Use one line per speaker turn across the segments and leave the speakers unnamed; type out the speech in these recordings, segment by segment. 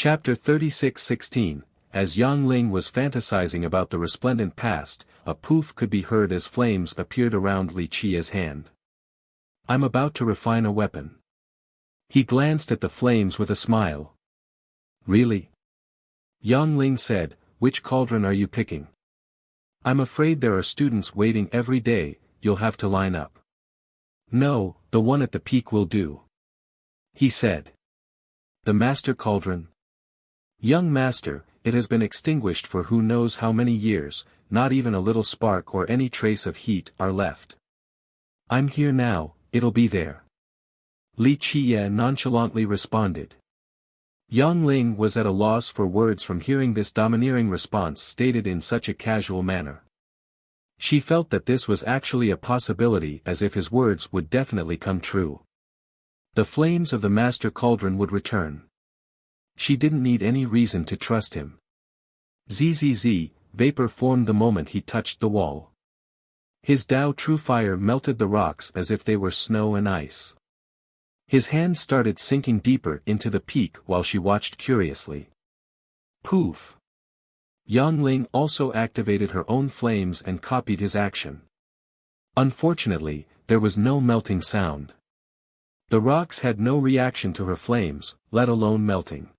Chapter 36:16. As Yang Ling was fantasizing about the resplendent past, a poof could be heard as flames appeared around Li Qia's hand. I'm about to refine a weapon. He glanced at the flames with a smile. Really? Yang Ling said, which cauldron are you picking? I'm afraid there are students waiting every day, you'll have to line up. No, the one at the peak will do. He said. The master cauldron? Young master, it has been extinguished for who knows how many years, not even a little spark or any trace of heat are left. I'm here now, it'll be there. Li Qia nonchalantly responded. Yang Ling was at a loss for words from hearing this domineering response stated in such a casual manner. She felt that this was actually a possibility, as if his words would definitely come true. The flames of the master cauldron would return. She didn't need any reason to trust him. Zzz, vapor formed the moment he touched the wall. His Dao true fire melted the rocks as if they were snow and ice. His hand started sinking deeper into the peak while she watched curiously. Poof! Yang Ling also activated her own flames and copied his action. Unfortunately, there was no melting sound. The rocks had no reaction to her flames, let alone melting.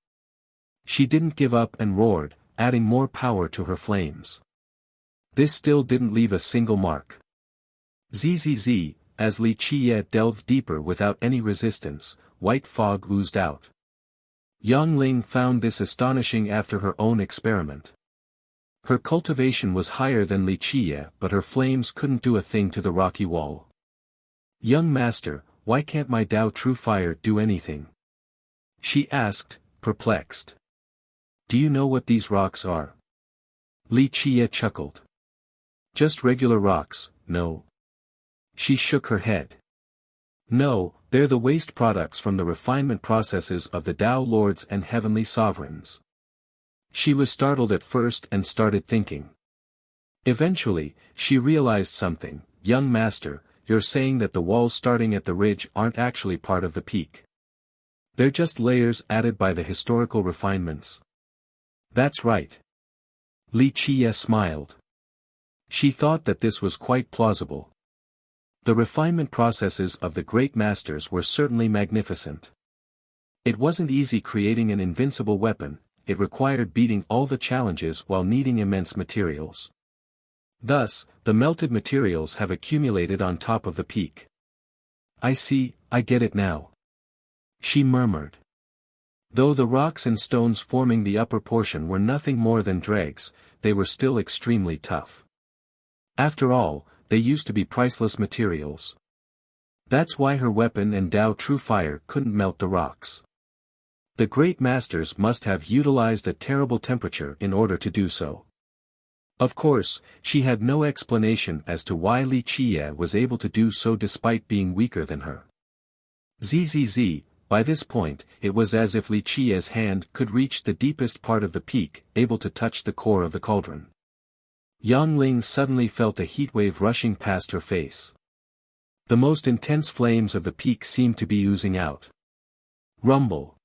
She didn't give up and roared, adding more power to her flames. This still didn't leave a single mark. Zzz, as Li Qia delved deeper without any resistance, white fog oozed out. Yang Ling found this astonishing after her own experiment. Her cultivation was higher than Li Qia, but her flames couldn't do a thing to the rocky wall. Young master, why can't my Dao true fire do anything? She asked, perplexed. Do you know what these rocks are? Li Qia chuckled. Just regular rocks, no. She shook her head. No, they're the waste products from the refinement processes of the Dao lords and heavenly sovereigns. She was startled at first and started thinking. Eventually, she realized something. Young master, you're saying that the walls starting at the ridge aren't actually part of the peak. They're just layers added by the historical refinements. That's right. Li Qia smiled. She thought that this was quite plausible. The refinement processes of the great masters were certainly magnificent. It wasn't easy creating an invincible weapon, it required beating all the challenges while needing immense materials. Thus, the melted materials have accumulated on top of the peak. I see, I get it now. She murmured. Though the rocks and stones forming the upper portion were nothing more than dregs, they were still extremely tough. After all, they used to be priceless materials. That's why her weapon and Dao true fire couldn't melt the rocks. The great masters must have utilized a terrible temperature in order to do so. Of course, she had no explanation as to why Li Qia was able to do so despite being weaker than her. Zzz, by this point, it was as if Li Qia's hand could reach the deepest part of the peak, able to touch the core of the cauldron. Yang Ling suddenly felt a heatwave rushing past her face. The most intense flames of the peak seemed to be oozing out. Rumble.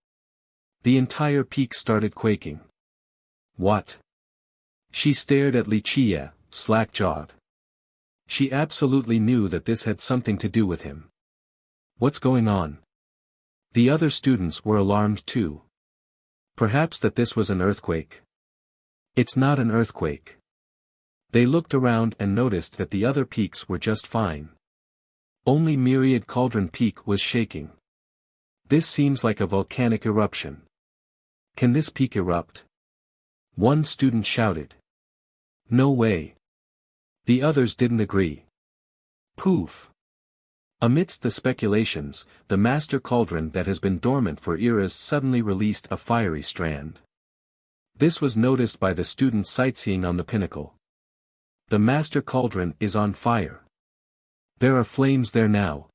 The entire peak started quaking. What? She stared at Li Qia, slack-jawed. She absolutely knew that this had something to do with him. What's going on? The other students were alarmed too. Perhaps that this was an earthquake. It's not an earthquake. They looked around and noticed that the other peaks were just fine. Only Myriad Cauldron Peak was shaking. This seems like a volcanic eruption. Can this peak erupt? One student shouted. No way. The others didn't agree. Poof. Amidst the speculations, the master cauldron that has been dormant for eras suddenly released a fiery strand. This was noticed by the students sightseeing on the pinnacle. The master cauldron is on fire. There are flames there now.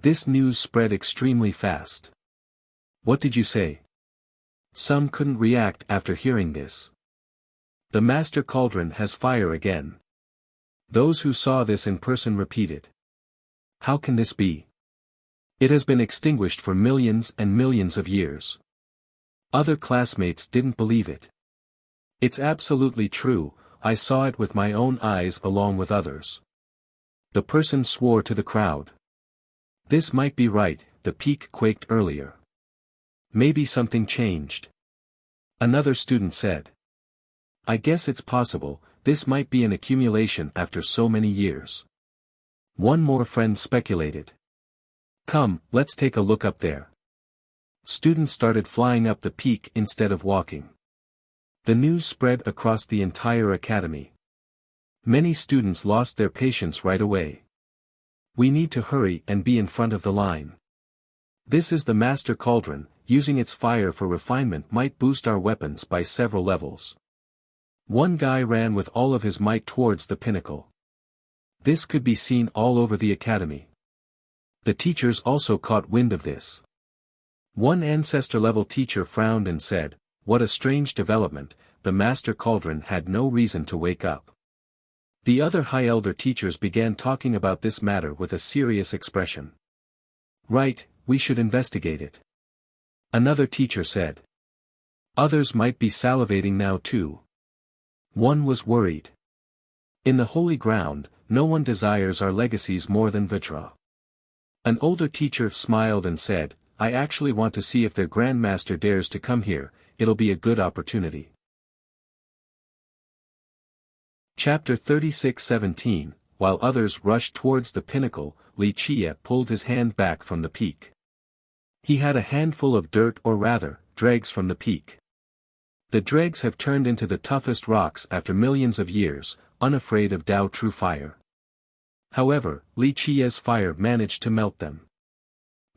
This news spread extremely fast. What did you say? Some couldn't react after hearing this. The master cauldron has fire again. Those who saw this in person repeated. How can this be? It has been extinguished for millions and millions of years. Other classmates didn't believe it. It's absolutely true, I saw it with my own eyes along with others. The person swore to the crowd. This might be right, the peak quaked earlier. Maybe something changed. Another student said. I guess it's possible, this might be an accumulation after so many years. One more friend speculated. Come, let's take a look up there. Students started flying up the peak instead of walking. The news spread across the entire academy. Many students lost their patience right away. We need to hurry and be in front of the line. This is the Master Cauldron, using its fire for refinement might boost our weapons by several levels. One guy ran with all of his might towards the pinnacle. This could be seen all over the academy. The teachers also caught wind of this. One ancestor-level teacher frowned and said, what a strange development, the Master Cauldron had no reason to wake up. The other high elder teachers began talking about this matter with a serious expression. Right, we should investigate it. Another teacher said. Others might be salivating now too. One was worried. In the holy ground, no one desires our legacies more than Vitra. An older teacher smiled and said, I actually want to see if their grandmaster dares to come here, it'll be a good opportunity. Chapter 36:17, While others rushed towards the pinnacle, Li Chia pulled his hand back from the peak. He had a handful of dirt or rather, dregs from the peak. The dregs have turned into the toughest rocks after millions of years, unafraid of Tao true fire. However, Li Chia's fire managed to melt them.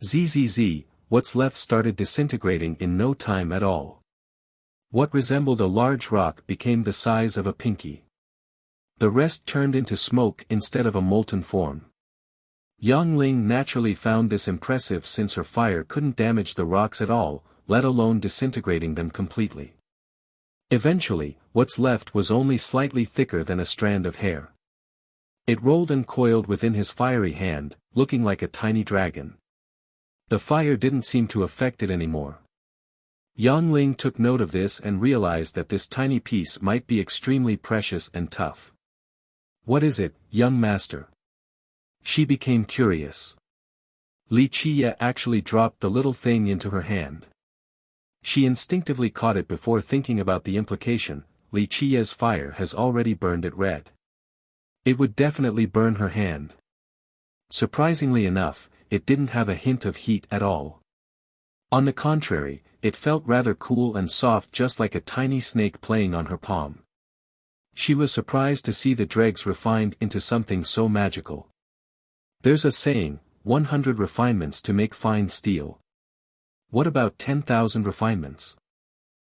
Zzz, what's left started disintegrating in no time at all. What resembled a large rock became the size of a pinky. The rest turned into smoke instead of a molten form. Yang Ling naturally found this impressive since her fire couldn't damage the rocks at all, let alone disintegrating them completely. Eventually, what's left was only slightly thicker than a strand of hair. It rolled and coiled within his fiery hand, looking like a tiny dragon. The fire didn't seem to affect it anymore. Yang Ling took note of this and realized that this tiny piece might be extremely precious and tough. What is it, young master? She became curious. Li Chia actually dropped the little thing into her hand. She instinctively caught it before thinking about the implication, Li Chia's fire has already burned it red. It would definitely burn her hand. Surprisingly enough, it didn't have a hint of heat at all. On the contrary, it felt rather cool and soft just like a tiny snake playing on her palm. She was surprised to see the dregs refined into something so magical. There's a saying, 100 refinements to make fine steel. What about 10,000 refinements?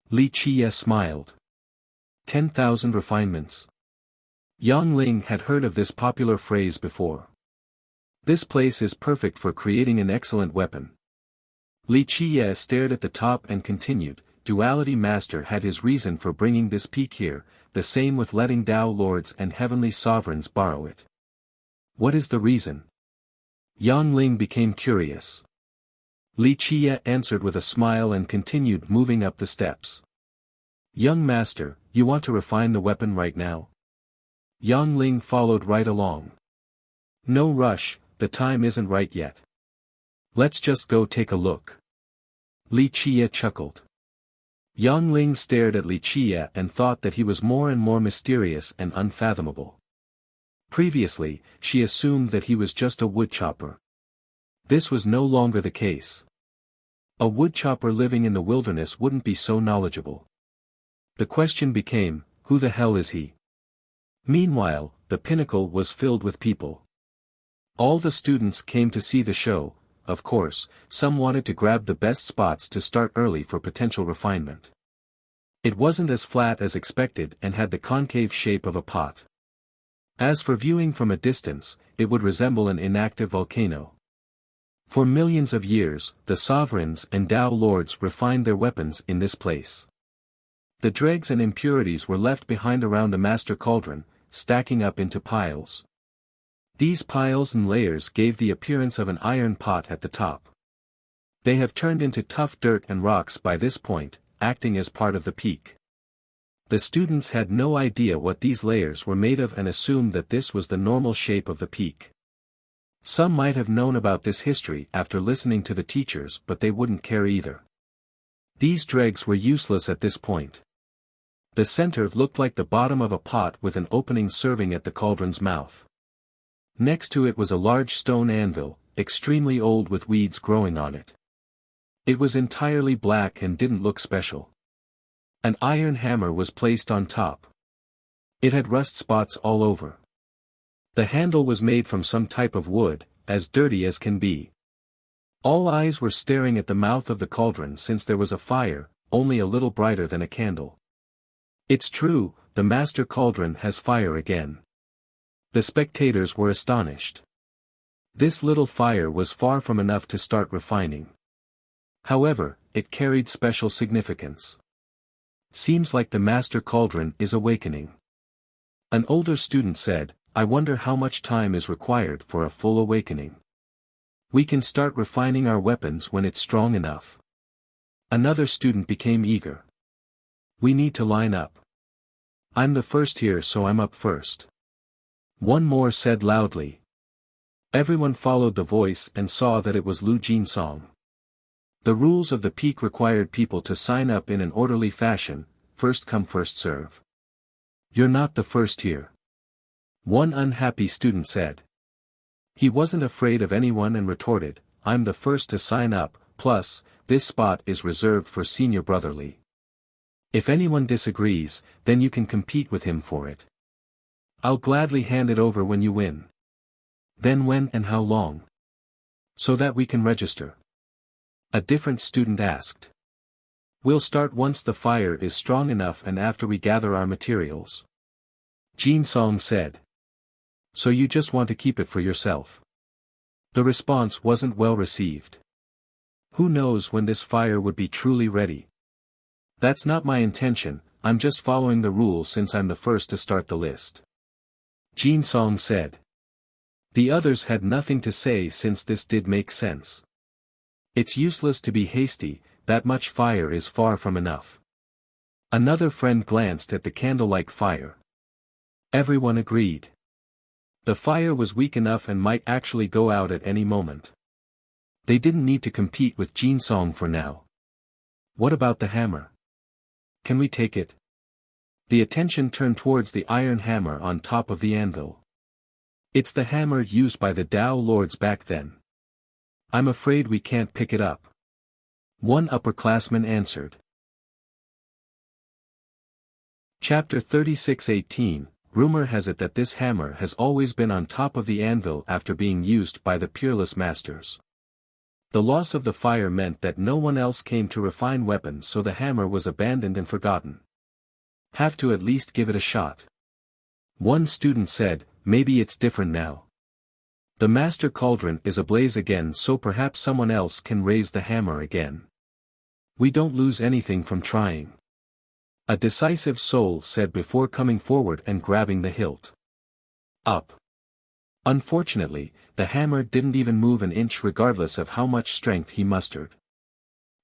Li Chia smiled. 10,000 refinements. Yang Ling had heard of this popular phrase before. This place is perfect for creating an excellent weapon. Li Chia stared at the top and continued, Duality Master had his reason for bringing this peak here, the same with letting Tao Lords and Heavenly Sovereigns borrow it. What is the reason? Yang Ling became curious. Li Chia answered with a smile and continued moving up the steps. Young Master, you want to refine the weapon right now? Yang Ling followed right along. No rush, the time isn't right yet. Let's just go take a look. Li Chia chuckled. Yang Ling stared at Li Chia and thought that he was more and more mysterious and unfathomable. Previously, she assumed that he was just a woodchopper. This was no longer the case. A woodchopper living in the wilderness wouldn't be so knowledgeable. The question became, who the hell is he? Meanwhile, the pinnacle was filled with people. All the students came to see the show. Of course, some wanted to grab the best spots to start early for potential refinement. It wasn't as flat as expected and had the concave shape of a pot. As for viewing from a distance, it would resemble an inactive volcano. For millions of years, the sovereigns and Tao Lords refined their weapons in this place. The dregs and impurities were left behind around the Master Cauldron, stacking up into piles. These piles and layers gave the appearance of an iron pot at the top. They have turned into tough dirt and rocks by this point, acting as part of the peak. The students had no idea what these layers were made of and assumed that this was the normal shape of the peak. Some might have known about this history after listening to the teachers, but they wouldn't care either. These dregs were useless at this point. The center looked like the bottom of a pot with an opening serving at the cauldron's mouth. Next to it was a large stone anvil, extremely old with weeds growing on it. It was entirely black and didn't look special. An iron hammer was placed on top. It had rust spots all over. The handle was made from some type of wood, as dirty as can be. All eyes were staring at the mouth of the cauldron since there was a fire, only a little brighter than a candle. It's true, the master cauldron has fire again. The spectators were astonished. This little fire was far from enough to start refining. However, it carried special significance. Seems like the master cauldron is awakening. An older student said, I wonder how much time is required for a full awakening. We can start refining our weapons when it's strong enough. Another student became eager. We need to line up. I'm the first here, so I'm up first. One more said loudly. Everyone followed the voice and saw that it was Lu Jinsong. The rules of the peak required people to sign up in an orderly fashion, first come first serve. You're not the first here. One unhappy student said. He wasn't afraid of anyone and retorted, I'm the first to sign up, plus, this spot is reserved for senior brotherly. If anyone disagrees, then you can compete with him for it. I'll gladly hand it over when you win. Then when and how long? So that we can register. A different student asked. We'll start once the fire is strong enough and after we gather our materials. Jinsong said. So you just want to keep it for yourself? The response wasn't well received. Who knows when this fire would be truly ready? That's not my intention, I'm just following the rules since I'm the first to start the list. Jinsong said. The others had nothing to say since this did make sense. It's useless to be hasty, that much fire is far from enough. Another friend glanced at the candle-like fire. Everyone agreed. The fire was weak enough and might actually go out at any moment. They didn't need to compete with Jinsong for now. What about the hammer? Can we take it? The attention turned towards the iron hammer on top of the anvil. It's the hammer used by the Tao lords back then. I'm afraid we can't pick it up. One upperclassman answered. Chapter 36:18. Rumor has it that this hammer has always been on top of the anvil after being used by the peerless masters. The loss of the fire meant that no one else came to refine weapons, so the hammer was abandoned and forgotten. Have to at least give it a shot. One student said, maybe it's different now. The master cauldron is ablaze again, so perhaps someone else can raise the hammer again. We don't lose anything from trying. A decisive soul said before coming forward and grabbing the hilt. Up. Unfortunately, the hammer didn't even move an inch regardless of how much strength he mustered.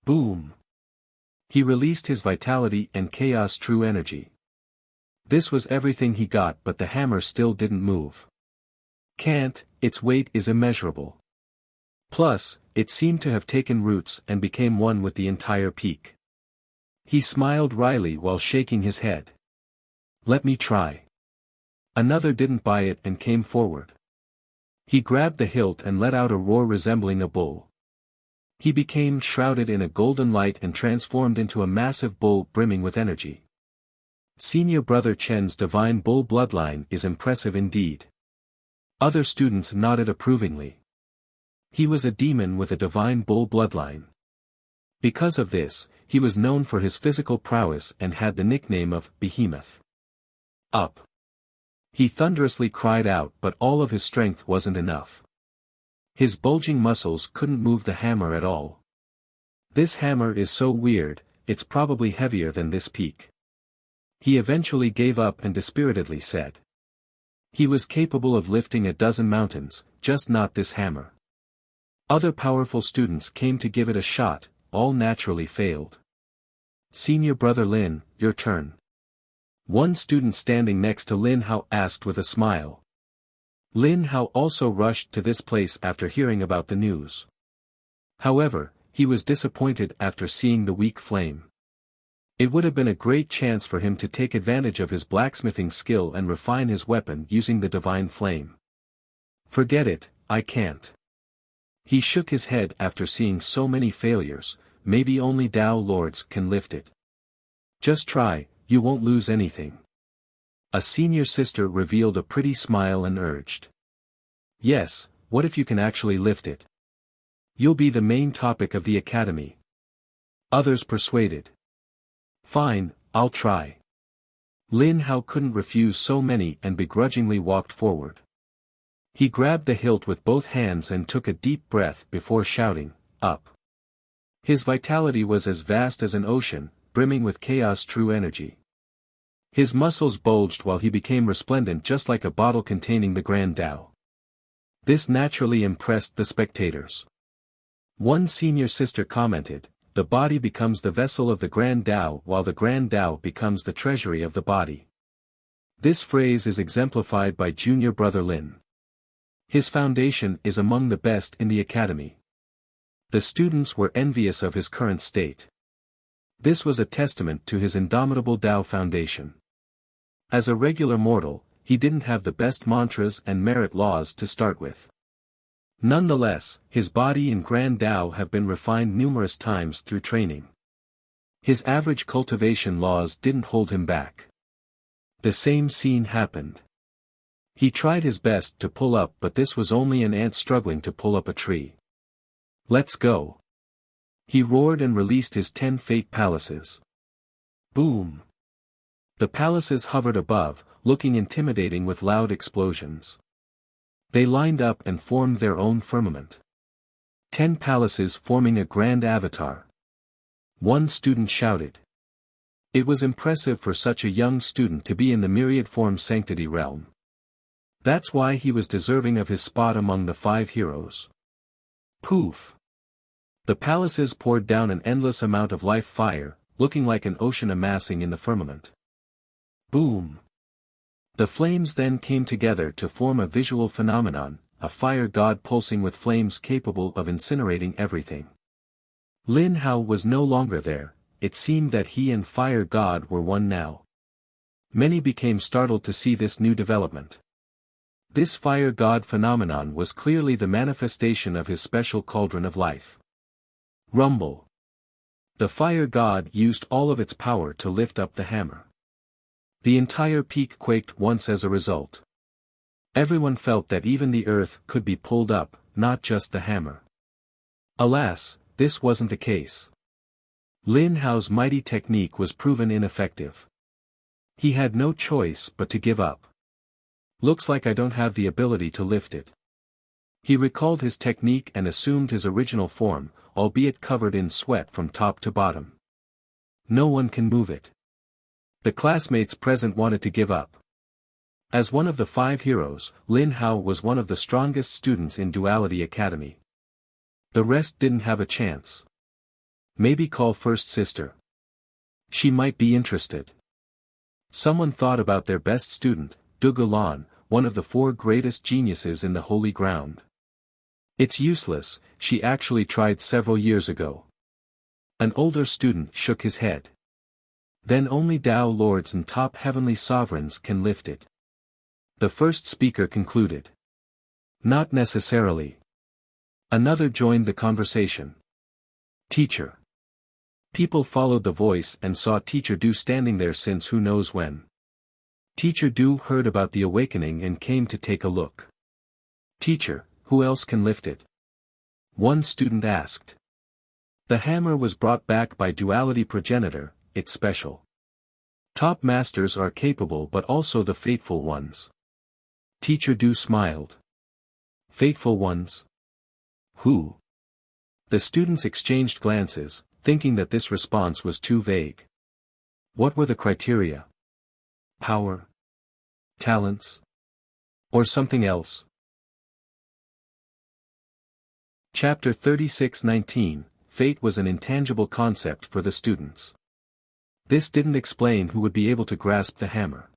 Boom. He released his vitality and chaos true energy. This was everything he got, but the hammer still didn't move. Can't, its weight is immeasurable. Plus, it seemed to have taken roots and became one with the entire peak. He smiled wryly while shaking his head. Let me try. Another didn't buy it and came forward. He grabbed the hilt and let out a roar resembling a bull. He became shrouded in a golden light and transformed into a massive bull brimming with energy. Senior brother Chen's divine bull bloodline is impressive indeed. Other students nodded approvingly. He was a demon with a divine bull bloodline. Because of this, he was known for his physical prowess and had the nickname of Behemoth. Up. He thunderously cried out, but all of his strength wasn't enough. His bulging muscles couldn't move the hammer at all. This hammer is so weird, it's probably heavier than this peak. He eventually gave up and dispiritedly said. He was capable of lifting a dozen mountains, just not this hammer. Other powerful students came to give it a shot, all naturally failed. Senior brother Lin, your turn. One student standing next to Lin Hao asked with a smile. Lin Hao also rushed to this place after hearing about the news. However, he was disappointed after seeing the weak flame. It would have been a great chance for him to take advantage of his blacksmithing skill and refine his weapon using the divine flame. Forget it, I can't. He shook his head after seeing so many failures. Maybe only Tao Lords can lift it. Just try, you won't lose anything. A senior sister revealed a pretty smile and urged. Yes, what if you can actually lift it? You'll be the main topic of the academy. Others persuaded. Fine, I'll try. Lin Hao couldn't refuse so many and begrudgingly walked forward. He grabbed the hilt with both hands and took a deep breath before shouting, up. His vitality was as vast as an ocean, brimming with chaos true energy. His muscles bulged while he became resplendent just like a bottle containing the Grand Tao. This naturally impressed the spectators. One senior sister commented, the body becomes the vessel of the Grand Tao while the Grand Tao becomes the treasury of the body. This phrase is exemplified by junior brother Lin. His foundation is among the best in the academy. The students were envious of his current state. This was a testament to his indomitable Tao foundation. As a regular mortal, he didn't have the best mantras and merit laws to start with. Nonetheless, his body and Grand Tao have been refined numerous times through training. His average cultivation laws didn't hold him back. The same scene happened. He tried his best to pull up, but this was only an ant struggling to pull up a tree. Let's go. He roared and released his 10 fate palaces. Boom. The palaces hovered above, looking intimidating with loud explosions. They lined up and formed their own firmament. 10 palaces forming a grand avatar. One student shouted. It was impressive for such a young student to be in the myriad form sanctity realm. That's why he was deserving of his spot among the 5 heroes. Poof. The palaces poured down an endless amount of life fire, looking like an ocean amassing in the firmament. Boom. The flames then came together to form a visual phenomenon, a fire god pulsing with flames capable of incinerating everything. Lin Hao was no longer there, it seemed that he and fire god were one now. Many became startled to see this new development. This fire god phenomenon was clearly the manifestation of his special cauldron of life. Rumble. The fire god used all of its power to lift up the hammer. The entire peak quaked once as a result. Everyone felt that even the earth could be pulled up, not just the hammer. Alas, this wasn't the case. Lin Hao's mighty technique was proven ineffective. He had no choice but to give up. Looks like I don't have the ability to lift it. He recalled his technique and assumed his original form, albeit covered in sweat from top to bottom. No one can move it. The classmates present wanted to give up. As one of the 5 heroes, Lin Hao was one of the strongest students in Duality Academy. The rest didn't have a chance. Maybe call first sister. She might be interested. Someone thought about their best student, Du Gulan, one of the 4 greatest geniuses in the Holy Ground. It's useless, she actually tried several years ago. An older student shook his head. Then only Tao Lords and top heavenly sovereigns can lift it. The first speaker concluded. Not necessarily. Another joined the conversation. Teacher. People followed the voice and saw Teacher Du standing there since who knows when. Teacher Du heard about the awakening and came to take a look. Teacher, who else can lift it? One student asked. The hammer was brought back by Duality Progenitor, it's special. Top masters are capable but also the fateful ones. Teacher Du smiled. Fateful ones? Who? The students exchanged glances, thinking that this response was too vague. What were the criteria? Power? Talents? Or something else? Chapter 36:19, Fate was an intangible concept for the students. This didn't explain who would be able to grasp the hammer.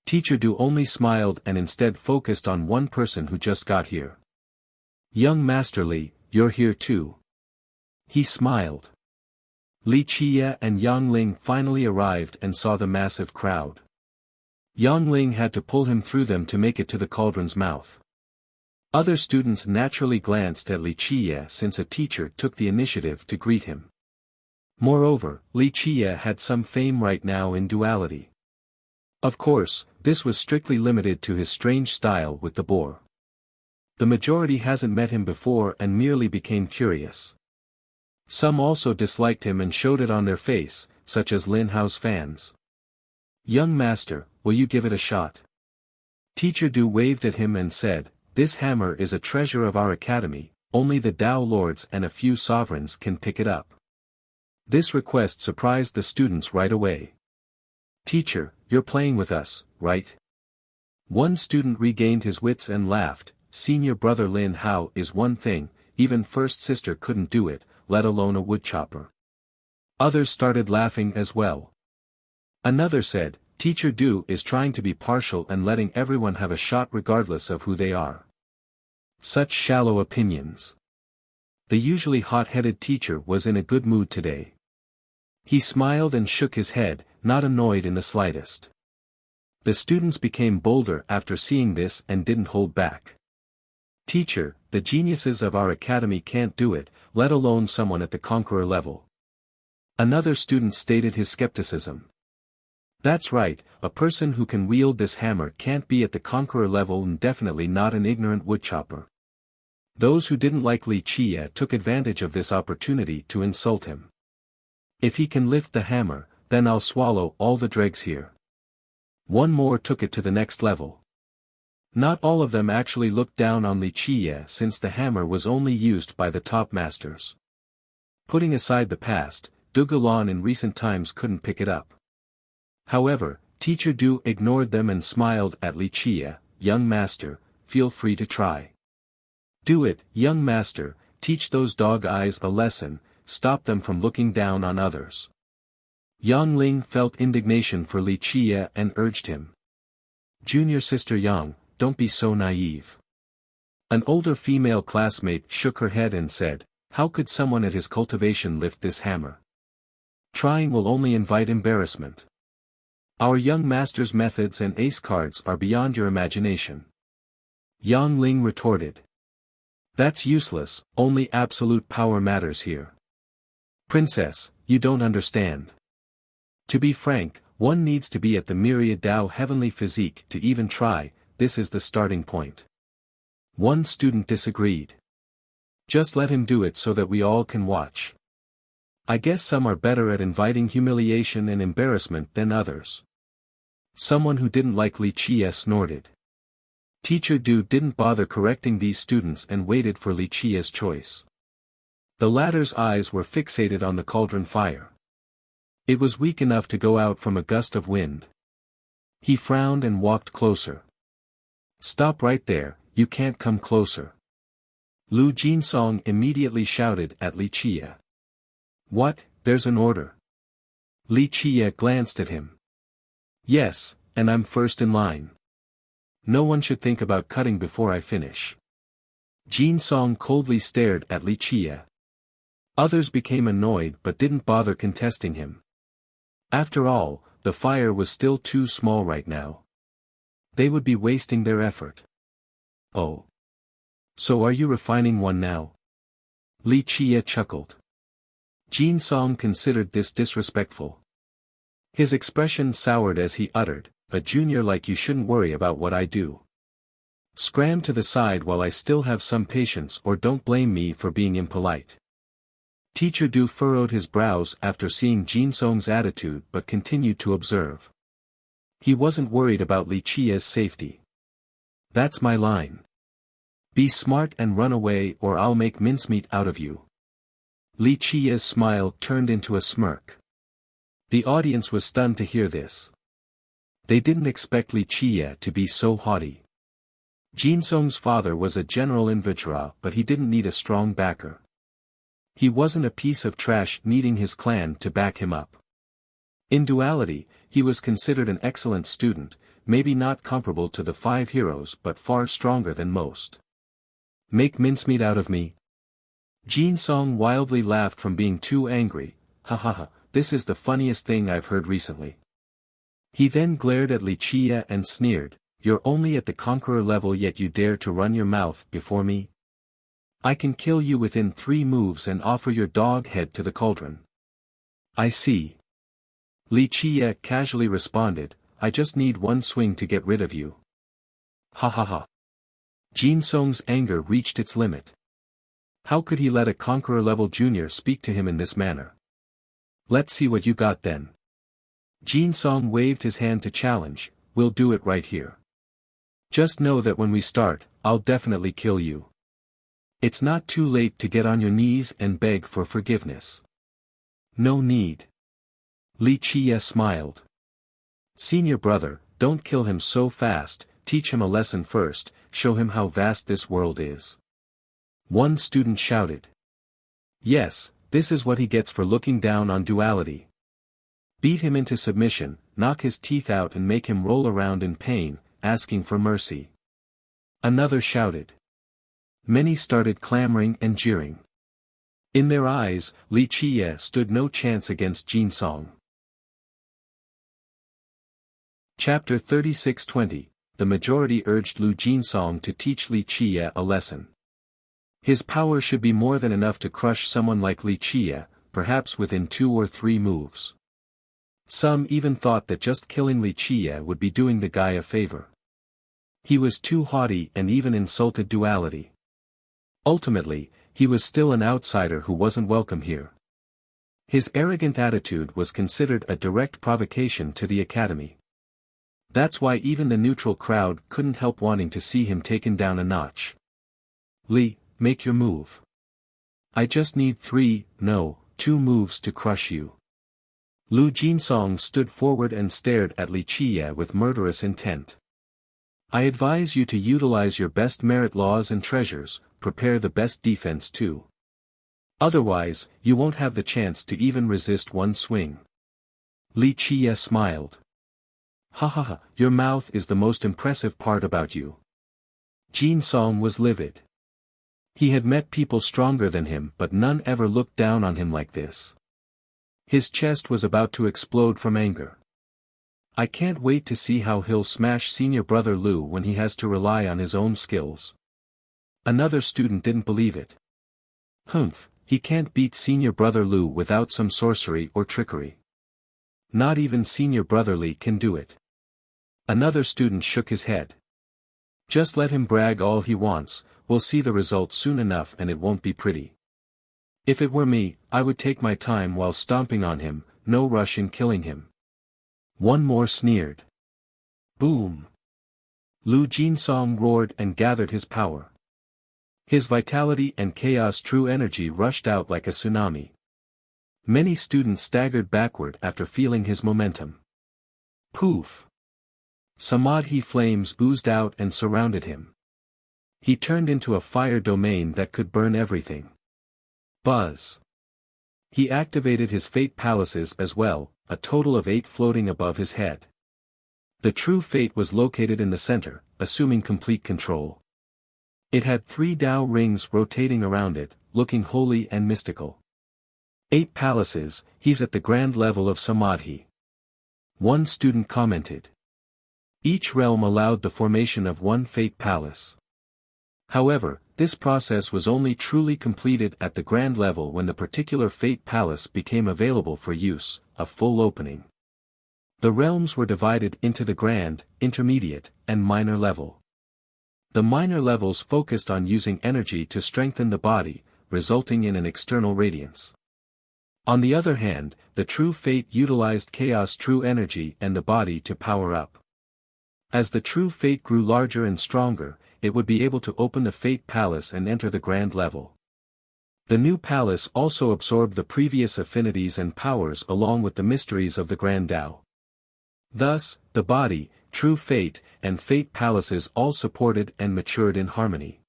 Teacher Du only smiled and instead focused on one person who just got here. Young Master Li, you're here too. He smiled. Li Qie and Yang Ling finally arrived and saw the massive crowd. Yang Ling had to pull him through them to make it to the cauldron's mouth. Other students naturally glanced at Li Qie since a teacher took the initiative to greet him. Moreover, Li Qie had some fame right now in duality. Of course, this was strictly limited to his strange style with the boar. The majority hasn't met him before and merely became curious. Some also disliked him and showed it on their face, such as Lin Hao's fans. Young master, will you give it a shot? Teacher Du waved at him and said, this hammer is a treasure of our academy, only the Dao lords and a few sovereigns can pick it up. This request surprised the students right away. Teacher, you're playing with us, right? One student regained his wits and laughed. Senior brother Lin Hao is one thing, even first sister couldn't do it, let alone a woodchopper. Others started laughing as well. Another said, Teacher Du is trying to be partial and letting everyone have a shot regardless of who they are. Such shallow opinions. The usually hot-headed teacher was in a good mood today. He smiled and shook his head, not annoyed in the slightest. The students became bolder after seeing this and didn't hold back. Teacher, the geniuses of our academy can't do it, let alone someone at the conqueror level. Another student stated his skepticism. That's right, a person who can wield this hammer can't be at the conqueror level and definitely not an ignorant woodchopper. Those who didn't like Li Qie took advantage of this opportunity to insult him. If he can lift the hammer, then I'll swallow all the dregs here. One more took it to the next level. Not all of them actually looked down on Li Qie since the hammer was only used by the top masters. Putting aside the past, Dugulan in recent times couldn't pick it up. However, Teacher Du ignored them and smiled at Li Qie, young master, feel free to try. Do it, young master, teach those dog eyes a lesson, stop them from looking down on others. Yang Ling felt indignation for Li Qie and urged him. Junior sister Yang, don't be so naive. An older female classmate shook her head and said, how could someone at his cultivation lift this hammer? Trying will only invite embarrassment. Our young master's methods and ace cards are beyond your imagination. Yang Ling retorted. That's useless, only absolute power matters here. Princess, you don't understand. To be frank, one needs to be at the myriad Dao heavenly physique to even try, this is the starting point. One student disagreed. Just let him do it so that we all can watch. I guess some are better at inviting humiliation and embarrassment than others. Someone who didn't like Li Qie snorted. Teacher Du didn't bother correcting these students and waited for Li Qie's choice. The latter's eyes were fixated on the cauldron fire. It was weak enough to go out from a gust of wind. He frowned and walked closer. Stop right there, you can't come closer. Lu Jinsong immediately shouted at Li Qie. What, there's an order. Li Qie glanced at him. Yes, and I'm first in line. No one should think about cutting before I finish. Jinsong coldly stared at Li Qie. Others became annoyed but didn't bother contesting him. After all, the fire was still too small right now. They would be wasting their effort. Oh. So are you refining one now? Li Qie chuckled. Jinsong considered this disrespectful. His expression soured as he uttered, a junior like you shouldn't worry about what I do. Scram to the side while I still have some patience or don't blame me for being impolite. Teacher Du furrowed his brows after seeing Jinsong's attitude but continued to observe. He wasn't worried about Li Qie's safety. That's my line. Be smart and run away or I'll make mincemeat out of you. Li Qie's smile turned into a smirk. The audience was stunned to hear this. They didn't expect Li Qie to be so haughty. Jinsong's father was a general in Vajra but he didn't need a strong backer. He wasn't a piece of trash needing his clan to back him up. In duality, he was considered an excellent student, maybe not comparable to the 5 heroes but far stronger than most. Make mincemeat out of me? Jin Song wildly laughed from being too angry. Ha ha ha, this is the funniest thing I've heard recently. He then glared at Wuxia and sneered, you're only at the conqueror level yet you dare to run your mouth before me? I can kill you within 3 moves and offer your dog head to the cauldron. I see. Wuxia casually responded, I just need one swing to get rid of you. Ha ha ha. Jin Song's anger reached its limit. How could he let a conqueror-level junior speak to him in this manner? Let's see what you got then. Jin Song waved his hand to challenge, we'll do it right here. Just know that when we start, I'll definitely kill you. It's not too late to get on your knees and beg for forgiveness. No need. Wuxia smiled. Senior brother, don't kill him so fast, teach him a lesson first, show him how vast this world is. One student shouted. Yes, this is what he gets for looking down on duality. Beat him into submission, knock his teeth out and make him roll around in pain, asking for mercy. Another shouted. Many started clamoring and jeering. In their eyes, Wuxia stood no chance against Jin Song. Chapter 36-20, the majority urged Jin Song to teach Wuxia a lesson. His power should be more than enough to crush someone like Wuxia, perhaps within 2 or 3 moves. Some even thought that just killing Wuxia would be doing the guy a favor. He was too haughty and even insulted duality. Ultimately, he was still an outsider who wasn't welcome here. His arrogant attitude was considered a direct provocation to the academy. That's why even the neutral crowd couldn't help wanting to see him taken down a notch. Li, make your move. I just need 3, no, 2 moves to crush you. Jin Song stood forward and stared at Wuxia with murderous intent. I advise you to utilize your best merit laws and treasures, prepare the best defense too. Otherwise, you won't have the chance to even resist one swing. Wuxia smiled. Ha ha ha, your mouth is the most impressive part about you. Jin Song was livid. He had met people stronger than him but none ever looked down on him like this. His chest was about to explode from anger. I can't wait to see how he'll smash senior brother Lu when he has to rely on his own skills. Another student didn't believe it. Humph, he can't beat senior brother Lu without some sorcery or trickery. Not even senior brother Li can do it. Another student shook his head. Just let him brag all he wants, we'll see the result soon enough and it won't be pretty. If it were me, I would take my time while stomping on him, no rush in killing him. One more sneered. Boom! Jin Song roared and gathered his power. His vitality and chaos true energy rushed out like a tsunami. Many students staggered backward after feeling his momentum. Poof! Samadhi flames oozed out and surrounded him. He turned into a fire domain that could burn everything. Buzz! He activated his fate palaces as well, a total of 8 floating above his head. The true fate was located in the center, assuming complete control. It had 3 Tao rings rotating around it, looking holy and mystical. 8 palaces, he's at the grand level of Samadhi. One student commented. Each realm allowed the formation of 1 fate palace. However, this process was only truly completed at the grand level when the particular fate palace became available for use, a full opening. The realms were divided into the grand, intermediate, and minor level. The minor levels focused on using energy to strengthen the body, resulting in an external radiance. On the other hand, the true fate utilized chaos true energy and the body to power up. As the true fate grew larger and stronger, it would be able to open the fate palace and enter the grand level. The new palace also absorbed the previous affinities and powers along with the mysteries of the grand Tao. Thus, the body, true fate, and fate palaces all supported and matured in harmony.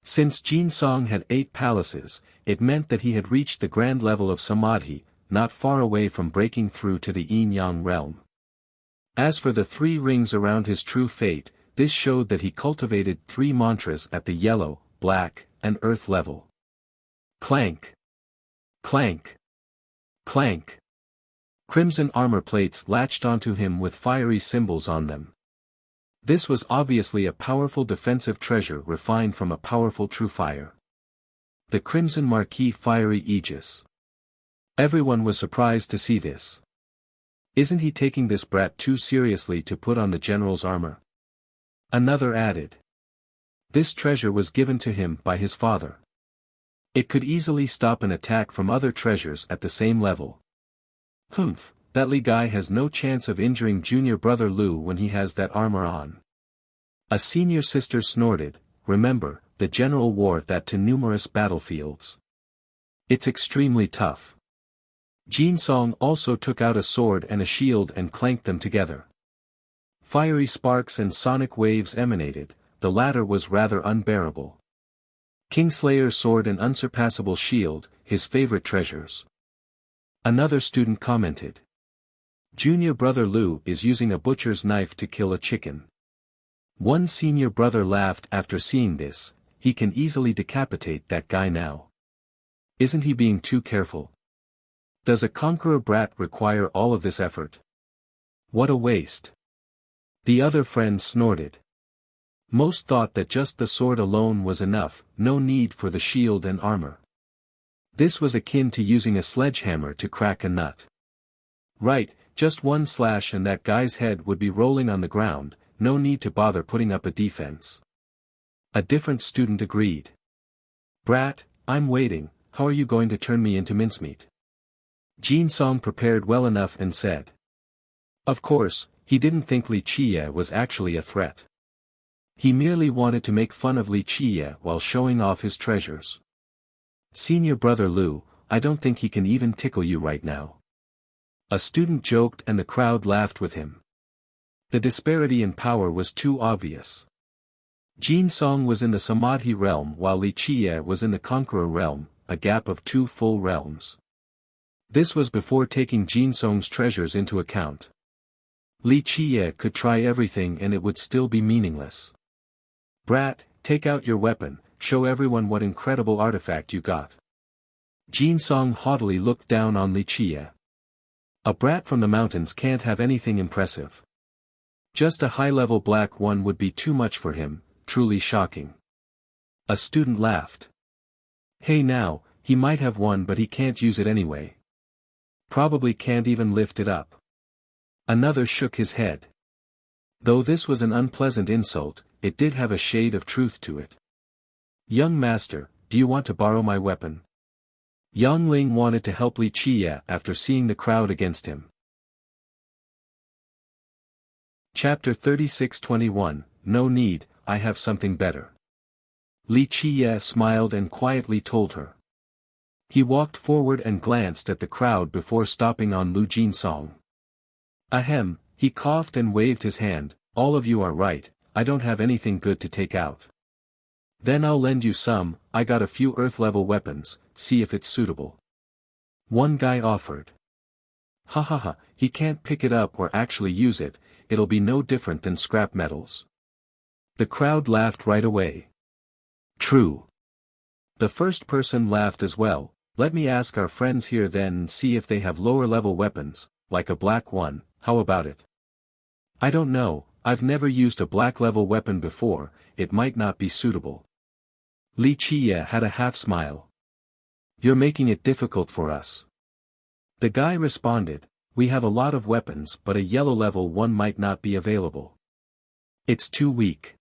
Since Jin Song had 8 palaces, it meant that he had reached the grand level of Samadhi, not far away from breaking through to the yin-yang realm. As for the 3 rings around his true fate, this showed that he cultivated 3 mantras at the yellow, black, and earth level. Clank! Clank! Clank! Crimson armor plates latched onto him with fiery symbols on them. This was obviously a powerful defensive treasure refined from a powerful true fire. The Crimson Marquis fiery aegis. Everyone was surprised to see this. Isn't he taking this brat too seriously to put on the general's armor? Another added. This treasure was given to him by his father. It could easily stop an attack from other treasures at the same level. Humph, that Li guy has no chance of injuring junior brother Lu when he has that armor on. A senior sister snorted, remember, the general wore that to numerous battlefields. It's extremely tough. Jin Song also took out a sword and a shield and clanked them together. Fiery sparks and sonic waves emanated, the latter was rather unbearable. Kingslayer's sword and unsurpassable shield, his favorite treasures. Another student commented. Junior brother Lu is using a butcher's knife to kill a chicken. One senior brother laughed after seeing this, he can easily decapitate that guy now. Isn't he being too careful? Does a conqueror brat require all of this effort? What a waste. The other friend snorted. Most thought that just the sword alone was enough, no need for the shield and armor. This was akin to using a sledgehammer to crack a nut. Right, just one slash and that guy's head would be rolling on the ground, no need to bother putting up a defense. A different student agreed. Brat, I'm waiting, how are you going to turn me into mincemeat? Jin Song prepared well enough and said. Of course, he didn't think Li Qie was actually a threat. He merely wanted to make fun of Li Qie while showing off his treasures. Senior brother Lu, I don't think he can even tickle you right now. A student joked and the crowd laughed with him. The disparity in power was too obvious. Jin Song was in the Samadhi realm while Li Qie was in the Conqueror realm, a gap of 2 full realms. This was before taking Jin Song's treasures into account. Li Qie could try everything and it would still be meaningless. Brat, take out your weapon, show everyone what incredible artifact you got. Jin Song haughtily looked down on Li Qie. A brat from the mountains can't have anything impressive. Just a high-level black one would be too much for him, truly shocking. A student laughed. Hey now, he might have one but he can't use it anyway. Probably can't even lift it up. Another shook his head. Though this was an unpleasant insult, it did have a shade of truth to it. Young master, do you want to borrow my weapon? Yang Ling wanted to help Li Qie after seeing the crowd against him. Chapter 36-21, No need, I have something better. Li Qie smiled and quietly told her. He walked forward and glanced at the crowd before stopping on Lu Jin Song. Ahem, he coughed and waved his hand, all of you are right, I don't have anything good to take out. Then I'll lend you some, I got a few earth-level weapons, see if it's suitable. One guy offered. Ha ha ha, he can't pick it up or actually use it, it'll be no different than scrap metals. The crowd laughed right away. True. The first person laughed as well, let me ask our friends here then and see if they have lower-level weapons, like a black one, how about it? I don't know, I've never used a black-level weapon before, it might not be suitable. Li Qie had a half-smile. You're making it difficult for us. The guy responded, we have a lot of weapons but a yellow-level one might not be available. It's too weak.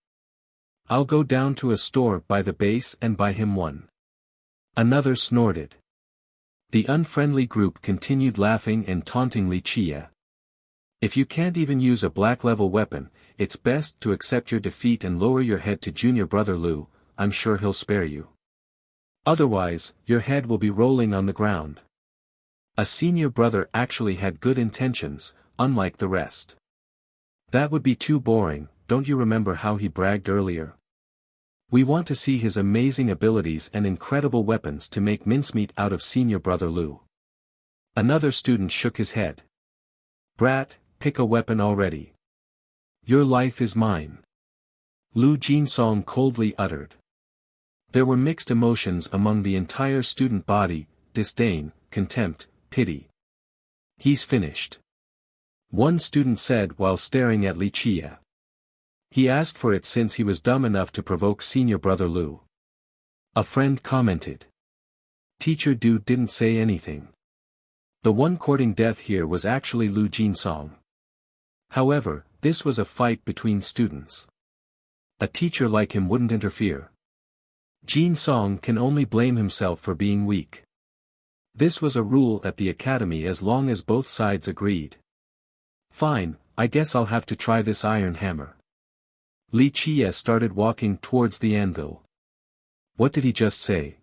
I'll go down to a store by the base and buy him one. Another snorted. The unfriendly group continued laughing and taunting Li Qie. If you can't even use a black-level weapon, it's best to accept your defeat and lower your head to junior brother Lu, I'm sure he'll spare you. Otherwise, your head will be rolling on the ground. A senior brother actually had good intentions, unlike the rest. That would be too boring, don't you remember how he bragged earlier? We want to see his amazing abilities and incredible weapons to make mincemeat out of senior brother Lu. Another student shook his head. Brat, pick a weapon already. Your life is mine. Lu Jinsong coldly uttered. There were mixed emotions among the entire student body, disdain, contempt, pity. He's finished. One student said while staring at Li Qie. He asked for it since he was dumb enough to provoke senior brother Lu. A friend commented. Teacher Du didn't say anything. The one courting death here was actually Lu Jinsong. However, this was a fight between students. A teacher like him wouldn't interfere. Jinsong can only blame himself for being weak. This was a rule at the academy as long as both sides agreed. Fine, I guess I'll have to try this iron hammer. Li Qie started walking towards the anvil. What did he just say?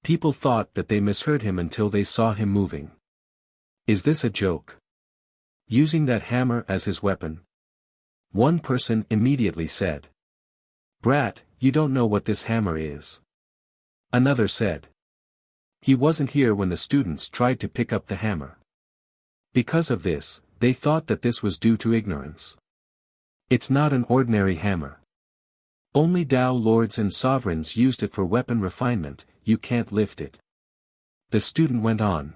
People thought that they misheard him until they saw him moving. Is this a joke? Using that hammer as his weapon? One person immediately said. Brat, you don't know what this hammer is. Another said. He wasn't here when the students tried to pick up the hammer. Because of this, they thought that this was due to ignorance. It's not an ordinary hammer. Only Dao lords and sovereigns used it for weapon refinement, you can't lift it. The student went on.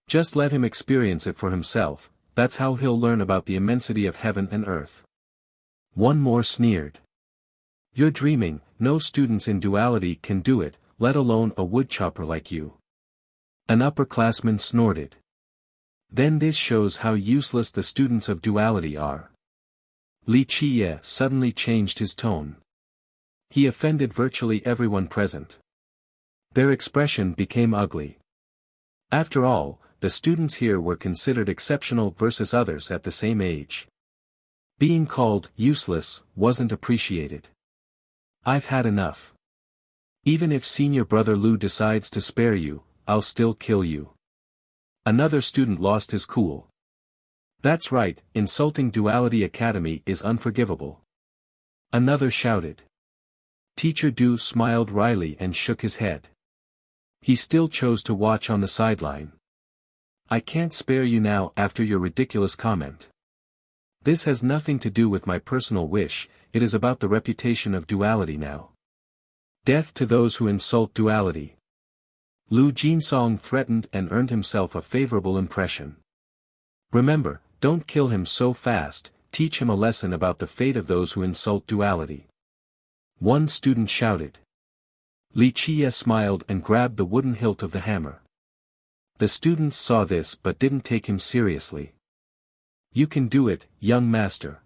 Just let him experience it for himself, that's how he'll learn about the immensity of heaven and earth. One more sneered. You're dreaming, no students in duality can do it, let alone a woodchopper like you. An upperclassman snorted. Then this shows how useless the students of duality are. Li Qie suddenly changed his tone. He offended virtually everyone present. Their expression became ugly. After all, the students here were considered exceptional versus others at the same age. Being called useless wasn't appreciated. I've had enough. Even if senior brother Lu decides to spare you, I'll still kill you. Another student lost his cool. That's right, insulting Duality Academy is unforgivable. Another shouted. Teacher Du smiled wryly and shook his head. He still chose to watch on the sideline. I can't spare you now after your ridiculous comment. This has nothing to do with my personal wish, it is about the reputation of duality now. Death to those who insult duality. Lu Jinsong threatened and earned himself a favorable impression. Remember, don't kill him so fast, teach him a lesson about the fate of those who insult duality. One student shouted. Li Qie smiled and grabbed the wooden hilt of the hammer. The students saw this but didn't take him seriously. You can do it, young master.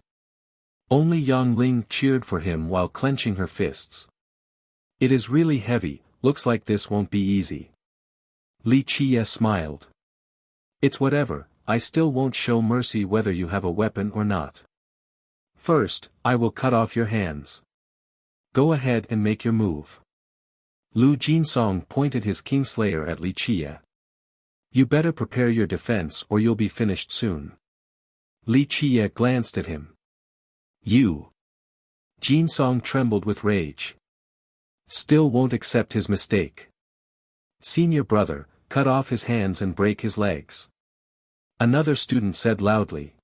Only Yang Ling cheered for him while clenching her fists. It is really heavy, looks like this won't be easy. Li Qie smiled. It's whatever, I still won't show mercy whether you have a weapon or not. First, I will cut off your hands. Go ahead and make your move. Lu Jinsong pointed his Kingslayer at Li Qie. You better prepare your defense or you'll be finished soon. Li Qie glanced at him. You. Jinsong trembled with rage. Still won't accept his mistake. Senior brother, cut off his hands and break his legs. Another student said loudly.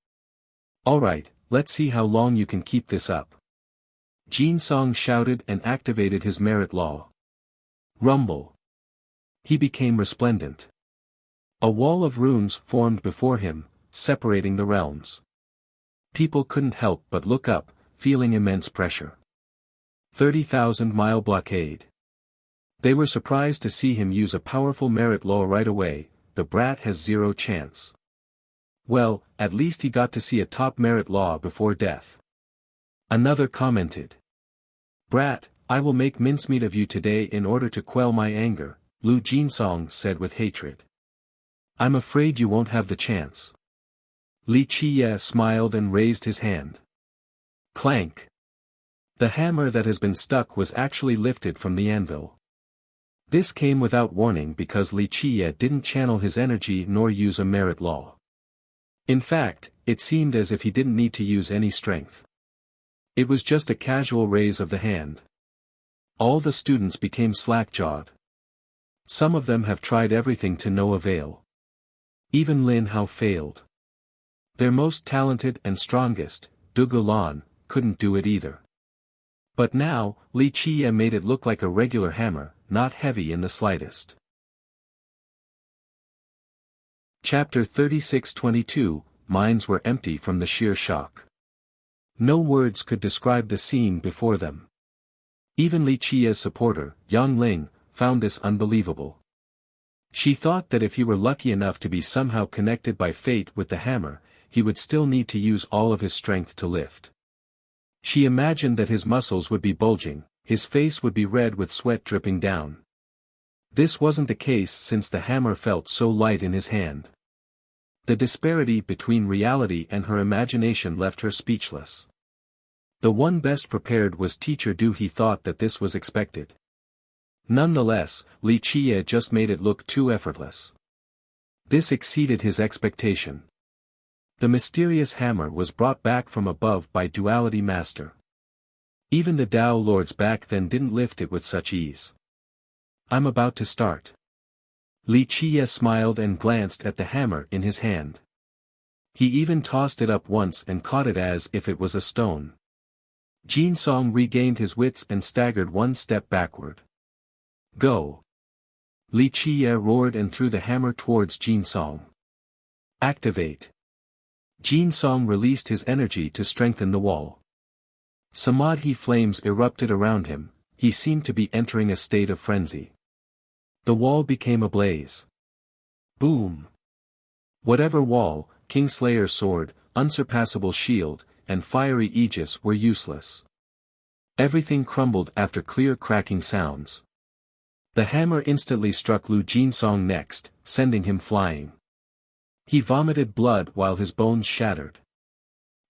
Alright, let's see how long you can keep this up. Jinsong shouted and activated his merit law. Rumble. He became resplendent. A wall of runes formed before him, separating the realms. People couldn't help but look up, feeling immense pressure. 30,000-mile blockade. They were surprised to see him use a powerful merit law right away, the brat has zero chance. Well, at least he got to see a top merit law before death. Another commented. Brat, I will make mincemeat of you today in order to quell my anger, Lu Jinsong said with hatred. I'm afraid you won't have the chance. Li Qie smiled and raised his hand. Clank. The hammer that has been stuck was actually lifted from the anvil. This came without warning because Li Qie didn't channel his energy nor use a merit law. In fact, it seemed as if he didn't need to use any strength. It was just a casual raise of the hand. All the students became slack-jawed. Some of them have tried everything to no avail. Even Lin Hao failed. Their most talented and strongest, Du Gulan, couldn't do it either. But now, Li Qie made it look like a regular hammer, not heavy in the slightest. Chapter 36-22, Minds were empty from the sheer shock. No words could describe the scene before them. Even Li Qie's supporter, Yang Ling, found this unbelievable. She thought that if he were lucky enough to be somehow connected by fate with the hammer, he would still need to use all of his strength to lift. She imagined that his muscles would be bulging, his face would be red with sweat dripping down. This wasn't the case since the hammer felt so light in his hand. The disparity between reality and her imagination left her speechless. The one best prepared was Teacher Du. He thought that this was expected. Nonetheless, Li Qie just made it look too effortless. This exceeded his expectation. The mysterious hammer was brought back from above by Duality Master. Even the Tao Lords back then didn't lift it with such ease. I'm about to start. Li Qie smiled and glanced at the hammer in his hand. He even tossed it up once and caught it as if it was a stone. Jin Song regained his wits and staggered one step backward. Go! Li Qie roared and threw the hammer towards Jin Song. Activate! Jin Song released his energy to strengthen the wall. Samadhi flames erupted around him, he seemed to be entering a state of frenzy. The wall became ablaze. Boom! Whatever wall, Kingslayer sword, unsurpassable shield, and fiery aegis were useless. Everything crumbled after clear cracking sounds. The hammer instantly struck Lu Jinsong next, sending him flying. He vomited blood while his bones shattered.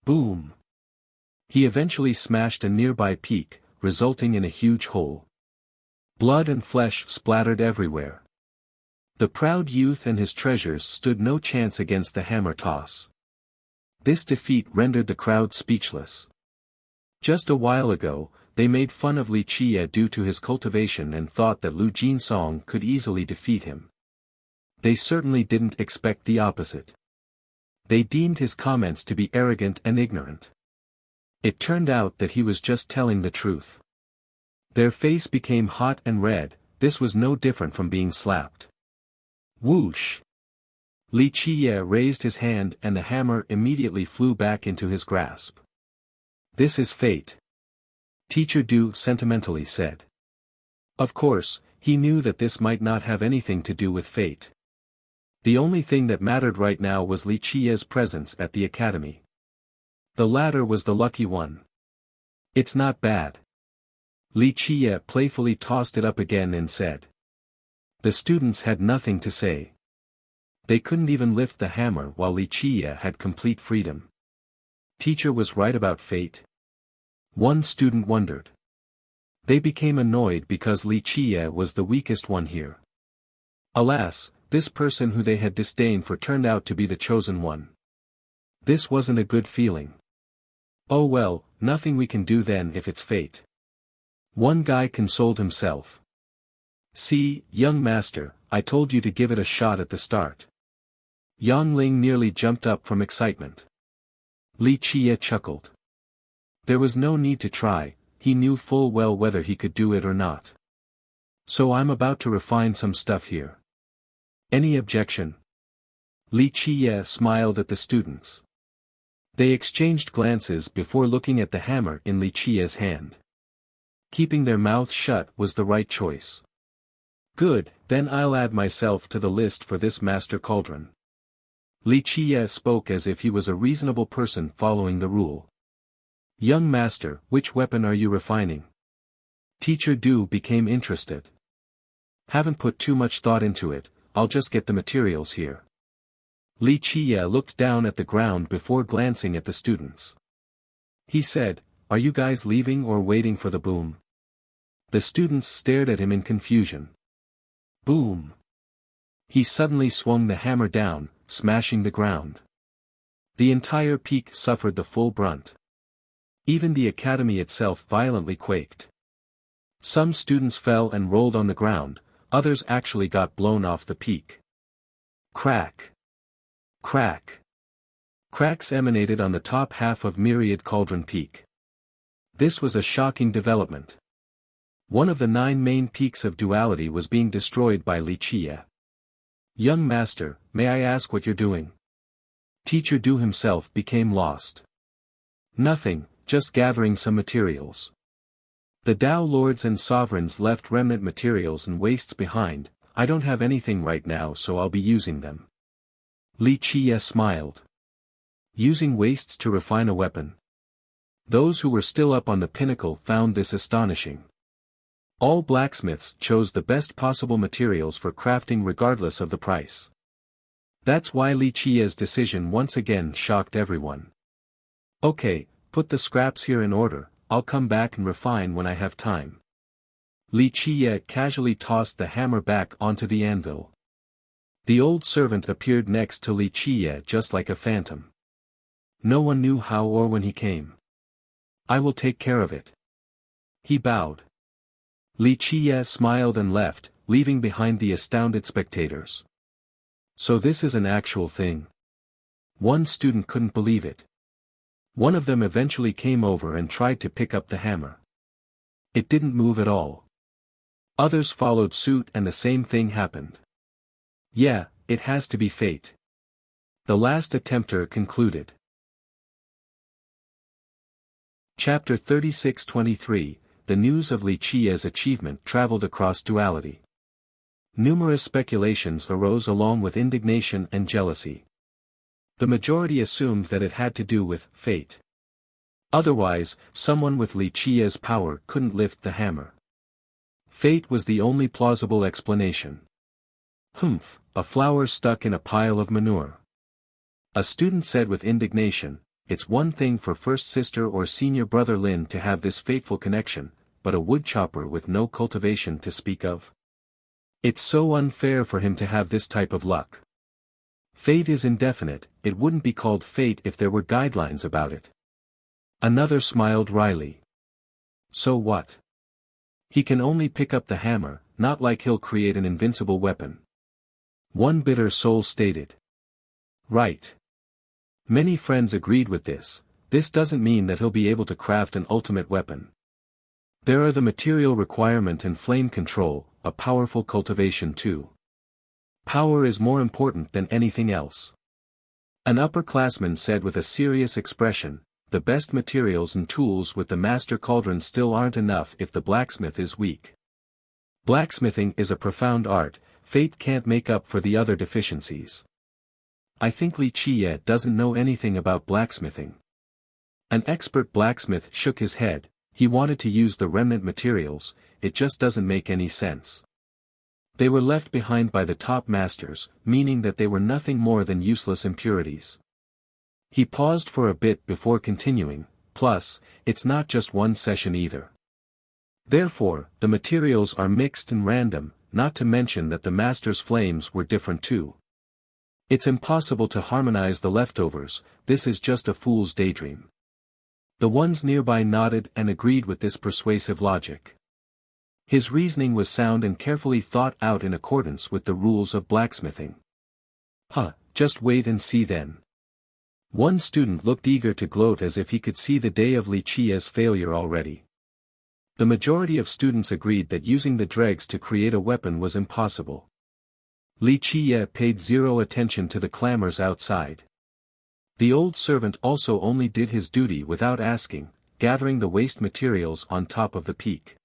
Boom! He eventually smashed a nearby peak, resulting in a huge hole. Blood and flesh splattered everywhere. The proud youth and his treasures stood no chance against the hammer toss. This defeat rendered the crowd speechless. Just a while ago, they made fun of Li Qie due to his cultivation and thought that Lu Jinsong could easily defeat him. They certainly didn't expect the opposite. They deemed his comments to be arrogant and ignorant. It turned out that he was just telling the truth. Their face became hot and red, this was no different from being slapped. Whoosh! Li Qie raised his hand and the hammer immediately flew back into his grasp. This is fate. Teacher Du sentimentally said. Of course, he knew that this might not have anything to do with fate. The only thing that mattered right now was Li Qie's presence at the academy. The latter was the lucky one. It's not bad. Li Qie playfully tossed it up again and said. The students had nothing to say. They couldn't even lift the hammer while Li Qie had complete freedom. Teacher was right about fate. One student wondered. They became annoyed because Li Qie was the weakest one here. Alas, this person who they had disdained for turned out to be the chosen one. This wasn't a good feeling. Oh well, nothing we can do then if it's fate. One guy consoled himself. See, young master, I told you to give it a shot at the start. Yang Ling nearly jumped up from excitement. Li Qie chuckled. There was no need to try, he knew full well whether he could do it or not. So I'm about to refine some stuff here. Any objection? Li Qie smiled at the students. They exchanged glances before looking at the hammer in Li Qie's hand. Keeping their mouths shut was the right choice. Good, then I'll add myself to the list for this master cauldron. Li Qie spoke as if he was a reasonable person following the rule. Young master, which weapon are you refining? Teacher Du became interested. Haven't put too much thought into it, I'll just get the materials here. Li Qie looked down at the ground before glancing at the students. He said, are you guys leaving or waiting for the boom? The students stared at him in confusion. Boom! He suddenly swung the hammer down, smashing the ground. The entire peak suffered the full brunt. Even the academy itself violently quaked. Some students fell and rolled on the ground, others actually got blown off the peak. Crack! Crack. Cracks emanated on the top half of Myriad Cauldron Peak. This was a shocking development. One of the 9 main peaks of duality was being destroyed by Wuxia. Young master, may I ask what you're doing? Teacher Du himself became lost. Nothing, just gathering some materials. The Dao lords and sovereigns left remnant materials and wastes behind. I don't have anything right now, so I'll be using them. Wuxia smiled. Using wastes to refine a weapon. Those who were still up on the pinnacle found this astonishing. All blacksmiths chose the best possible materials for crafting regardless of the price. That's why Wuxia's decision once again shocked everyone. Okay, put the scraps here in order, I'll come back and refine when I have time. Wuxia casually tossed the hammer back onto the anvil. The old servant appeared next to Wuxia just like a phantom. No one knew how or when he came. I will take care of it. He bowed. Wuxia smiled and left, leaving behind the astounded spectators. So this is an actual thing. One student couldn't believe it. One of them eventually came over and tried to pick up the hammer. It didn't move at all. Others followed suit and the same thing happened. Yeah, it has to be fate. The last attempter concluded. Chapter 36-23, The news of Wuxia's achievement traveled across duality. Numerous speculations arose along with indignation and jealousy. The majority assumed that it had to do with fate. Otherwise, someone with Wuxia's power couldn't lift the hammer. Fate was the only plausible explanation. Humph, a flower stuck in a pile of manure. A student said with indignation, it's one thing for first sister or senior brother Lin to have this fateful connection, but a woodchopper with no cultivation to speak of? It's so unfair for him to have this type of luck. Fate is indefinite, it wouldn't be called fate if there were guidelines about it. Another smiled wryly. So what? He can only pick up the hammer, not like he'll create an invincible weapon. One bitter soul stated. Right. Many friends agreed with this. This doesn't mean that he'll be able to craft an ultimate weapon. There are the material requirement and flame control, a powerful cultivation too. Power is more important than anything else. An upperclassman said with a serious expression, the best materials and tools with the master cauldron still aren't enough if the blacksmith is weak. Blacksmithing is a profound art, fate can't make up for the other deficiencies. I think Wuxia doesn't know anything about blacksmithing. An expert blacksmith shook his head. He wanted to use the remnant materials, it just doesn't make any sense. They were left behind by the top masters, meaning that they were nothing more than useless impurities. He paused for a bit before continuing, plus, it's not just one session either. Therefore, the materials are mixed and random, not to mention that the master's flames were different too. It's impossible to harmonize the leftovers, this is just a fool's daydream. The ones nearby nodded and agreed with this persuasive logic. His reasoning was sound and carefully thought out in accordance with the rules of blacksmithing. Just wait and see then. One student looked eager to gloat as if he could see the day of Wuxia's failure already. The majority of students agreed that using the dregs to create a weapon was impossible. Wuxia paid zero attention to the clamors outside. The old servant also only did his duty without asking, gathering the waste materials on top of the peak.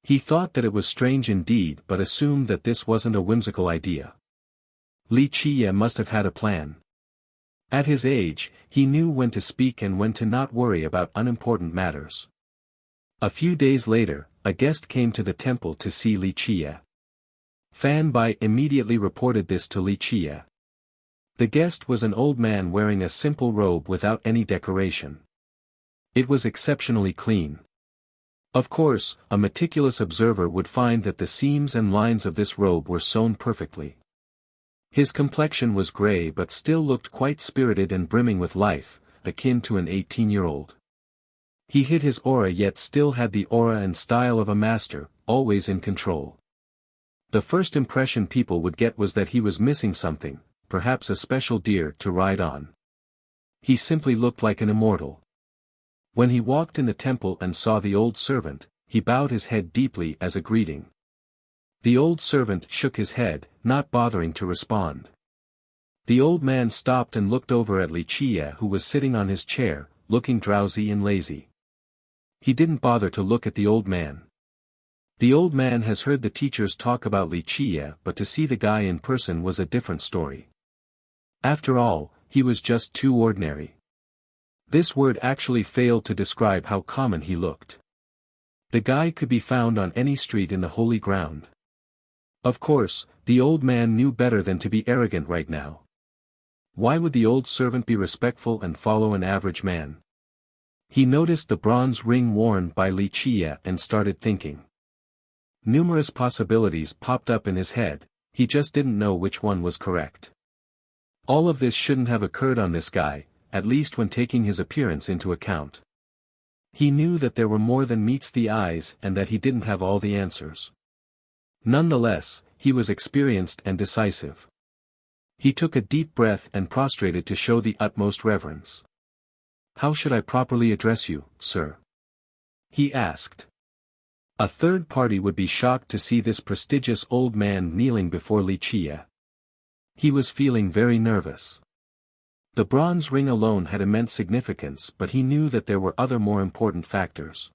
He thought that it was strange indeed but assumed that this wasn't a whimsical idea. Wuxia must have had a plan. At his age, he knew when to speak and when to not worry about unimportant matters. A few days later, a guest came to the temple to see Wuxia. Fan Bai immediately reported this to Wuxia. The guest was an old man wearing a simple robe without any decoration. It was exceptionally clean. Of course, a meticulous observer would find that the seams and lines of this robe were sewn perfectly. His complexion was gray but still looked quite spirited and brimming with life, akin to an 18-year-old. He hid his aura yet still had the aura and style of a master, always in control. The first impression people would get was that he was missing something, perhaps a special deer to ride on. He simply looked like an immortal. When he walked in the temple and saw the old servant, he bowed his head deeply as a greeting. The old servant shook his head, not bothering to respond. The old man stopped and looked over at Li Qie, who was sitting on his chair, looking drowsy and lazy. He didn't bother to look at the old man. The old man has heard the teachers talk about Li Qie, but to see the guy in person was a different story. After all, he was just too ordinary. This word actually failed to describe how common he looked. The guy could be found on any street in the holy ground. Of course, the old man knew better than to be arrogant right now. Why would the old servant be respectful and follow an average man? He noticed the bronze ring worn by Li Qie and started thinking. Numerous possibilities popped up in his head, he just didn't know which one was correct. All of this shouldn't have occurred on this guy, at least when taking his appearance into account. He knew that there were more than meets the eyes and that he didn't have all the answers. Nonetheless, he was experienced and decisive. He took a deep breath and prostrated to show the utmost reverence. "How should I properly address you, sir?" he asked. A third party would be shocked to see this prestigious old man kneeling before Li Qie. He was feeling very nervous. The bronze ring alone had immense significance, but he knew that there were other more important factors.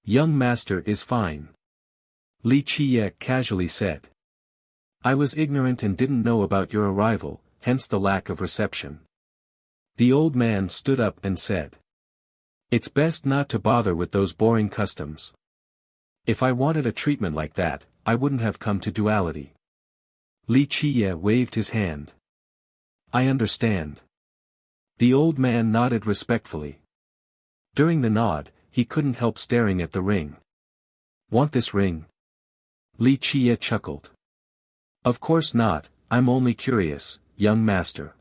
"Young master is fine," Li Qie casually said. "I was ignorant and didn't know about your arrival, hence the lack of reception." The old man stood up and said, "It's best not to bother with those boring customs. If I wanted a treatment like that, I wouldn't have come to duality." Li Qie waved his hand. "I understand." The old man nodded respectfully. During the nod, he couldn't help staring at the ring. "Want this ring?" Li Qie chuckled. "Of course not, I'm only curious, young master."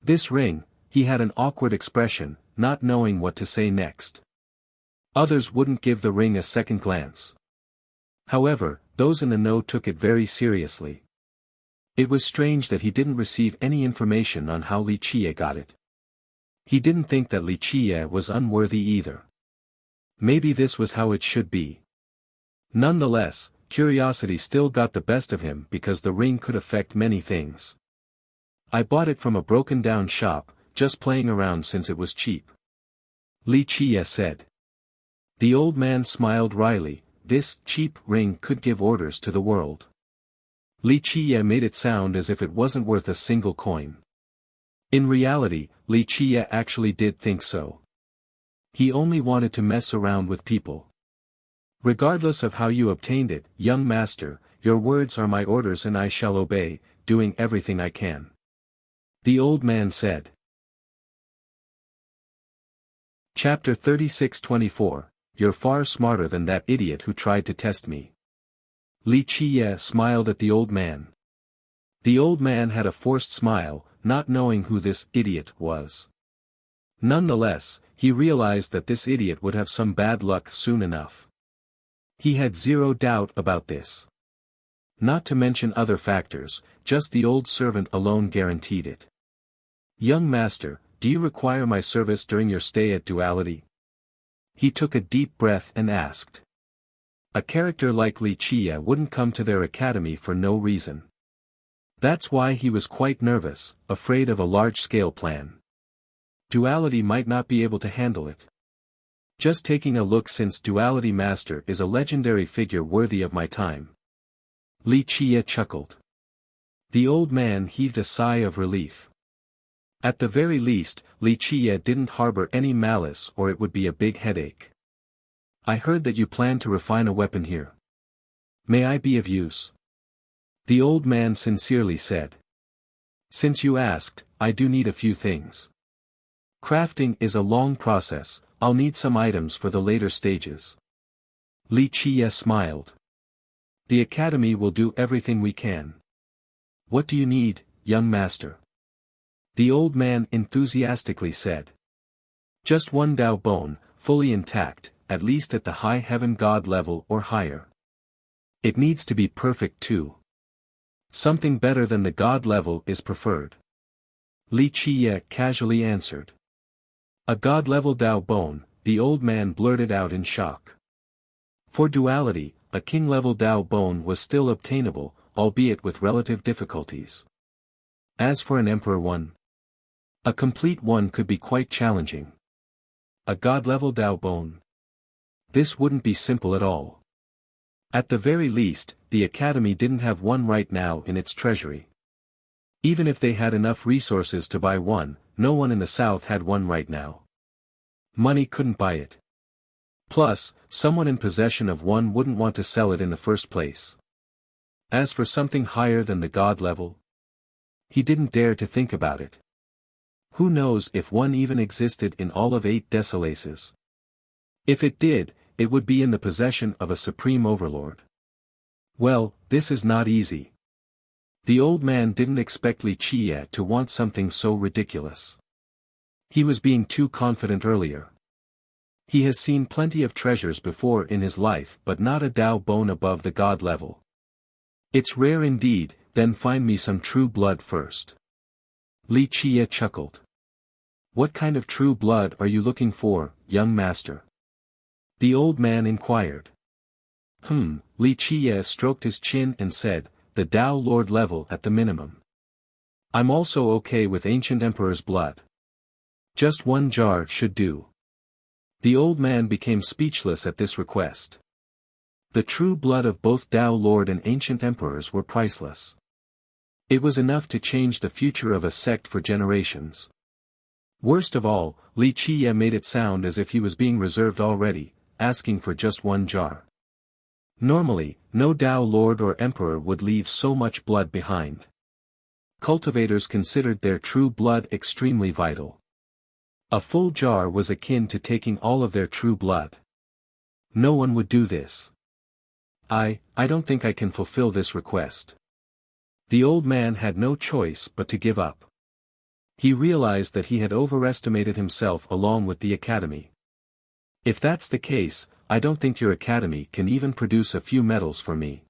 This ring, he had an awkward expression, not knowing what to say next. Others wouldn't give the ring a second glance. However, those in the know took it very seriously. It was strange that he didn't receive any information on how Li Qie got it. He didn't think that Li Qie was unworthy either. Maybe this was how it should be. Nonetheless, curiosity still got the best of him because the ring could affect many things. "I bought it from a broken-down shop, just playing around since it was cheap," Li Qie said. The old man smiled wryly. This cheap ring could give orders to the world. Li Qie made it sound as if it wasn't worth a single coin. In reality, Li Qie actually did think so. He only wanted to mess around with people. "Regardless of how you obtained it, young master, your words are my orders and I shall obey, doing everything I can," the old man said. Chapter 36-24, "You're far smarter than that idiot who tried to test me." Li Qie smiled at the old man. The old man had a forced smile, not knowing who this idiot was. Nonetheless, he realized that this idiot would have some bad luck soon enough. He had zero doubt about this. Not to mention other factors, just the old servant alone guaranteed it. "Young master, do you require my service during your stay at Duality?" He took a deep breath and asked. A character like Li Qie wouldn't come to their academy for no reason. That's why he was quite nervous, afraid of a large-scale plan. Duality might not be able to handle it. Just taking a look, since Duality Master is a legendary figure worthy of my time. Li Qie chuckled. The old man heaved a sigh of relief. At the very least, Li Qie didn't harbor any malice, or it would be a big headache. "I heard that you plan to refine a weapon here. May I be of use?" the old man sincerely said. "Since you asked, I do need a few things. Crafting is a long process, I'll need some items for the later stages." Li Qie smiled. "The academy will do everything we can." "What do you need, young master?" the old man enthusiastically said. "Just one Dao bone, fully intact, at least at the high heaven god level or higher. It needs to be perfect too. Something better than the god level is preferred. Li Qiye casually answered. A god-level Dao bone, the old man blurted out in shock. For duality, a king-level Dao bone was still obtainable, albeit with relative difficulties. As for an emperor one, a complete one could be quite challenging. A god-level Dao bone? This wouldn't be simple at all. At the very least, the academy didn't have one right now in its treasury. Even if they had enough resources to buy one, no one in the south had one right now. Money couldn't buy it. Plus, someone in possession of one wouldn't want to sell it in the first place. As for something higher than the god level, he didn't dare to think about it. Who knows if one even existed in all of 8 Desolaces? If it did, it would be in the possession of a supreme overlord. Well, this is not easy. The old man didn't expect Li Qiye to want something so ridiculous. He was being too confident earlier. He has seen plenty of treasures before in his life but not a Dao bone above the god level. It's rare indeed, then find me some true blood first. Li Qiye chuckled. What kind of true blood are you looking for, young master? The old man inquired. Li Qiye stroked his chin and said, the Dao Lord level at the minimum. I'm also okay with ancient emperor's blood. Just 1 jar should do. The old man became speechless at this request. The true blood of both Dao Lord and ancient emperors were priceless. It was enough to change the future of a sect for generations. Worst of all, Li Qiye made it sound as if he was being reserved already, asking for just 1 jar. Normally, no Dao Lord or Emperor would leave so much blood behind. Cultivators considered their true blood extremely vital. A full jar was akin to taking all of their true blood. No one would do this. I don't think I can fulfill this request. The old man had no choice but to give up. He realized that he had overestimated himself along with the academy. If that's the case, I don't think your academy can even produce a few medals for me.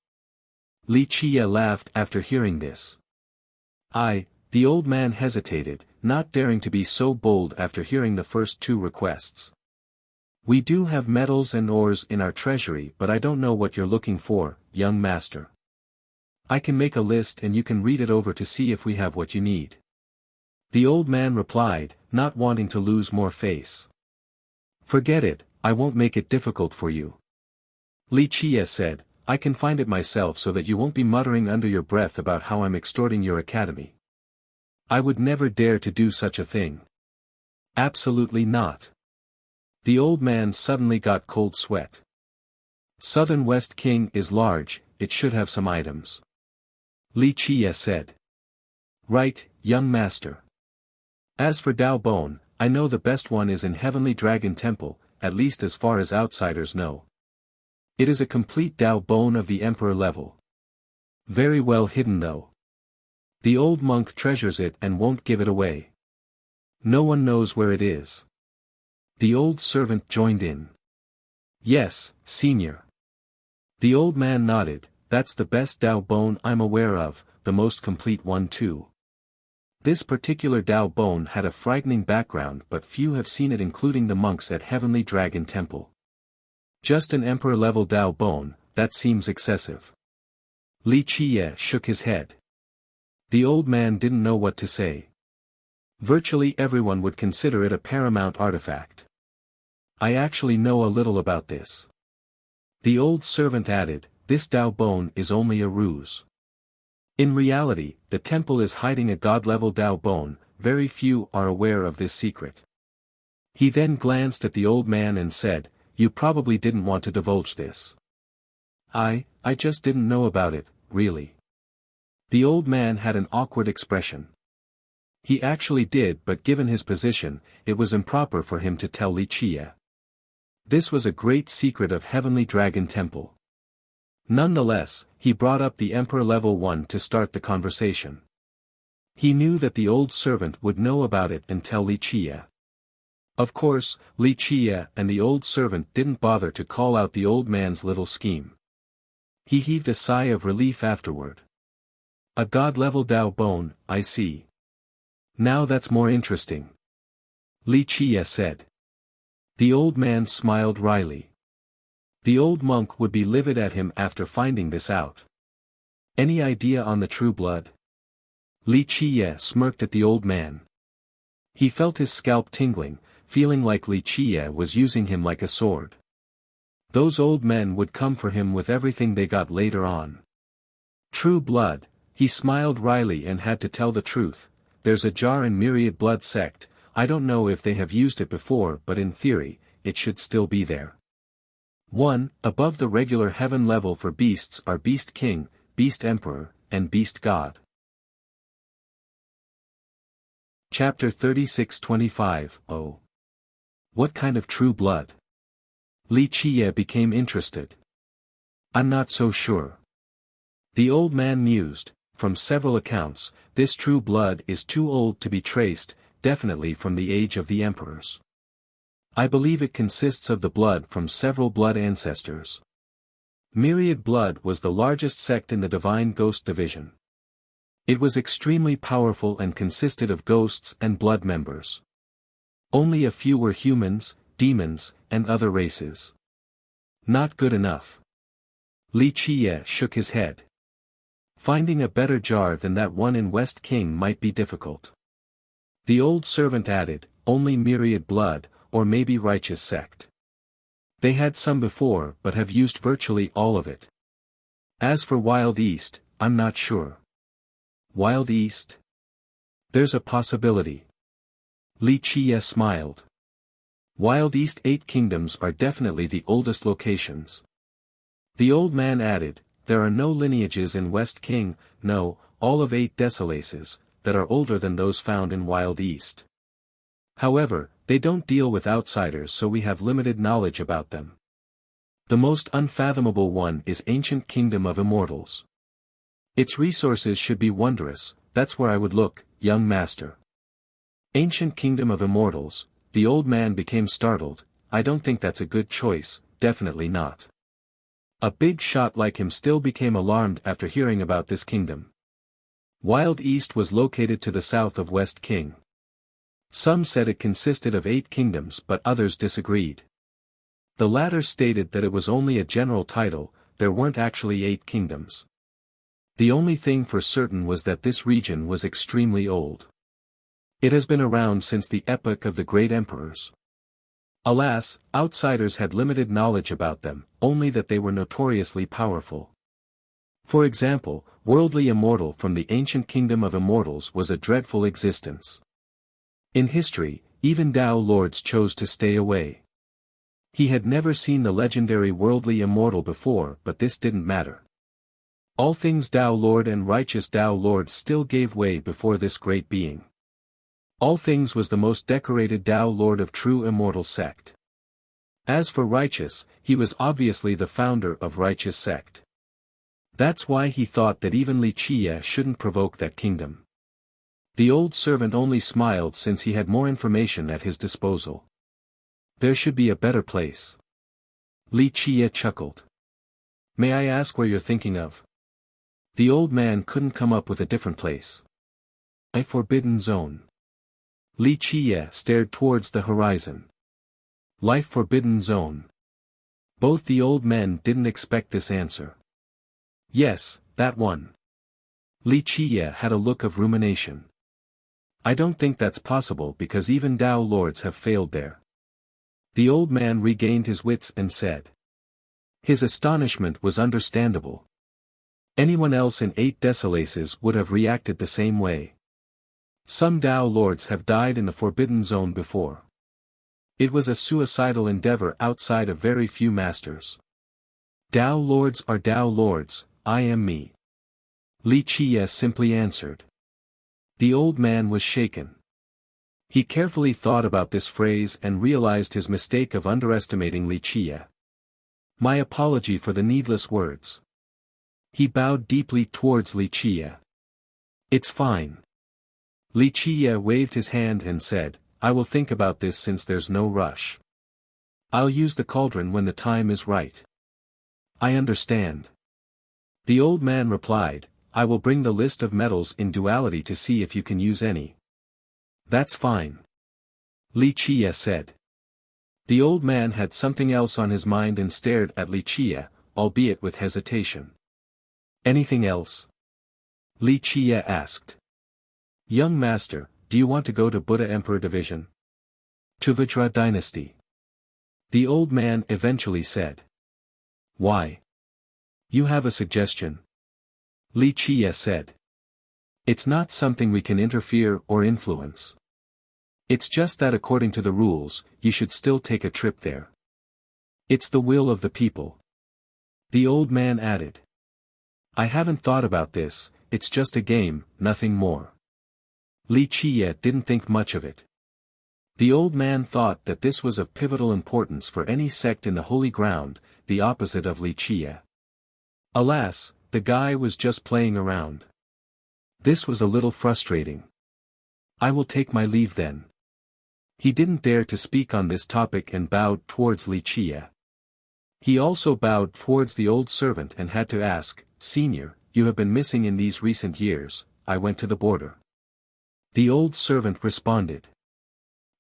Li Qiye laughed after hearing this. The old man hesitated, not daring to be so bold after hearing the first 2 requests. We do have metals and ores in our treasury, but I don't know what you're looking for, young master. I can make a list and you can read it over to see if we have what you need. The old man replied, not wanting to lose more face. Forget it, I won't make it difficult for you. Li Qiye said, I can find it myself so that you won't be muttering under your breath about how I'm extorting your academy. I would never dare to do such a thing. Absolutely not. The old man suddenly got cold sweat. Southern West King is large, it should have some items. Li Qiye said. Right, young master. As for Dao Bone, I know the best one is in Heavenly Dragon Temple, at least as far as outsiders know. It is a complete Dao Bone of the Emperor level. Very well hidden though. The old monk treasures it and won't give it away. No one knows where it is. The old servant joined in. Yes, senior. The old man nodded, that's the best Dao Bone I'm aware of, the most complete one too. This particular Dao Bone had a frightening background but few have seen it including the monks at Heavenly Dragon Temple. Just an Emperor-level Dao Bone, that seems excessive. Li Qiye shook his head. The old man didn't know what to say. Virtually everyone would consider it a paramount artifact. I actually know a little about this. The old servant added, this Dao Bone is only a ruse. In reality, the temple is hiding a god-level Dao Bone, very few are aware of this secret. He then glanced at the old man and said, you probably didn't want to divulge this. I just didn't know about it, really. The old man had an awkward expression. He actually did, but given his position, it was improper for him to tell Li Qiye. This was a great secret of Heavenly Dragon Temple. Nonetheless, he brought up the Emperor Level 1 to start the conversation. He knew that the old servant would know about it and tell Li Qiye. Of course, Li Qiye and the old servant didn't bother to call out the old man's little scheme. He heaved a sigh of relief afterward. A god-level Dao bone, I see. Now that's more interesting. Li Qie said. The old man smiled wryly. The old monk would be livid at him after finding this out. Any idea on the true blood? Li Qie smirked at the old man. He felt his scalp tingling, feeling like Li Qie was using him like a sword. Those old men would come for him with everything they got later on. True blood, he smiled wryly and had to tell the truth. There's a jar in Myriad Blood sect. I don't know if they have used it before, but in theory, it should still be there. 1. Above the regular heaven level for beasts are Beast King, Beast Emperor, and Beast God. Chapter 36-25. Oh. What kind of true blood? Li Qie became interested. I'm not so sure. The old man mused. From several accounts, this true blood is too old to be traced, definitely from the age of the emperors. I believe it consists of the blood from several blood ancestors. Myriad Blood was the largest sect in the Divine Ghost Division. It was extremely powerful and consisted of ghosts and blood members. Only a few were humans, demons, and other races. Not good enough. Li Qie shook his head. Finding a better jar than that one in West King might be difficult. The old servant added, only Myriad Blood, or maybe Righteous Sect. They had some before but have used virtually all of it. As for Wild East, I'm not sure. Wild East? There's a possibility. Li Qie smiled. Wild East 8 kingdoms are definitely the oldest locations. The old man added, there are no lineages in West King, no, all of 8 desolaces, that are older than those found in Wild East. However, they don't deal with outsiders, so we have limited knowledge about them. The most unfathomable one is Ancient Kingdom of Immortals. Its resources should be wondrous, that's where I would look, young master. Ancient Kingdom of Immortals, the old man became startled. I don't think that's a good choice, definitely not. A big shot like him still became alarmed after hearing about this kingdom. Wild East was located to the south of West King. Some said it consisted of 8 kingdoms but others disagreed. The latter stated that it was only a general title, there weren't actually 8 kingdoms. The only thing for certain was that this region was extremely old. It has been around since the epoch of the great emperors. Alas, outsiders had limited knowledge about them, only that they were notoriously powerful. For example, Worldly Immortal from the Ancient Kingdom of Immortals was a dreadful existence. In history, even Dao Lords chose to stay away. He had never seen the legendary Worldly Immortal before, but this didn't matter. All things Dao Lord and Righteous Dao Lord still gave way before this great being. All Things was the most decorated Dao Lord of true immortal sect. As for Righteous, he was obviously the founder of Righteous sect. That's why he thought that even Li Qie shouldn't provoke that kingdom. The old servant only smiled since he had more information at his disposal. There should be a better place. Li Qie chuckled. May I ask where you're thinking of? The old man couldn't come up with a different place. A forbidden zone. Li Qie stared towards the horizon. Life Forbidden Zone. Both the old men didn't expect this answer. Yes, that one. Li Qie had a look of rumination. I don't think that's possible because even Dao Lords have failed there. The old man regained his wits and said. His astonishment was understandable. Anyone else in 8 desolaces would have reacted the same way. Some Dao Lords have died in the Forbidden Zone before. It was a suicidal endeavor outside of very few masters. Dao Lords are Dao Lords, I am me. Li Qie simply answered. The old man was shaken. He carefully thought about this phrase and realized his mistake of underestimating Li Qie. My apology for the needless words. He bowed deeply towards Li Qie. It's fine. Li Qie waved his hand and said, I will think about this since there's no rush. I'll use the cauldron when the time is right. I understand. The old man replied, I will bring the list of metals in duality to see if you can use any. That's fine. Li Chia said. The old man had something else on his mind and stared at Li Chia, albeit with hesitation. Anything else? Li Chia asked. Young master, do you want to go to Buddha Emperor Division? To Vajra Dynasty? The old man eventually said. Why? You have a suggestion? Li Chia said. It's not something we can interfere or influence. It's just that according to the rules, you should still take a trip there. It's the will of the people. The old man added. I haven't thought about this, it's just a game, nothing more. Li Chia didn't think much of it. The old man thought that this was of pivotal importance for any sect in the Holy Ground, the opposite of Li Chia. Alas, the guy was just playing around. This was a little frustrating. I will take my leave then. He didn't dare to speak on this topic and bowed towards Li Chia. He also bowed towards the old servant and had to ask, Senior, you have been missing in these recent years. I went to the border. The old servant responded.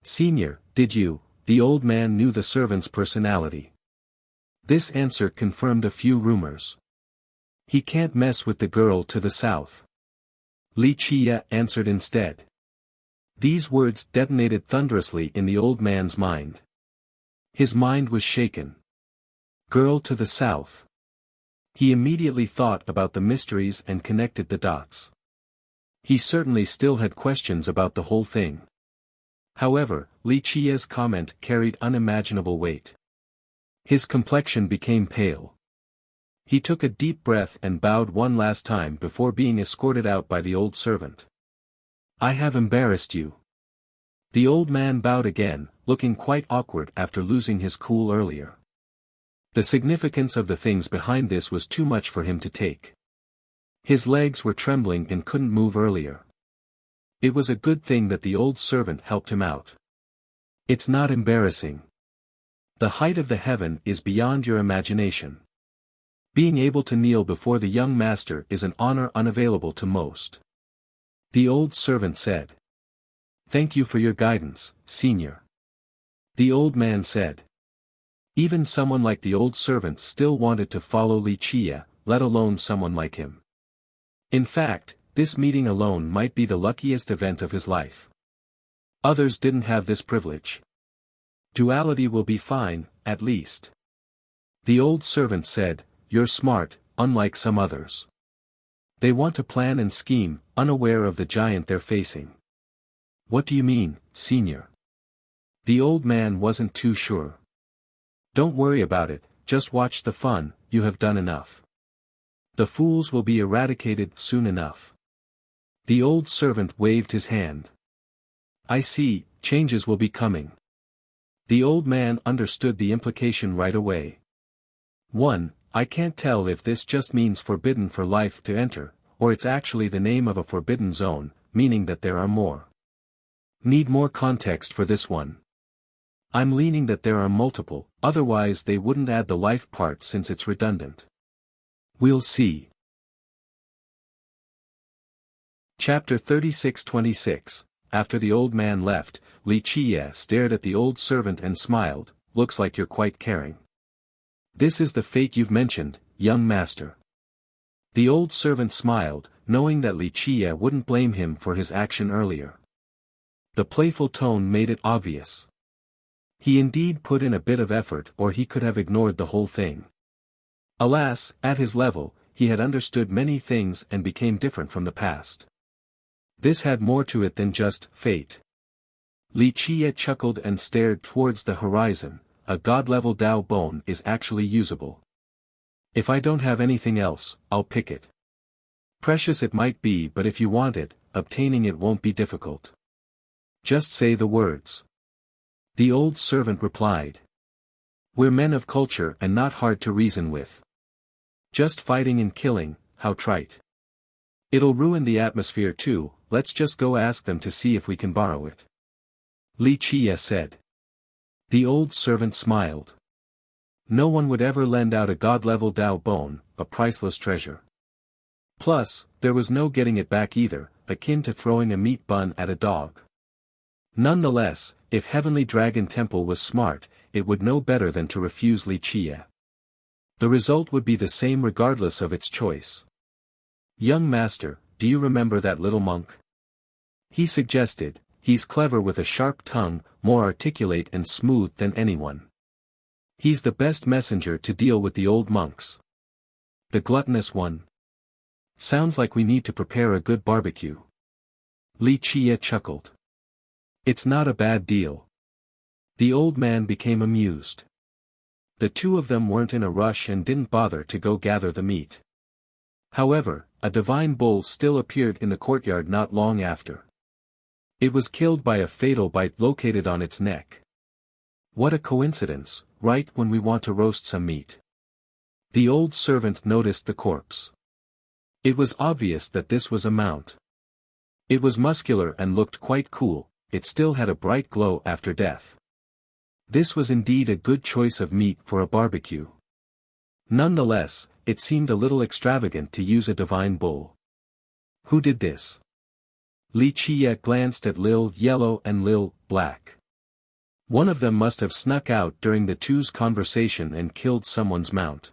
Senior, did you? The old man knew the servant's personality. This answer confirmed a few rumors. He can't mess with the girl to the south. Li Chia answered instead. These words detonated thunderously in the old man's mind. His mind was shaken. Girl to the south. He immediately thought about the mysteries and connected the dots. He certainly still had questions about the whole thing. However, Li Chia's comment carried unimaginable weight. His complexion became pale. He took a deep breath and bowed one last time before being escorted out by the old servant. I have embarrassed you. The old man bowed again, looking quite awkward after losing his cool earlier. The significance of the things behind this was too much for him to take. His legs were trembling and couldn't move earlier. It was a good thing that the old servant helped him out. It's not embarrassing. The height of the heaven is beyond your imagination. Being able to kneel before the young master is an honor unavailable to most. The old servant said. Thank you for your guidance, Senior. The old man said. Even someone like the old servant still wanted to follow Li Chia, let alone someone like him. In fact, this meeting alone might be the luckiest event of his life. Others didn't have this privilege. Duality will be fine, at least. The old servant said, You're smart, unlike some others. They want to plan and scheme, unaware of the giant they're facing. What do you mean, Senior? The old man wasn't too sure. Don't worry about it, just watch the fun, you have done enough. The fools will be eradicated soon enough. The old servant waved his hand. I see, changes will be coming. The old man understood the implication right away. 1. I can't tell if this just means forbidden for life to enter, or it's actually the name of a forbidden zone, meaning that there are more. Need more context for this one. I'm leaning that there are multiple, otherwise they wouldn't add the life part since it's redundant. We'll see. Chapter 36-26. After the old man left, Li Chia stared at the old servant and smiled, looks like you're quite caring. This is the fate you've mentioned, young master. The old servant smiled, knowing that Li Chia wouldn't blame him for his action earlier. The playful tone made it obvious. He indeed put in a bit of effort or he could have ignored the whole thing. Alas, at his level, he had understood many things and became different from the past. This had more to it than just fate. Li Chia chuckled and stared towards the horizon. A god-level Dao bone is actually usable. If I don't have anything else, I'll pick it. Precious it might be, but if you want it, obtaining it won't be difficult. Just say the words. The old servant replied. We're men of culture and not hard to reason with. Just fighting and killing, how trite. It'll ruin the atmosphere too, let's just go ask them to see if we can borrow it. Li Chia said. The old servant smiled. No one would ever lend out a god-level Dao bone, a priceless treasure. Plus, there was no getting it back either, akin to throwing a meat bun at a dog. Nonetheless, if Heavenly Dragon Temple was smart, it would know better than to refuse Li Qie. The result would be the same regardless of its choice. "Young master, do you remember that little monk?" he suggested. "He's clever with a sharp tongue, more articulate and smooth than anyone. He's the best messenger to deal with the old monks." "The gluttonous one? Sounds like we need to prepare a good barbecue." Li Qie chuckled. "It's not a bad deal." The old man became amused. The two of them weren't in a rush and didn't bother to go gather the meat. However, a divine bull still appeared in the courtyard not long after. It was killed by a fatal bite located on its neck. What a coincidence, right when we want to roast some meat. The old servant noticed the corpse. It was obvious that this was a mount. It was muscular and looked quite cool, it still had a bright glow after death. This was indeed a good choice of meat for a barbecue. Nonetheless, it seemed a little extravagant to use a divine bull. Who did this? Li Qie glanced at Lil Yellow and Lil Black. One of them must have snuck out during the two's conversation and killed someone's mount.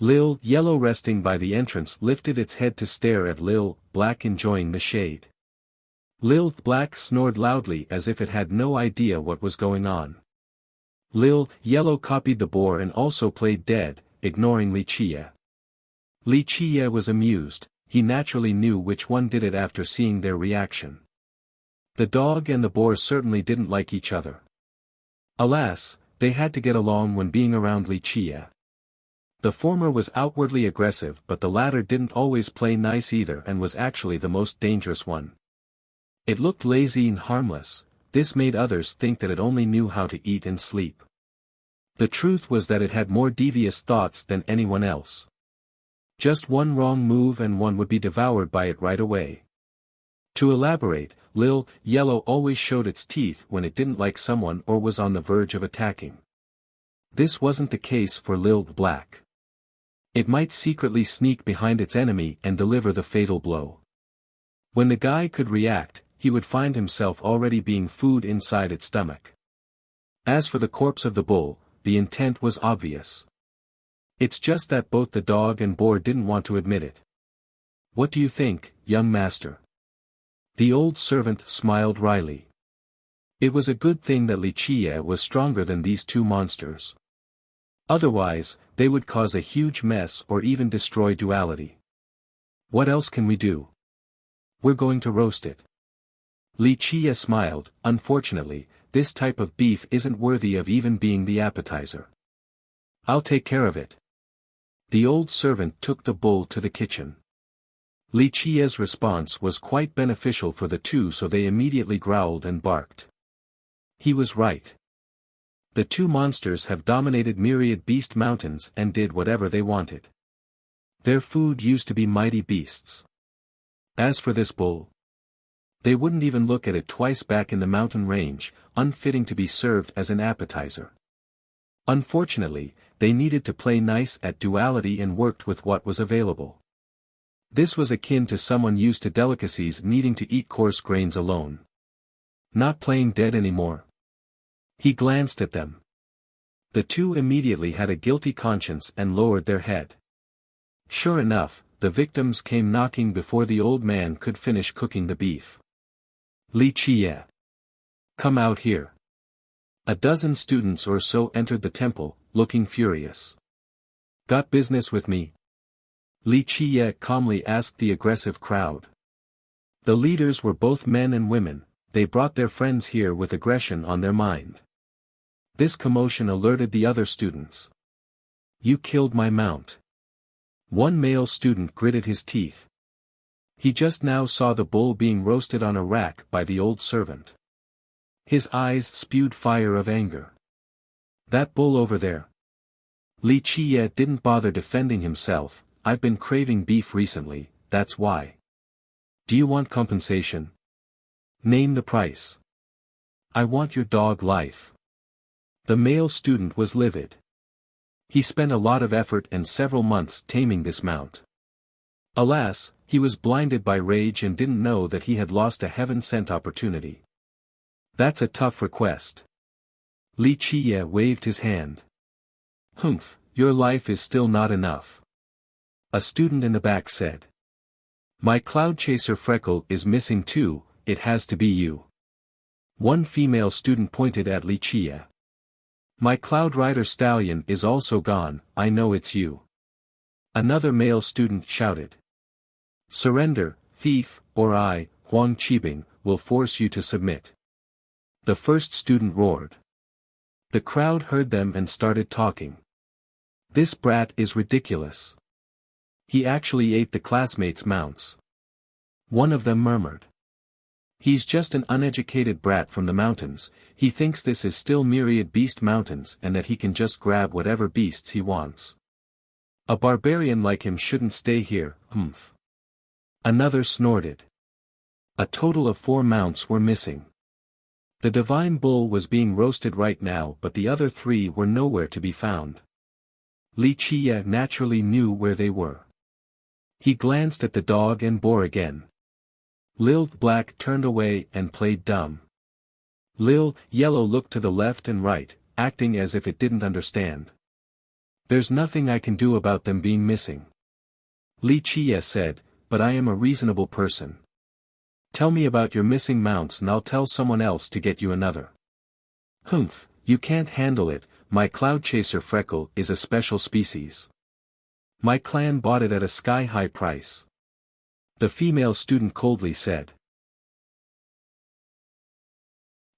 Lil Yellow, resting by the entrance, lifted its head to stare at Lil Black, enjoying the shade. Lil Black snored loudly as if it had no idea what was going on. Lil Yellow copied the boar and also played dead, ignoring Li Qie. Li Qie was amused. He naturally knew which one did it after seeing their reaction. The dog and the boar certainly didn't like each other. Alas, they had to get along when being around Li Qie. The former was outwardly aggressive, but the latter didn't always play nice either and was actually the most dangerous one. It looked lazy and harmless. This made others think that it only knew how to eat and sleep. The truth was that it had more devious thoughts than anyone else. Just one wrong move and one would be devoured by it right away. To elaborate, Lil Yellow always showed its teeth when it didn't like someone or was on the verge of attacking. This wasn't the case for Lil Black. It might secretly sneak behind its enemy and deliver the fatal blow. When the guy could react, he would find himself already being food inside its stomach. As for the corpse of the bull, the intent was obvious. It's just that both the dog and boar didn't want to admit it. "What do you think, young master?" The old servant smiled wryly. It was a good thing that Li Qie was stronger than these two monsters. Otherwise, they would cause a huge mess or even destroy duality. "What else can we do?" "We're going to roast it." Li Qie smiled. "Unfortunately, this type of beef isn't worthy of even being the appetizer. I'll take care of it." The old servant took the bull to the kitchen. Li Qie's response was quite beneficial for the two, so they immediately growled and barked. He was right. The two monsters have dominated myriad beast mountains and did whatever they wanted. Their food used to be mighty beasts. As for this bull, they wouldn't even look at it twice back in the mountain range, unfitting to be served as an appetizer. Unfortunately, they needed to play nice at duality and worked with what was available. This was akin to someone used to delicacies needing to eat coarse grains alone. Not playing dead anymore. He glanced at them. The two immediately had a guilty conscience and lowered their head. Sure enough, the victims came knocking before the old man could finish cooking the beef. "Li Qie, come out here." A dozen students or so entered the temple, looking furious. "Got business with me?" Li Qie calmly asked the aggressive crowd. The leaders were both men and women. They brought their friends here with aggression on their mind. This commotion alerted the other students. "You killed my mount." One male student gritted his teeth. He just now saw the bull being roasted on a rack by the old servant. His eyes spewed fire of anger. "That bull over there." Li Qie didn't bother defending himself. "I've been craving beef recently, that's why." "Do you want compensation?" "Name the price." "I want your dog life." The male student was livid. He spent a lot of effort and several months taming this mount. Alas, he was blinded by rage and didn't know that he had lost a heaven-sent opportunity. That's a tough request. Li Qiye waved his hand. Humph, your life is still not enough. A student in the back said. My cloud chaser freckle is missing too, it has to be you. One female student pointed at Li Qiye. My cloud rider stallion is also gone, I know it's you. Another male student shouted. Surrender, thief, or I, Huang Qibing, will force you to submit. The first student roared. The crowd heard them and started talking. This brat is ridiculous. He actually ate the classmates' mounts. One of them murmured. He's just an uneducated brat from the mountains, he thinks this is still myriad beast mountains and that he can just grab whatever beasts he wants. A barbarian like him shouldn't stay here, humph. Another snorted. A total of 4 mounts were missing. The divine bull was being roasted right now, but the other 3 were nowhere to be found. Li Qiye naturally knew where they were. He glanced at the dog and boar again. Lil Black turned away and played dumb. Lil Yellow looked to the left and right, acting as if it didn't understand. There's nothing I can do about them being missing. Li Qiye said, but I am a reasonable person. Tell me about your missing mounts and I'll tell someone else to get you another. Humph, you can't handle it, my cloud chaser freckle is a special species. My clan bought it at a sky-high price. The female student coldly said.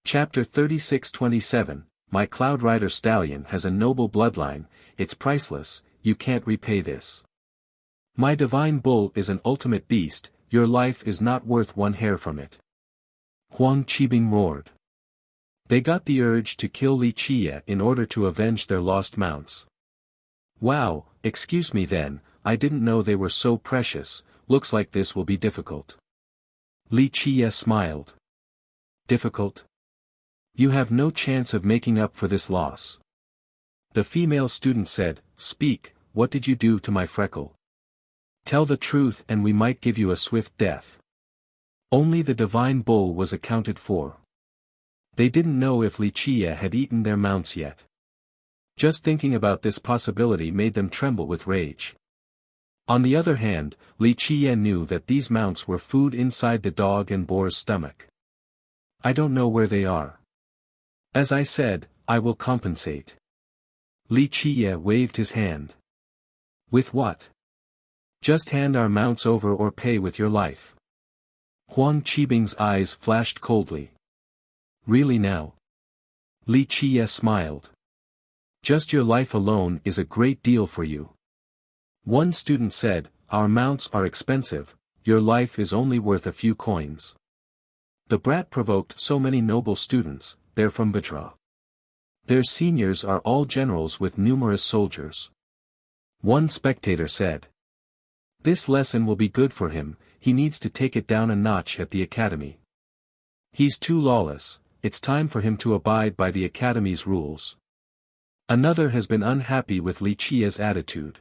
Chapter 36-27, My Cloud Rider Stallion has a noble bloodline, it's priceless, you can't repay this. My divine bull is an ultimate beast, your life is not worth one hair from it. Huang Qibing roared. They got the urge to kill Li Qiye in order to avenge their lost mounts. Wow, excuse me then, I didn't know they were so precious, looks like this will be difficult. Li Qiye smiled. Difficult? You have no chance of making up for this loss. The female student said, Speak, what did you do to my freckle? Tell the truth and we might give you a swift death. Only the divine bull was accounted for. They didn't know if Li Qiye had eaten their mounts yet. Just thinking about this possibility made them tremble with rage. On the other hand, Li Qiye knew that these mounts were food inside the dog and boar's stomach. I don't know where they are. As I said, I will compensate. Li Qiye waved his hand. With what? Just hand our mounts over or pay with your life. Huang Qibing's eyes flashed coldly. Really now? Li Qiye smiled. Just your life alone is a great deal for you. One student said, Our mounts are expensive, your life is only worth a few coins. The brat provoked so many noble students, they're from Bajra. Their seniors are all generals with numerous soldiers. One spectator said. This lesson will be good for him, he needs to take it down a notch at the academy. He's too lawless, it's time for him to abide by the academy's rules. Another has been unhappy with Li Qiye's attitude.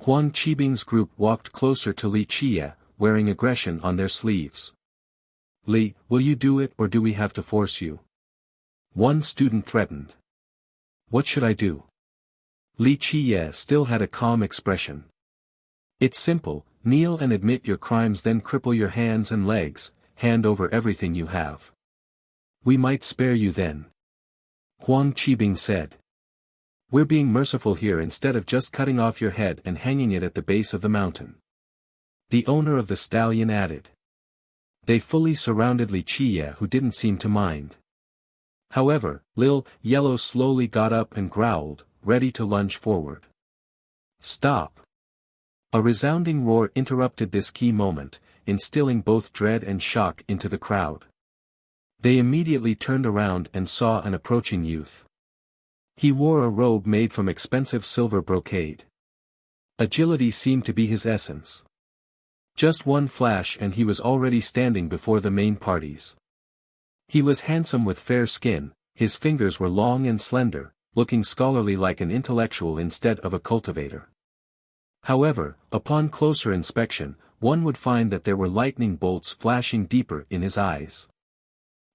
Huang Qibing's group walked closer to Li Qiye, wearing aggression on their sleeves. Li, will you do it or do we have to force you? One student threatened. What should I do? Li Qiye still had a calm expression. It's simple, kneel and admit your crimes, then cripple your hands and legs, hand over everything you have. We might spare you then. Huang Qibing said. We're being merciful here instead of just cutting off your head and hanging it at the base of the mountain. The owner of the stallion added. They fully surrounded Li Qiye, who didn't seem to mind. However, Lil Yellow slowly got up and growled, ready to lunge forward. Stop! A resounding roar interrupted this key moment, instilling both dread and shock into the crowd. They immediately turned around and saw an approaching youth. He wore a robe made from expensive silver brocade. Agility seemed to be his essence. Just one flash and he was already standing before the main parties. He was handsome with fair skin, his fingers were long and slender, looking scholarly like an intellectual instead of a cultivator. However, upon closer inspection, one would find that there were lightning bolts flashing deeper in his eyes.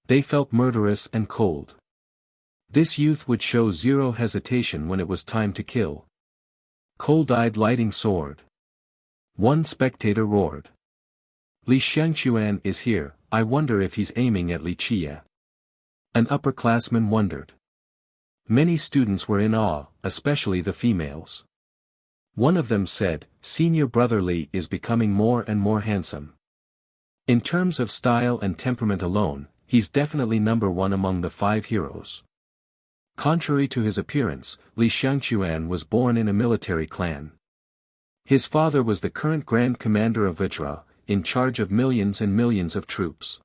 They felt murderous and cold. This youth would show zero hesitation when it was time to kill. Cold-eyed lighting sword. One spectator roared. Li Xiangquan is here, I wonder if he's aiming at Li Qie. An upperclassman wondered. Many students were in awe, especially the females. One of them said, Senior Brother Li is becoming more and more handsome. In terms of style and temperament alone, he's definitely number one among the 5 heroes. Contrary to his appearance, Li Xiangquan was born in a military clan. His father was the current Grand Commander of Vajra, in charge of millions and millions of troops.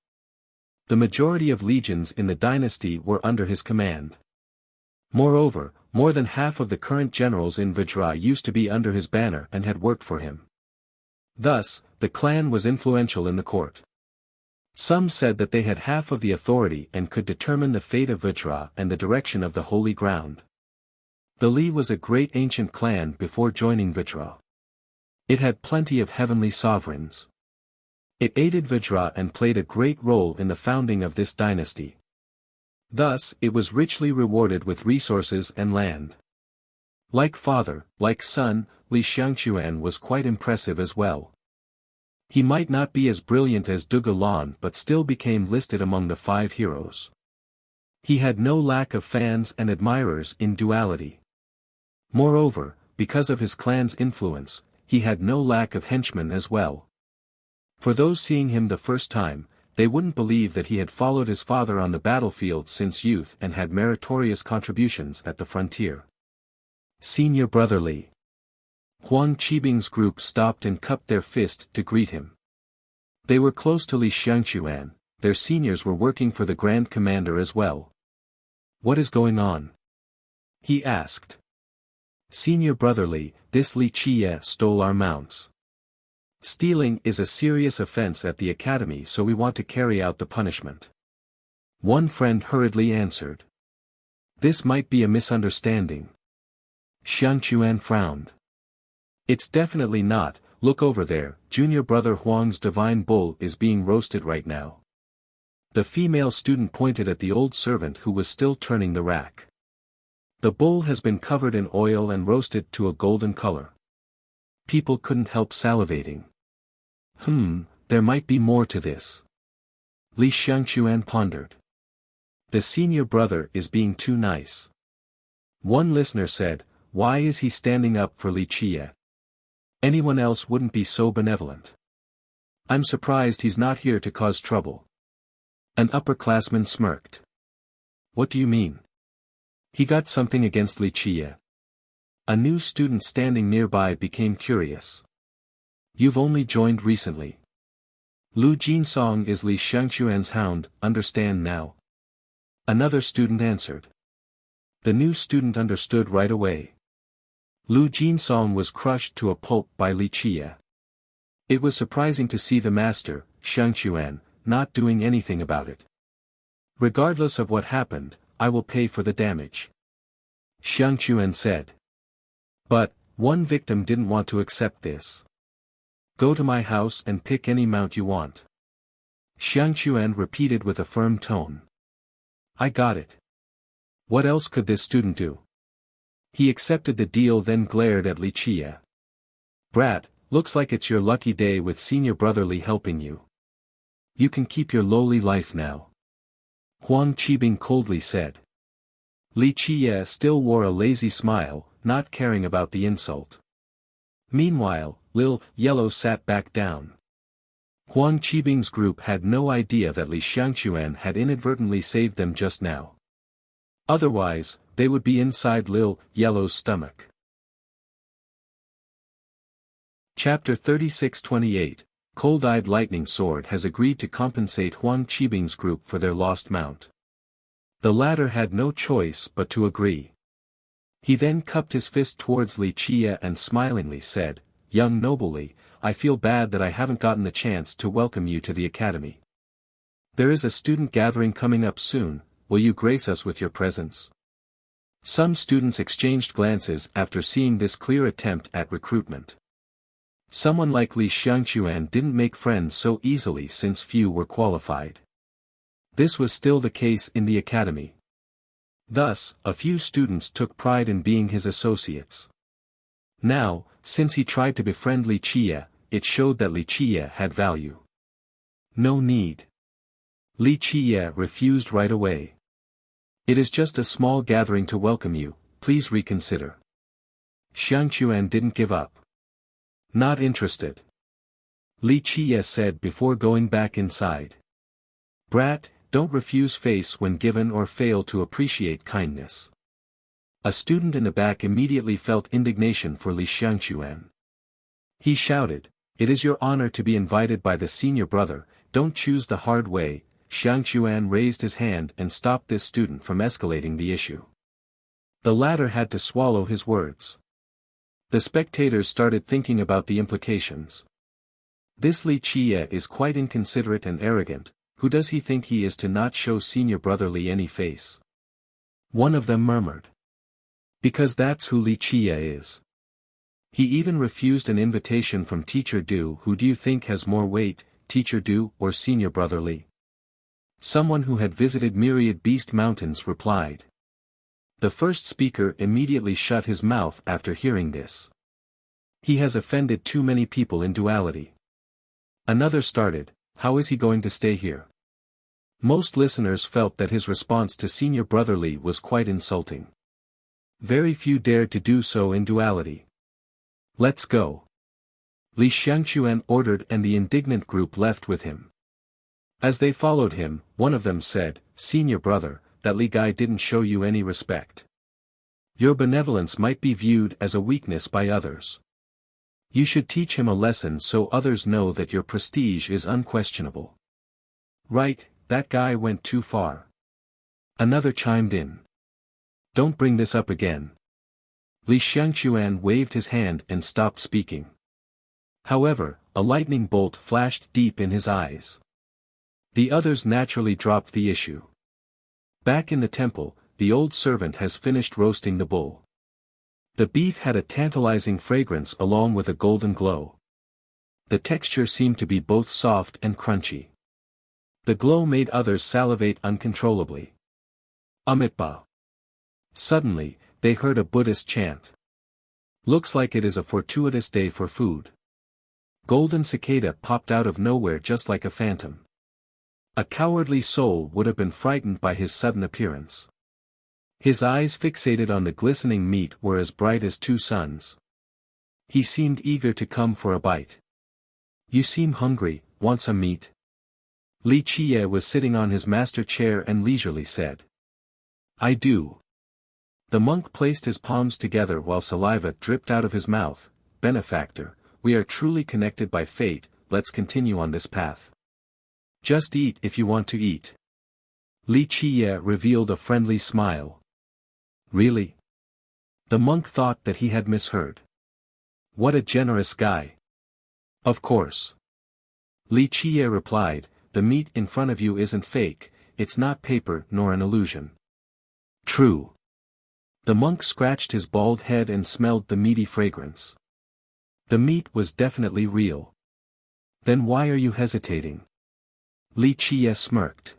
The majority of legions in the dynasty were under his command. Moreover, more than half of the current generals in Vajra used to be under his banner and had worked for him. Thus, the clan was influential in the court. Some said that they had half of the authority and could determine the fate of Vajra and the direction of the holy ground. The Li was a great ancient clan before joining Vajra. It had plenty of heavenly sovereigns. It aided Vajra and played a great role in the founding of this dynasty. Thus, it was richly rewarded with resources and land. Like father, like son, Li Xiangquan was quite impressive as well. He might not be as brilliant as Dugulan but still became listed among the 5 heroes. He had no lack of fans and admirers in duality. Moreover, because of his clan's influence, he had no lack of henchmen as well. For those seeing him the first time, they wouldn't believe that he had followed his father on the battlefield since youth and had meritorious contributions at the frontier. Senior Brother Li. Huang Qibing's group stopped and cupped their fist to greet him. They were close to Li Xiangquan, their seniors were working for the Grand Commander as well. What is going on? He asked. Senior Brother Li, this Li Qie stole our mounts. Stealing is a serious offense at the academy, so we want to carry out the punishment. One friend hurriedly answered. This might be a misunderstanding. Xiangquan frowned. It's definitely not, look over there, junior brother Huang's divine bull is being roasted right now. The female student pointed at the old servant who was still turning the rack. The bull has been covered in oil and roasted to a golden color. People couldn't help salivating. There might be more to this. Li Xiangquan pondered. The senior brother is being too nice. One listener said, why is he standing up for Li Qie? Anyone else wouldn't be so benevolent. I'm surprised he's not here to cause trouble. An upperclassman smirked. What do you mean? He got something against Li Qie. A new student standing nearby became curious. You've only joined recently. Lu Jinsong is Li Xiangquan's hound, understand now? Another student answered. The new student understood right away. Lu Jinsong was crushed to a pulp by Li Qie. It was surprising to see the master, Xiangquan, not doing anything about it. Regardless of what happened, I will pay for the damage. Xiangquan said. But, one victim didn't want to accept this. Go to my house and pick any mount you want. Xiangquan repeated with a firm tone. I got it. What else could this student do? He accepted the deal, then glared at Li Qie. Brat, looks like it's your lucky day with senior brother Li helping you. You can keep your lowly life now. Huang Qibing coldly said. Li Qie still wore a lazy smile, not caring about the insult. Meanwhile, Lil Yellow sat back down. Huang Qibing's group had no idea that Li Xiangquan had inadvertently saved them just now. Otherwise, they would be inside Lil Yellow's stomach. Chapter 36-28, Cold-Eyed Lightning Sword has agreed to compensate Huang Qibing's group for their lost mount. The latter had no choice but to agree. He then cupped his fist towards Li Qie and smilingly said, Young noble Li, I feel bad that I haven't gotten the chance to welcome you to the academy. There is a student gathering coming up soon, will you grace us with your presence? Some students exchanged glances after seeing this clear attempt at recruitment. Someone like Li Xiangquan didn't make friends so easily since few were qualified. This was still the case in the academy. Thus, a few students took pride in being his associates. Now, since he tried to befriend Li Qie, it showed that Li Qie had value. No need. Li Qie refused right away. It is just a small gathering to welcome you, please reconsider. Xiangquan didn't give up. Not interested. Li Qie said before going back inside. Brat, don't refuse face when given or fail to appreciate kindness. A student in the back immediately felt indignation for Li Xiangquan. He shouted, "It is your honor to be invited by the senior brother, don't choose the hard way." Xiangquan raised his hand and stopped this student from escalating the issue. The latter had to swallow his words. The spectators started thinking about the implications. This Li Qie is quite inconsiderate and arrogant, who does he think he is to not show senior brother Li any face? One of them murmured. Because that's who Li Qie is. He even refused an invitation from Teacher Du. Who do you think has more weight, Teacher Du or senior brother Li? Someone who had visited myriad beast mountains replied. The first speaker immediately shut his mouth after hearing this. He has offended too many people in duality. Another started, how is he going to stay here? Most listeners felt that his response to senior brother Li was quite insulting. Very few dared to do so in duality. Let's go. Li Xiangquan ordered, and the indignant group left with him. As they followed him, one of them said, "Senior brother, that Li guy didn't show you any respect. Your benevolence might be viewed as a weakness by others. You should teach him a lesson so others know that your prestige is unquestionable." Right, that guy went too far. Another chimed in. Don't bring this up again. Li Xiangquan waved his hand and stopped speaking. However, a lightning bolt flashed deep in his eyes. The others naturally dropped the issue. Back in the temple, the old servant has finished roasting the bull. The beef had a tantalizing fragrance along with a golden glow. The texture seemed to be both soft and crunchy. The glow made others salivate uncontrollably. Amitabha. Suddenly, they heard a Buddhist chant. Looks like it is a fortuitous day for food. Golden cicada popped out of nowhere just like a phantom. A cowardly soul would have been frightened by his sudden appearance. His eyes fixated on the glistening meat were as bright as two suns. He seemed eager to come for a bite. You seem hungry, want some meat? Li Qie was sitting on his master chair and leisurely said. I do. The monk placed his palms together while saliva dripped out of his mouth. Benefactor, we are truly connected by fate, let's continue on this path. Just eat if you want to eat. Li Qie revealed a friendly smile. Really? The monk thought that he had misheard. What a generous guy. Of course. Li Qie replied, the meat in front of you isn't fake, it's not paper nor an illusion. True. The monk scratched his bald head and smelled the meaty fragrance. The meat was definitely real. Then why are you hesitating? Li Qie smirked.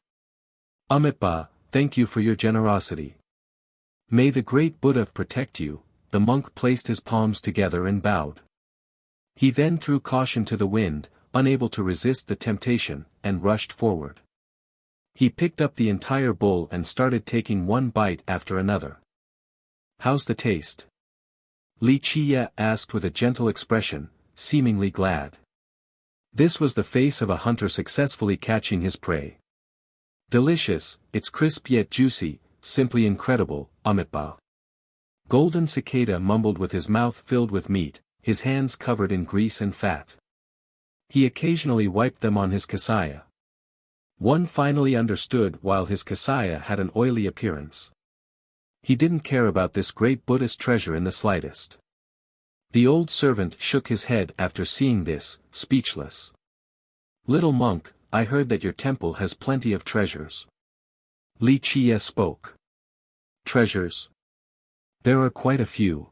Amitabha, thank you for your generosity. May the great Buddha protect you. The monk placed his palms together and bowed. He then threw caution to the wind, unable to resist the temptation, and rushed forward. He picked up the entire bowl and started taking one bite after another. How's the taste? Li Qie asked with a gentle expression, seemingly glad. This was the face of a hunter successfully catching his prey. Delicious, it's crisp yet juicy, simply incredible, Amitabha. Golden cicada mumbled with his mouth filled with meat, his hands covered in grease and fat. He occasionally wiped them on his kasaya. One finally understood while his kasaya had an oily appearance. He didn't care about this great Buddhist treasure in the slightest. The old servant shook his head after seeing this, speechless. Little monk, I heard that your temple has plenty of treasures. Li Qie spoke. Treasures? There are quite a few.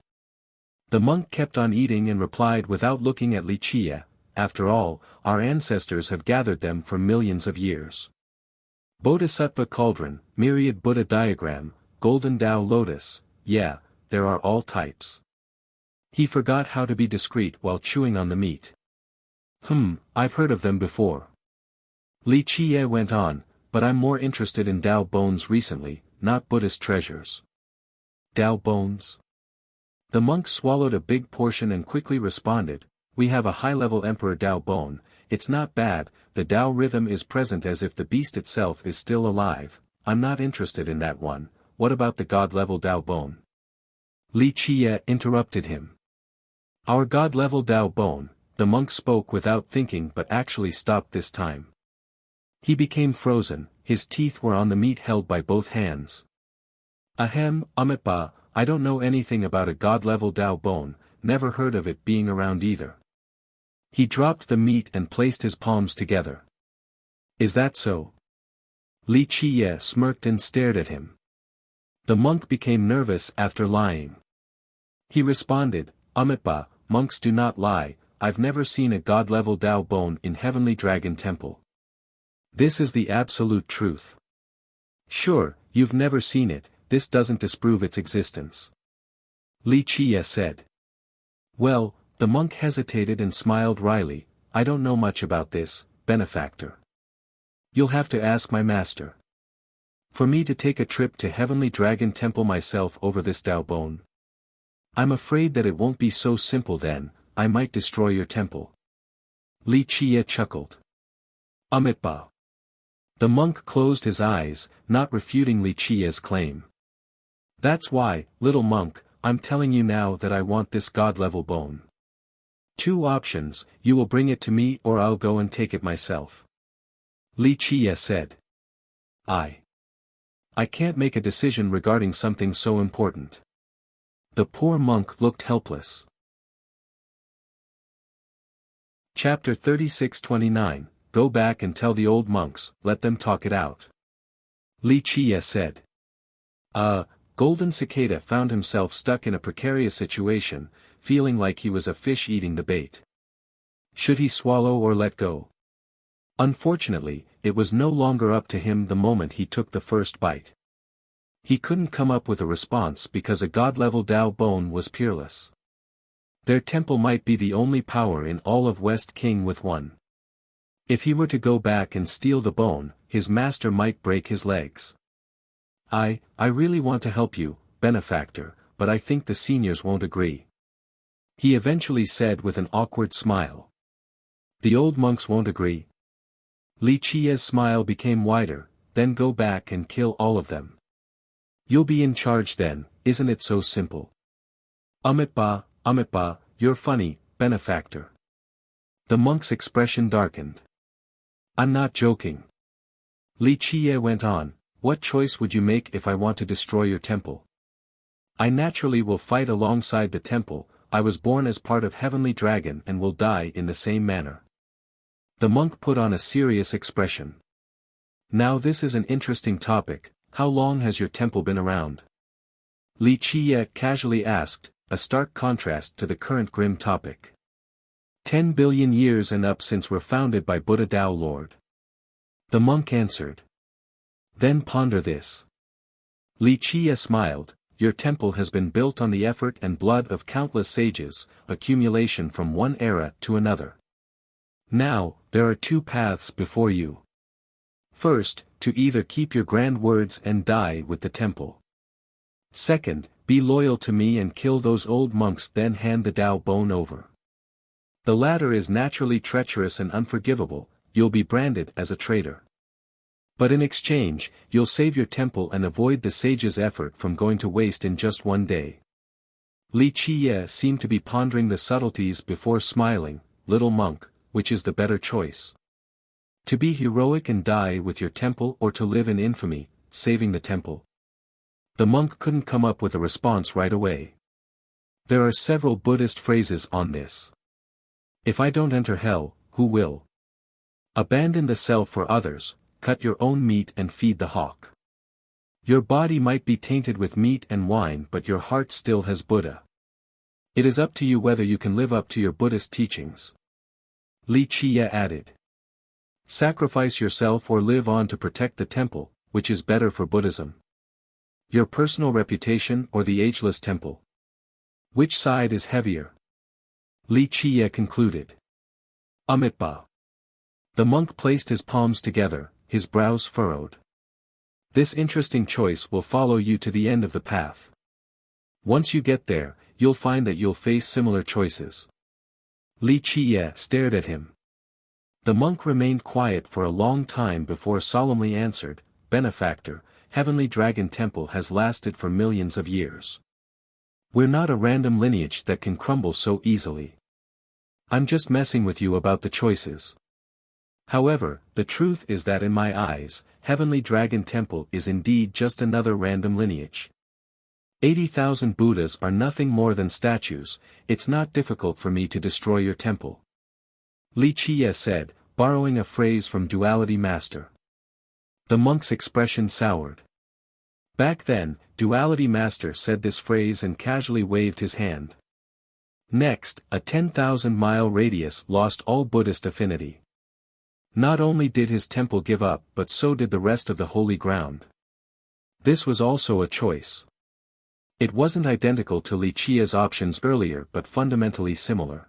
The monk kept on eating and replied without looking at Li Qie, after all, our ancestors have gathered them for millions of years. Bodhisattva cauldron, myriad Buddha diagram, golden Tao lotus, yeah, there are all types. He forgot how to be discreet while chewing on the meat. I've heard of them before. Li Qie went on, but I'm more interested in Tao bones recently, not Buddhist treasures. Tao bones? The monk swallowed a big portion and quickly responded, we have a high-level Emperor Tao bone, it's not bad, the Tao rhythm is present as if the beast itself is still alive, I'm not interested in that one, what about the God-level Tao bone? Li Qie interrupted him. Our God-level Tao bone, the monk spoke without thinking but actually stopped this time. He became frozen, his teeth were on the meat held by both hands. Ahem, Amitba, I don't know anything about a God-level Tao bone, never heard of it being around either. He dropped the meat and placed his palms together. Is that so? Li Qie smirked and stared at him. The monk became nervous after lying. He responded, Amitba, monks do not lie, I've never seen a God-level Tao bone in Heavenly Dragon Temple. This is the absolute truth. Sure, you've never seen it, this doesn't disprove its existence. Li Qie said. Well, the monk hesitated and smiled wryly, I don't know much about this, benefactor. You'll have to ask my master. For me to take a trip to Heavenly Dragon Temple myself over this Tao bone? I'm afraid that it won't be so simple then, I might destroy your temple. Li Qie chuckled. Amitba. The monk closed his eyes, not refuting Li Qie's claim. That's why, little monk, I'm telling you now that I want this God-level bone. 2 options, you will bring it to me or I'll go and take it myself. Li Qie said. I can't make a decision regarding something so important. The poor monk looked helpless. Chapter 36-29, Go back and tell the old monks, let them talk it out. Li Qie said. Golden Cicada found himself stuck in a precarious situation, feeling like he was a fish eating the bait. Should he swallow or let go? Unfortunately, it was no longer up to him the moment he took the first bite. He couldn't come up with a response because a God-level Tao bone was peerless. Their temple might be the only power in all of West King with one. If he were to go back and steal the bone, his master might break his legs. I really want to help you, benefactor, but I think the seniors won't agree. He eventually said with an awkward smile. The old monks won't agree. Li Qie's smile became wider, then go back and kill all of them. You'll be in charge then, isn't it so simple? Amitba, you're funny, benefactor. The monk's expression darkened. I'm not joking. Li Qie went on, what choice would you make if I want to destroy your temple? I naturally will fight alongside the temple, I was born as part of Heavenly Dragon and will die in the same manner. The monk put on a serious expression. Now this is an interesting topic, how long has your temple been around? Li Qie casually asked, a stark contrast to the current grim topic. 10 billion years and up since we're founded by Buddha Tao Lord. The monk answered. Then ponder this. Li Qie smiled, your temple has been built on the effort and blood of countless sages, accumulation from one era to another. Now, there are 2 paths before you. First, to either keep your grand words and die with the temple. Second, be loyal to me and kill those old monks, then hand the Tao bone over. The latter is naturally treacherous and unforgivable, you'll be branded as a traitor. But in exchange, you'll save your temple and avoid the sage's effort from going to waste in just one day. Li Qie seemed to be pondering the subtleties before smiling, little monk, which is the better choice? To be heroic and die with your temple or to live in infamy, saving the temple? The monk couldn't come up with a response right away. There are several Buddhist phrases on this. If I don't enter hell, who will? Abandon the self for others, cut your own meat and feed the hawk. Your body might be tainted with meat and wine but your heart still has Buddha. It is up to you whether you can live up to your Buddhist teachings. Li Qie added. Sacrifice yourself or live on to protect the temple, which is better for Buddhism? Your personal reputation or the ageless temple? Which side is heavier? Li Qie concluded. Amitabha. The monk placed his palms together, his brows furrowed. This interesting choice will follow you to the end of the path. Once you get there, you'll find that you'll face similar choices. Li Qie stared at him. The monk remained quiet for a long time before solemnly answered, Benefactor, Heavenly Dragon Temple has lasted for millions of years. We're not a random lineage that can crumble so easily. I'm just messing with you about the choices. However, the truth is that in my eyes, Heavenly Dragon Temple is indeed just another random lineage. 80,000 Buddhas are nothing more than statues. It's not difficult for me to destroy your temple. Li Qie said, borrowing a phrase from Duality Master. The monk's expression soured. Back then, Duality Master said this phrase and casually waved his hand. Next, a 10,000-mile radius lost all Buddhist affinity. Not only did his temple give up but so did the rest of the holy ground. This was also a choice. It wasn't identical to Li Qie's options earlier but fundamentally similar.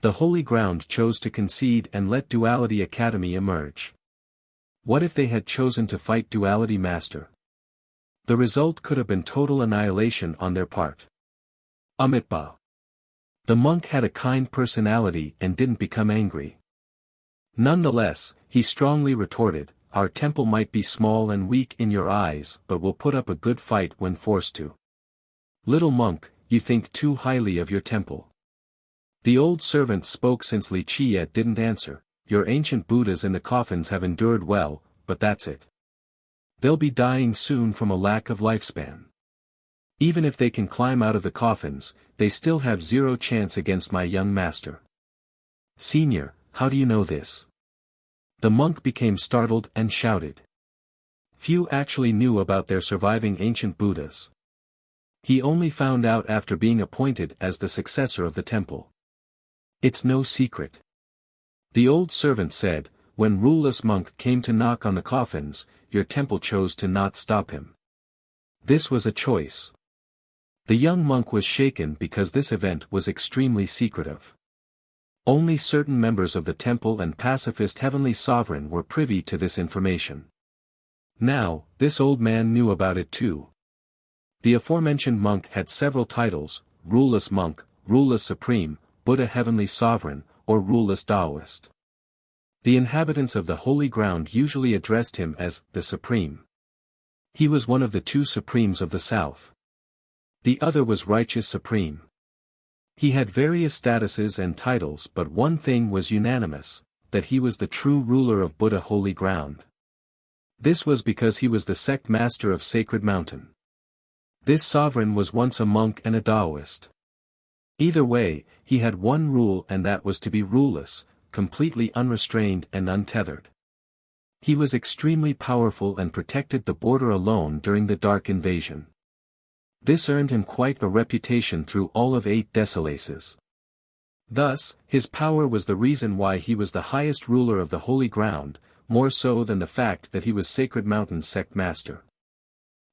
The holy ground chose to concede and let Duality Academy emerge. What if they had chosen to fight Duality Master? The result could have been total annihilation on their part. Amitabha. The monk had a kind personality and didn't become angry. Nonetheless, he strongly retorted, our temple might be small and weak in your eyes but will put up a good fight when forced to. Little monk, you think too highly of your temple. The old servant spoke since Li Qie didn't answer, your ancient Buddhas in the coffins have endured well, but that's it. They'll be dying soon from a lack of lifespan. Even if they can climb out of the coffins, they still have zero chance against my young master. Senior, how do you know this? The monk became startled and shouted. Few actually knew about their surviving ancient Buddhas. He only found out after being appointed as the successor of the temple. It's no secret. The old servant said, when ruleless monk came to knock on the coffins, your temple chose to not stop him. This was a choice. The young monk was shaken because this event was extremely secretive. Only certain members of the temple and pacifist heavenly sovereign were privy to this information. Now, this old man knew about it too. The aforementioned monk had several titles, ruleless monk, ruleless supreme, Buddha heavenly sovereign, or ruleless Taoist. The inhabitants of the holy ground usually addressed him as the Supreme. He was one of the two Supremes of the South. The other was Righteous Supreme. He had various statuses and titles but one thing was unanimous, that he was the true ruler of Buddha holy ground. This was because he was the sect master of Sacred Mountain. This sovereign was once a monk and a Taoist. Either way, he had one rule and that was to be ruleless, completely unrestrained and untethered. He was extremely powerful and protected the border alone during the Dark Invasion. This earned him quite a reputation through all of 8 Desolaces. Thus, his power was the reason why he was the highest ruler of the Holy Ground, more so than the fact that he was Sacred Mountain's sect master.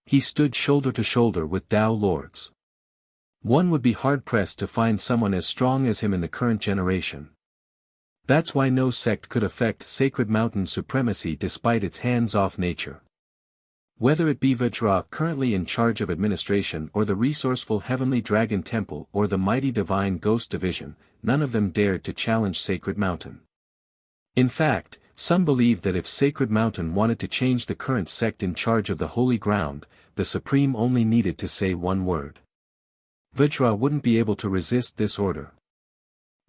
He stood shoulder to shoulder with Tao lords. One would be hard-pressed to find someone as strong as him in the current generation. That's why no sect could affect Sacred Mountain's supremacy despite its hands-off nature. Whether it be Vajra currently in charge of administration or the resourceful Heavenly Dragon Temple or the mighty Divine Ghost Division, none of them dared to challenge Sacred Mountain. In fact, some believed that if Sacred Mountain wanted to change the current sect in charge of the Holy Ground, the Supreme only needed to say one word. Vajra wouldn't be able to resist this order.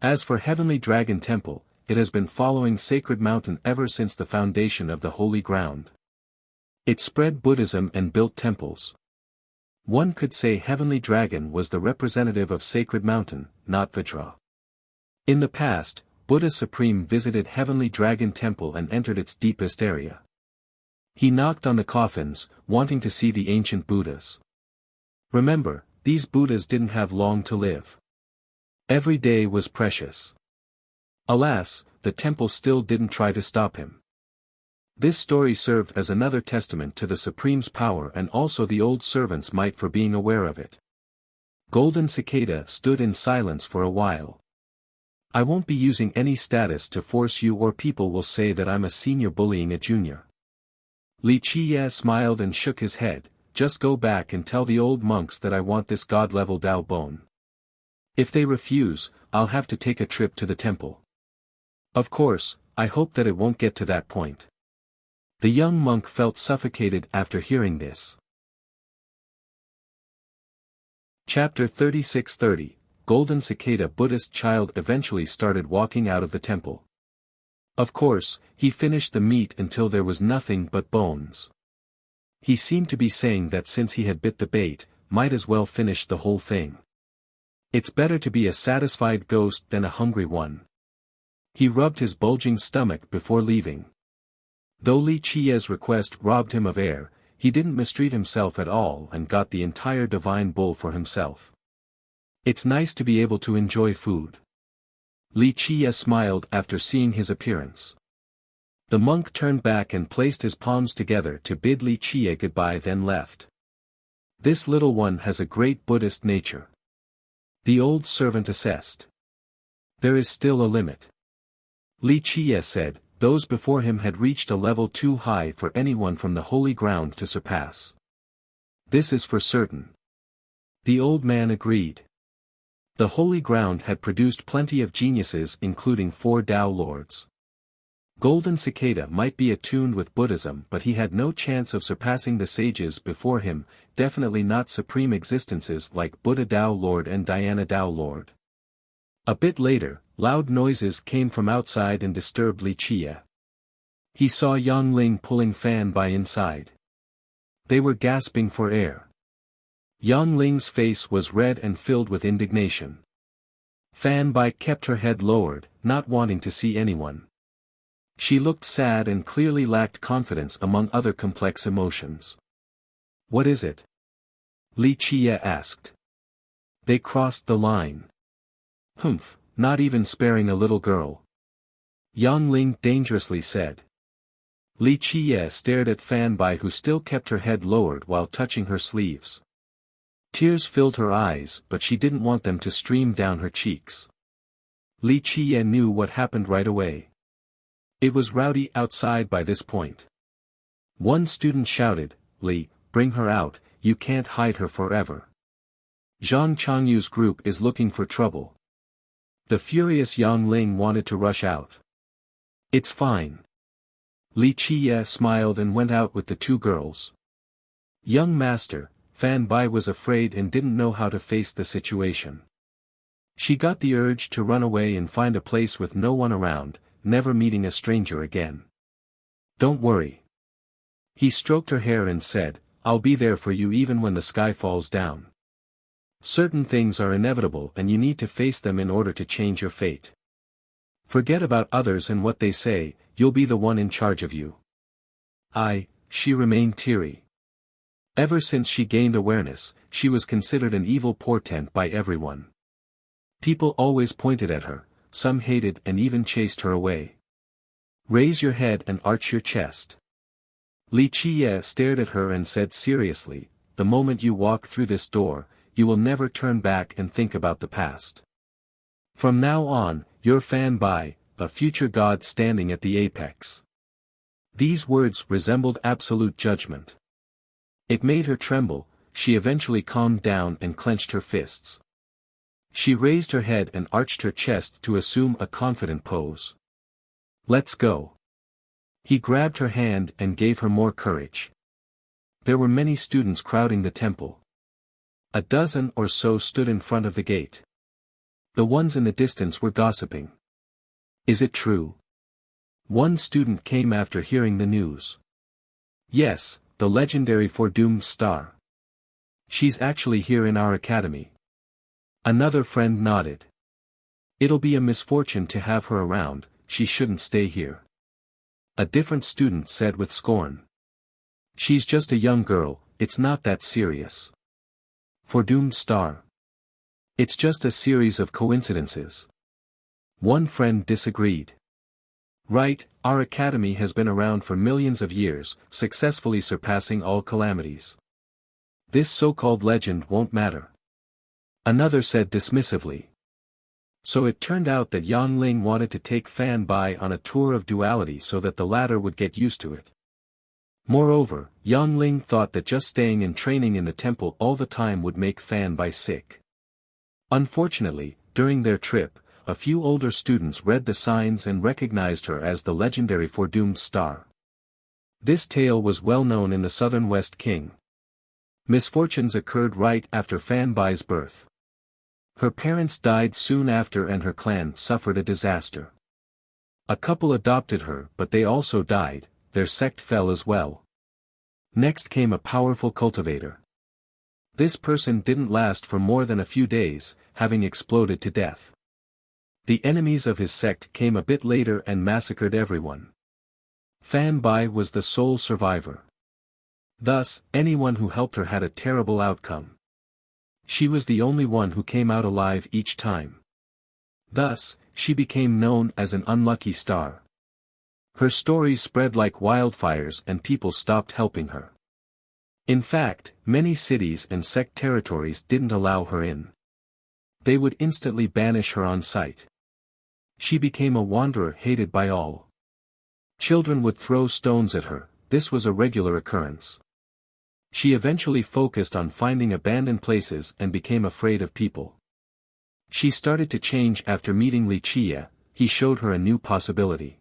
As for Heavenly Dragon Temple, it has been following Sacred Mountain ever since the foundation of the Holy Ground. It spread Buddhism and built temples. One could say Heavenly Dragon was the representative of Sacred Mountain, not Vajra. In the past, Buddha Supreme visited Heavenly Dragon Temple and entered its deepest area. He knocked on the coffins, wanting to see the ancient Buddhas. Remember, these Buddhas didn't have long to live. Every day was precious. Alas, the temple still didn't try to stop him. This story served as another testament to the Supreme's power and also the old servant's might for being aware of it. Golden Cicada stood in silence for a while. I won't be using any status to force you, or people will say that I'm a senior bullying a junior. Li Qie smiled and shook his head. Just go back and tell the old monks that I want this god-level Dao bone. If they refuse, I'll have to take a trip to the temple. Of course, I hope that it won't get to that point. The young monk felt suffocated after hearing this. Chapter 36:30, Golden Cicada Buddhist child eventually started walking out of the temple. Of course, he finished the meat until there was nothing but bones. He seemed to be saying that since he had bit the bait, might as well finish the whole thing. It's better to be a satisfied ghost than a hungry one. He rubbed his bulging stomach before leaving. Though Li Qie's request robbed him of air, he didn't mistreat himself at all and got the entire divine bowl for himself. It's nice to be able to enjoy food. Li Qie smiled after seeing his appearance. The monk turned back and placed his palms together to bid Li Qie goodbye, then left. This little one has a great Buddhist nature. The old servant assessed. There is still a limit. Li Qie said, those before him had reached a level too high for anyone from the holy ground to surpass. This is for certain. The old man agreed. The holy ground had produced plenty of geniuses, including 4 Tao lords. Golden Cicada might be attuned with Buddhism, but he had no chance of surpassing the sages before him, definitely not supreme existences like Buddha Tao Lord and Diana Tao Lord. A bit later, loud noises came from outside and disturbed Li Qie. He saw Yang Ling pulling Fan Bai inside. They were gasping for air. Yang Ling's face was red and filled with indignation. Fan Bai kept her head lowered, not wanting to see anyone. She looked sad and clearly lacked confidence among other complex emotions. What is it? Li Qie asked. They crossed the line. Humph, not even sparing a little girl. Yang Ling dangerously said. Li Qie stared at Fan Bai, who still kept her head lowered while touching her sleeves. Tears filled her eyes, but she didn't want them to stream down her cheeks. Li Qie knew what happened right away. It was rowdy outside by this point. One student shouted, Li, bring her out, you can't hide her forever. Zhang Changyu's group is looking for trouble. The furious Yang Ling wanted to rush out. It's fine. Li Qie smiled and went out with the 2 girls. Young master, Fan Bai was afraid and didn't know how to face the situation. She got the urge to run away and find a place with no one around, never meeting a stranger again. Don't worry. He stroked her hair and said, I'll be there for you even when the sky falls down. Certain things are inevitable and you need to face them in order to change your fate. Forget about others and what they say, you'll be the one in charge of you. She remained teary. Ever since she gained awareness, she was considered an evil portent by everyone. People always pointed at her, some hated and even chased her away. Raise your head and arch your chest. Li Qie stared at her and said seriously, the moment you walk through this door, you will never turn back and think about the past. From now on, you're Fan Bai, a future god standing at the apex. These words resembled absolute judgment. It made her tremble. She eventually calmed down and clenched her fists. She raised her head and arched her chest to assume a confident pose. Let's go. He grabbed her hand and gave her more courage. There were many students crowding the temple. A dozen or so stood in front of the gate. The ones in the distance were gossiping. Is it true? One student came after hearing the news. Yes, the legendary Foredoomed Star. She's actually here in our academy. Another friend nodded. It'll be a misfortune to have her around, she shouldn't stay here. A different student said with scorn. She's just a young girl, it's not that serious. Foredoomed Star. It's just a series of coincidences. One friend disagreed. Right, our academy has been around for millions of years, successfully surpassing all calamities. This so-called legend won't matter. Another said dismissively. So it turned out that Yang Ling wanted to take Fan Bai on a tour of duality so that the latter would get used to it. Moreover, Yang Ling thought that just staying and training in the temple all the time would make Fan Bai sick. Unfortunately, during their trip, a few older students read the signs and recognized her as the legendary foredoomed star. This tale was well known in the southern West King. Misfortunes occurred right after Fan Bai's birth. Her parents died soon after and her clan suffered a disaster. A couple adopted her but they also died, their sect fell as well. Next came a powerful cultivator. This person didn't last for more than a few days, having exploded to death. The enemies of his sect came a bit later and massacred everyone. Fan Bai was the sole survivor. Thus, anyone who helped her had a terrible outcome. She was the only one who came out alive each time. Thus, she became known as an unlucky star. Her stories spread like wildfires and people stopped helping her. In fact, many cities and sect territories didn't allow her in. They would instantly banish her on sight. She became a wanderer hated by all. Children would throw stones at her, this was a regular occurrence. She eventually focused on finding abandoned places and became afraid of people. She started to change after meeting Li Chia, he showed her a new possibility.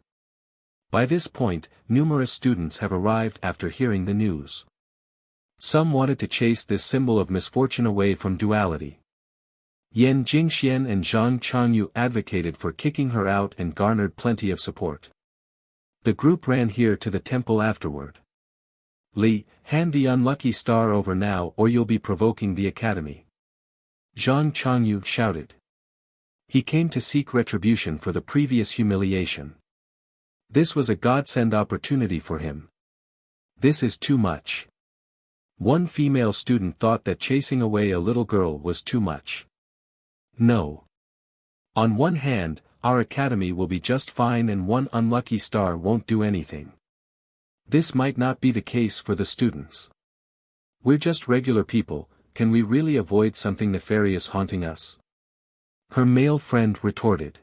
By this point, numerous students have arrived after hearing the news. Some wanted to chase this symbol of misfortune away from duality. Yan Jingxian and Zhang Changyu advocated for kicking her out and garnered plenty of support. The group ran here to the temple afterward. Li, hand the unlucky star over now or you'll be provoking the academy. Zhang Changyu shouted. He came to seek retribution for the previous humiliation. This was a godsend opportunity for him. This is too much. One female student thought that chasing away a little girl was too much. No. On one hand, our academy will be just fine and one unlucky star won't do anything. This might not be the case for the students. We're just regular people, can we really avoid something nefarious haunting us? Her male friend retorted.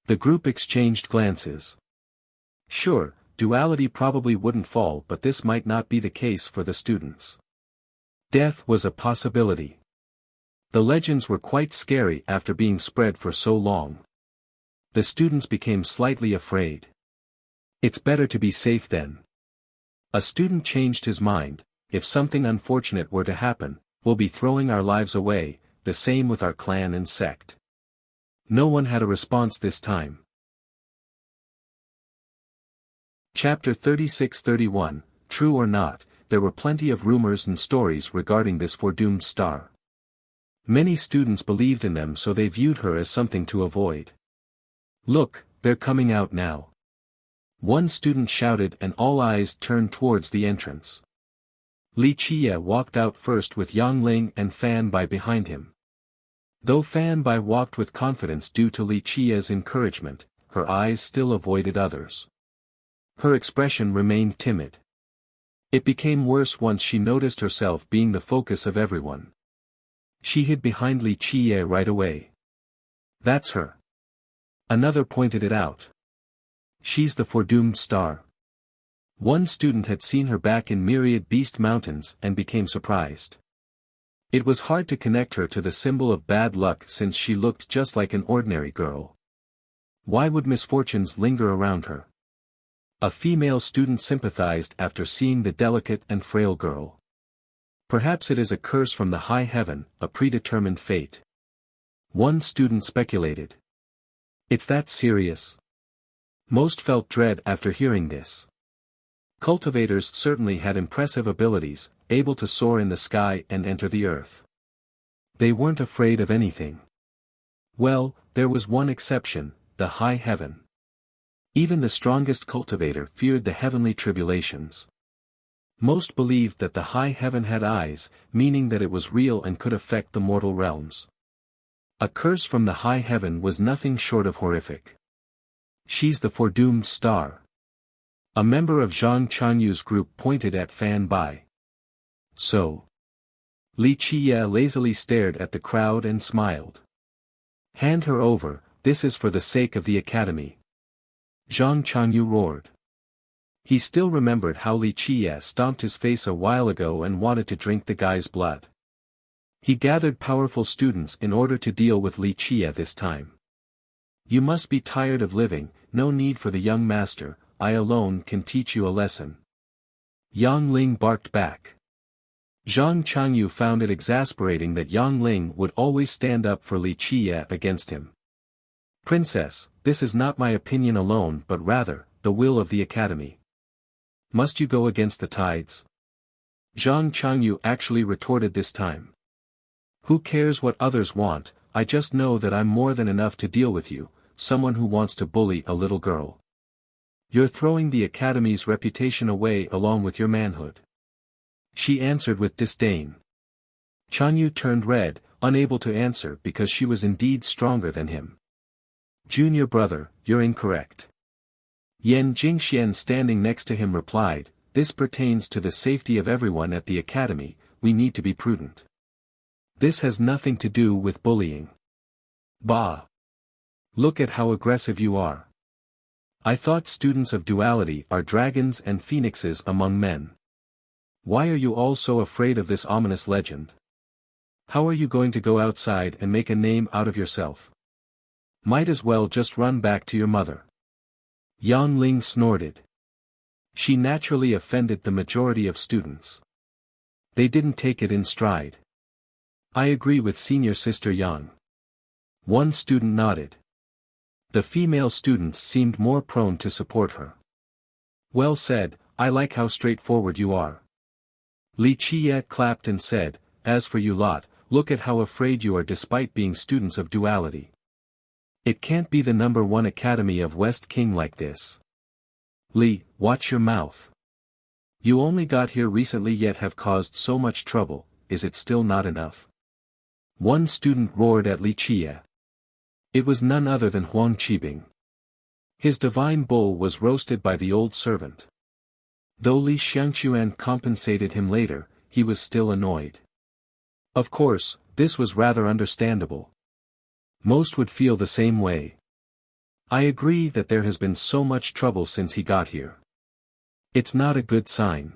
The group exchanged glances. Sure, duality probably wouldn't fall but this might not be the case for the students. Death was a possibility. The legends were quite scary after being spread for so long. The students became slightly afraid. It's better to be safe then. A student changed his mind, if something unfortunate were to happen, we'll be throwing our lives away, the same with our clan and sect. No one had a response this time. Chapter 36-31, True or Not, there were plenty of rumors and stories regarding this foredoomed star. Many students believed in them so they viewed her as something to avoid. Look, they're coming out now. One student shouted and all eyes turned towards the entrance. Li Chia walked out first with Yang Ling and Fan Bai behind him. Though Fan Bai walked with confidence due to Li Chia's encouragement, her eyes still avoided others. Her expression remained timid. It became worse once she noticed herself being the focus of everyone. She hid behind Li Chia right away. That's her. Another pointed it out. She's the foredoomed star. One student had seen her back in Myriad Beast Mountains and became surprised. It was hard to connect her to the symbol of bad luck since she looked just like an ordinary girl. Why would misfortunes linger around her? A female student sympathized after seeing the delicate and frail girl. Perhaps it is a curse from the high heaven, a predetermined fate. One student speculated. It's that serious? Most felt dread after hearing this. Cultivators certainly had impressive abilities, able to soar in the sky and enter the earth. They weren't afraid of anything. Well, there was one exception, the high heaven. Even the strongest cultivator feared the heavenly tribulations. Most believed that the high heaven had eyes, meaning that it was real and could affect the mortal realms. A curse from the high heaven was nothing short of horrific. She's the foredoomed star. A member of Zhang Changyu's group pointed at Fan Bai. So. Li Qiye lazily stared at the crowd and smiled. Hand her over, this is for the sake of the academy. Zhang Changyu roared. He still remembered how Li Qiye stomped his face a while ago and wanted to drink the guy's blood. He gathered powerful students in order to deal with Li Qiye this time. You must be tired of living, no need for the young master, I alone can teach you a lesson. Yang Ling barked back. Zhang Changyu found it exasperating that Yang Ling would always stand up for Li Qiye against him. Princess, this is not my opinion alone but rather, the will of the academy. Must you go against the tides? Zhang Changyu actually retorted this time. Who cares what others want, I just know that I'm more than enough to deal with you, someone who wants to bully a little girl. You're throwing the academy's reputation away along with your manhood. She answered with disdain. Changyu turned red, unable to answer because she was indeed stronger than him. Junior brother, you're incorrect. Yan Jingxian standing next to him replied, this pertains to the safety of everyone at the academy, we need to be prudent. This has nothing to do with bullying. Bah! Look at how aggressive you are. I thought students of duality are dragons and phoenixes among men. Why are you all so afraid of this ominous legend? How are you going to go outside and make a name out of yourself? Might as well just run back to your mother. Yang Ling snorted. She naturally offended the majority of students. They didn't take it in stride. I agree with senior sister Yang. One student nodded. The female students seemed more prone to support her. Well said, I like how straightforward you are. Li Qiye clapped and said, as for you lot, look at how afraid you are despite being students of duality. It can't be the #1 academy of West King like this. Li, watch your mouth. You only got here recently yet have caused so much trouble, is it still not enough? One student roared at Li Qiye. It was none other than Huang Qibing. His divine bull was roasted by the old servant. Though Li Xiangquan compensated him later, he was still annoyed. Of course, this was rather understandable. Most would feel the same way. I agree that there has been so much trouble since he got here. It's not a good sign.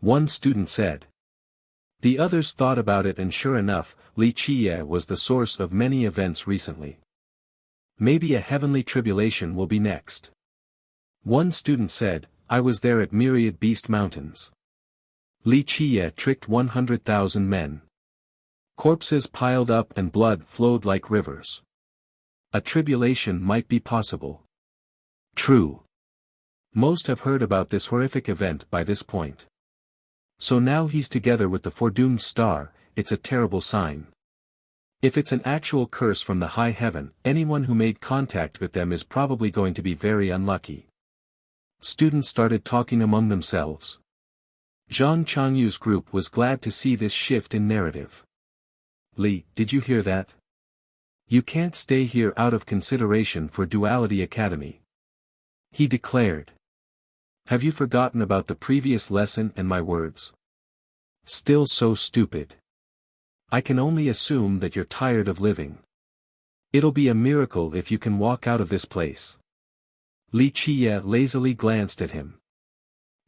One student said. The others thought about it and sure enough, Li Qiye was the source of many events recently. Maybe a heavenly tribulation will be next. One student said, I was there at Myriad Beast Mountains. Li Qiye tricked 100,000 men. Corpses piled up and blood flowed like rivers. A tribulation might be possible. True. Most have heard about this horrific event by this point. So now he's together with the foredoomed star, it's a terrible sign. If it's an actual curse from the high heaven, anyone who made contact with them is probably going to be very unlucky. Students started talking among themselves. Zhang Changyu's group was glad to see this shift in narrative. Li, did you hear that? You can't stay here out of consideration for Duality Academy. He declared. Have you forgotten about the previous lesson and my words? Still so stupid. I can only assume that you're tired of living. It'll be a miracle if you can walk out of this place. Li Qiye lazily glanced at him.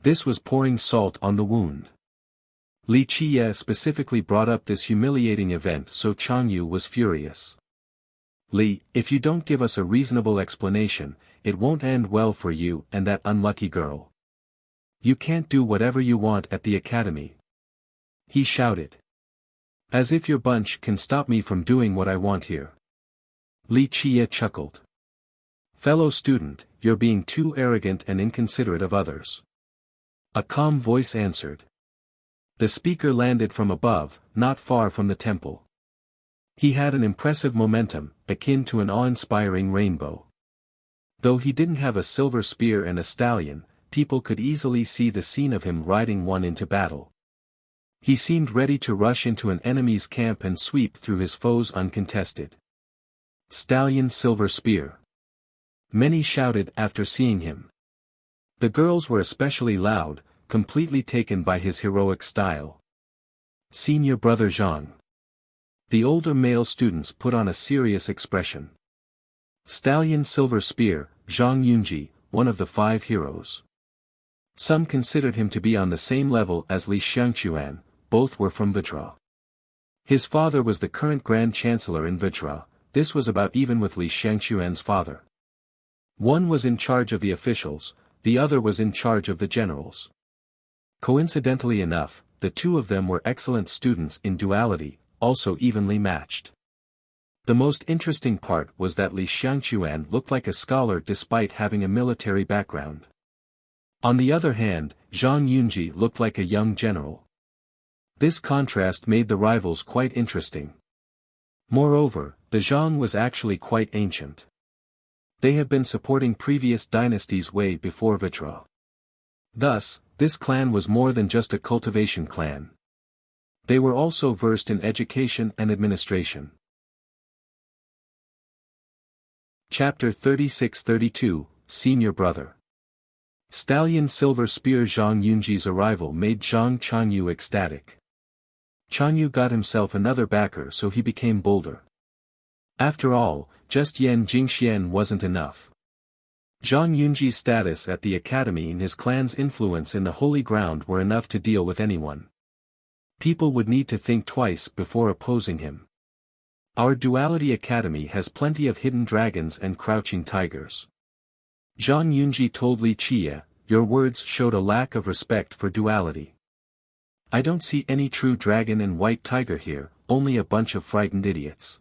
This was pouring salt on the wound. Li Qiye specifically brought up this humiliating event so Changyu was furious. Li, if you don't give us a reasonable explanation, it won't end well for you and that unlucky girl. You can't do whatever you want at the academy. He shouted. As if your bunch can stop me from doing what I want here. Li Qiye chuckled. Fellow student, you're being too arrogant and inconsiderate of others. A calm voice answered. The speaker landed from above, not far from the temple. He had an impressive momentum, akin to an awe-inspiring rainbow. Though he didn't have a silver spear and a stallion, people could easily see the scene of him riding one into battle. He seemed ready to rush into an enemy's camp and sweep through his foes uncontested. Stallion Silver Spear. Many shouted after seeing him. The girls were especially loud, completely taken by his heroic style. Senior Brother Zhang. The older male students put on a serious expression. Stallion Silver Spear, Zhang Yunji, one of the 5 heroes. Some considered him to be on the same level as Li Xiangquan, both were from Vitra. His father was the current Grand Chancellor in Vitra. This was about even with Li Xiangquan's father. One was in charge of the officials, the other was in charge of the generals. Coincidentally enough, the 2 of them were excellent students in duality, also evenly matched. The most interesting part was that Li Xiangquan looked like a scholar despite having a military background. On the other hand, Zhang Yunji looked like a young general. This contrast made the rivals quite interesting. Moreover, the Zhang was actually quite ancient. They have been supporting previous dynasties way before Vitra. Thus, this clan was more than just a cultivation clan. They were also versed in education and administration. Chapter 36-32, Senior Brother. Stallion Silver Spear. Zhang Yunji's arrival made Zhang Changyu ecstatic. Changyu got himself another backer, so he became bolder. After all, just Yan Jingxian wasn't enough. Zhang Yunji's status at the academy and his clan's influence in the Holy Ground were enough to deal with anyone. People would need to think twice before opposing him. Our Duality Academy has plenty of hidden dragons and crouching tigers. Zhang Yunji told Li Qie, your words showed a lack of respect for duality. I don't see any true dragon and white tiger here, only a bunch of frightened idiots.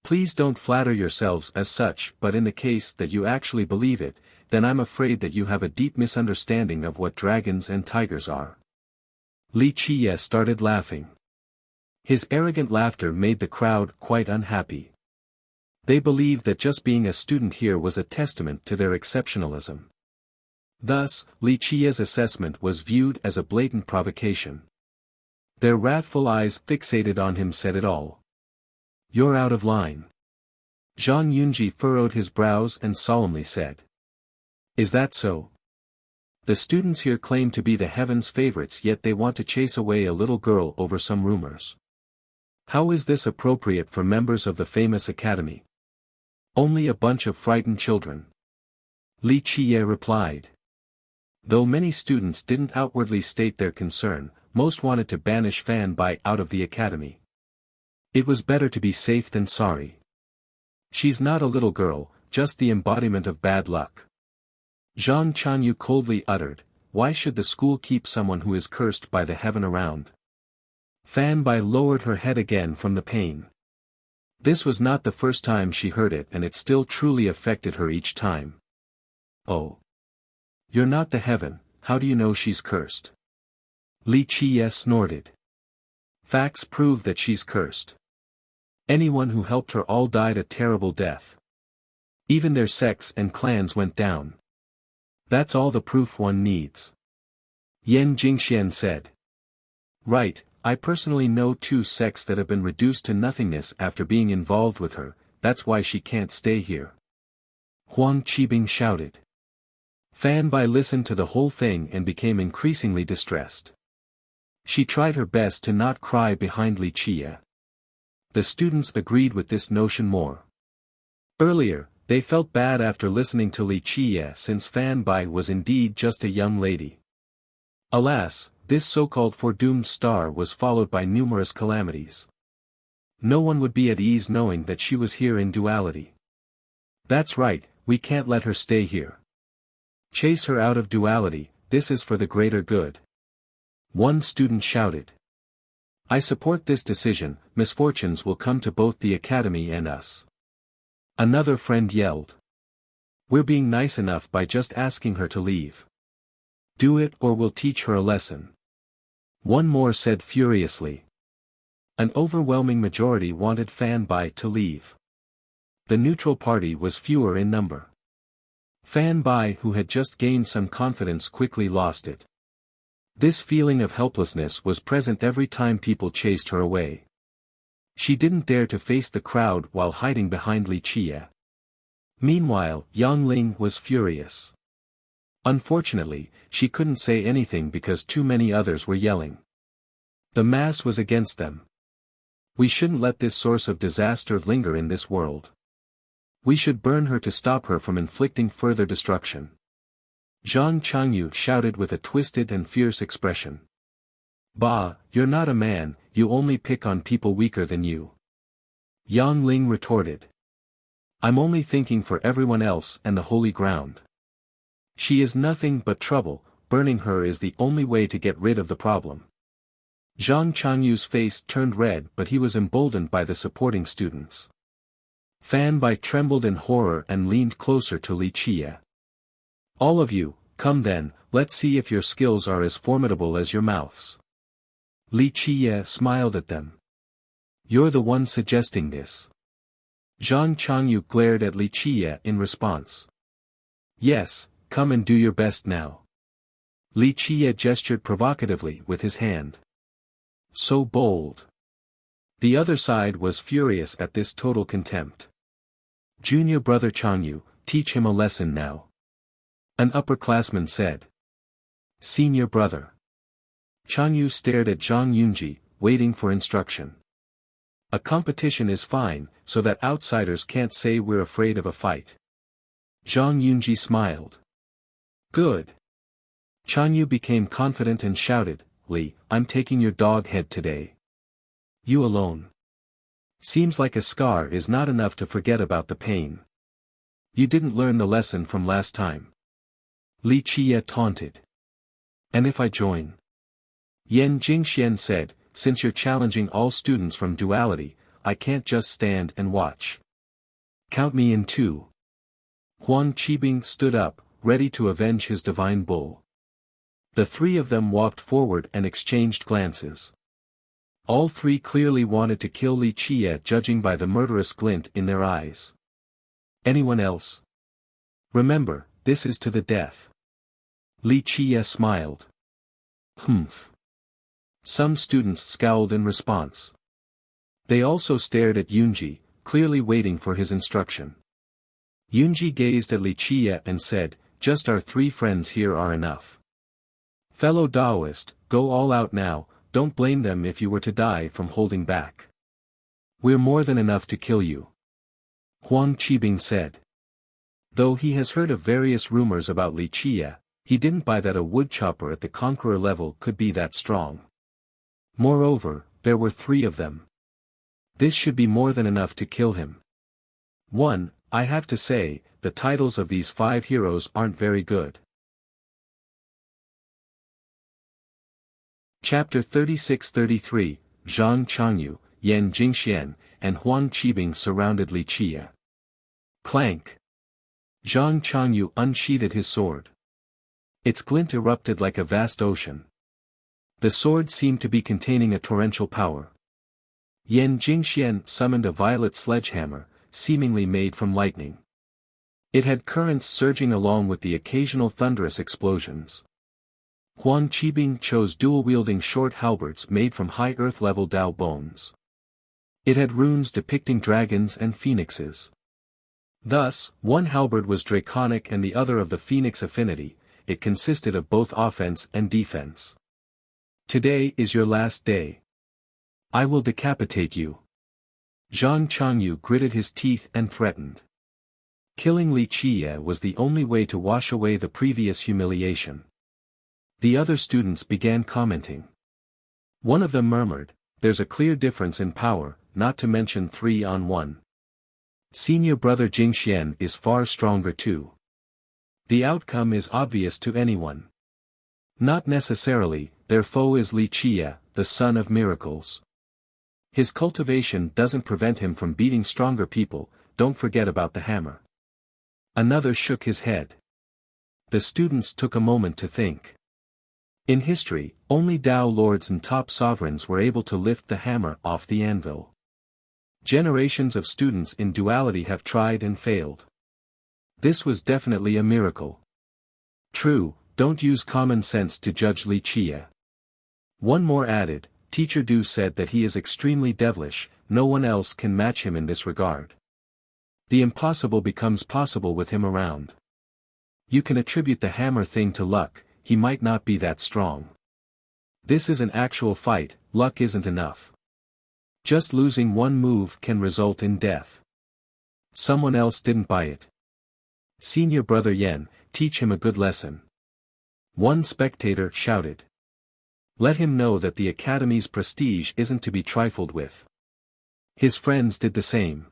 Please don't flatter yourselves as such, but in the case that you actually believe it, then I'm afraid that you have a deep misunderstanding of what dragons and tigers are. Li Qie started laughing. His arrogant laughter made the crowd quite unhappy. They believed that just being a student here was a testament to their exceptionalism. Thus, Li Qie's assessment was viewed as a blatant provocation. Their wrathful eyes fixated on him said it all. You're out of line. Zhang Yunji furrowed his brows and solemnly said. Is that so? The students here claim to be the heavens' favorites, yet they want to chase away a little girl over some rumors. How is this appropriate for members of the famous academy? Only a bunch of frightened children. Li Qie replied. Though many students didn't outwardly state their concern, most wanted to banish Fan Bai out of the academy. It was better to be safe than sorry. She's not a little girl, just the embodiment of bad luck. Zhang Changyu coldly uttered, why should the school keep someone who is cursed by the heaven around? Fan Bai lowered her head again from the pain. This was not the first time she heard it, and it still truly affected her each time. Oh. You're not the heaven, how do you know she's cursed? Li Qie snorted. Facts prove that she's cursed. Anyone who helped her all died a terrible death. Even their sects and clans went down. That's all the proof one needs. Yan Jingxian said. Right, I personally know 2 sects that have been reduced to nothingness after being involved with her, that's why she can't stay here. Huang Qibing shouted. Fan Bai listened to the whole thing and became increasingly distressed. She tried her best to not cry behind Li Qie. The students agreed with this notion more. Earlier, they felt bad after listening to Li Qie since Fan Bai was indeed just a young lady. Alas, this so-called foredoomed star was followed by numerous calamities. No one would be at ease knowing that she was here in duality. That's right, we can't let her stay here. Chase her out of duality, this is for the greater good. One student shouted. I support this decision, misfortunes will come to both the academy and us. Another friend yelled. We're being nice enough by just asking her to leave. Do it or we'll teach her a lesson. One more said furiously. An overwhelming majority wanted Fan Bai to leave. The neutral party was fewer in number. Fan Bai, who had just gained some confidence, quickly lost it. This feeling of helplessness was present every time people chased her away. She didn't dare to face the crowd while hiding behind Li Qie. Meanwhile, Yang Ling was furious. Unfortunately, she couldn't say anything because too many others were yelling. The mass was against them. We shouldn't let this source of disaster linger in this world. We should burn her to stop her from inflicting further destruction. Zhang Changyu shouted with a twisted and fierce expression. Bah, you're not a man, you only pick on people weaker than you. Yang Ling retorted. I'm only thinking for everyone else and the holy ground. She is nothing but trouble, burning her is the only way to get rid of the problem. Zhang Changyu's face turned red, but he was emboldened by the supporting students. Fan Bai trembled in horror and leaned closer to Li Qie. All of you, come then, let's see if your skills are as formidable as your mouths. Li Qie smiled at them. You're the one suggesting this. Zhang Changyu glared at Li Qie in response. Yes, come and do your best now. Li Qie gestured provocatively with his hand. So bold. The other side was furious at this total contempt. Junior brother Changyu, teach him a lesson now. An upperclassman said. Senior brother. Changyu stared at Zhang Yunji, waiting for instruction. A competition is fine, so that outsiders can't say we're afraid of a fight. Zhang Yunji smiled. Good. Changyu became confident and shouted, Li, I'm taking your dog head today. You alone. Seems like a scar is not enough to forget about the pain. You didn't learn the lesson from last time. Li Qie taunted. And if I join? Yan Jingxian said, since you're challenging all students from duality, I can't just stand and watch. Count me in too. Huang Qibing stood up, ready to avenge his divine bull. The three of them walked forward and exchanged glances. All three clearly wanted to kill Li Qie, judging by the murderous glint in their eyes. Anyone else? Remember, this is to the death. Li Qie smiled. Humph. Some students scowled in response. They also stared at Yunji, clearly waiting for his instruction. Yunji gazed at Li Qie and said, just our three friends here are enough. Fellow Taoist, go all out now, don't blame them if you were to die from holding back. We're more than enough to kill you. Huang Qibing said. Though he has heard of various rumors about Li Qie, he didn't buy that a woodchopper at the conqueror level could be that strong. Moreover, there were three of them. This should be more than enough to kill him. I have to say, the titles of these 5 heroes aren't very good. Chapter 36-33, Zhang Changyu, Yan Jingxian, and Huang Qibing surrounded Li Qie. Clank! Zhang Changyu unsheathed his sword. Its glint erupted like a vast ocean. The sword seemed to be containing a torrential power. Yan Jingxian summoned a violet sledgehammer, seemingly made from lightning. It had currents surging along with the occasional thunderous explosions. Huang Qibing chose dual-wielding short halberds made from high earth-level Dao bones. It had runes depicting dragons and phoenixes. Thus, one halberd was draconic and the other of the phoenix affinity. It consisted of both offense and defense. Today is your last day. I will decapitate you. Zhang Changyu gritted his teeth and threatened. Killing Li Qie was the only way to wash away the previous humiliation. The other students began commenting. One of them murmured, there's a clear difference in power, not to mention 3-on-1. Senior brother Jingxian is far stronger too. The outcome is obvious to anyone. Not necessarily, their foe is Li Qie, the son of miracles. His cultivation doesn't prevent him from beating stronger people, don't forget about the hammer. Another shook his head. The students took a moment to think. In history, only Dao lords and top sovereigns were able to lift the hammer off the anvil. Generations of students in duality have tried and failed. This was definitely a miracle. True, Don't use common sense to judge Li Chia. One more added, Teacher Du said that he is extremely devilish, no one else can match him in this regard. The impossible becomes possible with him around. You can attribute the hammer thing to luck, he might not be that strong. This is an actual fight, luck isn't enough. Just losing one move can result in death. Someone else didn't buy it. Senior brother Yen, teach him a good lesson. One spectator shouted. Let him know that the Academy's prestige isn't to be trifled with. His friends did the same.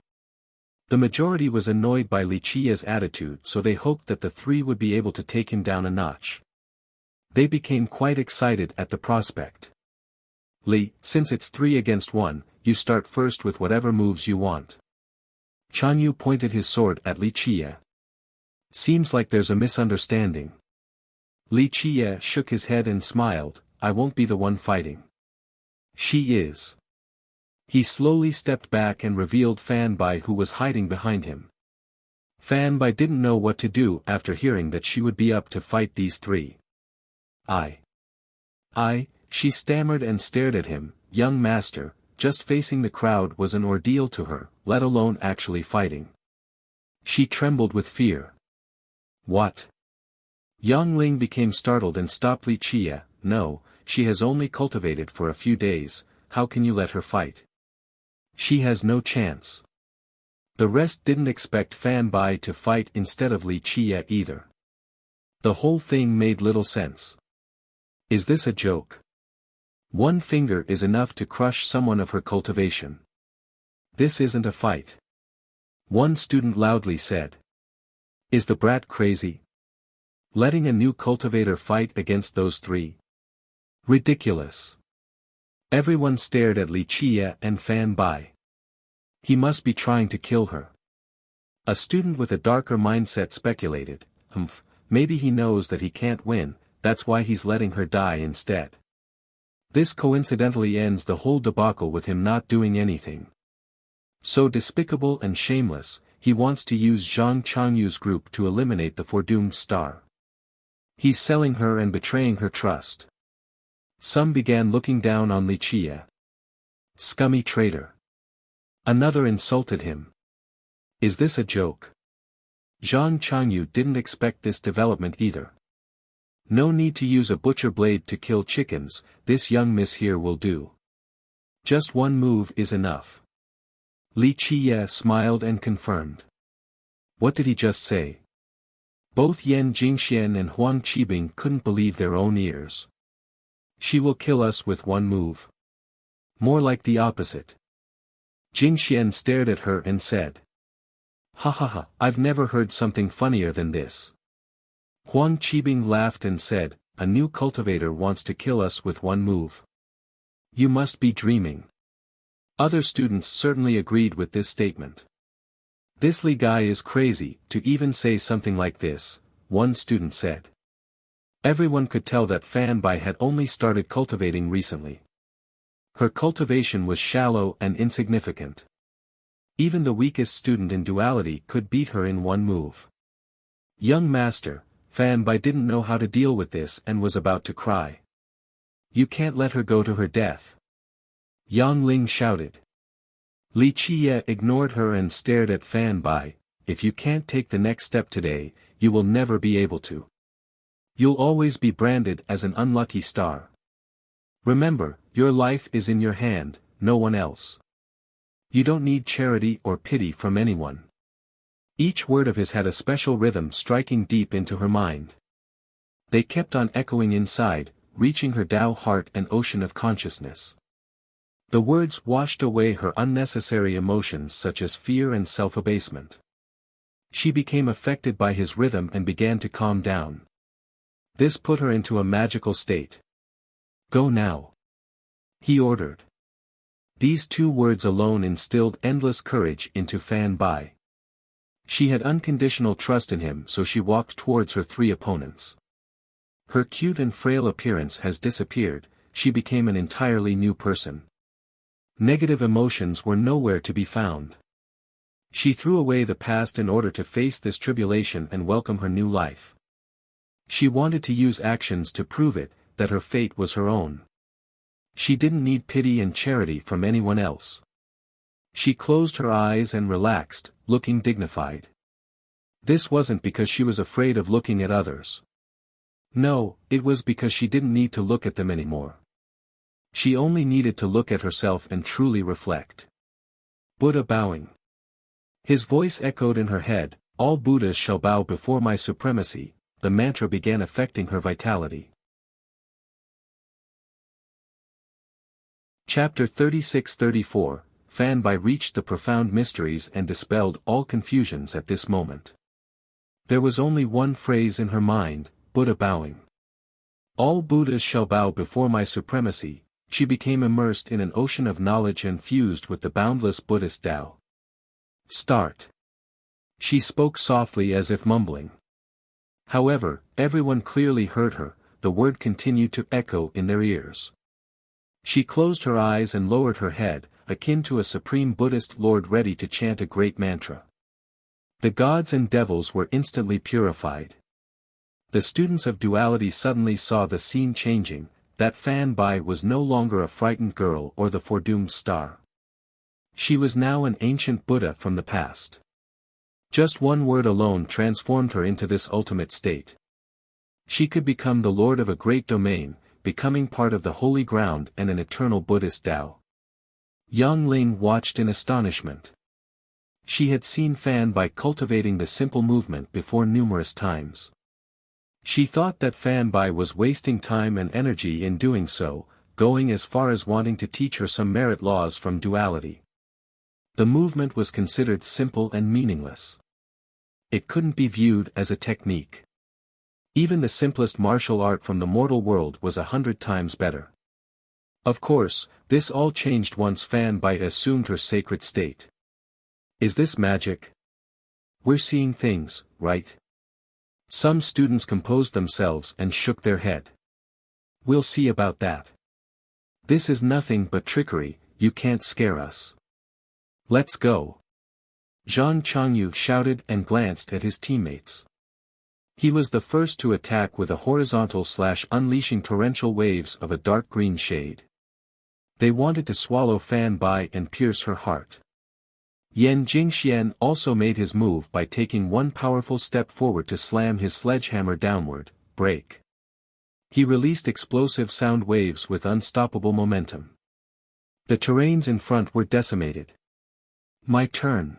The majority was annoyed by Li Chia's attitude, so they hoped that the three would be able to take him down a notch. They became quite excited at the prospect. Li, since it's 3 against 1, you start first with whatever moves you want. Chanyu pointed his sword at Li Chia. Seems like there's a misunderstanding. Li Chia shook his head and smiled, I won't be the one fighting. She is. He slowly stepped back and revealed Fan Bai, who was hiding behind him. Fan Bai didn't know what to do after hearing that she would be up to fight these three. She stammered and stared at him, young master, just facing the crowd was an ordeal to her, let alone actually fighting. She trembled with fear. What? Yang Ling became startled and stopped Li Chia. No, she has only cultivated for a few days, how can you let her fight? She has no chance. The rest didn't expect Fan Bai to fight instead of Li Chia either. The whole thing made little sense. Is this a joke? One finger is enough to crush someone of her cultivation. This isn't a fight. One student loudly said. Is the brat crazy? Letting a new cultivator fight against those three? Ridiculous. Everyone stared at Li Chia and Fan Bai. He must be trying to kill her. A student with a darker mindset speculated, maybe he knows that he can't win, that's why he's letting her die instead. This coincidentally ends the whole debacle with him not doing anything. So despicable and shameless, he wants to use Zhang Changyu's group to eliminate the foredoomed star. He's selling her and betraying her trust. Some began looking down on Li Chia. Scummy traitor. Another insulted him. Is this a joke? Zhang Changyu didn't expect this development either. No need to use a butcher blade to kill chickens, this young miss here will do. Just one move is enough. Li Chia smiled and confirmed. What did he just say? Both Yan Jingxian and Huang Qibing couldn't believe their own ears. She will kill us with one move. More like the opposite. Jingxian stared at her and said. Ha ha ha, I've never heard something funnier than this. Huang Qibing laughed and said, a new cultivator wants to kill us with one move. You must be dreaming. Other students certainly agreed with this statement. This Li guy is crazy, to even say something like this, one student said. Everyone could tell that Fan Bai had only started cultivating recently. Her cultivation was shallow and insignificant. Even the weakest student in duality could beat her in one move. Young master, Fan Bai didn't know how to deal with this and was about to cry. You can't let her go to her death. Yang Ling shouted. Li Chia ignored her and stared at Fan Bai, if you can't take the next step today, you will never be able to. You'll always be branded as an unlucky star. Remember, your life is in your hand, no one else. You don't need charity or pity from anyone. Each word of his had a special rhythm striking deep into her mind. They kept on echoing inside, reaching her Tao heart and ocean of consciousness. The words washed away her unnecessary emotions such as fear and self-abasement. She became affected by his rhythm and began to calm down. This put her into a magical state. Go now. He ordered. These two words alone instilled endless courage into Fan Bai. She had unconditional trust in him, so she walked towards her three opponents. Her cute and frail appearance has disappeared, she became an entirely new person. Negative emotions were nowhere to be found. She threw away the past in order to face this tribulation and welcome her new life. She wanted to use actions to prove it, that her fate was her own. She didn't need pity and charity from anyone else. She closed her eyes and relaxed, looking dignified. This wasn't because she was afraid of looking at others. No, it was because she didn't need to look at them anymore. She only needed to look at herself and truly reflect. Buddha bowing. His voice echoed in her head, "All Buddhas shall bow before my supremacy." The mantra began affecting her vitality. Chapter 36-34, Fanbai reached the profound mysteries and dispelled all confusions at this moment. There was only one phrase in her mind, Buddha bowing. All Buddhas shall bow before my supremacy. She became immersed in an ocean of knowledge and fused with the boundless Buddhist Tao. Start. She spoke softly as if mumbling. However, everyone clearly heard her, the word continued to echo in their ears. She closed her eyes and lowered her head, akin to a supreme Buddhist lord ready to chant a great mantra. The gods and devils were instantly purified. The students of duality suddenly saw the scene changing, that Fanbai was no longer a frightened girl or the foredoomed star. She was now an ancient Buddha from the past. Just one word alone transformed her into this ultimate state. She could become the lord of a great domain, becoming part of the holy ground and an eternal Buddhist Tao. Yang Ling watched in astonishment. She had seen Fanbai cultivating the simple movement before numerous times. She thought that Fanbai was wasting time and energy in doing so, going as far as wanting to teach her some merit laws from duality. The movement was considered simple and meaningless. It couldn't be viewed as a technique. Even the simplest martial art from the mortal world was 100 times better. Of course, this all changed once Fanbai assumed her sacred state. Is this magic? We're seeing things, right? Some students composed themselves and shook their head. We'll see about that. This is nothing but trickery, you can't scare us. Let's go. Zhang Changyu shouted and glanced at his teammates. He was the first to attack with a horizontal/unleashing torrential waves of a dark green shade. They wanted to swallow Fanbai and pierce her heart. Yan Jingxian also made his move by taking one powerful step forward to slam his sledgehammer downward, break. He released explosive sound waves with unstoppable momentum. The terrains in front were decimated. My turn.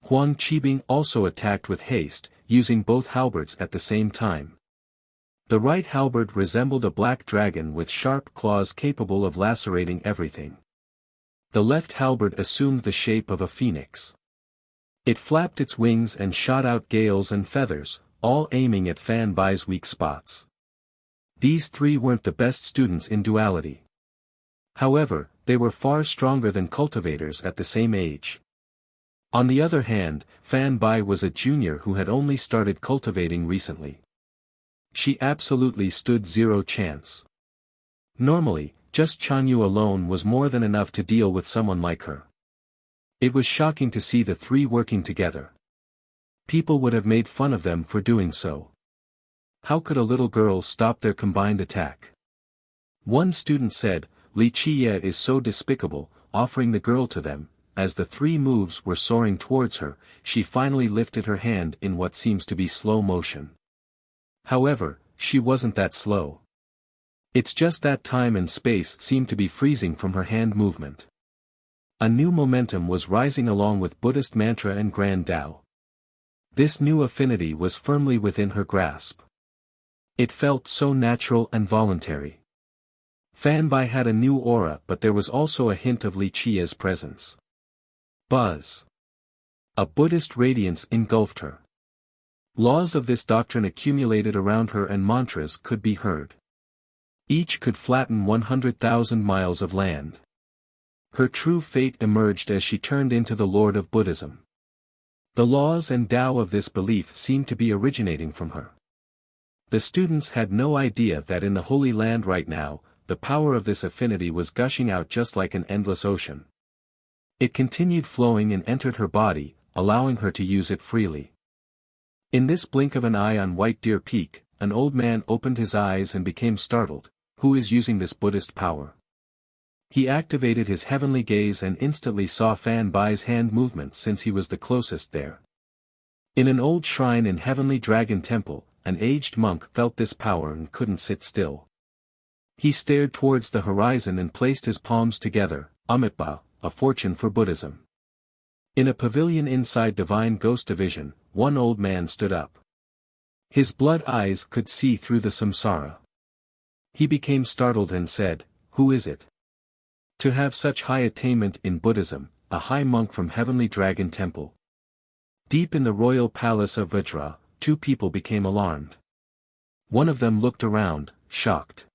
Huang Qibing also attacked with haste, using both halberds at the same time. The right halberd resembled a black dragon with sharp claws capable of lacerating everything. The left halberd assumed the shape of a phoenix. It flapped its wings and shot out gales and feathers, all aiming at Fanbai's weak spots. These three weren't the best students in duality. However, they were far stronger than cultivators at the same age. On the other hand, Fanbai was a junior who had only started cultivating recently. She absolutely stood zero chance. Normally, just Changyu alone was more than enough to deal with someone like her. It was shocking to see the three working together. People would have made fun of them for doing so. How could a little girl stop their combined attack? One student said, "Li Qiye is so despicable," offering the girl to them. As the three moves were soaring towards her, she finally lifted her hand in what seems to be slow motion. However, she wasn't that slow. It's just that time and space seemed to be freezing from her hand movement. A new momentum was rising along with Buddhist mantra and Grand Tao. This new affinity was firmly within her grasp. It felt so natural and voluntary. Fanbai had a new aura, but there was also a hint of Li Qiye's presence. Buzz. A Buddhist radiance engulfed her. Laws of this doctrine accumulated around her and mantras could be heard. Each could flatten 100,000 miles of land. Her true fate emerged as she turned into the Lord of Buddhism. The laws and Tao of this belief seemed to be originating from her. The students had no idea that in the Holy Land right now, the power of this affinity was gushing out just like an endless ocean. It continued flowing and entered her body, allowing her to use it freely. In this blink of an eye on White Deer Peak, an old man opened his eyes and became startled. Who is using this Buddhist power? He activated his heavenly gaze and instantly saw Fan Bai's hand movement since he was the closest there. In an old shrine in Heavenly Dragon Temple, an aged monk felt this power and couldn't sit still. He stared towards the horizon and placed his palms together. Amitabha, a fortune for Buddhism. In a pavilion inside Divine Ghost Division, one old man stood up. His blood eyes could see through the samsara. He became startled and said, "Who is it?" To have such high attainment in Buddhism, a high monk from Heavenly Dragon Temple. Deep in the royal palace of Vajra, two people became alarmed. One of them looked around, shocked.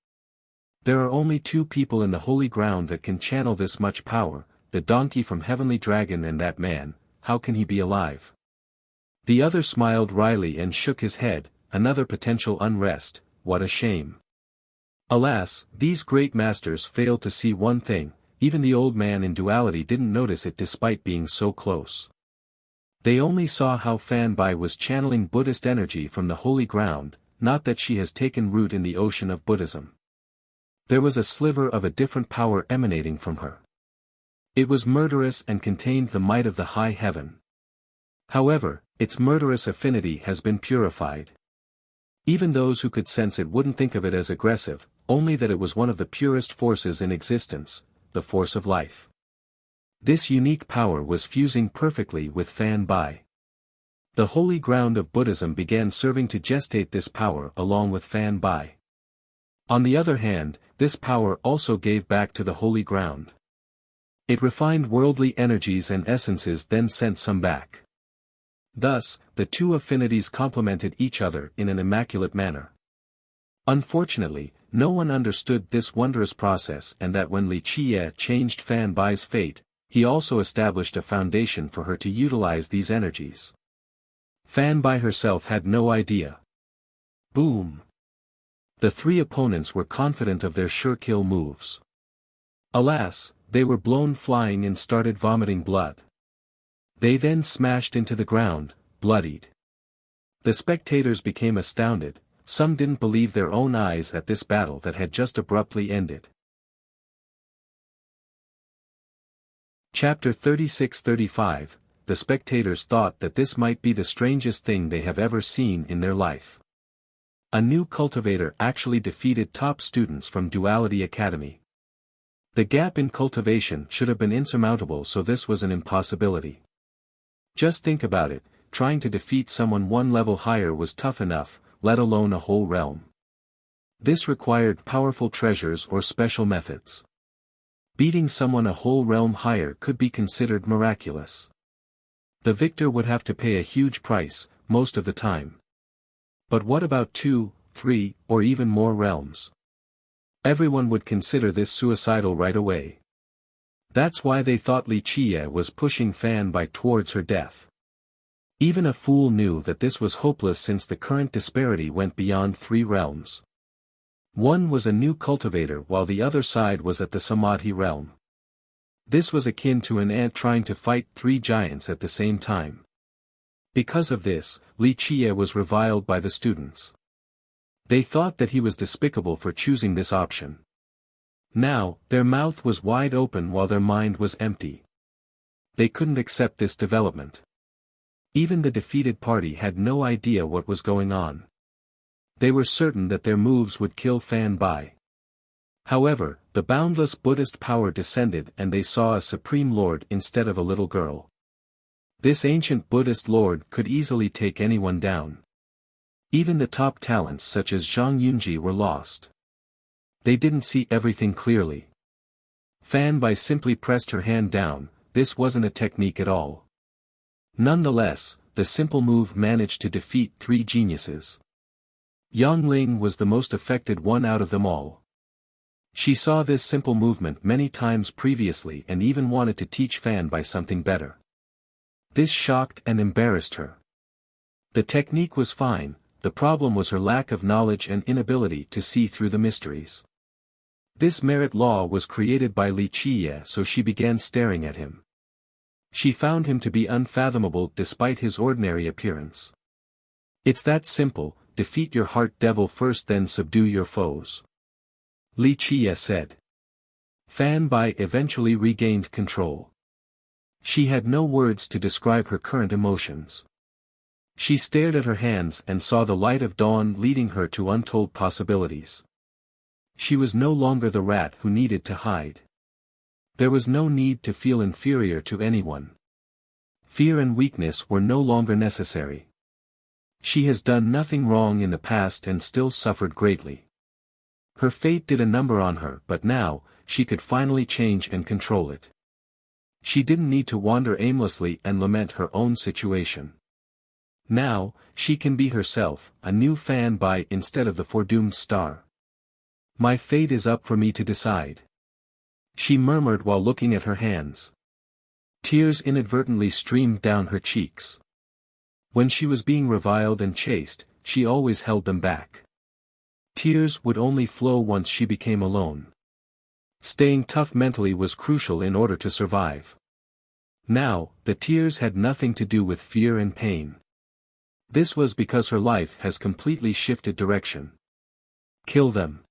There are only two people in the holy ground that can channel this much power, the donkey from Heavenly Dragon and that man. How can he be alive? The other smiled wryly and shook his head. Another potential unrest. What a shame. Alas, these great masters failed to see one thing. Even the old man in duality didn't notice it despite being so close. They only saw how Fan Bai was channeling Buddhist energy from the holy ground, not that she has taken root in the ocean of Buddhism. There was a sliver of a different power emanating from her. It was murderous and contained the might of the high heaven. However, its murderous affinity has been purified. Even those who could sense it wouldn't think of it as aggressive, only that it was one of the purest forces in existence, the force of life. This unique power was fusing perfectly with Fan Bai. The holy ground of Buddhism began serving to gestate this power along with Fan Bai. On the other hand, this power also gave back to the holy ground. It refined worldly energies and essences, then sent some back. Thus, the two affinities complemented each other in an immaculate manner. Unfortunately, no one understood this wondrous process, and that when Li Qie changed Fan Bai's fate, he also established a foundation for her to utilize these energies. Fan Bai herself had no idea. Boom! The three opponents were confident of their sure kill moves. Alas, they were blown flying and started vomiting blood. They then smashed into the ground, bloodied. The spectators became astounded. Some didn't believe their own eyes at this battle that had just abruptly ended. Chapter 36-35, the spectators thought that this might be the strangest thing they have ever seen in their life. A new cultivator actually defeated top students from Duality Academy. The gap in cultivation should have been insurmountable, so this was an impossibility. Just think about it, trying to defeat someone one level higher was tough enough, let alone a whole realm. This required powerful treasures or special methods. Beating someone a whole realm higher could be considered miraculous. The victor would have to pay a huge price, most of the time. But what about 2, 3, or even more realms? Everyone would consider this suicidal right away. That's why they thought Li Qie was pushing Fan Bai towards her death. Even a fool knew that this was hopeless, since the current disparity went beyond 3 realms. One was a new cultivator while the other side was at the Samadhi realm. This was akin to an ant trying to fight 3 giants at the same time. Because of this, Li Qie was reviled by the students. They thought that he was despicable for choosing this option. Now, their mouth was wide open while their mind was empty. They couldn't accept this development. Even the defeated party had no idea what was going on. They were certain that their moves would kill Fan Bai. However, the boundless Buddhist power descended and they saw a supreme lord instead of a little girl. This ancient Buddhist lord could easily take anyone down. Even the top talents such as Zhang Yunji were lost. They didn't see everything clearly. Fan Bai simply pressed her hand down. This wasn't a technique at all. Nonetheless, the simple move managed to defeat 3 geniuses. Yang Ling was the most affected one out of them all. She saw this simple movement many times previously and even wanted to teach Fan Bai something better. This shocked and embarrassed her. The technique was fine, the problem was her lack of knowledge and inability to see through the mysteries. This merit law was created by Li Qie, so she began staring at him. She found him to be unfathomable despite his ordinary appearance. It's that simple, defeat your heart devil first then subdue your foes. Li Qie said. Fan Bai eventually regained control. She had no words to describe her current emotions. She stared at her hands and saw the light of dawn leading her to untold possibilities. She was no longer the rat who needed to hide. There was no need to feel inferior to anyone. Fear and weakness were no longer necessary. She has done nothing wrong in the past and still suffered greatly. Her fate did a number on her, but now, she could finally change and control it. She didn't need to wander aimlessly and lament her own situation. Now, she can be herself, a new Fan Bai instead of the foredoomed star. My fate is up for me to decide. She murmured while looking at her hands. Tears inadvertently streamed down her cheeks. When she was being reviled and chased, she always held them back. Tears would only flow once she became alone. Staying tough mentally was crucial in order to survive. Now, the tears had nothing to do with fear and pain. This was because her life has completely shifted direction. Kill them.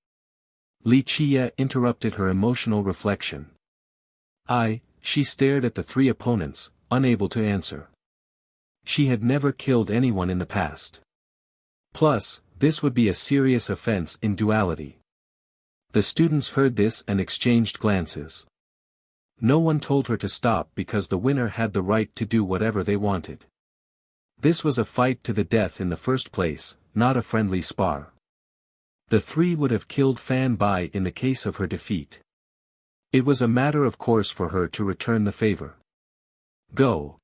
Li Qie interrupted her emotional reflection. She stared at the three opponents, unable to answer. She had never killed anyone in the past. Plus, this would be a serious offense in duality. The students heard this and exchanged glances. No one told her to stop because the winner had the right to do whatever they wanted. This was a fight to the death in the first place, not a friendly spar. The three would have killed Fan Bai in the case of her defeat. It was a matter of course for her to return the favor. Go.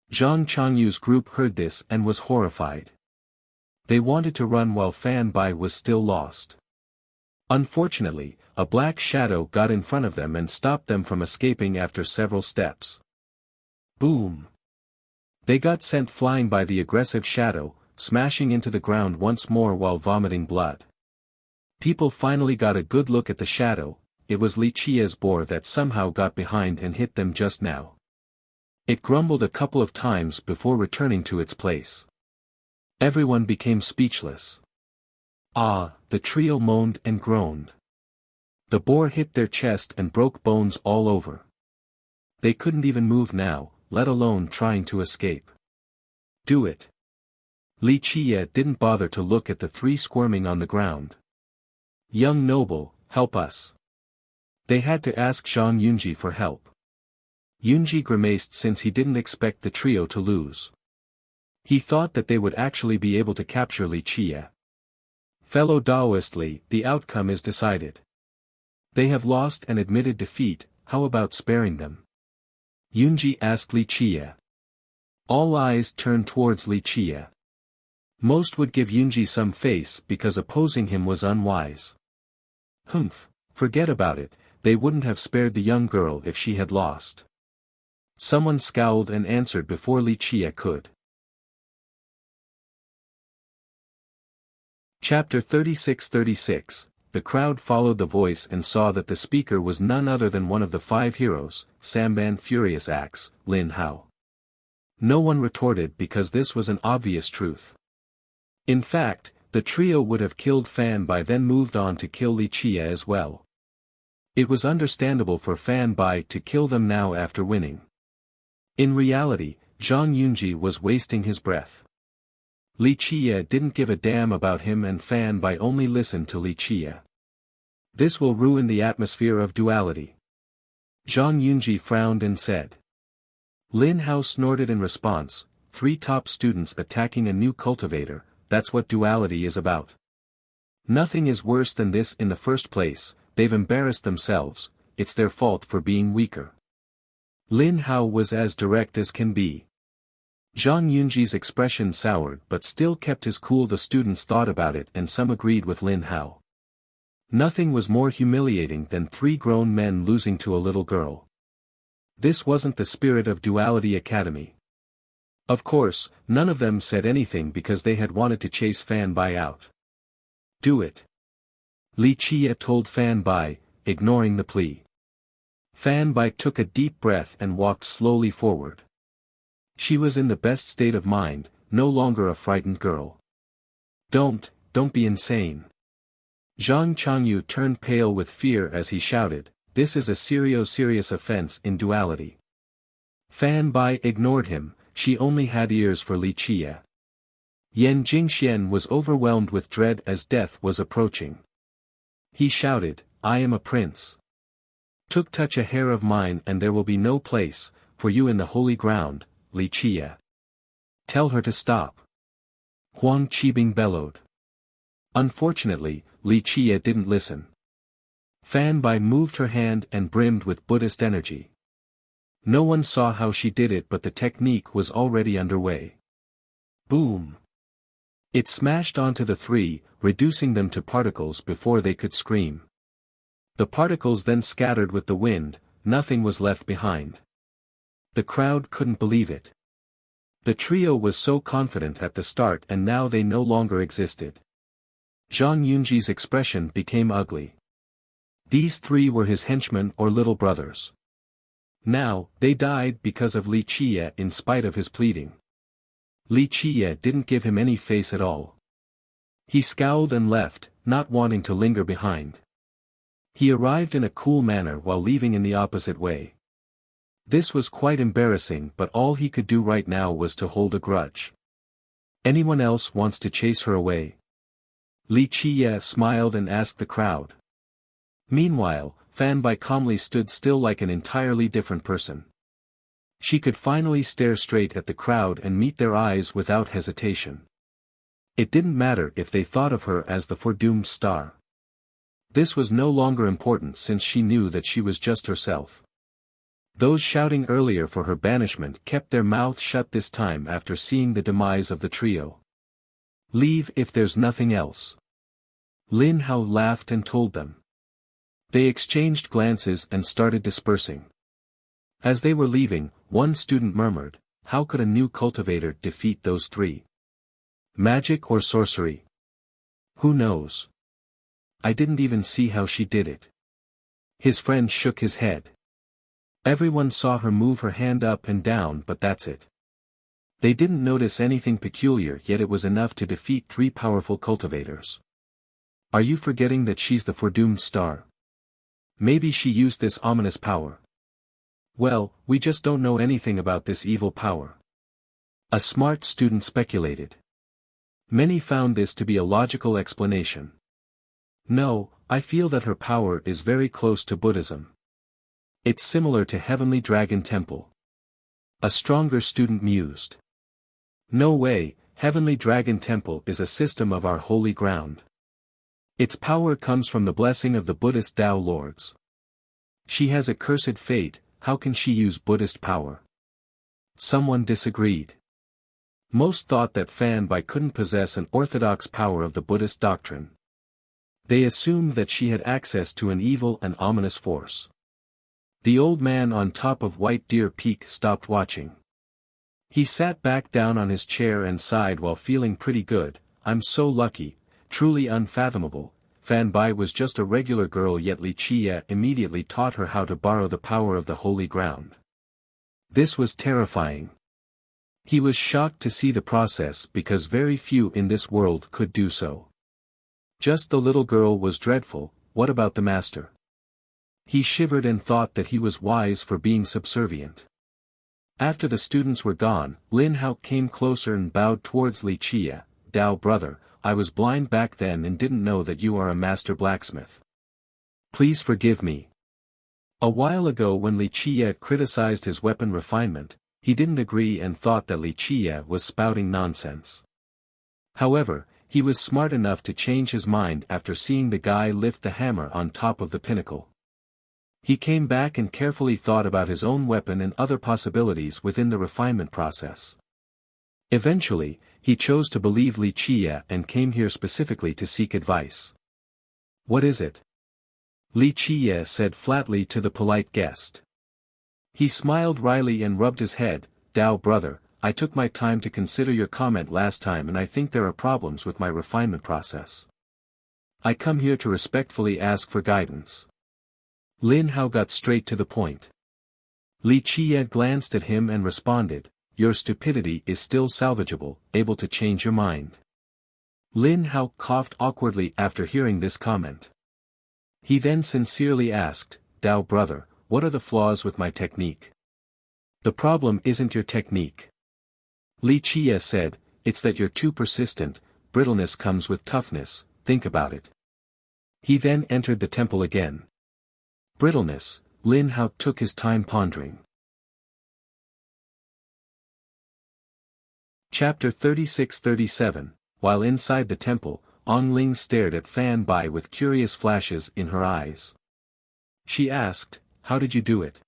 Zhang Changyu's group heard this and was horrified. They wanted to run while Fan Bai was still lost. Unfortunately, a black shadow got in front of them and stopped them from escaping after several steps. Boom! They got sent flying by the aggressive shadow, smashing into the ground once more while vomiting blood. People finally got a good look at the shadow. It was Li Qie's boar that somehow got behind and hit them just now. It grumbled a couple of times before returning to its place. Everyone became speechless. The trio moaned and groaned. The boar hit their chest and broke bones all over. They couldn't even move now, let alone trying to escape. Do it. Li Qie didn't bother to look at the three squirming on the ground. Young noble, help us. They had to ask Zhang Yunji for help. Yunji grimaced since he didn't expect the trio to lose. He thought that they would actually be able to capture Li Qie. Fellow Daoist Li, the outcome is decided. They have lost and admitted defeat, how about sparing them? Yunji asked Li Qie. All eyes turned towards Li Qie. Most would give Yunji some face because opposing him was unwise. Forget about it, they wouldn't have spared the young girl if she had lost. Someone scowled and answered before Li Qie could. Chapter 36-36, The crowd followed the voice and saw that the speaker was none other than one of the five heroes, Samban Furious Axe, Lin Hao. No one retorted because this was an obvious truth. In fact, the trio would have killed Fan Bai then moved on to kill Li Qie as well. It was understandable for Fan Bai to kill them now after winning. In reality, Zhang Yunji was wasting his breath. Li Qie didn't give a damn about him and Fan Bai only listened to Li Qie. This will ruin the atmosphere of duality. Zhang Yunji frowned and said. Lin Hao snorted in response, three top students attacking a new cultivator, that's what duality is about. Nothing is worse than this in the first place, they've embarrassed themselves, it's their fault for being weaker. Lin Hao was as direct as can be. Zhang Yunji's expression soured but still kept his cool. The students thought about it and some agreed with Lin Hao. Nothing was more humiliating than three grown men losing to a little girl. This wasn't the spirit of Duality Academy. Of course, none of them said anything because they had wanted to chase Fan Bai out. Do it. Li Qie told Fan Bai, ignoring the plea. Fan Bai took a deep breath and walked slowly forward. She was in the best state of mind, no longer a frightened girl. Don't be insane. Zhang Changyu turned pale with fear as he shouted, this is a serious offense in duality. Fan Bai ignored him, she only had ears for Li Qie. Yan Jingxian was overwhelmed with dread as death was approaching. He shouted, I am a prince. Touch a hair of mine and there will be no place for you in the holy ground, Li Qie. Tell her to stop. Huang Qibing bellowed. Unfortunately, Li Qie didn't listen. Fan Bai moved her hand and brimmed with Buddhist energy. No one saw how she did it, but the technique was already underway. Boom! It smashed onto the three, reducing them to particles before they could scream. The particles then scattered with the wind, nothing was left behind. The crowd couldn't believe it. The trio was so confident at the start and now they no longer existed. Zhang Yunji's expression became ugly. These three were his henchmen or little brothers. Now, they died because of Li Qie in spite of his pleading. Li Qie didn't give him any face at all. He scowled and left, not wanting to linger behind. He arrived in a cool manner while leaving in the opposite way. This was quite embarrassing, but all he could do right now was to hold a grudge. Anyone else wants to chase her away? Li Qie smiled and asked the crowd. Meanwhile, Fan Bai calmly stood still like an entirely different person. She could finally stare straight at the crowd and meet their eyes without hesitation. It didn't matter if they thought of her as the foredoomed star. This was no longer important since she knew that she was just herself. Those shouting earlier for her banishment kept their mouths shut this time after seeing the demise of the trio. Leave if there's nothing else. Lin Hao laughed and told them. They exchanged glances and started dispersing. As they were leaving, one student murmured, how could a new cultivator defeat those three? Magic or sorcery? Who knows? I didn't even see how she did it. His friend shook his head. Everyone saw her move her hand up and down, but that's it. They didn't notice anything peculiar, yet it was enough to defeat three powerful cultivators. Are you forgetting that she's the foredoomed star? Maybe she used this ominous power. Well, we just don't know anything about this evil power. A smart student speculated. Many found this to be a logical explanation. No, I feel that her power is very close to Buddhism. It's similar to Heavenly Dragon Temple. A stronger student mused. No way, Heavenly Dragon Temple is a system of our holy ground. Its power comes from the blessing of the Buddhist Tao Lords. She has a cursed fate, how can she use Buddhist power? Someone disagreed. Most thought that Fan Bai couldn't possess an orthodox power of the Buddhist doctrine. They assumed that she had access to an evil and ominous force. The old man on top of White Deer Peak stopped watching. He sat back down on his chair and sighed while feeling pretty good. I'm so lucky, truly unfathomable. Fan Bai was just a regular girl, yet Li Qie immediately taught her how to borrow the power of the holy ground. This was terrifying. He was shocked to see the process because very few in this world could do so. Just the little girl was dreadful, what about the master? He shivered and thought that he was wise for being subservient. After the students were gone, Lin Hao came closer and bowed towards Li Qie. Dao brother, I was blind back then and didn't know that you are a master blacksmith. Please forgive me. A while ago when Li Qie criticized his weapon refinement, he didn't agree and thought that Li Qie was spouting nonsense. However, he was smart enough to change his mind after seeing the guy lift the hammer on top of the pinnacle. He came back and carefully thought about his own weapon and other possibilities within the refinement process. Eventually, he chose to believe Li Qie and came here specifically to seek advice. What is it? Li Qie said flatly to the polite guest. He smiled wryly and rubbed his head. Dao brother, I took my time to consider your comment last time and I think there are problems with my refinement process. I come here to respectfully ask for guidance. Lin Hao got straight to the point. Li Qie glanced at him and responded, your stupidity is still salvageable, able to change your mind. Lin Hao coughed awkwardly after hearing this comment. He then sincerely asked, Dao brother, what are the flaws with my technique? The problem isn't your technique. Li Qie said, it's that you're too persistent, brittleness comes with toughness, think about it. He then entered the temple again. Brittleness, Lin Hao took his time pondering. Chapter 36-37. While inside the temple, On Ling stared at Fan Bai with curious flashes in her eyes. She asked, how did you do it?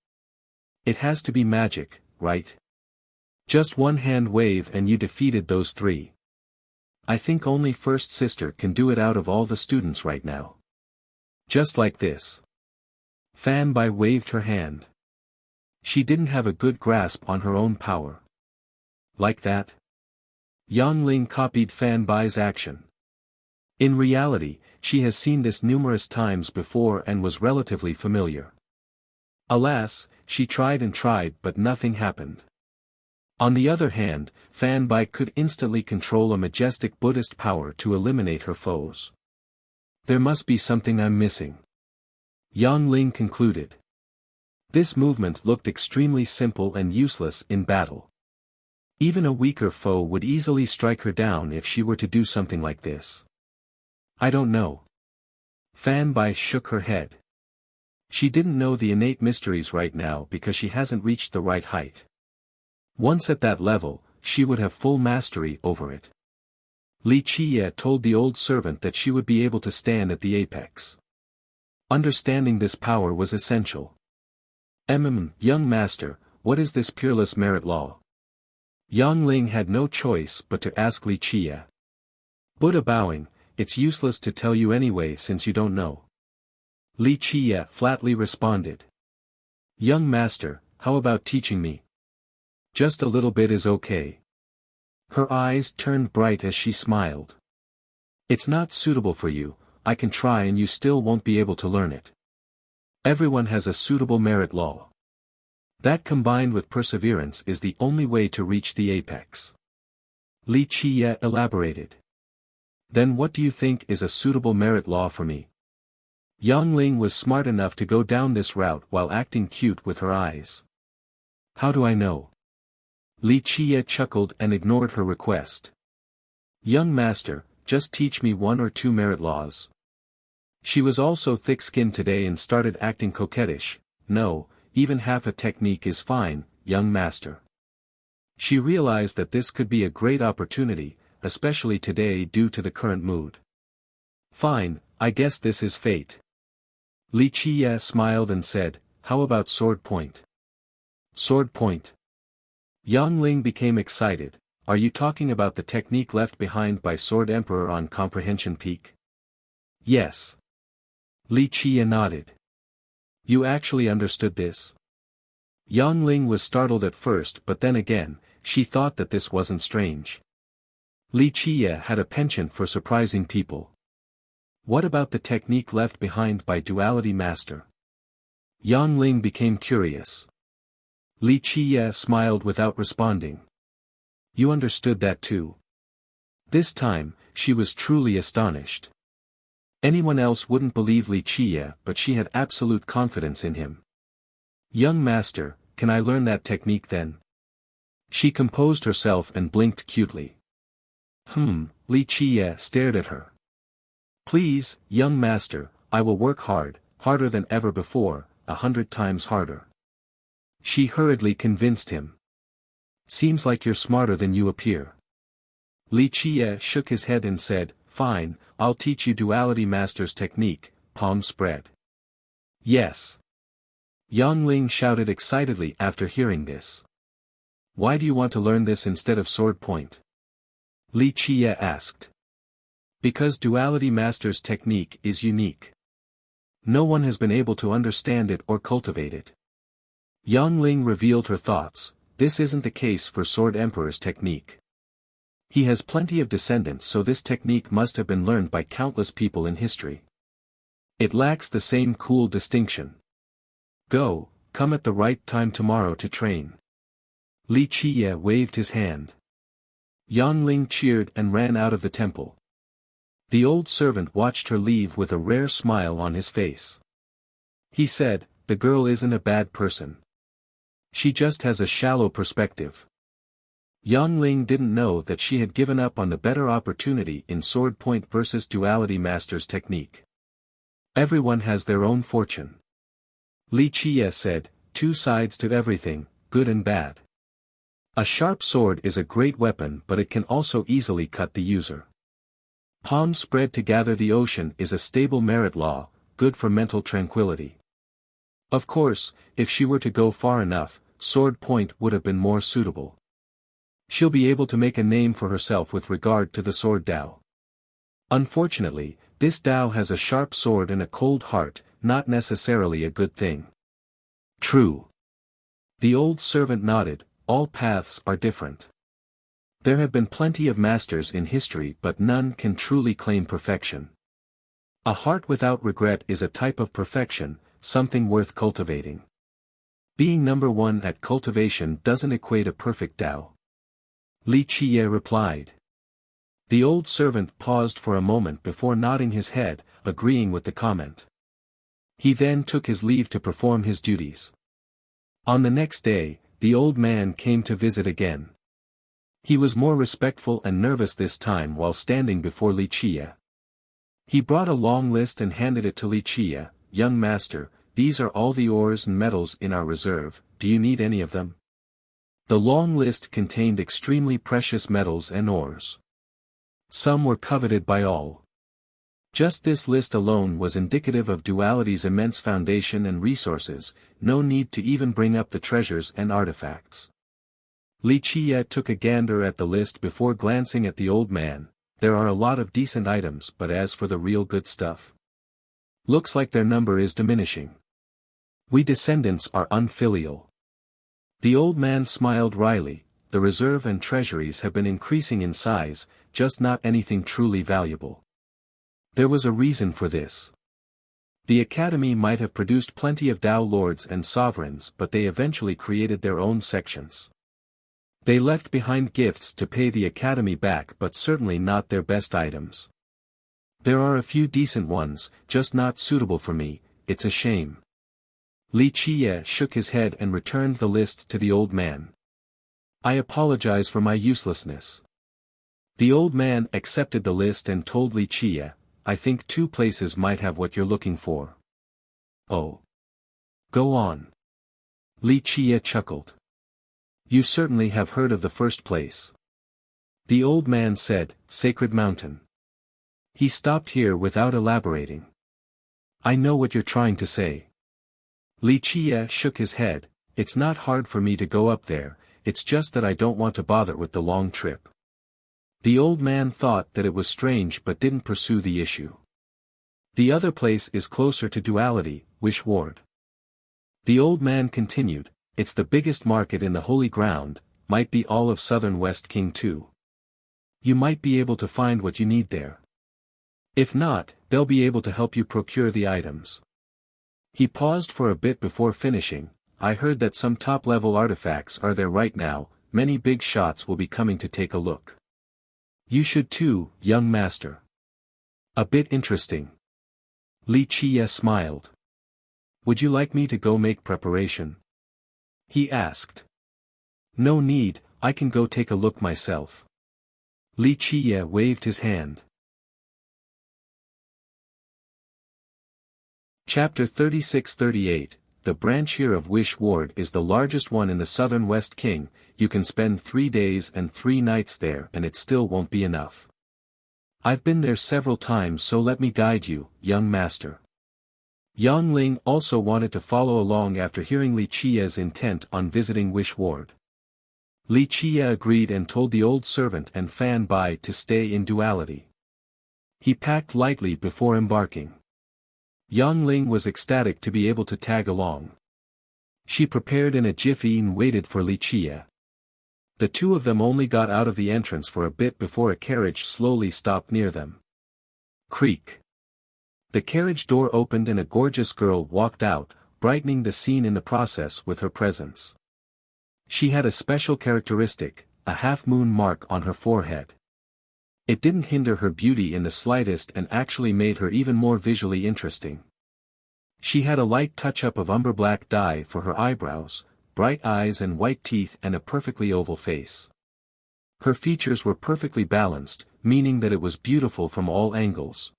It has to be magic, right? Just one hand wave and you defeated those three. I think only first sister can do it out of all the students right now. Just like this. Fan Bai waved her hand. She didn't have a good grasp on her own power. Like that? Yang Ling copied Fan Bai's action. In reality, she has seen this numerous times before and was relatively familiar. Alas, she tried and tried but nothing happened. On the other hand, Fan Bai could instantly control a majestic Buddhist power to eliminate her foes. There must be something I'm missing. Yang Ling concluded. This movement looked extremely simple and useless in battle. Even a weaker foe would easily strike her down if she were to do something like this. I don't know. Fan Bai shook her head. She didn't know the innate mysteries right now because she hasn't reached the right height. Once at that level, she would have full mastery over it. Li Qie told the old servant that she would be able to stand at the apex. Understanding this power was essential. Young master, what is this peerless merit law? Yang Ling had no choice but to ask Li Qie. Buddha bowing, it's useless to tell you anyway since you don't know. Li Qie flatly responded. Young master, how about teaching me? Just a little bit is okay. Her eyes turned bright as she smiled. It's not suitable for you, I can try and you still won't be able to learn it. Everyone has a suitable merit law. That combined with perseverance is the only way to reach the apex. Li Qie elaborated. Then what do you think is a suitable merit law for me? Yang Ling was smart enough to go down this route while acting cute with her eyes. How do I know? Li Qie chuckled and ignored her request. Young master, just teach me one or two merit laws. She was also thick-skinned today and started acting coquettish. No, even half a technique is fine, young master. She realized that this could be a great opportunity, especially today due to the current mood. Fine, I guess this is fate. Li Qie smiled and said, how about sword point? Sword point. Yang Ling became excited. Are you talking about the technique left behind by Sword Emperor on Comprehension Peak? Yes. Li Qie nodded. You actually understood this? Yang Ling was startled at first but then again, she thought that this wasn't strange. Li Qie had a penchant for surprising people. What about the technique left behind by Duality Master? Yang Ling became curious. Li Qie smiled without responding. You understood that too? This time, she was truly astonished. Anyone else wouldn't believe Li Qie but she had absolute confidence in him. Young master, can I learn that technique then? She composed herself and blinked cutely. Li Qie stared at her. Please, young master, I will work hard, harder than ever before, 100 times harder. She hurriedly convinced him. Seems like you're smarter than you appear. Li Qie shook his head and said, fine, I'll teach you Duality Master's technique, palm spread. Yes. Yang Ling shouted excitedly after hearing this. Why do you want to learn this instead of sword point? Li Qie asked. Because Duality Master's technique is unique. No one has been able to understand it or cultivate it. Yang Ling revealed her thoughts. This isn't the case for Sword Emperor's technique. He has plenty of descendants so this technique must have been learned by countless people in history. It lacks the same cool distinction. Come at the right time tomorrow to train. Li Qie waved his hand. Yang Ling cheered and ran out of the temple. The old servant watched her leave with a rare smile on his face. He said, "The girl isn't a bad person. She just has a shallow perspective." Yang Ling didn't know that she had given up on the better opportunity in sword point versus duality master's technique. Everyone has their own fortune. Li Qie said, "Two sides to everything, good and bad. A sharp sword is a great weapon, but it can also easily cut the user. Palms spread to gather the ocean is a stable merit law, good for mental tranquility." Of course, if she were to go far enough, sword point would have been more suitable. She'll be able to make a name for herself with regard to the sword Dao. Unfortunately, this Dao has a sharp sword and a cold heart, not necessarily a good thing. True. The old servant nodded, all paths are different. There have been plenty of masters in history, but none can truly claim perfection. A heart without regret is a type of perfection, something worth cultivating. Being number one at cultivation doesn't equate a perfect Tao. Li Qie replied. The old servant paused for a moment before nodding his head, agreeing with the comment. He then took his leave to perform his duties. On the next day, the old man came to visit again. He was more respectful and nervous this time while standing before Li Qie. He brought a long list and handed it to Li Qie. "Young master, these are all the ores and metals in our reserve, do you need any of them?" The long list contained extremely precious metals and ores. Some were coveted by all. Just this list alone was indicative of duality's immense foundation and resources, no need to even bring up the treasures and artifacts. Li Qie took a gander at the list before glancing at the old man. There are a lot of decent items, but as for the real good stuff, looks like their number is diminishing. We descendants are unfilial. The old man smiled wryly. The reserve and treasuries have been increasing in size, just not anything truly valuable. There was a reason for this. The academy might have produced plenty of Dao lords and sovereigns, but they eventually created their own sections. They left behind gifts to pay the academy back, but certainly not their best items. There are a few decent ones, just not suitable for me, it's a shame. Li Qie shook his head and returned the list to the old man. "I apologize for my uselessness." The old man accepted the list and told Li Qie, "I think 2 places might have what you're looking for." "Oh. Go on." Li Qie chuckled. "You certainly have heard of the first place." The old man said, "Sacred Mountain." He stopped here without elaborating. "I know what you're trying to say." Li Qie shook his head. "It's not hard for me to go up there, it's just that I don't want to bother with the long trip." The old man thought that it was strange but didn't pursue the issue. "The other place is closer to duality, Wish Ward." The old man continued, "It's the biggest market in the Holy Ground, might be all of southern West King too. You might be able to find what you need there. If not, they'll be able to help you procure the items." He paused for a bit before finishing. "I heard that some top-level artifacts are there right now, many big shots will be coming to take a look. You should too, young master." "A bit interesting." Li Qie smiled. "Would you like me to go make preparation?" he asked. "No need, I can go take a look myself." Li Qie waved his hand. Chapter 36-38, The branch here of Wish Ward is the largest one in the southern West King. You can spend 3 days and 3 nights there and it still won't be enough. I've been there several times, so let me guide you, young master. Yang Ling also wanted to follow along after hearing Li Qie's intent on visiting Wish Ward. Li Qie agreed and told the old servant and Fan Bai to stay in duality. He packed lightly before embarking. Yang Ling was ecstatic to be able to tag along. She prepared in a jiffy and waited for Li Qie. The two of them only got out of the entrance for a bit before a carriage slowly stopped near them. Creak. The carriage door opened and a gorgeous girl walked out, brightening the scene in the process with her presence. She had a special characteristic, a half-moon mark on her forehead. It didn't hinder her beauty in the slightest and actually made her even more visually interesting. She had a light touch-up of umber black dye for her eyebrows, bright eyes and white teeth and a perfectly oval face. Her features were perfectly balanced, meaning that it was beautiful from all angles.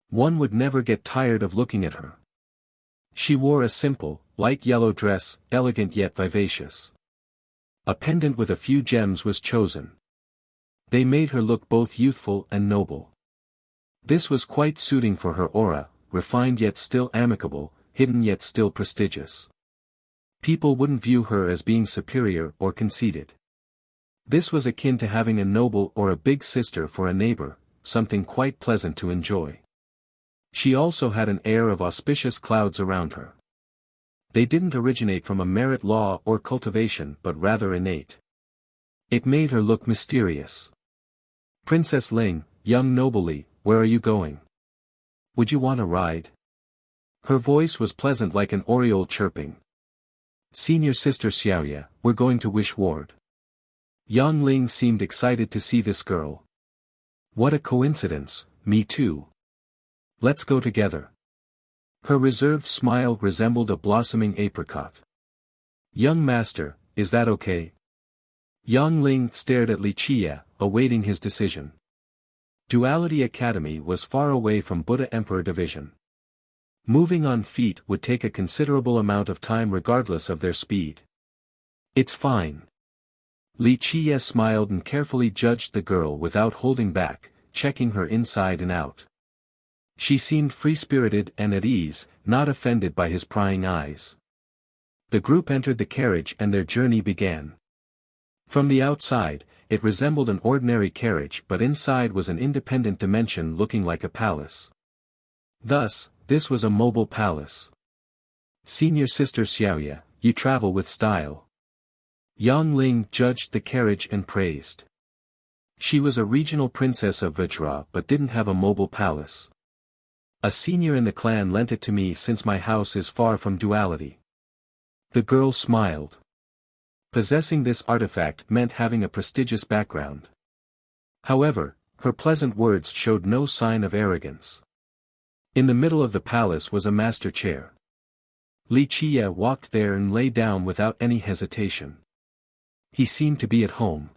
One would never get tired of looking at her. She wore a simple, light yellow dress, elegant yet vivacious. A pendant with a few gems was chosen. They made her look both youthful and noble. This was quite suiting for her aura, refined yet still amicable, hidden yet still prestigious. People wouldn't view her as being superior or conceited. This was akin to having a noble or a big sister for a neighbor, something quite pleasant to enjoy. She also had an air of auspicious clouds around her. They didn't originate from a merit law or cultivation but rather innate. It made her look mysterious. Princess Ling, young nobly, where are you going? Would you want a ride? Her voice was pleasant like an oriole chirping. Senior sister Xiaoya, we're going to Wish Ward. Yang Ling seemed excited to see this girl. What a coincidence, me too. Let's go together. Her reserved smile resembled a blossoming apricot. Young master, is that okay? Yang Ling stared at Li Qie, awaiting his decision. Duality Academy was far away from Buddha Emperor Division. Moving on feet would take a considerable amount of time regardless of their speed. It's fine. Li Qie smiled and carefully judged the girl without holding back, checking her inside and out. She seemed free-spirited and at ease, not offended by his prying eyes. The group entered the carriage and their journey began. From the outside, it resembled an ordinary carriage but inside was an independent dimension looking like a palace. Thus, this was a mobile palace. Senior sister Xiaoya, you travel with style. Yang Ling judged the carriage and praised. She was a regional princess of Vajra but didn't have a mobile palace. A senior in the clan lent it to me since my house is far from duality. The girl smiled. Possessing this artifact meant having a prestigious background. However, her pleasant words showed no sign of arrogance. In the middle of the palace was a master chair. Li Qie walked there and lay down without any hesitation. He seemed to be at home.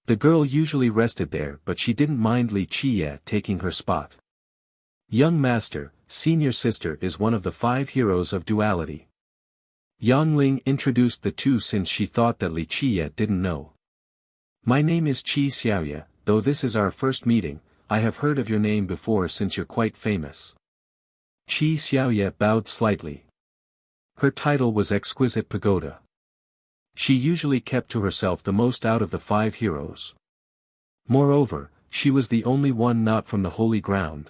The girl usually rested there but she didn't mind Li Qie taking her spot. Young master, senior sister is one of the 5 heroes of duality. Yang Ling introduced the two since she thought that Li Qie didn't know. My name is Qi Xiaoya, though this is our first meeting, I have heard of your name before since you're quite famous. Qi Xiaoya bowed slightly. Her title was Exquisite Pagoda. She usually kept to herself the most out of the 5 heroes. Moreover, she was the only one not from the Holy Ground.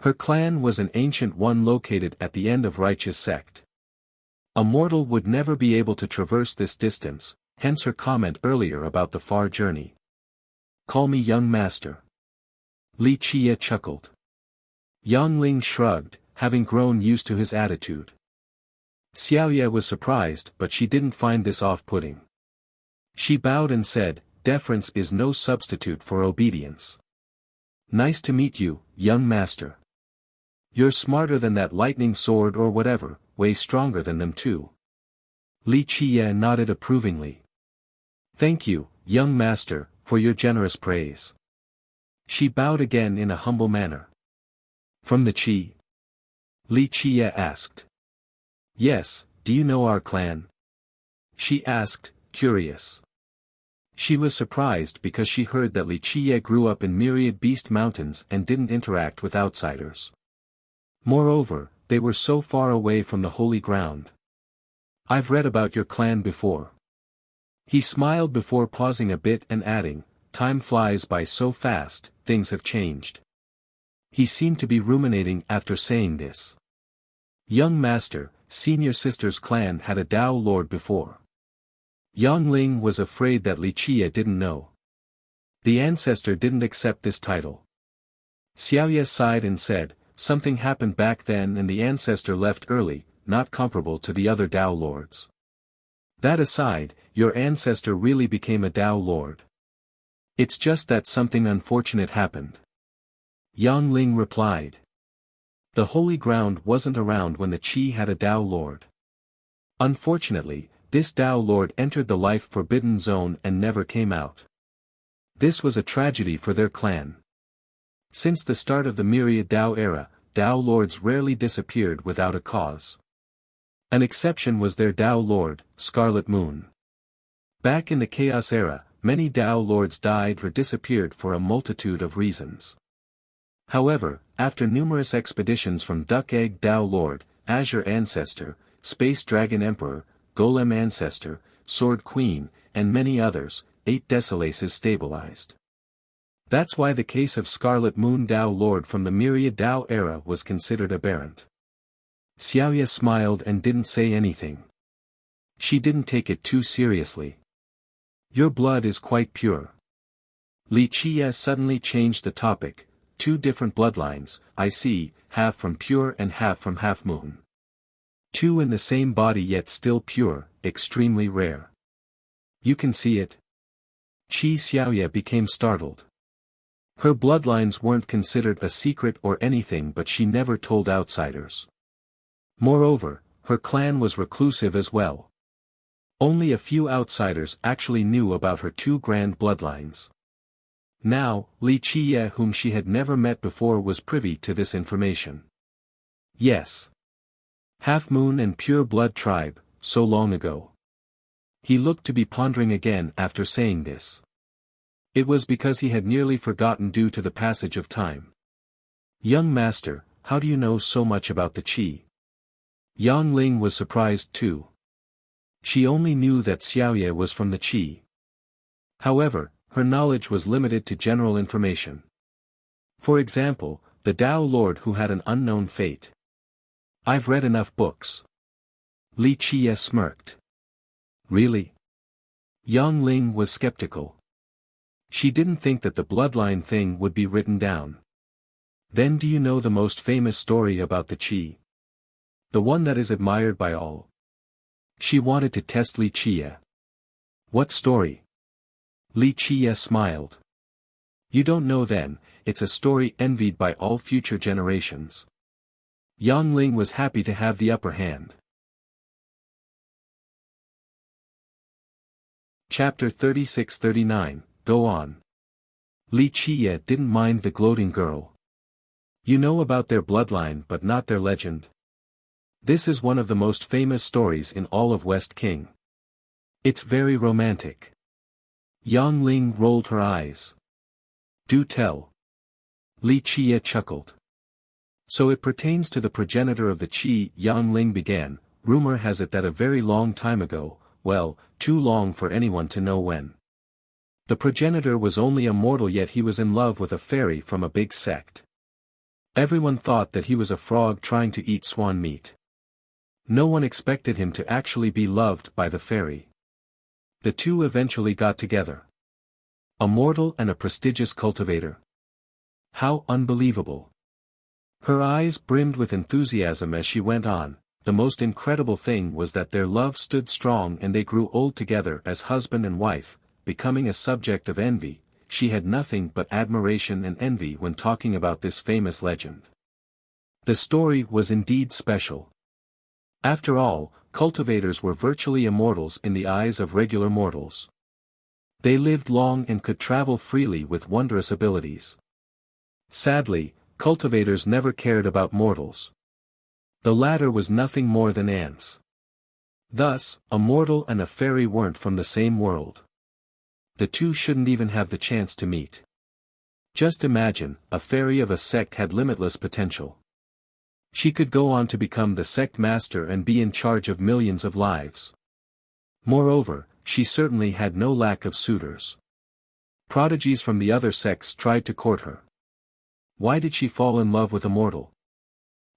Her clan was an ancient one located at the end of Righteous Sect. A mortal would never be able to traverse this distance, hence her comment earlier about the far journey. Call me young master. Li Qie chuckled. Yang Ling shrugged, having grown used to his attitude. Xiaoya was surprised but she didn't find this off-putting. She bowed and said, deference is no substitute for obedience. Nice to meet you, young master. You're smarter than that lightning sword or whatever, way stronger than them too. Li Qie nodded approvingly. Thank you, young master, for your generous praise. She bowed again in a humble manner. From the Qi? Li Qie asked. Yes, do you know our clan? She asked, curious. She was surprised because she heard that Li Qie grew up in myriad beast mountains and didn't interact with outsiders. Moreover, they were so far away from the Holy Ground. I've read about your clan before. He smiled before pausing a bit and adding, time flies by so fast, things have changed. He seemed to be ruminating after saying this. Young master, senior sister's clan had a Tao lord before. Yang Ling was afraid that Li Qie didn't know. The ancestor didn't accept this title. Xiaoya sighed and said, something happened back then and the ancestor left early, not comparable to the other Tao lords. That aside, your ancestor really became a Tao lord. It's just that something unfortunate happened. Yang Ling replied. The holy ground wasn't around when the Qi had a Tao Lord. Unfortunately, this Tao Lord entered the life forbidden zone and never came out. This was a tragedy for their clan. Since the start of the myriad Tao era, Tao Lords rarely disappeared without a cause. An exception was their Tao Lord, Scarlet Moon. Back in the Chaos era, many Tao Lords died or disappeared for a multitude of reasons. However, after numerous expeditions from Duck Egg Tao Lord, Azure Ancestor, Space Dragon Emperor, Golem Ancestor, Sword Queen, and many others, 8 Desolaces stabilized. That's why the case of Scarlet Moon Tao Lord from the Myriad Tao era was considered aberrant. Xiaoya smiled and didn't say anything. She didn't take it too seriously. Your blood is quite pure. Li Qie suddenly changed the topic. 2 different bloodlines, I see, half from pure and half from half moon. 2 in the same body yet still pure, extremely rare. You can see it? Qi Xiaoya became startled. Her bloodlines weren't considered a secret or anything, but she never told outsiders. Moreover, her clan was reclusive as well. Only a few outsiders actually knew about her 2 grand bloodlines. Now, Li Qie, whom she had never met before, was privy to this information. Yes. Half Moon and Pure Blood tribe, so long ago. He looked to be pondering again after saying this. It was because he had nearly forgotten due to the passage of time. Young master, how do you know so much about the Qi? Yang Ling was surprised too. She only knew that Xiaoye was from the Qi. However, her knowledge was limited to general information. For example, the Tao Lord who had an unknown fate. I've read enough books. Li Qie smirked. Really? Yang Ling was skeptical. She didn't think that the bloodline thing would be written down. Then do you know the most famous story about the Qi? The one that is admired by all. She wanted to test Li Qie. What story? Li Qie smiled. You don't know then, it's a story envied by all future generations. Yang Ling was happy to have the upper hand. Chapter 36-39, Go on. Li Qie didn't mind the gloating girl. You know about their bloodline but not their legend. This is one of the most famous stories in all of West King. It's very romantic. Yang Ling rolled her eyes. Do tell. Li Qie chuckled. So it pertains to the progenitor of the Qi. Yang Ling began. Rumor has it that a very long time ago, well, too long for anyone to know when. The progenitor was only a mortal, yet he was in love with a fairy from a big sect. Everyone thought that he was a frog trying to eat swan meat. No one expected him to actually be loved by the fairy. The two eventually got together. A mortal and a prestigious cultivator. How unbelievable. Her eyes brimmed with enthusiasm as she went on. The most incredible thing was that their love stood strong and they grew old together as husband and wife, becoming a subject of envy. She had nothing but admiration and envy when talking about this famous legend. The story was indeed special. After all, cultivators were virtually immortals in the eyes of regular mortals. They lived long and could travel freely with wondrous abilities. Sadly, cultivators never cared about mortals. The latter was nothing more than ants. Thus, a mortal and a fairy weren't from the same world. The two shouldn't even have the chance to meet. Just imagine, a fairy of a sect had limitless potential. She could go on to become the sect master and be in charge of millions of lives. Moreover, she certainly had no lack of suitors. Prodigies from the other sects tried to court her. Why did she fall in love with a mortal?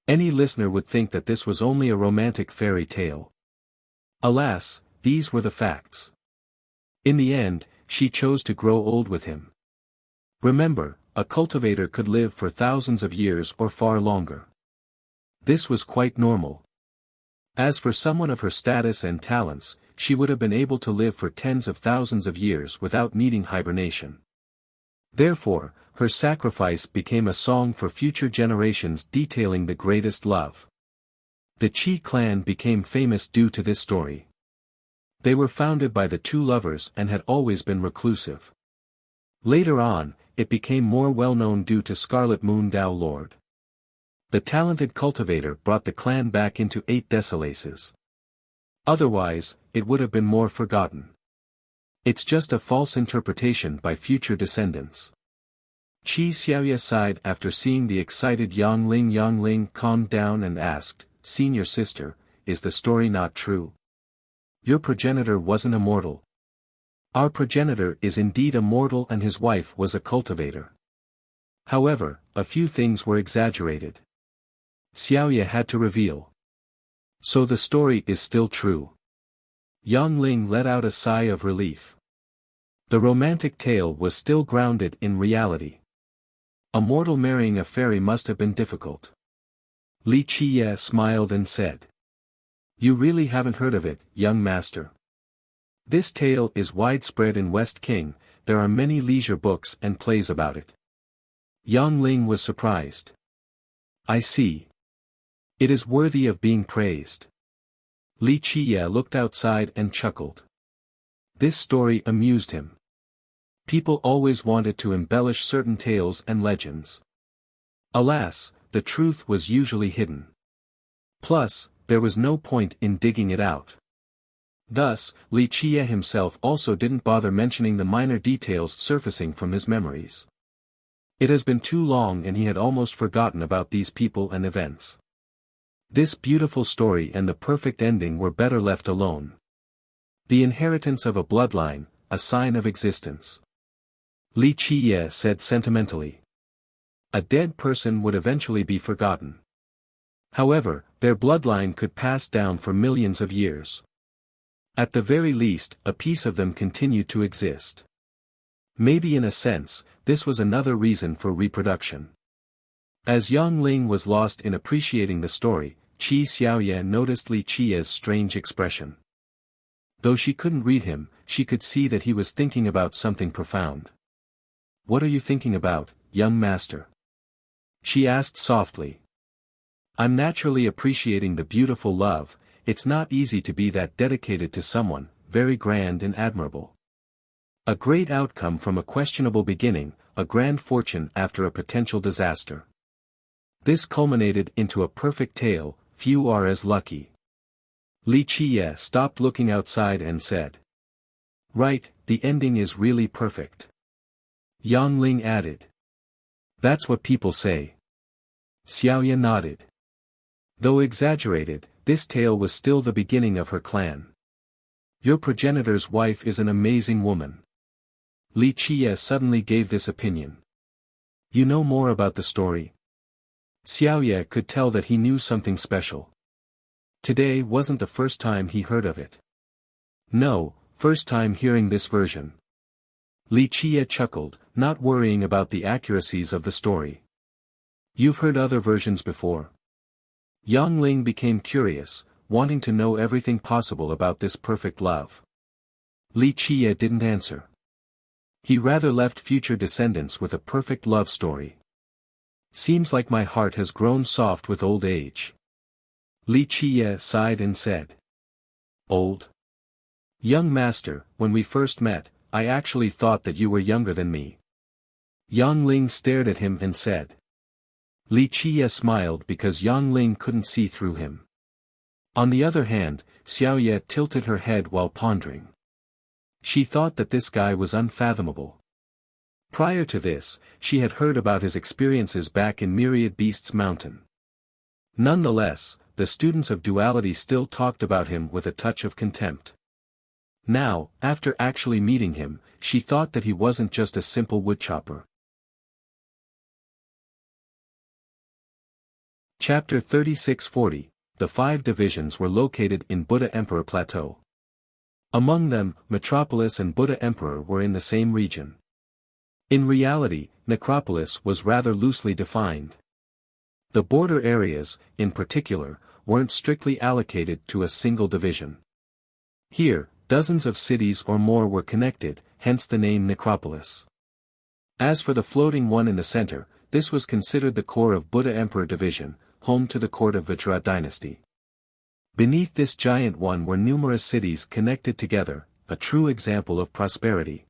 Any listener would think that this was only a romantic fairy tale. Alas, these were the facts. In the end, she chose to grow old with him. Remember, a cultivator could live for thousands of years or far longer. This was quite normal. As for someone of her status and talents, she would have been able to live for tens of thousands of years without needing hibernation. Therefore, her sacrifice became a song for future generations detailing the greatest love. The Qi clan became famous due to this story. They were founded by the two lovers and had always been reclusive. Later on, it became more well-known due to Scarlet Moon Dao Lord. The talented cultivator brought the clan back into 8 decalaces. Otherwise, it would have been more forgotten. It's just a false interpretation by future descendants. Qi Xiaoye sighed after seeing the excited Yang Ling. Yang Ling calmed down and asked, "Senior sister, is the story not true? Your progenitor wasn't immortal." "Our progenitor is indeed immortal and his wife was a cultivator. However, a few things were exaggerated." Xiaoye had to reveal. "So the story is still true." Yang Ling let out a sigh of relief. The romantic tale was still grounded in reality. A mortal marrying a fairy must have been difficult. Li Qiye smiled and said, "You really haven't heard of it, young master. This tale is widespread in West King, there are many leisure books and plays about it." Yang Ling was surprised. "I see. It is worthy of being praised." Li Qiye looked outside and chuckled. This story amused him. People always wanted to embellish certain tales and legends. Alas, the truth was usually hidden. Plus, there was no point in digging it out. Thus, Li Qiye himself also didn't bother mentioning the minor details surfacing from his memories. It has been too long and he had almost forgotten about these people and events. This beautiful story and the perfect ending were better left alone. The inheritance of a bloodline, a sign of existence. Li Qiye said sentimentally. A dead person would eventually be forgotten. However, their bloodline could pass down for millions of years. At the very least, a piece of them continued to exist. Maybe in a sense, this was another reason for reproduction. As Yang Ling was lost in appreciating the story, Qi Xiaoye noticed Li Qiye's strange expression. Though she couldn't read him, she could see that he was thinking about something profound. "What are you thinking about, young master?" she asked softly. "I'm naturally appreciating the beautiful love, it's not easy to be that dedicated to someone, very grand and admirable. A great outcome from a questionable beginning, a grand fortune after a potential disaster. This culminated into a perfect tale, few are as lucky." Li Qiye stopped looking outside and said. "Right, the ending is really perfect." Yang Ling added. "That's what people say." Xiaoye nodded. Though exaggerated, this tale was still the beginning of her clan. "Your progenitor's wife is an amazing woman." Li Qiye suddenly gave this opinion. "You know more about the story?" Xiaoye could tell that he knew something special. Today wasn't the first time he heard of it. "No, first time hearing this version." Li Qiye chuckled, not worrying about the accuracies of the story. "You've heard other versions before?" Yang Ling became curious, wanting to know everything possible about this perfect love. Li Qiye didn't answer. He rather left future descendants with a perfect love story. "Seems like my heart has grown soft with old age." Li Qiye sighed and said. "Old? Young master, when we first met, I actually thought that you were younger than me." Yang Ling stared at him and said. Li Qiye smiled because Yang Ling couldn't see through him. On the other hand, Xiaoye tilted her head while pondering. She thought that this guy was unfathomable. Prior to this, she had heard about his experiences back in Myriad Beasts Mountain. Nonetheless, the students of duality still talked about him with a touch of contempt. Now, after actually meeting him, she thought that he wasn't just a simple woodchopper. Chapter 3640, The 5 divisions were located in Buddha Emperor Plateau. Among them, Metropolis and Buddha Emperor were in the same region. In reality, Necropolis was rather loosely defined. The border areas, in particular, weren't strictly allocated to a single division. Here, dozens of cities or more were connected, hence the name Necropolis. As for the floating one in the center, this was considered the core of Buddha Emperor Division, home to the court of Vajra dynasty. Beneath this giant one were numerous cities connected together, a true example of prosperity.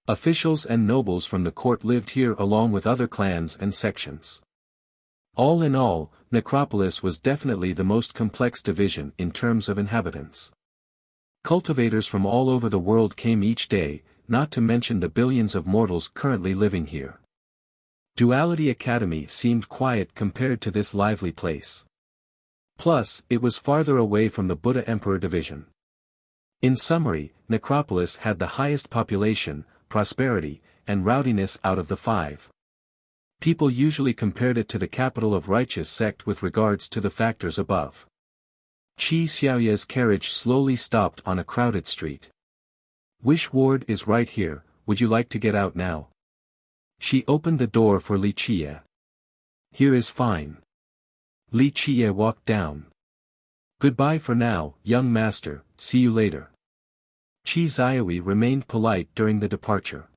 Officials and nobles from the court lived here along with other clans and sections. All in all, Necropolis was definitely the most complex division in terms of inhabitants. Cultivators from all over the world came each day, not to mention the billions of mortals currently living here. Duality Academy seemed quiet compared to this lively place. Plus, it was farther away from the Buddha Emperor Division. In summary, Necropolis had the highest population, prosperity, and rowdiness out of the 5. People usually compared it to the capital of righteous sect with regards to the factors above. Qi Xiaoya's carriage slowly stopped on a crowded street. Wish Ward is right here, would you like to get out now? She opened the door for Li Qie. Here is fine. Li Qie walked down. Goodbye for now, young master, see you later. Qi Xiaoyi remained polite during the departure.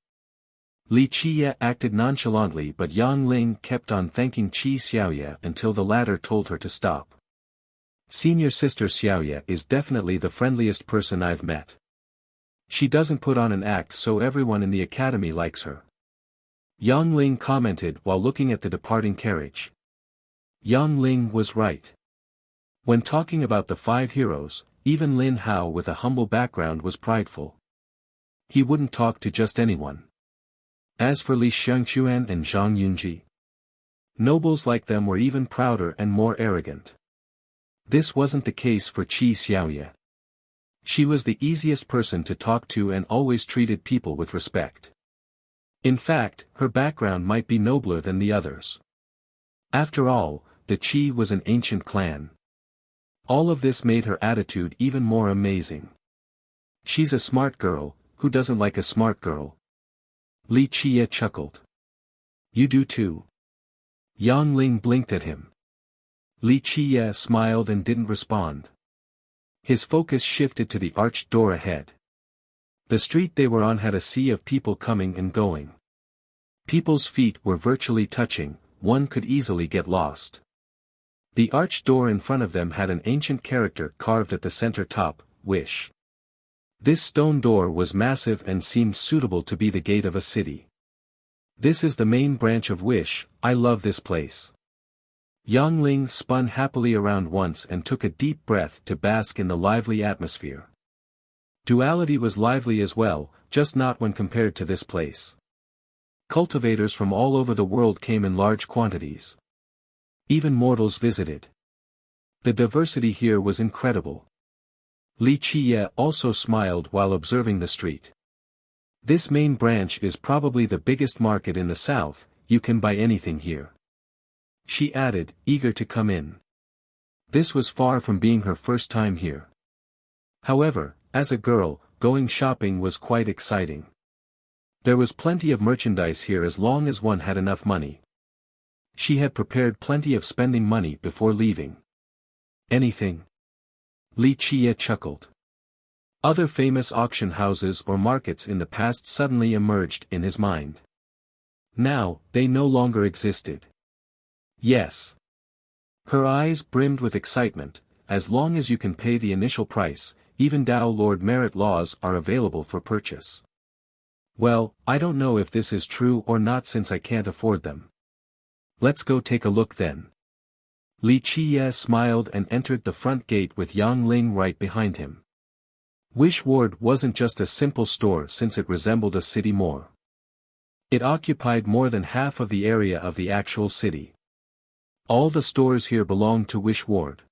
Li Qie acted nonchalantly but Yang Ling kept on thanking Qi Xiaoya until the latter told her to stop. Senior sister Xiaoya is definitely the friendliest person I've met. She doesn't put on an act so everyone in the academy likes her. Yang Ling commented while looking at the departing carriage. Yang Ling was right. When talking about the 5 heroes, even Lin Hao with a humble background was prideful. He wouldn't talk to just anyone. As for Li Xiangquan and Zhang Yunji, nobles like them were even prouder and more arrogant. This wasn't the case for Qi Xiaoya. She was the easiest person to talk to and always treated people with respect. In fact, her background might be nobler than the others. After all, the Qi was an ancient clan. All of this made her attitude even more amazing. She's a smart girl, who doesn't like a smart girl? Li Qie chuckled. You do too. Yang Ling blinked at him. Li Qie smiled and didn't respond. His focus shifted to the arched door ahead. The street they were on had a sea of people coming and going. People's feet were virtually touching, one could easily get lost. The arched door in front of them had an ancient character carved at the center top, Wish. This stone door was massive and seemed suitable to be the gate of a city. This is the main branch of Wish, I love this place. Yang Ling spun happily around once and took a deep breath to bask in the lively atmosphere. Duality was lively as well, just not when compared to this place. Cultivators from all over the world came in large quantities. Even mortals visited. The diversity here was incredible. Li Qie also smiled while observing the street. This main branch is probably the biggest market in the south, you can buy anything here. She added, eager to come in. This was far from being her first time here. However, as a girl, going shopping was quite exciting. There was plenty of merchandise here as long as one had enough money. She had prepared plenty of spending money before leaving. Anything? Li Qie chuckled. Other famous auction houses or markets in the past suddenly emerged in his mind. Now, they no longer existed. Yes. Her eyes brimmed with excitement, as long as you can pay the initial price, even Dao Lord Merit laws are available for purchase. Well, I don't know if this is true or not since I can't afford them. Let's go take a look then. Li Qie smiled and entered the front gate with Yang Ling right behind him. Wish Ward wasn't just a simple store since it resembled a city more. It occupied more than half of the area of the actual city. All the stores here belonged to Wish Ward.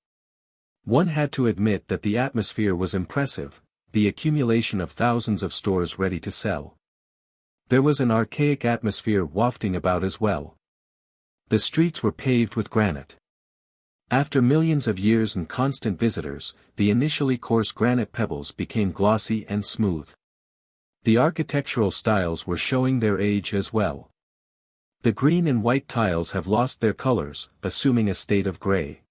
One had to admit that the atmosphere was impressive, the accumulation of thousands of stores ready to sell. There was an archaic atmosphere wafting about as well. The streets were paved with granite. After millions of years and constant visitors, the initially coarse granite pebbles became glossy and smooth. The architectural styles were showing their age as well. The green and white tiles have lost their colors, assuming a state of gray.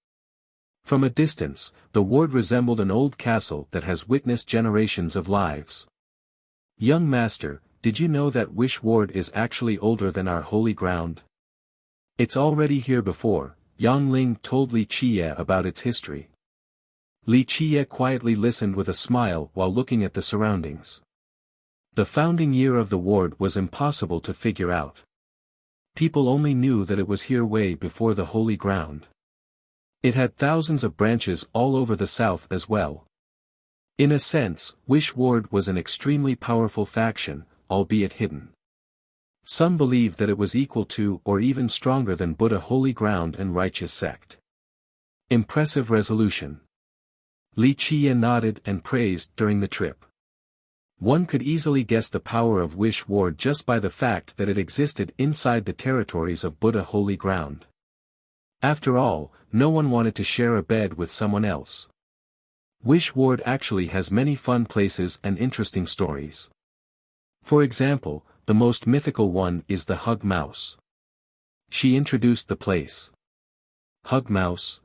From a distance, the ward resembled an old castle that has witnessed generations of lives. Young master, did you know that Wish Ward is actually older than our holy ground? It's already here before, Yang Ling told Li Qiye about its history. Li Qiye quietly listened with a smile while looking at the surroundings. The founding year of the ward was impossible to figure out. People only knew that it was here way before the holy ground. It had thousands of branches all over the south as well. In a sense, Wish Ward was an extremely powerful faction, albeit hidden. Some believe that it was equal to or even stronger than Buddha Holy Ground and Righteous Sect. Impressive resolution. Li Qiye nodded and praised during the trip. One could easily guess the power of Wish Ward just by the fact that it existed inside the territories of Buddha Holy Ground. After all, no one wanted to share a bed with someone else. Wish Ward actually has many fun places and interesting stories. For example, the most mythical one is the Hug Mouse. She introduced the place. Hug Mouse?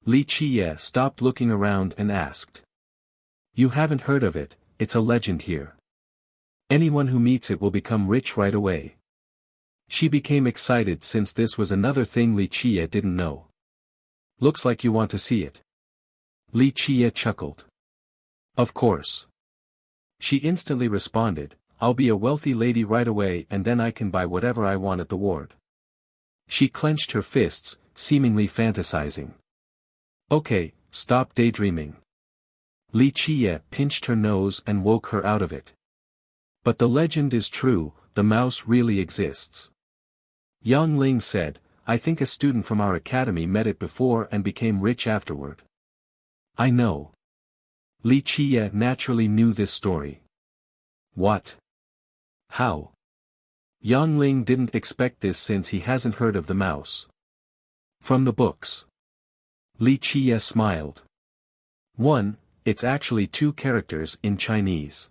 Li Qiye stopped looking around and asked. You haven't heard of it, it's a legend here. Anyone who meets it will become rich right away. She became excited since this was another thing Li Qiye didn't know. Looks like you want to see it. Li Qiye chuckled. Of course. She instantly responded, I'll be a wealthy lady right away and then I can buy whatever I want at the ward. She clenched her fists, seemingly fantasizing. Okay, stop daydreaming. Li Qiye pinched her nose and woke her out of it. But the legend is true, the mouse really exists. Yang Ling said, I think a student from our academy met it before and became rich afterward. I know. Li Qiye naturally knew this story. What? How? Yang Ling didn't expect this since he hasn't heard of the mouse. From the books. Li Qiye smiled. 1. It's actually 2 characters in Chinese.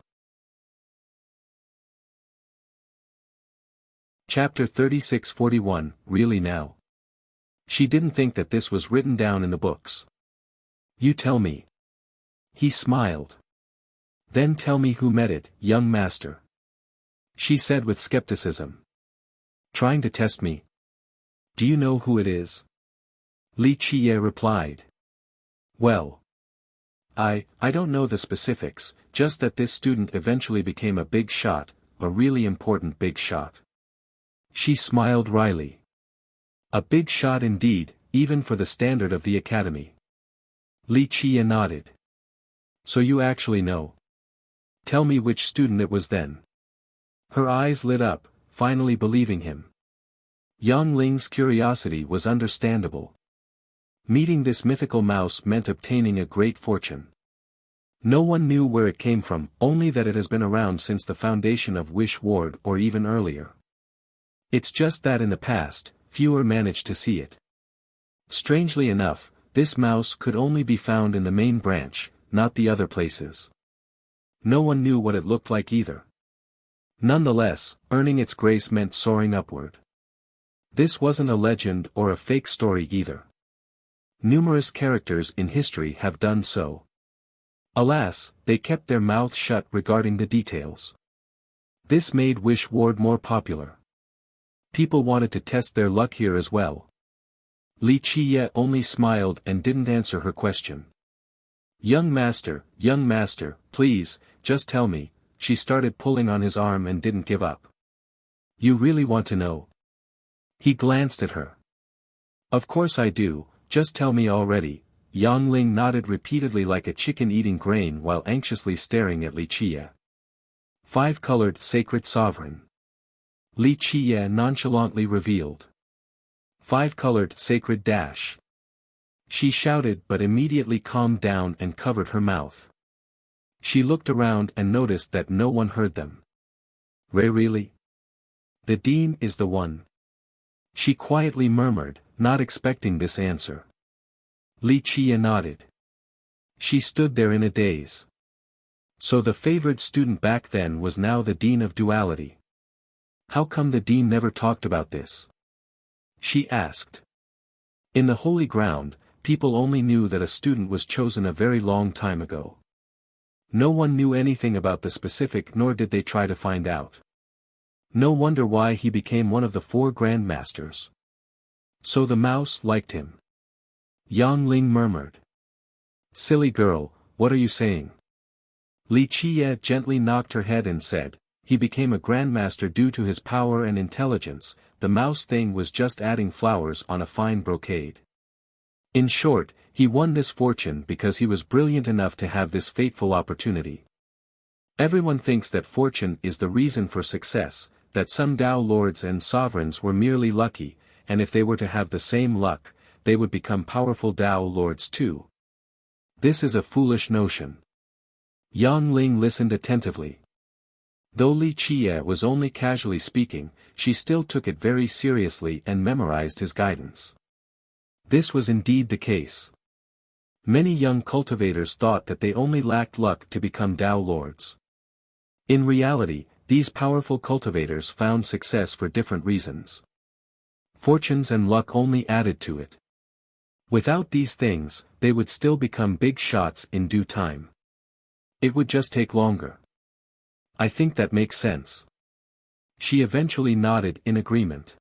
Chapter 3641, Really Now? She didn't think that this was written down in the books. You tell me. He smiled. Then tell me who met it, young master. She said with skepticism. Trying to test me? Do you know who it is? Li Qiye replied. Well. I don't know the specifics, just that this student eventually became a big shot, a really important big shot. She smiled wryly. A big shot indeed, even for the standard of the academy. Li Qiye nodded. So you actually know? Tell me which student it was then. Her eyes lit up, finally believing him. Yang Ling's curiosity was understandable. Meeting this mythical mouse meant obtaining a great fortune. No one knew where it came from, only that it has been around since the foundation of Wish Ward or even earlier. It's just that in the past, fewer managed to see it. Strangely enough, this mouse could only be found in the main branch, not the other places. No one knew what it looked like either. Nonetheless, earning its grace meant soaring upward. This wasn't a legend or a fake story either. Numerous characters in history have done so. Alas, they kept their mouths shut regarding the details. This made Wish Ward more popular. People wanted to test their luck here as well. Li Qiye only smiled and didn't answer her question. Young master, please, just tell me. She started pulling on his arm and didn't give up. You really want to know? He glanced at her. Of course I do, just tell me already. Yang Ling nodded repeatedly like a chicken eating grain while anxiously staring at Li Qiye. 5-colored sacred sovereign. Li Qiye nonchalantly revealed. 5-colored sacred dash. She shouted but immediately calmed down and covered her mouth. She looked around and noticed that no one heard them. Really? The dean is the one. She quietly murmured, not expecting this answer. Li Qiye nodded. She stood there in a daze. So the favored student back then was now the dean of duality. How come the dean never talked about this? She asked. In the holy ground, people only knew that a student was chosen a very long time ago. No one knew anything about the specific, nor did they try to find out. No wonder why he became one of the 4 grandmasters. So the mouse liked him. Yang Ling murmured. Silly girl, what are you saying? Li Qiye gently knocked her head and said, he became a grandmaster due to his power and intelligence, the mouse thing was just adding flowers on a fine brocade. In short, he won this fortune because he was brilliant enough to have this fateful opportunity. Everyone thinks that fortune is the reason for success, that some Tao lords and sovereigns were merely lucky, and if they were to have the same luck, they would become powerful Tao lords too. This is a foolish notion. Yang Ling listened attentively. Though Li Qiye was only casually speaking, she still took it very seriously and memorized his guidance. This was indeed the case. Many young cultivators thought that they only lacked luck to become Tao lords. In reality, these powerful cultivators found success for different reasons. Fortunes and luck only added to it. Without these things, they would still become big shots in due time. It would just take longer. I think that makes sense. She eventually nodded in agreement.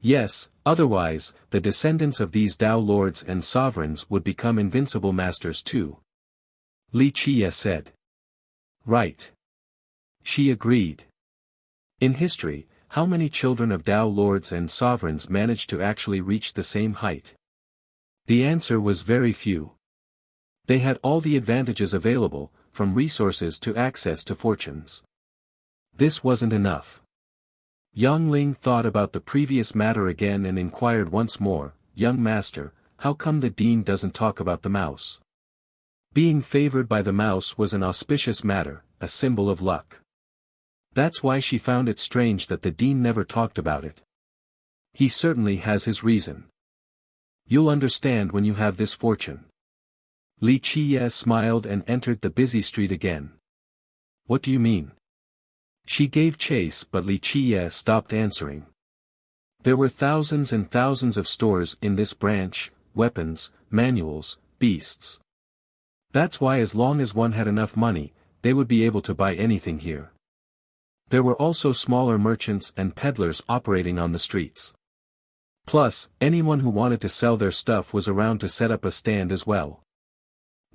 Yes, otherwise, the descendants of these Tao lords and sovereigns would become invincible masters too. Li Qiye said. Right. She agreed. In history, how many children of Tao lords and sovereigns managed to actually reach the same height? The answer was very few. They had all the advantages available, from resources to access to fortunes. This wasn't enough. Yang Ling thought about the previous matter again and inquired once more, young master, how come the dean doesn't talk about the mouse? Being favored by the mouse was an auspicious matter, a symbol of luck. That's why she found it strange that the dean never talked about it. He certainly has his reason. You'll understand when you have this fortune. Li Qiye smiled and entered the busy street again. What do you mean? She gave chase but Li Qiye stopped answering. There were thousands and thousands of stores in this branch, weapons, manuals, beasts. That's why as long as one had enough money, they would be able to buy anything here. There were also smaller merchants and peddlers operating on the streets. Plus, anyone who wanted to sell their stuff was around to set up a stand as well.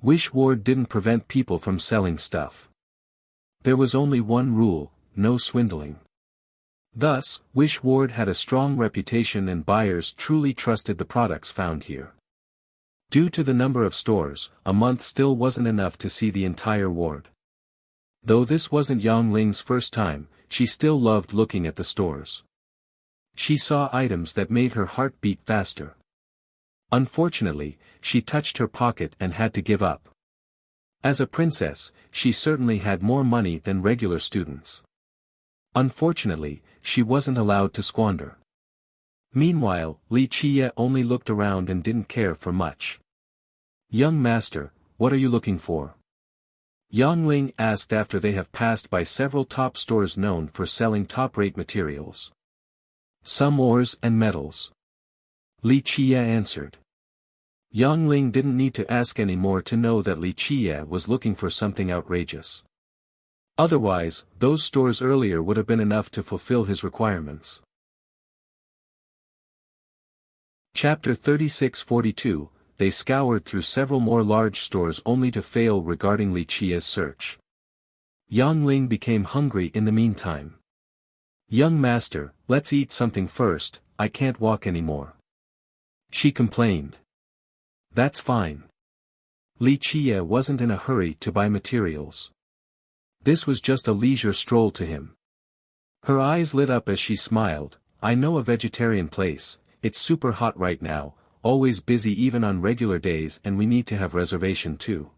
Wish Ward didn't prevent people from selling stuff. There was only one rule, no swindling. Thus, Wish Ward had a strong reputation and buyers truly trusted the products found here. Due to the number of stores, a month still wasn't enough to see the entire ward. Though this wasn't Yang Ling's first time, she still loved looking at the stores. She saw items that made her heart beat faster. Unfortunately, she touched her pocket and had to give up. As a princess, she certainly had more money than regular students. Unfortunately, she wasn't allowed to squander. Meanwhile, Li Qiye only looked around and didn't care for much. Young master, what are you looking for? Yang Ling asked after they have passed by several top stores known for selling top-rate materials. Some ores and metals. Li Qiye answered. Yang Ling didn't need to ask any more to know that Li Qiye was looking for something outrageous. Otherwise, those stores earlier would have been enough to fulfill his requirements. Chapter 36-42, They scoured through several more large stores only to fail regarding Li Qiye's search. Yang Ling became hungry in the meantime. Young master, let's eat something first, I can't walk anymore. She complained. That's fine. Li Qiye wasn't in a hurry to buy materials. This was just a leisure stroll to him. Her eyes lit up as she smiled, I know a vegetarian place, it's super hot right now, always busy even on regular days and we need to have reservation too.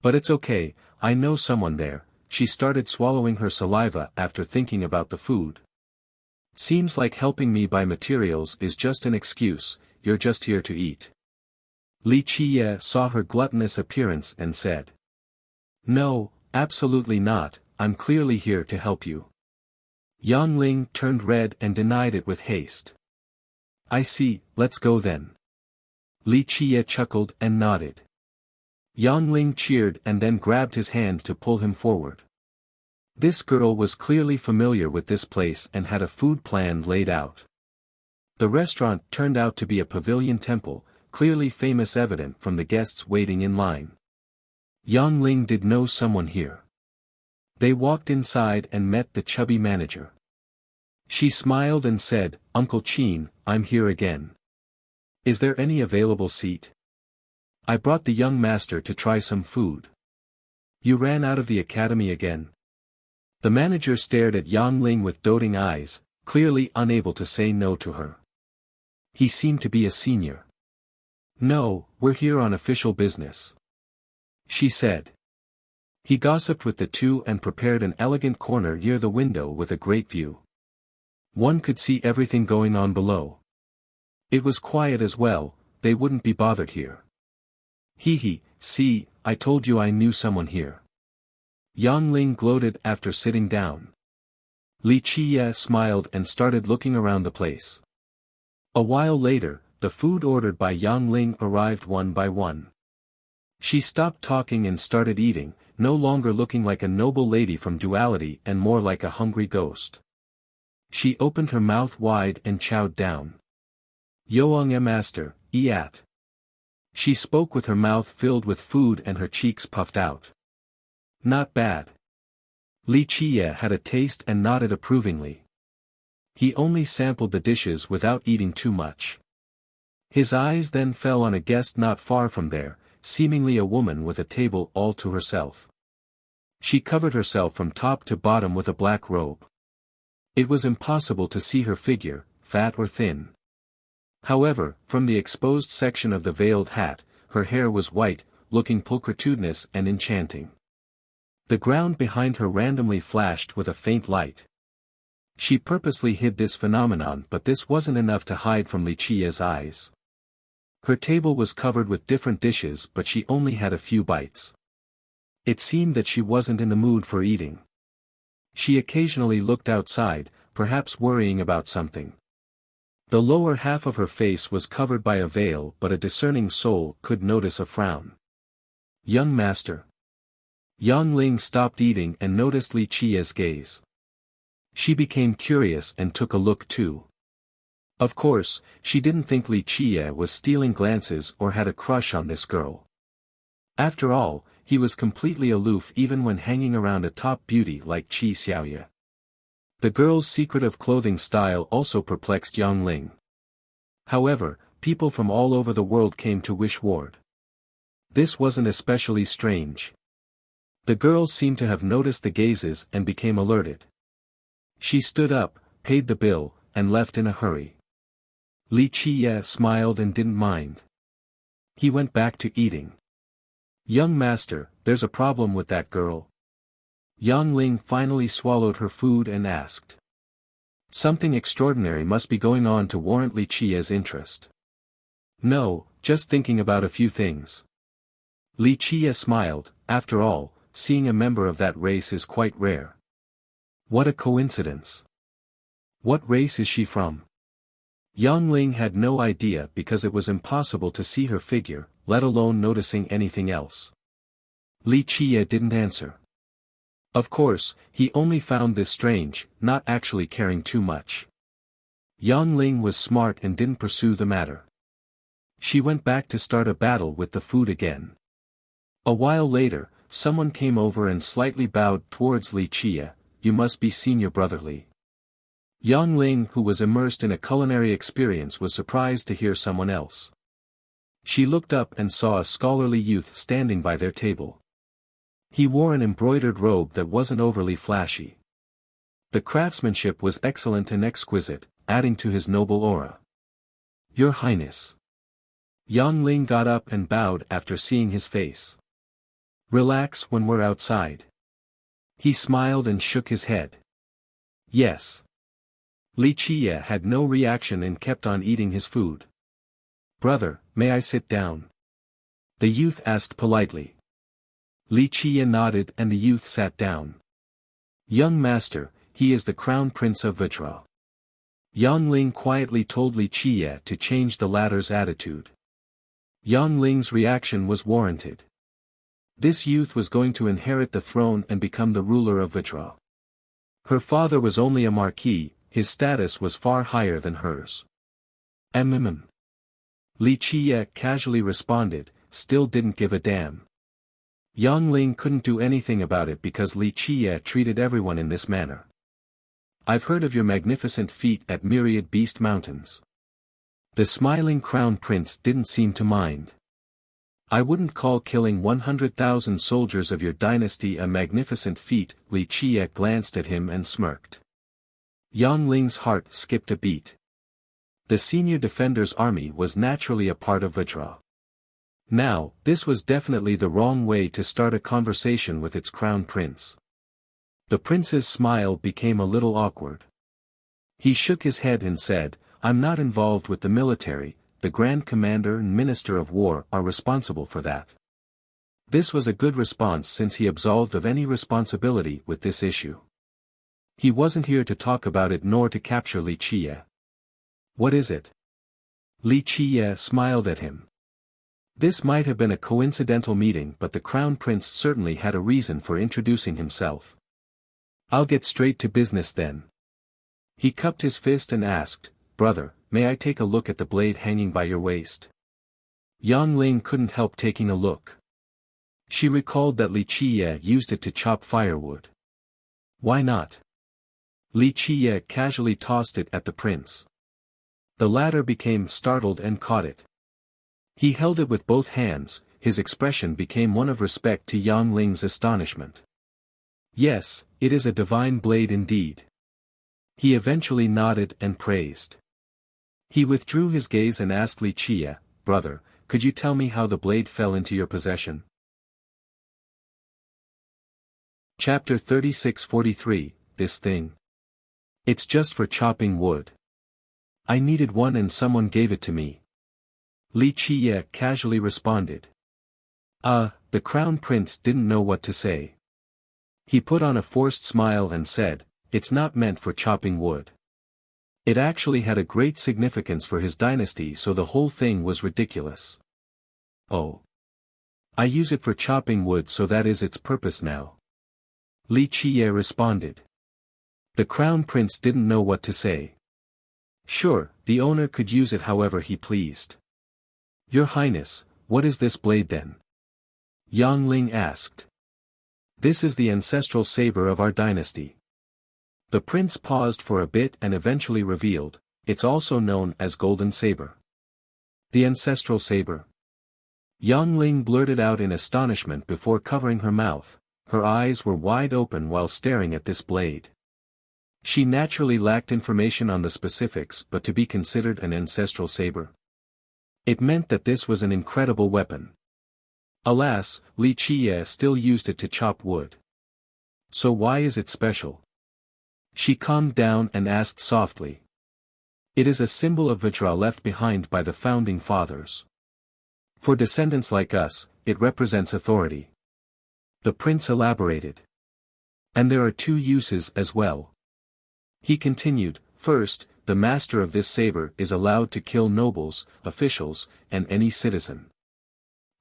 But it's okay, I know someone there. She started swallowing her saliva after thinking about the food. Seems like helping me buy materials is just an excuse, you're just here to eat. Li Qiye saw her gluttonous appearance and said. No, absolutely not, I'm clearly here to help you. Yang Ling turned red and denied it with haste. I see, let's go then. Li Qiye chuckled and nodded. Yang Ling cheered and then grabbed his hand to pull him forward. This girl was clearly familiar with this place and had a food plan laid out. The restaurant turned out to be a pavilion temple, clearly famous evident from the guests waiting in line. Yang Ling did know someone here. They walked inside and met the chubby manager. She smiled and said, "Uncle Chin, I'm here again. Is there any available seat? I brought the young master to try some food." "You ran out of the academy again?" The manager stared at Yang Ling with doting eyes, clearly unable to say no to her. He seemed to be a senior. "No, we're here on official business," she said. He gossiped with the two and prepared an elegant corner near the window with a great view. One could see everything going on below. It was quiet as well, they wouldn't be bothered here. "Hee, see, I told you I knew someone here." Yang Ling gloated after sitting down. Li Qiye smiled and started looking around the place. A while later, the food ordered by Yang Ling arrived one by one. She stopped talking and started eating, no longer looking like a noble lady from Duality and more like a hungry ghost. She opened her mouth wide and chowed down. "Young master, eat." She spoke with her mouth filled with food and her cheeks puffed out. "Not bad." Li Qiye had a taste and nodded approvingly. He only sampled the dishes without eating too much. His eyes then fell on a guest not far from there, seemingly a woman with a table all to herself. She covered herself from top to bottom with a black robe. It was impossible to see her figure, fat or thin. However, from the exposed section of the veiled hat, her hair was white, looking pulchritudinous and enchanting. The ground behind her randomly flashed with a faint light. She purposely hid this phenomenon, but this wasn't enough to hide from Li Qiye's eyes. Her table was covered with different dishes, but she only had a few bites. It seemed that she wasn't in the mood for eating. She occasionally looked outside, perhaps worrying about something. The lower half of her face was covered by a veil, but a discerning soul could notice a frown. "Young master." Yang Ling stopped eating and noticed Li Qiye's gaze. She became curious and took a look too. Of course, she didn't think Li Qiye was stealing glances or had a crush on this girl. After all, he was completely aloof even when hanging around a top beauty like Qi Xiaoye. The girl's secretive clothing style also perplexed Yang Ling. However, people from all over the world came to wish ward. This wasn't especially strange. The girl seemed to have noticed the gazes and became alerted. She stood up, paid the bill, and left in a hurry. Li Qiye smiled and didn't mind. He went back to eating. "Young master, there's a problem with that girl." Yang Ling finally swallowed her food and asked. Something extraordinary must be going on to warrant Li Qiye's interest. "No, just thinking about a few things." Li Qiye smiled. After all, seeing a member of that race is quite rare. What a coincidence. What race is she from? Yang Ling had no idea because it was impossible to see her figure, let alone noticing anything else. Li Qiye didn't answer. Of course, he only found this strange, not actually caring too much. Yang Ling was smart and didn't pursue the matter. She went back to start a battle with the food again. A while later, someone came over and slightly bowed towards Li Qiye. "You must be Senior Brotherly." Yang Ling, who was immersed in a culinary experience, was surprised to hear someone else. She looked up and saw a scholarly youth standing by their table. He wore an embroidered robe that wasn't overly flashy. The craftsmanship was excellent and exquisite, adding to his noble aura. "Your Highness." Yang Ling got up and bowed after seeing his face. "Relax when we're outside." He smiled and shook his head. "Yes." Li Qiye had no reaction and kept on eating his food. "Brother, may I sit down?" the youth asked politely. Li Qiye nodded and the youth sat down. "Young master, he is the crown prince of Vajra." Yang Ling quietly told Li Qiye to change the latter's attitude. Yang Ling's reaction was warranted. This youth was going to inherit the throne and become the ruler of Vitra. Her father was only a marquis, his status was far higher than hers. Li Qiye casually responded, still didn't give a damn. Yang Ling couldn't do anything about it because Li Qiye treated everyone in this manner. I've heard of your magnificent feat at Myriad Beast Mountains. The smiling crown prince didn't seem to mind. I wouldn't call killing 100,000 soldiers of your dynasty a magnificent feat. Li Qiye glanced at him and smirked. Yang Ling's heart skipped a beat. The senior defender's army was naturally a part of Vitra. Now, this was definitely the wrong way to start a conversation with its crown prince. The prince's smile became a little awkward. He shook his head and said, I'm not involved with the military, the Grand Commander and Minister of War are responsible for that. This was a good response since he absolved of any responsibility with this issue. He wasn't here to talk about it nor to capture Li Qiye. What is it? Li Qiye smiled at him. This might have been a coincidental meeting, but the crown prince certainly had a reason for introducing himself. I'll get straight to business then. He cupped his fist and asked, Brother, may I take a look at the blade hanging by your waist? Yang Ling couldn't help taking a look. She recalled that Li Qiye used it to chop firewood. Why not? Li Qiye casually tossed it at the prince. The latter became startled and caught it. He held it with both hands, his expression became one of respect to Yang Ling's astonishment. Yes, it is a divine blade indeed. He eventually nodded and praised. He withdrew his gaze and asked Li Qiye, Brother, could you tell me how the blade fell into your possession? Chapter 36-43, This thing. It's just for chopping wood. I needed one and someone gave it to me. Li Qiye casually responded. The crown prince didn't know what to say. He put on a forced smile and said, It's not meant for chopping wood. It actually had a great significance for his dynasty, so the whole thing was ridiculous. Oh. I use it for chopping wood, so that is its purpose now. Li Qiye responded. The crown prince didn't know what to say. Sure, the owner could use it however he pleased. Your Highness, what is this blade then? Yang Ling asked. This is the ancestral saber of our dynasty. The prince paused for a bit and eventually revealed, it's also known as golden saber. The ancestral saber. Yang Ling blurted out in astonishment before covering her mouth, her eyes were wide open while staring at this blade. She naturally lacked information on the specifics, but to be considered an ancestral saber. It meant that this was an incredible weapon. Alas, Li Qiye still used it to chop wood. So why is it special? She calmed down and asked softly. It is a symbol of Vitra left behind by the founding fathers. For descendants like us, it represents authority. The prince elaborated. And there are two uses as well. He continued, first, the master of this saber is allowed to kill nobles, officials, and any citizen.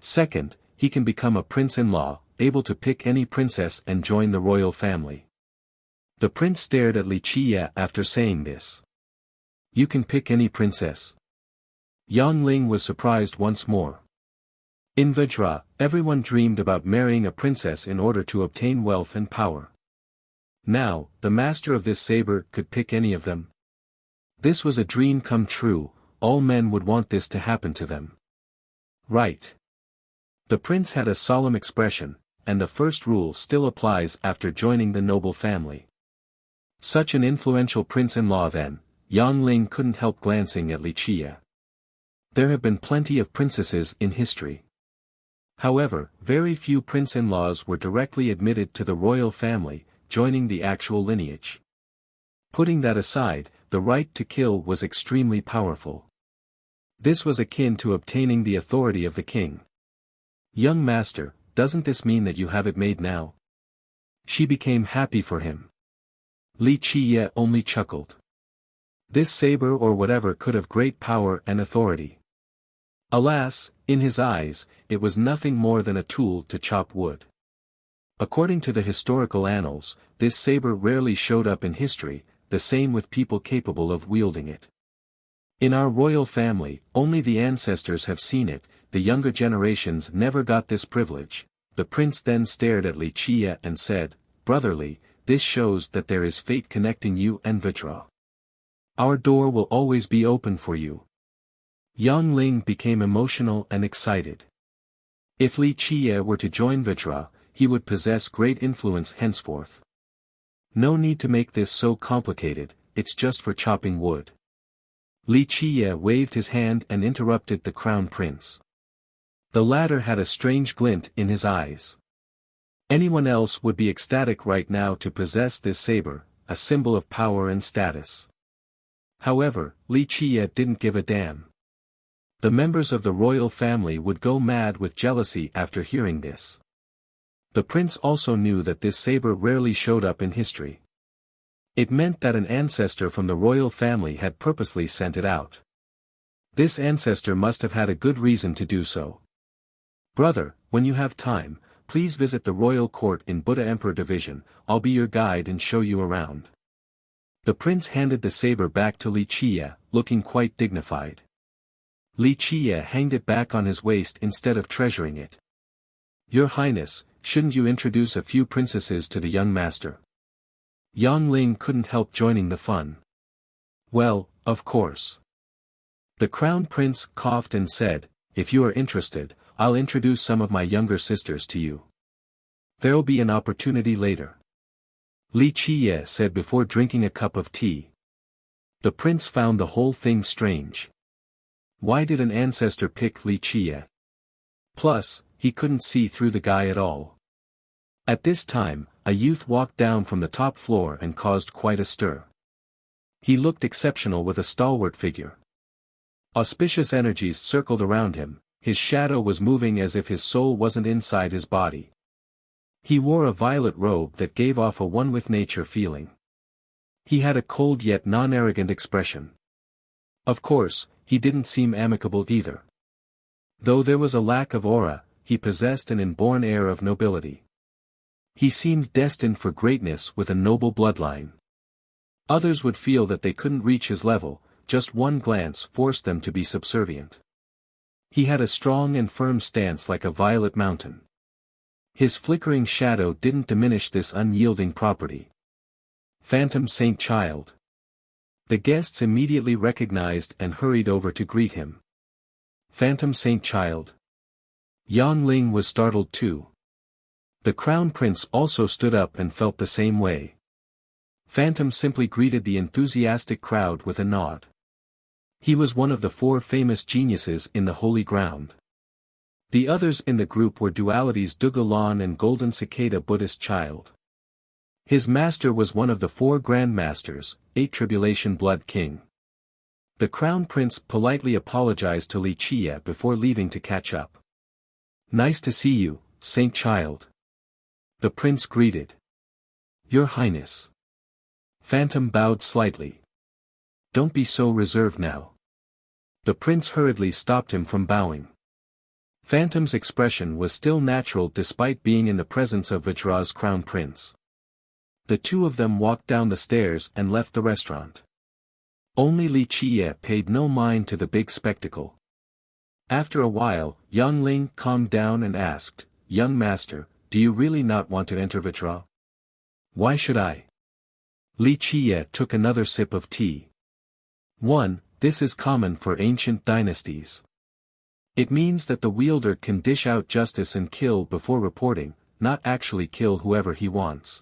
Second, he can become a prince-in-law, able to pick any princess and join the royal family. The prince stared at Li Qiye after saying this. You can pick any princess. Yang Ling was surprised once more. In Vajra, everyone dreamed about marrying a princess in order to obtain wealth and power. Now, the master of this saber could pick any of them. This was a dream come true, all men would want this to happen to them. Right. The prince had a solemn expression, and the first rule still applies after joining the noble family. Such an influential prince-in-law then, Yang Ling couldn't help glancing at Li Qiye. There have been plenty of princesses in history. However, very few prince-in-laws were directly admitted to the royal family, joining the actual lineage. Putting that aside, the right to kill was extremely powerful. This was akin to obtaining the authority of the king. Young master, doesn't this mean that you have it made now? She became happy for him. Li Qiye only chuckled. This saber or whatever could have great power and authority. Alas, In his eyes, it was nothing more than a tool to chop wood. According to the historical annals, this saber rarely showed up in history, the same with people capable of wielding it. In our royal family, only the ancestors have seen it, the younger generations never got this privilege. The prince then stared at Li Qie and said, "Brotherly, this shows that there is fate connecting you and Vitra. Our door will always be open for you." Yang Ling became emotional and excited. If Li Qie were to join Vitra, he would possess great influence henceforth. No need to make this so complicated, it's just for chopping wood. Li Qie waved his hand and interrupted the crown prince. The latter had a strange glint in his eyes. Anyone else would be ecstatic right now to possess this saber, a symbol of power and status. However, Li Qie didn't give a damn. The members of the royal family would go mad with jealousy after hearing this. The prince also knew that this saber rarely showed up in history. It meant that an ancestor from the royal family had purposely sent it out. This ancestor must have had a good reason to do so. "Brother, when you have time, please visit the royal court in Buddha Emperor Division, I'll be your guide and show you around." The prince handed the saber back to Li Qie, looking quite dignified. Li Qie hanged it back on his waist instead of treasuring it. "Your Highness, shouldn't you introduce a few princesses to the young master?" Yang Ling couldn't help joining the fun. "Well, of course." The crown prince coughed and said, "If you are interested, I'll introduce some of my younger sisters to you. There'll be an opportunity later," Li Qie said before drinking a cup of tea. The prince found the whole thing strange. Why did an ancestor pick Li Qie? Plus, he couldn't see through the guy at all. At this time, a youth walked down from the top floor and caused quite a stir. He looked exceptional with a stalwart figure. Auspicious energies circled around him, his shadow was moving as if his soul wasn't inside his body. He wore a violet robe that gave off a one-with-nature feeling. He had a cold yet non-arrogant expression. Of course, he didn't seem amicable either. Though there was a lack of aura, he possessed an inborn air of nobility. He seemed destined for greatness with a noble bloodline. Others would feel that they couldn't reach his level, just one glance forced them to be subservient. He had a strong and firm stance like a violet mountain. His flickering shadow didn't diminish this unyielding property. Phantom Saint Child. The guests immediately recognized and hurried over to greet him. Phantom Saint Child. Yang Ling was startled too. The crown prince also stood up and felt the same way. Phantom simply greeted the enthusiastic crowd with a nod. He was one of the 4 famous geniuses in the Holy Ground. The others in the group were Duality's Dugalan and Golden Cicada Buddhist Child. His master was one of the 4 Grandmasters, 8 Tribulation Blood King. The crown prince politely apologized to Li Qie before leaving to catch up. "Nice to see you, Saint Child." The prince greeted. "Your Highness." Phantom bowed slightly. "Don't be so reserved now." The prince hurriedly stopped him from bowing. Phantom's expression was still natural despite being in the presence of Vajra's crown prince. The two of them walked down the stairs and left the restaurant. Only Li Qie paid no mind to the big spectacle. After a while, Yang Ling calmed down and asked, "Young master, do you really not want to enter Vajra?" "Why should I?" Li Qie took another sip of tea. 1. This is common for ancient dynasties. It means that the wielder can dish out justice and kill before reporting, not actually kill whoever he wants.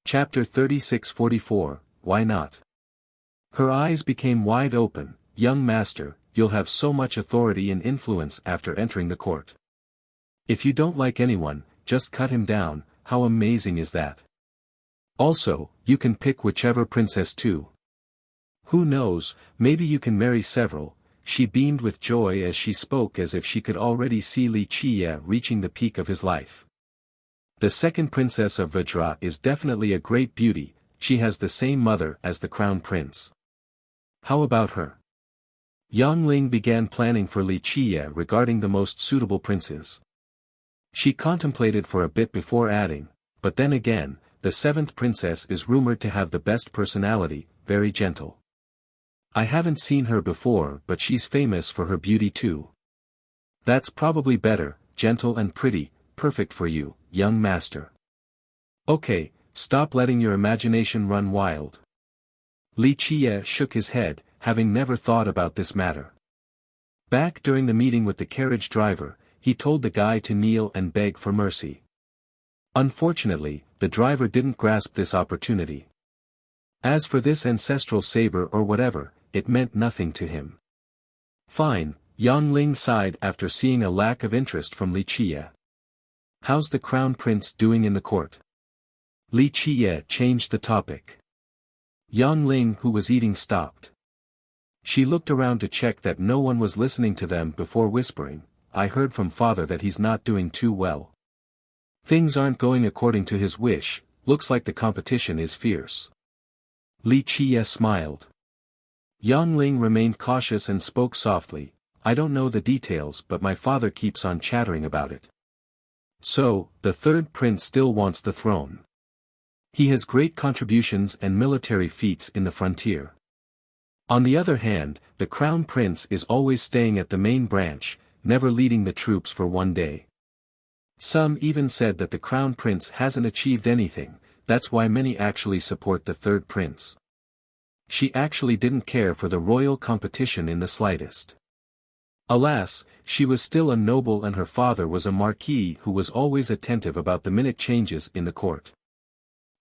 Chapter 36-44, Why Not? Her eyes became wide open. "Young master, you'll have so much authority and influence after entering the court. If you don't like anyone, just cut him down, how amazing is that? Also, you can pick whichever princess too. Who knows, maybe you can marry several." She beamed with joy as she spoke as if she could already see Li Qie reaching the peak of his life. "The second princess of Vajra is definitely a great beauty, she has the same mother as the crown prince. How about her?" Yang Ling began planning for Li Qiye regarding the most suitable princes. She contemplated for a bit before adding, but then again, the seventh princess is rumored to have the best personality, very gentle. I haven't seen her before, but she's famous for her beauty too. That's probably better, gentle and pretty, perfect for you, young master. Okay, stop letting your imagination run wild. Li Qiye shook his head, having never thought about this matter. Back during the meeting with the carriage driver, he told the guy to kneel and beg for mercy. Unfortunately, the driver didn't grasp this opportunity. As for this ancestral saber or whatever, it meant nothing to him. Fine, Yang Ling sighed after seeing a lack of interest from Li Qiye. How's the crown prince doing in the court? Li Qiye changed the topic. Yang Ling, who was eating, stopped. She looked around to check that no one was listening to them before whispering, I heard from father that he's not doing too well. Things aren't going according to his wish, looks like the competition is fierce. Li Qiye smiled. Yang Ling remained cautious and spoke softly, I don't know the details but my father keeps on chattering about it. So, the third prince still wants the throne. He has great contributions and military feats in the frontier. On the other hand, the crown prince is always staying at the main branch, never leading the troops for one day. Some even said that the crown prince hasn't achieved anything, that's why many actually support the third prince. She actually didn't care for the royal competition in the slightest. Alas, she was still a noble and her father was a marquis who was always attentive about the minute changes in the court.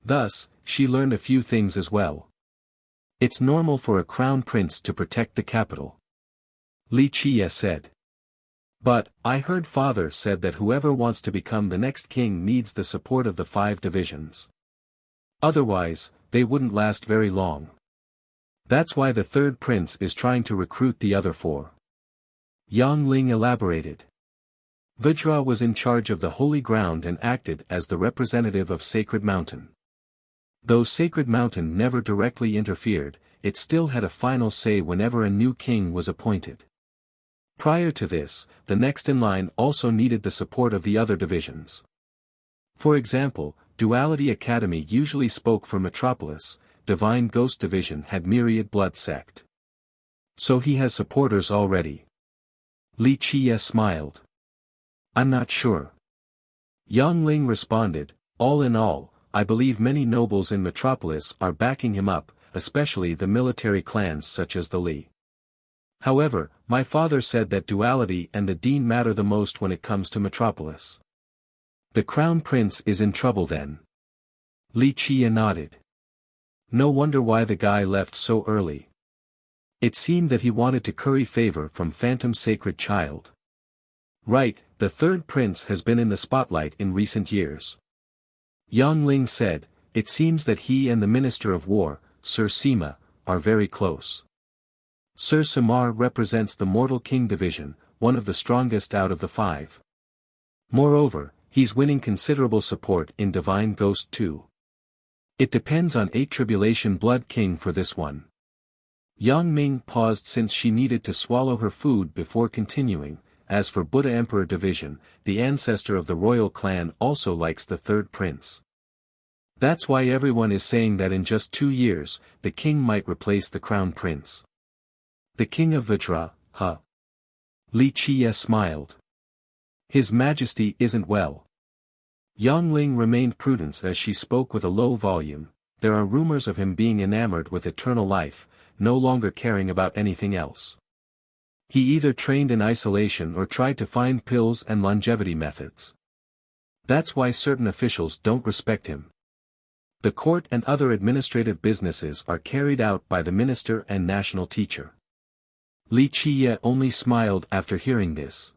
Thus, she learned a few things as well. It's normal for a crown prince to protect the capital. Li Qiye said. But, I heard father said that whoever wants to become the next king needs the support of the 5 divisions. Otherwise, they wouldn't last very long. That's why the third prince is trying to recruit the other 4. Yang Ling elaborated. Vajra was in charge of the holy ground and acted as the representative of Sacred Mountain. Though Sacred Mountain never directly interfered, it still had a final say whenever a new king was appointed. Prior to this, the next in line also needed the support of the other divisions. For example, Duality Academy usually spoke for Metropolis, Divine Ghost Division had Myriad Blood Sect. So he has supporters already. Li Qiye smiled. I'm not sure. Yang Ling responded, all in all, I believe many nobles in Metropolis are backing him up, especially the military clans such as the Li. However, my father said that Duality and the Dean matter the most when it comes to Metropolis. The crown prince is in trouble then. Li Qiye nodded. No wonder why the guy left so early. It seemed that he wanted to curry favor from Phantom Sacred Child. Right, the third prince has been in the spotlight in recent years. Yang Ling said, it seems that he and the Minister of War, Sir Sima, are very close. Sir Simar represents the Mortal King Division, one of the strongest out of the 5. Moreover, he's winning considerable support in Divine Ghost too. It depends on 8 Tribulation Blood King for this one. Yang Ming paused since she needed to swallow her food before continuing. As for Buddha Emperor Division, the ancestor of the royal clan also likes the third prince. That's why everyone is saying that in just 2 years, the king might replace the crown prince. The king of Vajra, huh? Li Qiye smiled. His Majesty isn't well. Yang Ling remained prudent as she spoke with a low volume. There are rumors of him being enamored with eternal life, no longer caring about anything else. He either trained in isolation or tried to find pills and longevity methods. That's why certain officials don't respect him. The court and other administrative businesses are carried out by the minister and national teacher. Li Qiye only smiled after hearing this.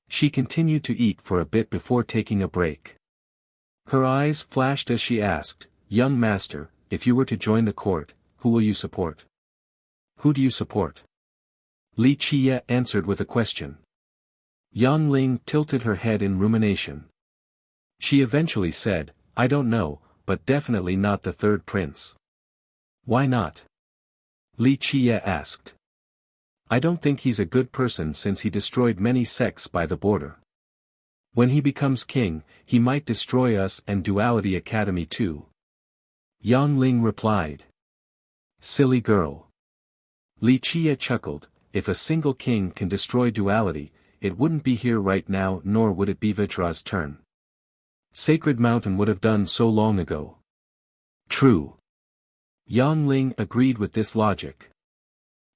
She continued to eat for a bit before taking a break. Her eyes flashed as she asked, young master, if you were to join the court, who will you support? Who do you support? Li Qiye answered with a question. Yang Ling tilted her head in rumination. She eventually said, I don't know, but definitely not the third prince. Why not? Li Qiye asked. I don't think he's a good person since he destroyed many sects by the border. When he becomes king, he might destroy us and Duality Academy too. Yang Ling replied. Silly girl. Li Qie chuckled, if a single king can destroy duality, it wouldn't be here right now nor would it be Vajra's turn. Sacred Mountain would have done so long ago. True. Yang Ling agreed with this logic.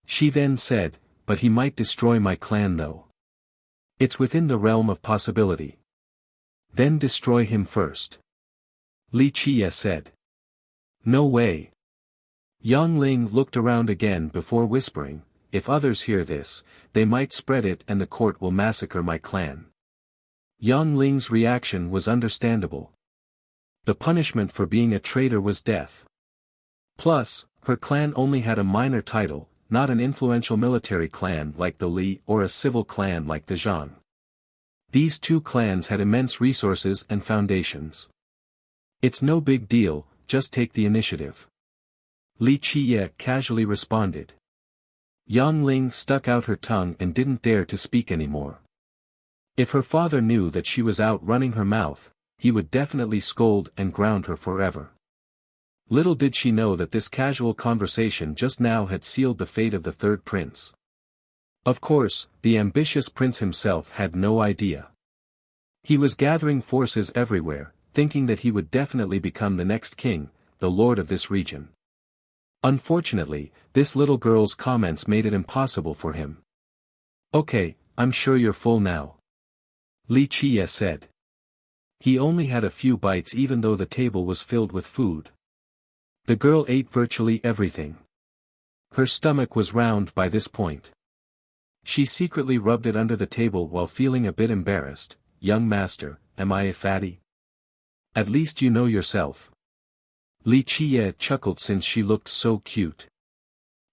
She then said, but he might destroy my clan though. It's within the realm of possibility. Then destroy him first. Li Qie said. No way. Yang Ling looked around again before whispering, if others hear this, they might spread it and the court will massacre my clan. Yang Ling's reaction was understandable. The punishment for being a traitor was death. Plus, her clan only had a minor title, not an influential military clan like the Li or a civil clan like the Zhang. These two clans had immense resources and foundations. It's no big deal, just take the initiative. Li Qie casually responded. Yang Ling stuck out her tongue and didn't dare to speak anymore. If her father knew that she was out running her mouth, he would definitely scold and ground her forever. Little did she know that this casual conversation just now had sealed the fate of the third prince. Of course, the ambitious prince himself had no idea. He was gathering forces everywhere, thinking that he would definitely become the next king, the lord of this region. Unfortunately, this little girl's comments made it impossible for him. Okay, I'm sure you're full now. Li Qie said. He only had a few bites even though the table was filled with food. The girl ate virtually everything. Her stomach was round by this point. She secretly rubbed it under the table while feeling a bit embarrassed. Young master, am I a fatty? At least you know yourself. Li Qie chuckled since she looked so cute.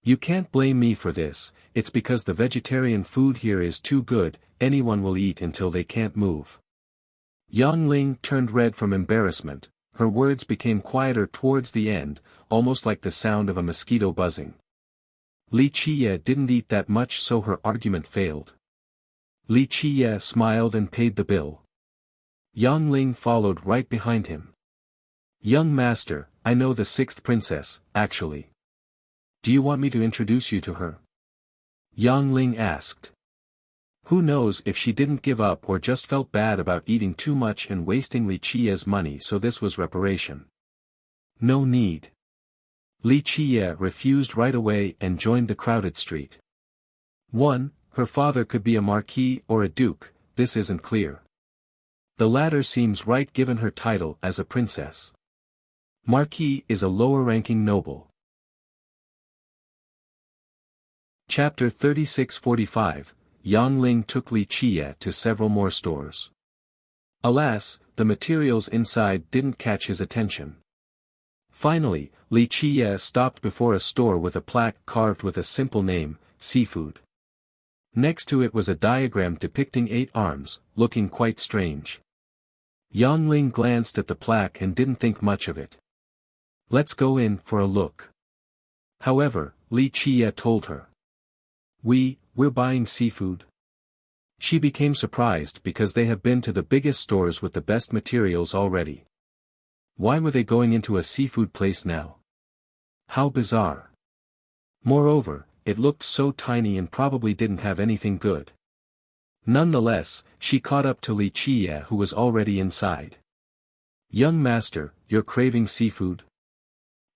You can't blame me for this, it's because the vegetarian food here is too good, anyone will eat until they can't move. Yang Ling turned red from embarrassment, her words became quieter towards the end, almost like the sound of a mosquito buzzing. Li Qie didn't eat that much so her argument failed. Li Qie smiled and paid the bill. Yang Ling followed right behind him. Young master, I know the sixth princess, actually. Do you want me to introduce you to her? Yang Ling asked. Who knows if she didn't give up or just felt bad about eating too much and wasting Li Qie's money, so this was reparation. No need. Li Qie refused right away and joined the crowded street. 1. Her father could be a marquis or a duke, this isn't clear. The latter seems right given her title as a princess. Marquis is a lower-ranking noble. Chapter 3645, Yang Ling took Li Qie to several more stores. Alas, the materials inside didn't catch his attention. Finally, Li Qie stopped before a store with a plaque carved with a simple name, Seafood. Next to it was a diagram depicting 8 arms, looking quite strange. Yang Ling glanced at the plaque and didn't think much of it. Let's go in for a look. However, Li Qie told her. We're buying seafood. She became surprised because they have been to the biggest stores with the best materials already. Why were they going into a seafood place now? How bizarre. Moreover, it looked so tiny and probably didn't have anything good. Nonetheless, she caught up to Li Qie who was already inside. Young master, you're craving seafood?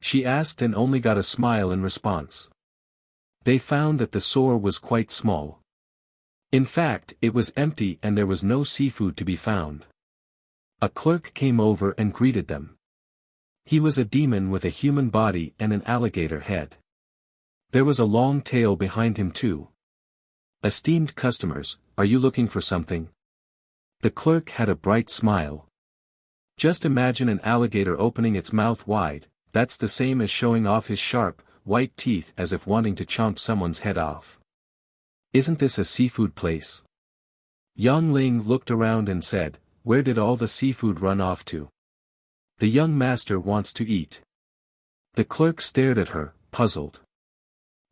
She asked and only got a smile in response. They found that the store was quite small. In fact, it was empty and there was no seafood to be found. A clerk came over and greeted them. He was a demon with a human body and an alligator head. There was a long tail behind him too. Esteemed customers, are you looking for something? The clerk had a bright smile. Just imagine an alligator opening its mouth wide, that's the same as showing off his sharp, white teeth as if wanting to chomp someone's head off. Isn't this a seafood place? Yang Ling looked around and said, where did all the seafood run off to? The young master wants to eat. The clerk stared at her, puzzled.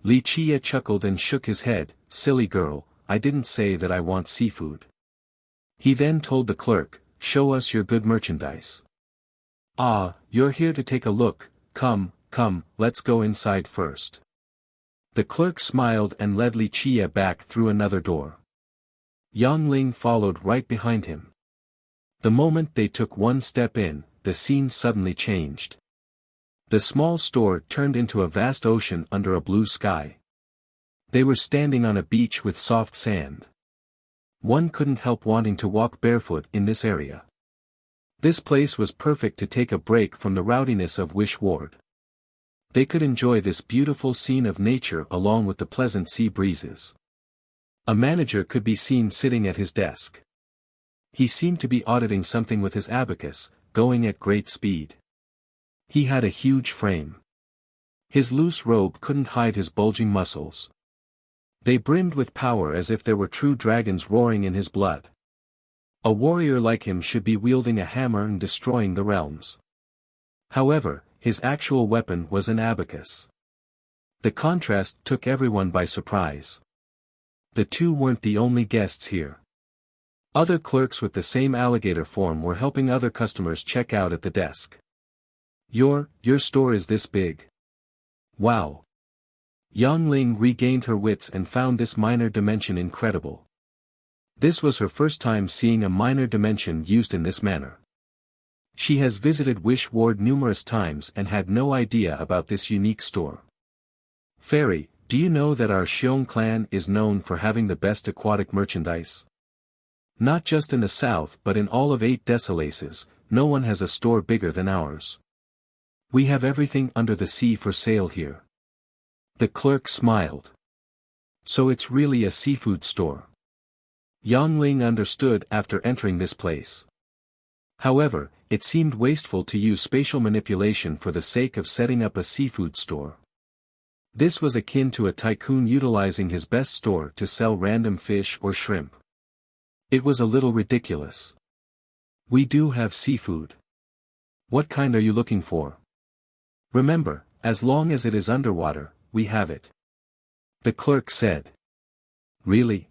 Li Qie chuckled and shook his head, silly girl, I didn't say that I want seafood. He then told the clerk, show us your good merchandise. Ah, you're here to take a look, come, let's go inside first. The clerk smiled and led Li Chia back through another door. Yang Ling followed right behind him. The moment they took one step in, the scene suddenly changed. The small store turned into a vast ocean under a blue sky. They were standing on a beach with soft sand. One couldn't help wanting to walk barefoot in this area. This place was perfect to take a break from the rowdiness of Wish Ward. They could enjoy this beautiful scene of nature along with the pleasant sea breezes. A manager could be seen sitting at his desk. He seemed to be auditing something with his abacus, going at great speed. He had a huge frame. His loose robe couldn't hide his bulging muscles. They brimmed with power as if there were true dragons roaring in his blood. A warrior like him should be wielding a hammer and destroying the realms. However, his actual weapon was an abacus. The contrast took everyone by surprise. The two weren't the only guests here. Other clerks with the same alligator form were helping other customers check out at the desk. Your store is this big. Wow. Yang Ling regained her wits and found this minor dimension incredible. This was her first time seeing a minor dimension used in this manner. She has visited Wish Ward numerous times and had no idea about this unique store. Fairy, do you know that our Xiong clan is known for having the best aquatic merchandise? Not just in the south but in all of 8 Desolaces, no one has a store bigger than ours. We have everything under the sea for sale here. The clerk smiled. So it's really a seafood store. Yang Ling understood after entering this place. However, it seemed wasteful to use spatial manipulation for the sake of setting up a seafood store. This was akin to a tycoon utilizing his best store to sell random fish or shrimp. It was a little ridiculous. We do have seafood. What kind are you looking for? Remember, as long as it is underwater, we have it. The clerk said. Really?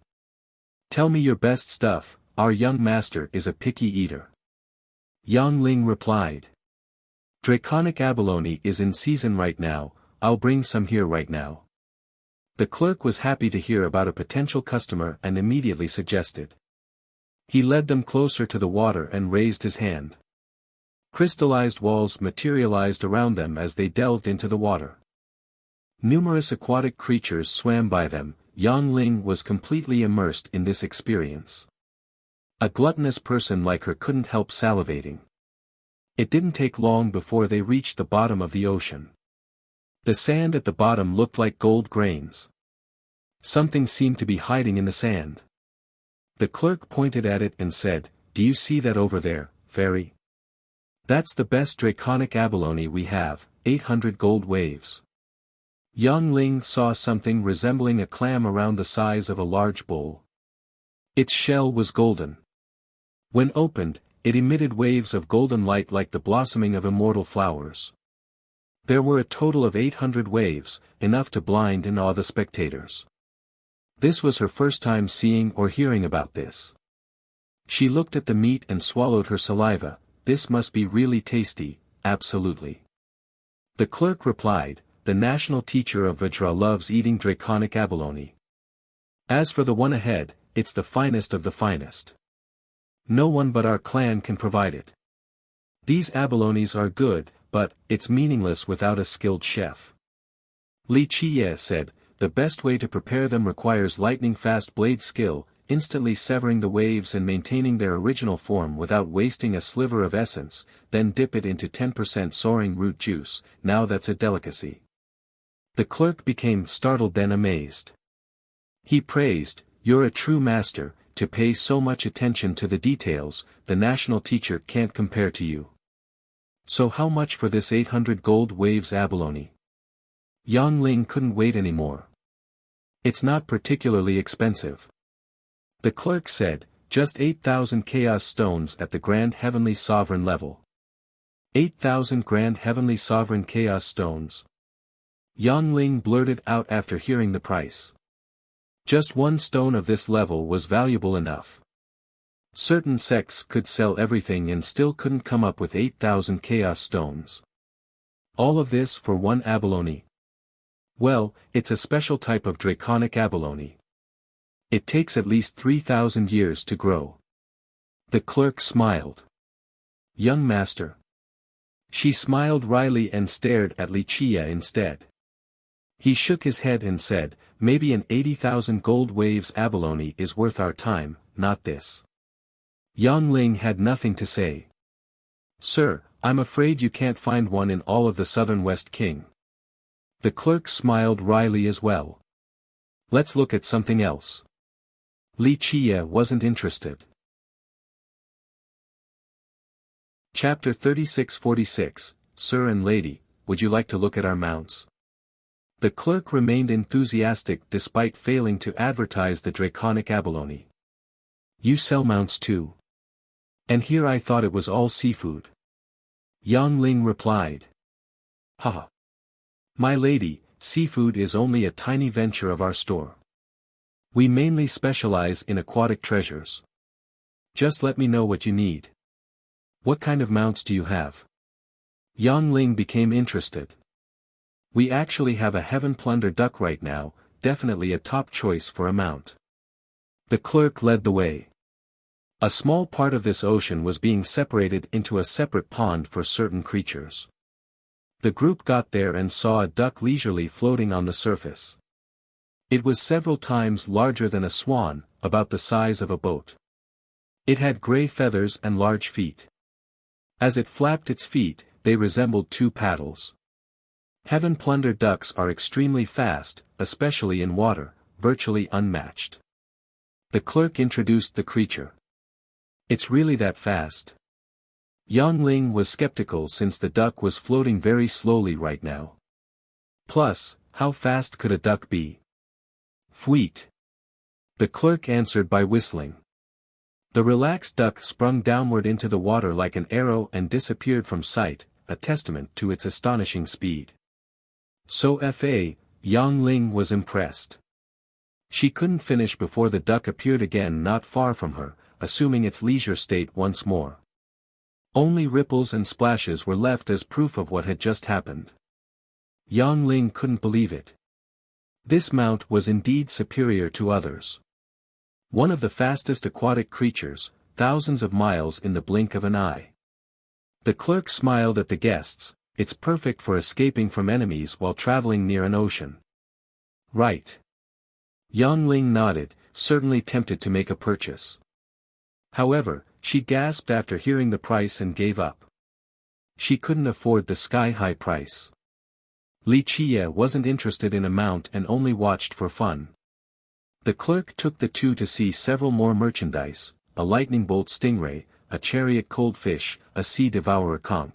Tell me your best stuff, our young master is a picky eater. Yang Ling replied. Draconic abalone is in season right now, I'll bring some here right now. The clerk was happy to hear about a potential customer and immediately suggested. He led them closer to the water and raised his hand. Crystallized walls materialized around them as they delved into the water. Numerous aquatic creatures swam by them. Yang Ling was completely immersed in this experience. A gluttonous person like her couldn't help salivating. It didn't take long before they reached the bottom of the ocean. The sand at the bottom looked like gold grains. Something seemed to be hiding in the sand. The clerk pointed at it and said, do you see that over there, fairy? That's the best draconic abalone we have, 800 gold waves. Yang Ling saw something resembling a clam around the size of a large bowl. Its shell was golden. When opened, it emitted waves of golden light like the blossoming of immortal flowers. There were a total of 800 waves, enough to blind and awe the spectators. This was her first time seeing or hearing about this. She looked at the meat and swallowed her saliva. This must be really tasty, absolutely. The clerk replied, the national teacher of Vajra loves eating draconic abalone. As for the one ahead, it's the finest of the finest. No one but our clan can provide it. These abalones are good, but it's meaningless without a skilled chef. Li Chia said, the best way to prepare them requires lightning-fast blade skill, instantly severing the waves and maintaining their original form without wasting a sliver of essence, then dip it into 10% soaring root juice, now that's a delicacy. The clerk became startled then amazed. He praised, you're a true master, to pay so much attention to the details, the national teacher can't compare to you. So how much for this 800 gold waves abalone? Yang Ling couldn't wait anymore. It's not particularly expensive. The clerk said, just 8,000 chaos stones at the Grand Heavenly Sovereign level. 8,000 Grand Heavenly Sovereign chaos stones. Yang Ling blurted out after hearing the price. Just one stone of this level was valuable enough. Certain sects could sell everything and still couldn't come up with 8,000 chaos stones. All of this for one abalone. Well, it's a special type of draconic abalone. It takes at least 3,000 years to grow. The clerk smiled. Young master. She smiled wryly and stared at Wuxia instead. He shook his head and said, maybe an 80,000 gold waves abalone is worth our time, not this. Yang Ling had nothing to say. Sir, I'm afraid you can't find one in all of the southern West King. The clerk smiled wryly as well. Let's look at something else. Wuxia wasn't interested. Chapter 3646, Sir and Lady, would you like to look at our mounts? The clerk remained enthusiastic despite failing to advertise the draconic abalone. You sell mounts too? And here I thought it was all seafood. Yang Ling replied. Haha. My lady, seafood is only a tiny venture of our store. We mainly specialize in aquatic treasures. Just let me know what you need. What kind of mounts do you have? Yang Ling became interested. We actually have a heaven plunder duck right now, definitely a top choice for a mount. The clerk led the way. A small part of this ocean was being separated into a separate pond for certain creatures. The group got there and saw a duck leisurely floating on the surface. It was several times larger than a swan, about the size of a boat. It had gray feathers and large feet. As it flapped its feet, they resembled two paddles. Heaven plunder ducks are extremely fast, especially in water, virtually unmatched. The clerk introduced the creature. It's really that fast? Yang Ling was skeptical since the duck was floating very slowly right now. Plus, how fast could a duck be? Fweet. The clerk answered by whistling. The relaxed duck sprung downward into the water like an arrow and disappeared from sight, a testament to its astonishing speed. So Yang Ling was impressed. She couldn't finish before the duck appeared again not far from her, assuming its leisure state once more. Only ripples and splashes were left as proof of what had just happened. Yang Ling couldn't believe it. This mount was indeed superior to others. One of the fastest aquatic creatures, thousands of miles in the blink of an eye. The clerk smiled at the guests. It's perfect for escaping from enemies while traveling near an ocean. Right. Yang Ling nodded, certainly tempted to make a purchase. However, she gasped after hearing the price and gave up. She couldn't afford the sky-high price. Wuxia wasn't interested in a mount and only watched for fun. The clerk took the two to see several more merchandise, a lightning bolt stingray, a chariot coldfish, a sea devourer conch.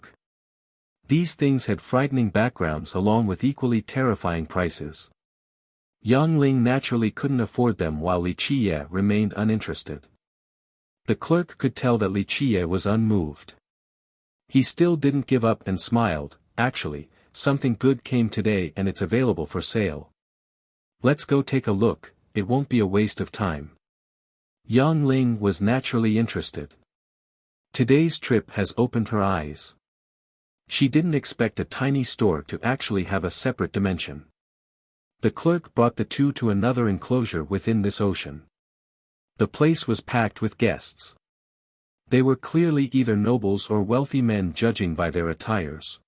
These things had frightening backgrounds along with equally terrifying prices. Yang Ling naturally couldn't afford them while Wuxia remained uninterested. The clerk could tell that Wuxia was unmoved. He still didn't give up and smiled. Actually, something good came today and it's available for sale. Let's go take a look, it won't be a waste of time. Yang Ling was naturally interested. Today's trip has opened her eyes. She didn't expect a tiny store to actually have a separate dimension. The clerk brought the two to another enclosure within this ocean. The place was packed with guests. They were clearly either nobles or wealthy men judging by their attires.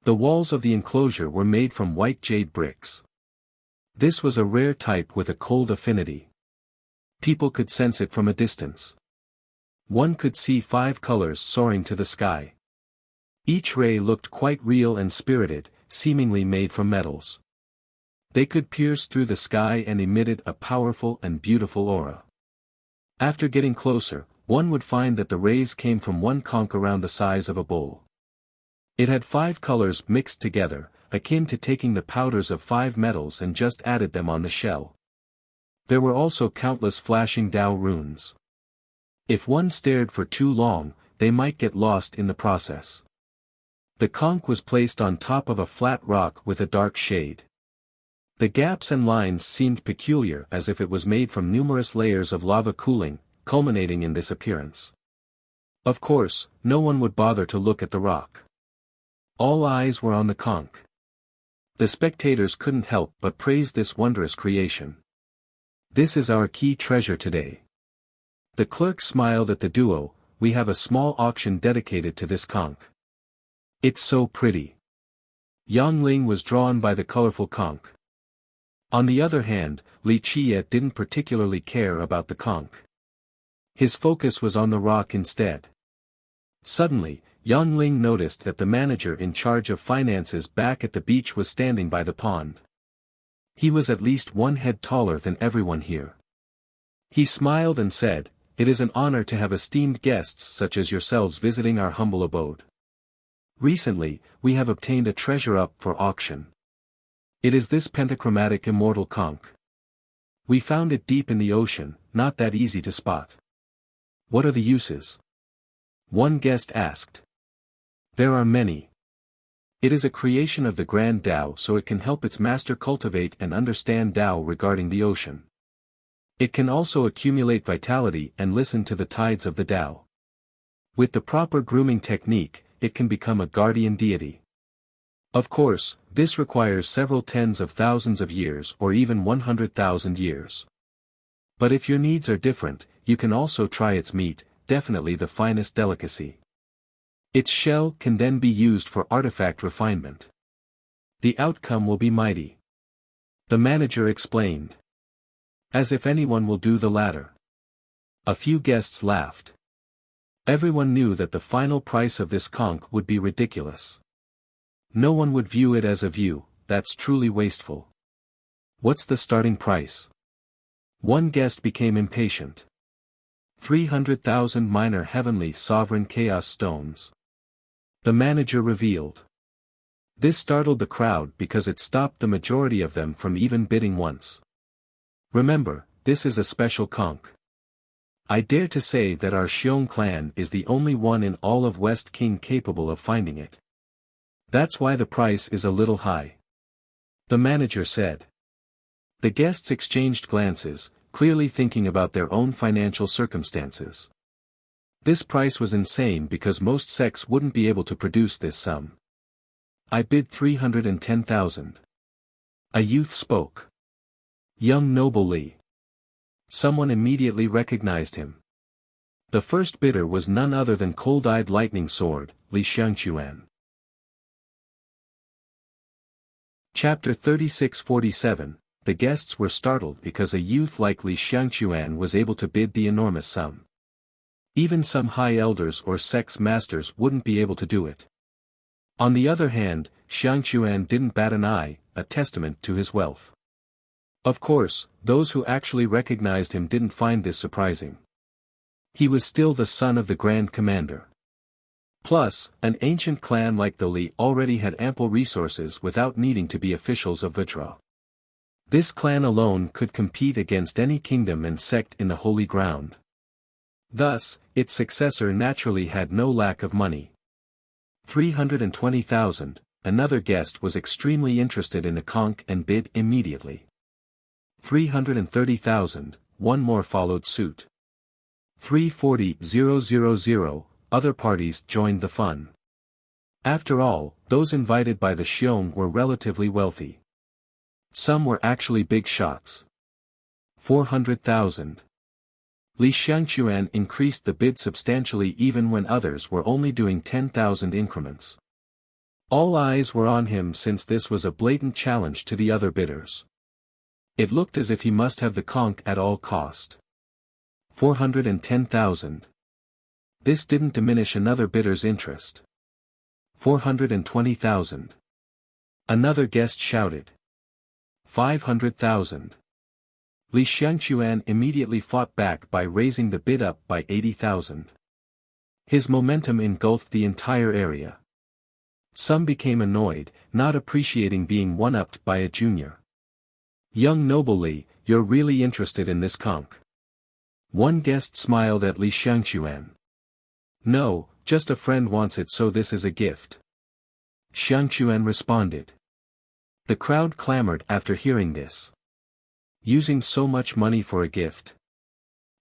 The walls of the enclosure were made from white jade bricks. This was a rare type with a cold affinity. People could sense it from a distance. One could see 5 colors soaring to the sky. Each ray looked quite real and spirited, seemingly made from metals. They could pierce through the sky and emitted a powerful and beautiful aura. After getting closer, one would find that the rays came from one conch around the size of a bowl. It had 5 colors mixed together, akin to taking the powders of 5 metals and just added them on the shell. There were also countless flashing Dao runes. If one stared for too long, they might get lost in the process. The conch was placed on top of a flat rock with a dark shade. The gaps and lines seemed peculiar, as if it was made from numerous layers of lava cooling, culminating in this appearance. Of course, no one would bother to look at the rock. All eyes were on the conch. The spectators couldn't help but praise this wondrous creation. "This is our key treasure today." The clerk smiled at the duo. "We have a small auction dedicated to this conch. It's so pretty." Yang Ling was drawn by the colorful conch. On the other hand, Li Qie didn't particularly care about the conch. His focus was on the rock instead. Suddenly, Yang Ling noticed that the manager in charge of finances back at the beach was standing by the pond. He was at least 1 head taller than everyone here. He smiled and said, "It is an honor to have esteemed guests such as yourselves visiting our humble abode. Recently, we have obtained a treasure up for auction. It is this pentachromatic immortal conch. We found it deep in the ocean, not that easy to spot." "What are the uses?" one guest asked. "There are many. It is a creation of the Grand Tao, so it can help its master cultivate and understand Tao regarding the ocean. It can also accumulate vitality and listen to the tides of the Tao. With the proper grooming technique, it can become a guardian deity. Of course, this requires several tens of thousands of years or even 100,000 years. But if your needs are different, you can also try its meat, definitely the finest delicacy. Its shell can then be used for artifact refinement. The outcome will be mighty." The manager explained. "As if anyone will do the latter." A few guests laughed. Everyone knew that the final price of this conch would be ridiculous. No one would view it as a view, that's truly wasteful. "What's the starting price?" One guest became impatient. 300,000 minor heavenly sovereign chaos stones. The manager revealed. This startled the crowd because it stopped the majority of them from even bidding once. "Remember, this is a special conch. I dare to say that our Xiong clan is the only one in all of West King capable of finding it. That's why the price is a little high," the manager said. The guests exchanged glances, clearly thinking about their own financial circumstances. This price was insane because most sects wouldn't be able to produce this sum. "I bid 310,000. A youth spoke. "Young noble Li." Someone immediately recognized him. The first bidder was none other than Cold-Eyed Lightning Sword, Li Xiangquan. Chapter 36-47. The guests were startled because a youth like Li Xiangquan was able to bid the enormous sum. Even some high elders or sects masters wouldn't be able to do it. On the other hand, Xiangquan didn't bat an eye, a testament to his wealth. Of course, those who actually recognized him didn't find this surprising. He was still the son of the Grand Commander. Plus, an ancient clan like the Li already had ample resources without needing to be officials of Vajra. This clan alone could compete against any kingdom and sect in the Holy Ground. Thus, its successor naturally had no lack of money. 320,000, another guest was extremely interested in the conch and bid immediately. 330,000, one more followed suit. 340,000, other parties joined the fun. After all, those invited by the Xiong were relatively wealthy. Some were actually big shots. 400,000. Li Xiangquan increased the bid substantially even when others were only doing 10,000 increments. All eyes were on him since this was a blatant challenge to the other bidders. It looked as if he must have the conch at all cost. 410,000. This didn't diminish another bidder's interest. 420,000. Another guest shouted. 500,000. Li Xiangquan immediately fought back by raising the bid up by 80,000. His momentum engulfed the entire area. Some became annoyed, not appreciating being one-upped by a junior. "Young noble Li, you're really interested in this conch." One guest smiled at Li Xiangquan. "No, just a friend wants it, so this is a gift." Xiangquan responded. The crowd clamored after hearing this. Using so much money for a gift.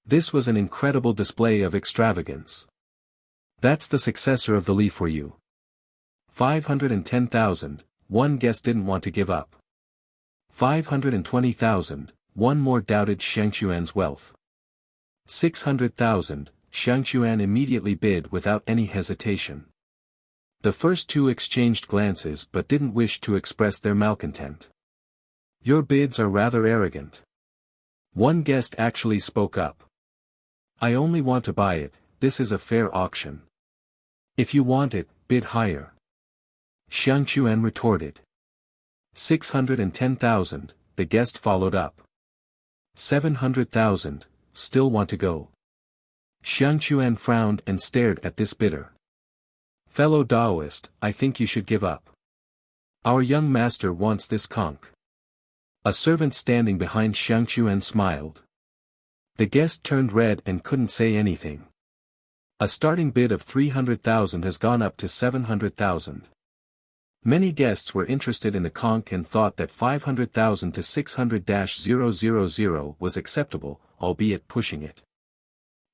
This was an incredible display of extravagance. That's the successor of the Li for you. 510,000, one guest didn't want to give up. 520,000, one more doubted Xiangquan's wealth. 600,000, Xiangquan immediately bid without any hesitation. The first two exchanged glances but didn't wish to express their malcontent. Your bids are rather arrogant. One guest actually spoke up. I only want to buy it, this is a fair auction. If you want it, bid higher. Xiangquan retorted. 610,000, the guest followed up. 700,000, still want to go. Xiangquan frowned and stared at this bidder. Fellow Taoist, I think you should give up. Our young master wants this conch. A servant standing behind Xiangquan smiled. The guest turned red and couldn't say anything. A starting bid of 300,000 has gone up to 700,000. Many guests were interested in the conch and thought that 500,000 to 600,000 was acceptable, albeit pushing it.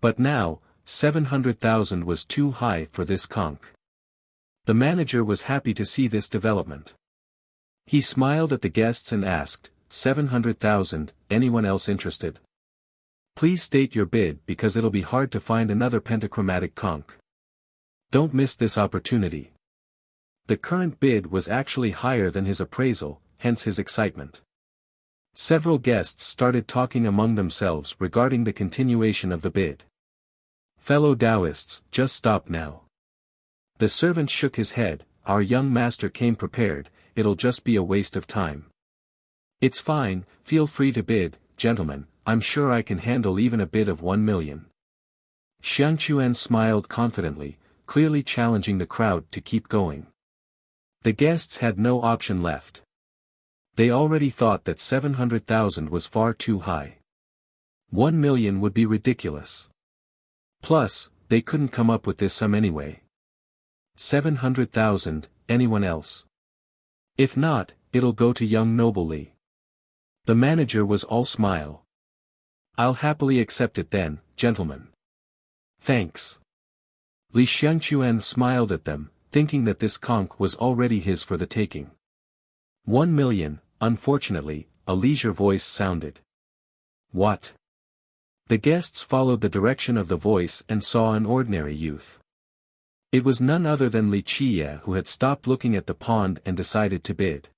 But now, 700,000 was too high for this conch. The manager was happy to see this development. He smiled at the guests and asked, 700,000, anyone else interested? Please state your bid because it'll be hard to find another pentachromatic conch. Don't miss this opportunity. The current bid was actually higher than his appraisal, hence his excitement. Several guests started talking among themselves regarding the continuation of the bid. Fellow Taoists, just stop now. The servant shook his head, our young master came prepared, it'll just be a waste of time. It's fine, feel free to bid, gentlemen, I'm sure I can handle even a bid of 1 million. Xiangquan smiled confidently, clearly challenging the crowd to keep going. The guests had no option left. They already thought that 700,000 was far too high. 1 million would be ridiculous. Plus, they couldn't come up with this sum anyway. 700,000, anyone else? If not, it'll go to young noble Li. The manager was all smile. I'll happily accept it then, gentlemen. Thanks. Li Xiangquan smiled at them, thinking that this conch was already his for the taking. 1 million, unfortunately, a leisure voice sounded. What? The guests followed the direction of the voice and saw an ordinary youth. It was none other than Li Qie who had stopped looking at the pond and decided to bid.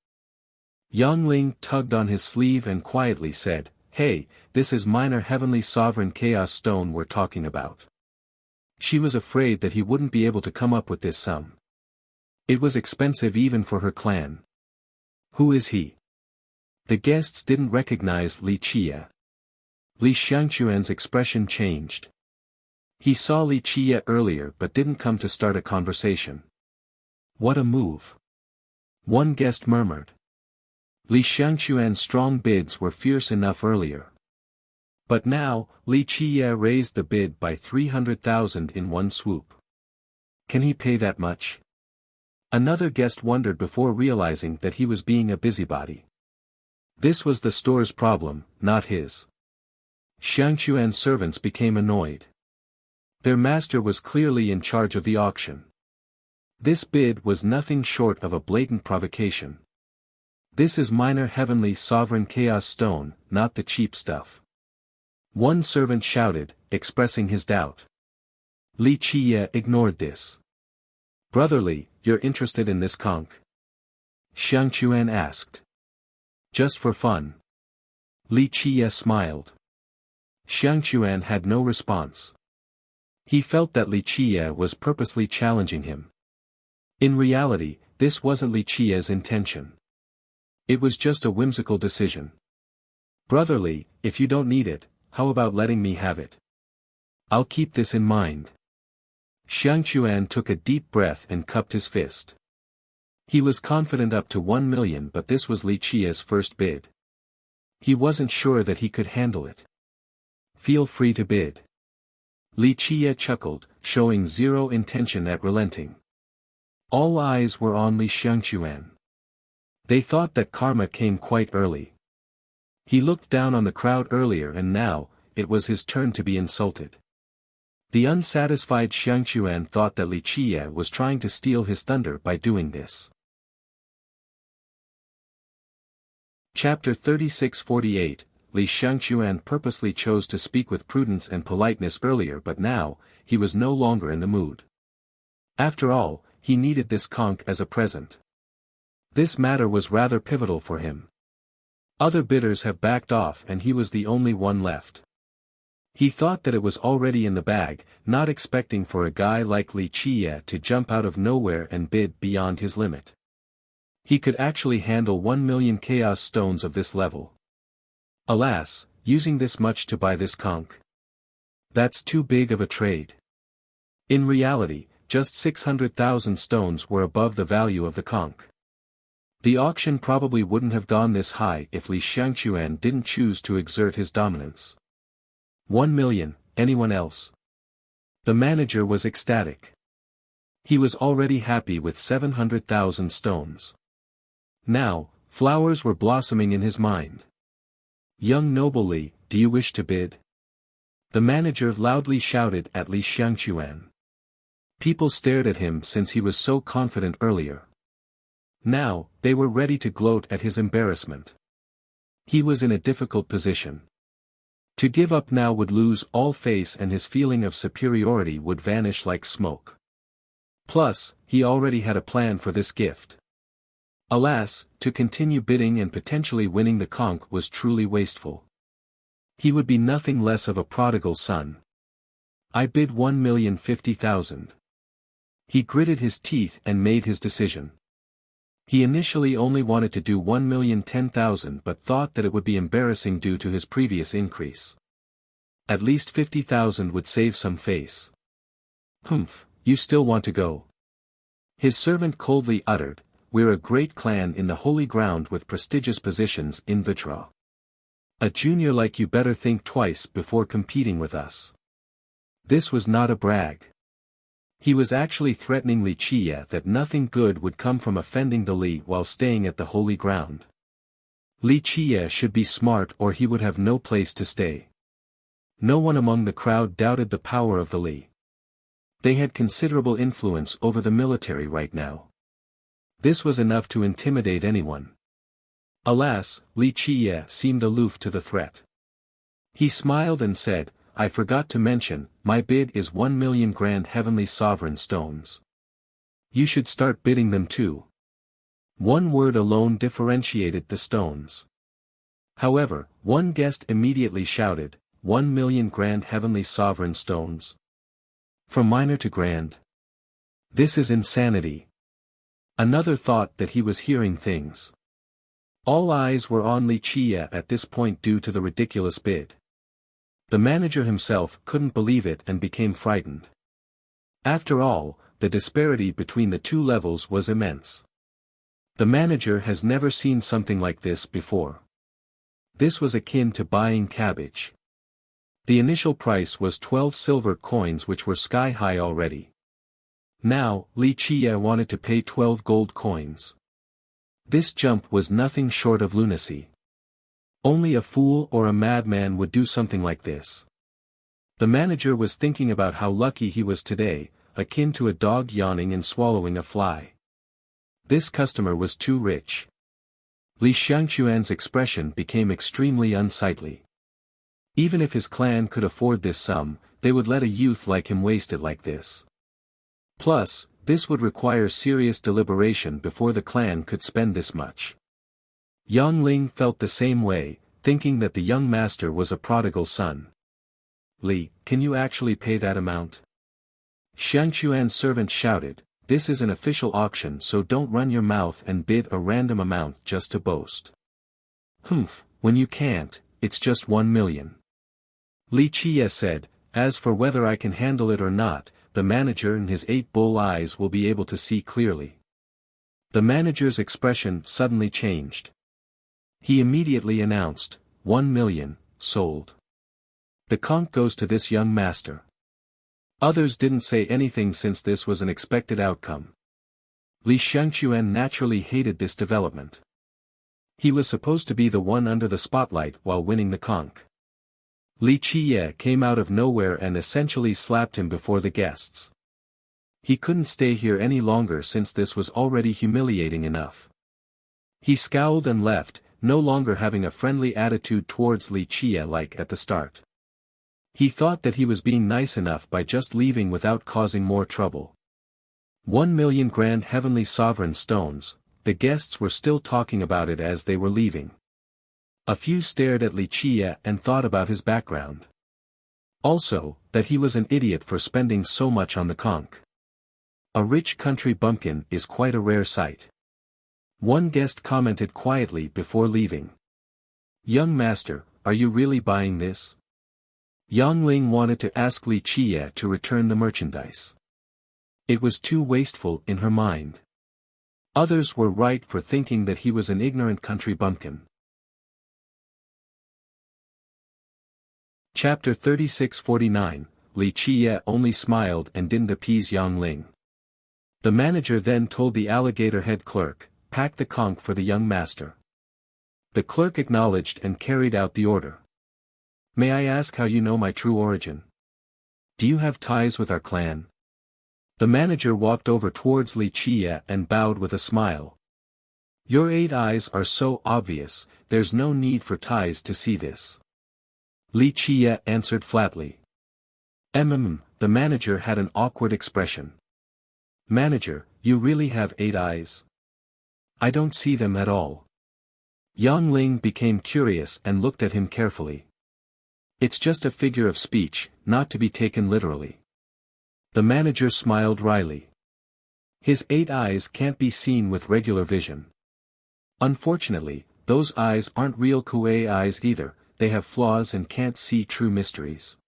Yang Ling tugged on his sleeve and quietly said, Hey, this is minor heavenly sovereign chaos stone we're talking about. She was afraid that he wouldn't be able to come up with this sum. It was expensive even for her clan. Who is he? The guests didn't recognize Li Qie. Li Xiangquan's expression changed. He saw Li Qie earlier but didn't come to start a conversation. What a move. One guest murmured. Li Xiangquan's strong bids were fierce enough earlier. But now, Li Qie raised the bid by 300,000 in one swoop. Can he pay that much? Another guest wondered before realizing that he was being a busybody. This was the store's problem, not his. Xiangquan's servants became annoyed. Their master was clearly in charge of the auction. This bid was nothing short of a blatant provocation. This is minor heavenly sovereign chaos stone, not the cheap stuff. One servant shouted, expressing his doubt. Li Qie ignored this. Brotherly, you're interested in this conch? Xiangquan asked. Just for fun. Li Qie smiled. Xiangquan had no response. He felt that Li Qie was purposely challenging him. In reality, this wasn't Li Qie's intention. It was just a whimsical decision. Brotherly, if you don't need it, how about letting me have it? I'll keep this in mind. Xiangquan took a deep breath and cupped his fist. He was confident up to 1 million, but this was Li Qie's first bid. He wasn't sure that he could handle it. Feel free to bid. Li Qie chuckled, showing zero intention at relenting. All eyes were on Li Xiangquan. They thought that karma came quite early. He looked down on the crowd earlier and now, it was his turn to be insulted. The unsatisfied Xiangquan thought that Li Qie was trying to steal his thunder by doing this. Chapter 36-48, Li Xiangquan purposely chose to speak with prudence and politeness earlier, but now, he was no longer in the mood. After all, he needed this conch as a present. This matter was rather pivotal for him. Other bidders have backed off and he was the only one left. He thought that it was already in the bag, not expecting for a guy like Li Qie to jump out of nowhere and bid beyond his limit. He could actually handle 1 million chaos stones of this level. Alas, using this much to buy this conch. That's too big of a trade. In reality, just 600,000 stones were above the value of the conch. The auction probably wouldn't have gone this high if Li Xiangquan didn't choose to exert his dominance. 1 million, anyone else? The manager was ecstatic. He was already happy with 700,000 stones. Now, flowers were blossoming in his mind. Young noble Li, do you wish to bid? The manager loudly shouted at Li Xiangquan. People stared at him since he was so confident earlier. Now, they were ready to gloat at his embarrassment. He was in a difficult position. To give up now would lose all face and his feeling of superiority would vanish like smoke. Plus, he already had a plan for this gift. Alas, to continue bidding and potentially winning the conch was truly wasteful. He would be nothing less of a prodigal son. I bid 1,050,000. He gritted his teeth and made his decision. He initially only wanted to do 1,010,000 but thought that it would be embarrassing due to his previous increase. At least 50,000 would save some face. Humph, you still want to go? His servant coldly uttered, we're a great clan in the holy ground with prestigious positions in Vitra. A junior like you better think twice before competing with us. This was not a brag. He was actually threatening Li Qie that nothing good would come from offending the Li while staying at the holy ground. Li Qie should be smart or he would have no place to stay. No one among the crowd doubted the power of the Li. They had considerable influence over the military right now. This was enough to intimidate anyone. Alas, Li Qie seemed aloof to the threat. He smiled and said, I forgot to mention, my bid is 1 million grand heavenly sovereign stones. You should start bidding them too. One word alone differentiated the stones. However, one guest immediately shouted, 1 million grand heavenly sovereign stones. From minor to grand. This is insanity. Another thought that he was hearing things. All eyes were on Li Qie at this point due to the ridiculous bid. The manager himself couldn't believe it and became frightened. After all, the disparity between the two levels was immense. The manager has never seen something like this before. This was akin to buying cabbage. The initial price was 12 silver coins which were sky high already. Now, Li Qie wanted to pay 12 gold coins. This jump was nothing short of lunacy. Only a fool or a madman would do something like this. The manager was thinking about how lucky he was today, akin to a dog yawning and swallowing a fly. This customer was too rich. Li Xiangquan's expression became extremely unsightly. Even if his clan could afford this sum, they would let a youth like him waste it like this. Plus, this would require serious deliberation before the clan could spend this much. Yang Ling felt the same way, thinking that the young master was a prodigal son. Li, can you actually pay that amount? Xiangquan's servant shouted, this is an official auction so don't run your mouth and bid a random amount just to boast. Humph, when you can't, it's just 1 million. Li Qie said, as for whether I can handle it or not, the manager and his 8 bull eyes will be able to see clearly. The manager's expression suddenly changed. He immediately announced, 1 million, sold. The conch goes to this young master. Others didn't say anything since this was an expected outcome. Li Xiangquan naturally hated this development. He was supposed to be the one under the spotlight while winning the conch. Li Qiye came out of nowhere and essentially slapped him before the guests. He couldn't stay here any longer since this was already humiliating enough. He scowled and left, no longer having a friendly attitude towards Li Qiye like at the start. He thought that he was being nice enough by just leaving without causing more trouble. 1,000,000 grand heavenly sovereign stones, the guests were still talking about it as they were leaving. A few stared at Li Qiye and thought about his background. Also, that he was an idiot for spending so much on the conch. A rich country bumpkin is quite a rare sight. One guest commented quietly before leaving. "Young master, are you really buying this?" Yang Ling wanted to ask Li Qiye to return the merchandise. It was too wasteful in her mind. Others were right for thinking that he was an ignorant country bumpkin. Chapter 3649, Li Qiye only smiled and didn't appease Yang Ling. The manager then told the alligator head clerk, "Pack the conch for the young master." The clerk acknowledged and carried out the order. "May I ask how you know my true origin? Do you have ties with our clan?" The manager walked over towards Li Qiye and bowed with a smile. "Your 8 eyes are so obvious, there's no need for ties to see this." Li Qiye answered flatly. The manager had an awkward expression. "Manager, you really have 8 eyes? I don't see them at all." Yang Ling became curious and looked at him carefully. "It's just a figure of speech, not to be taken literally." The manager smiled wryly. "His 8 eyes can't be seen with regular vision. Unfortunately, those eyes aren't real Kuei eyes either, they have flaws and can't see true mysteries."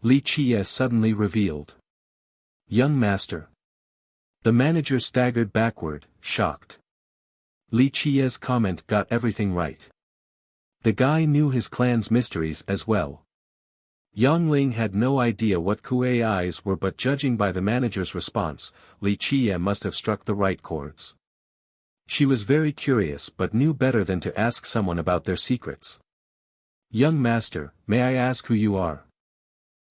Li Qiye suddenly revealed. "Young master." The manager staggered backward, shocked. Li Qiye's comment got everything right. The guy knew his clan's mysteries as well. Yang Ling had no idea what Kuei eyes were, but judging by the manager's response, Li Qiye must have struck the right chords. She was very curious but knew better than to ask someone about their secrets. "Young master, may I ask who you are?"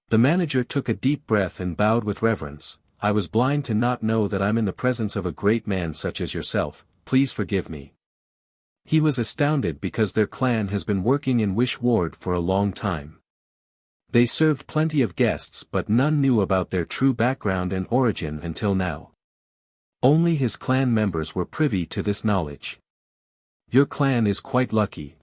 The manager took a deep breath and bowed with reverence. "I was blind to not know that I'm in the presence of a great man such as yourself, please forgive me." He was astounded because their clan has been working in Wish Ward for a long time. They served plenty of guests but none knew about their true background and origin until now. Only his clan members were privy to this knowledge. "Your clan is quite lucky."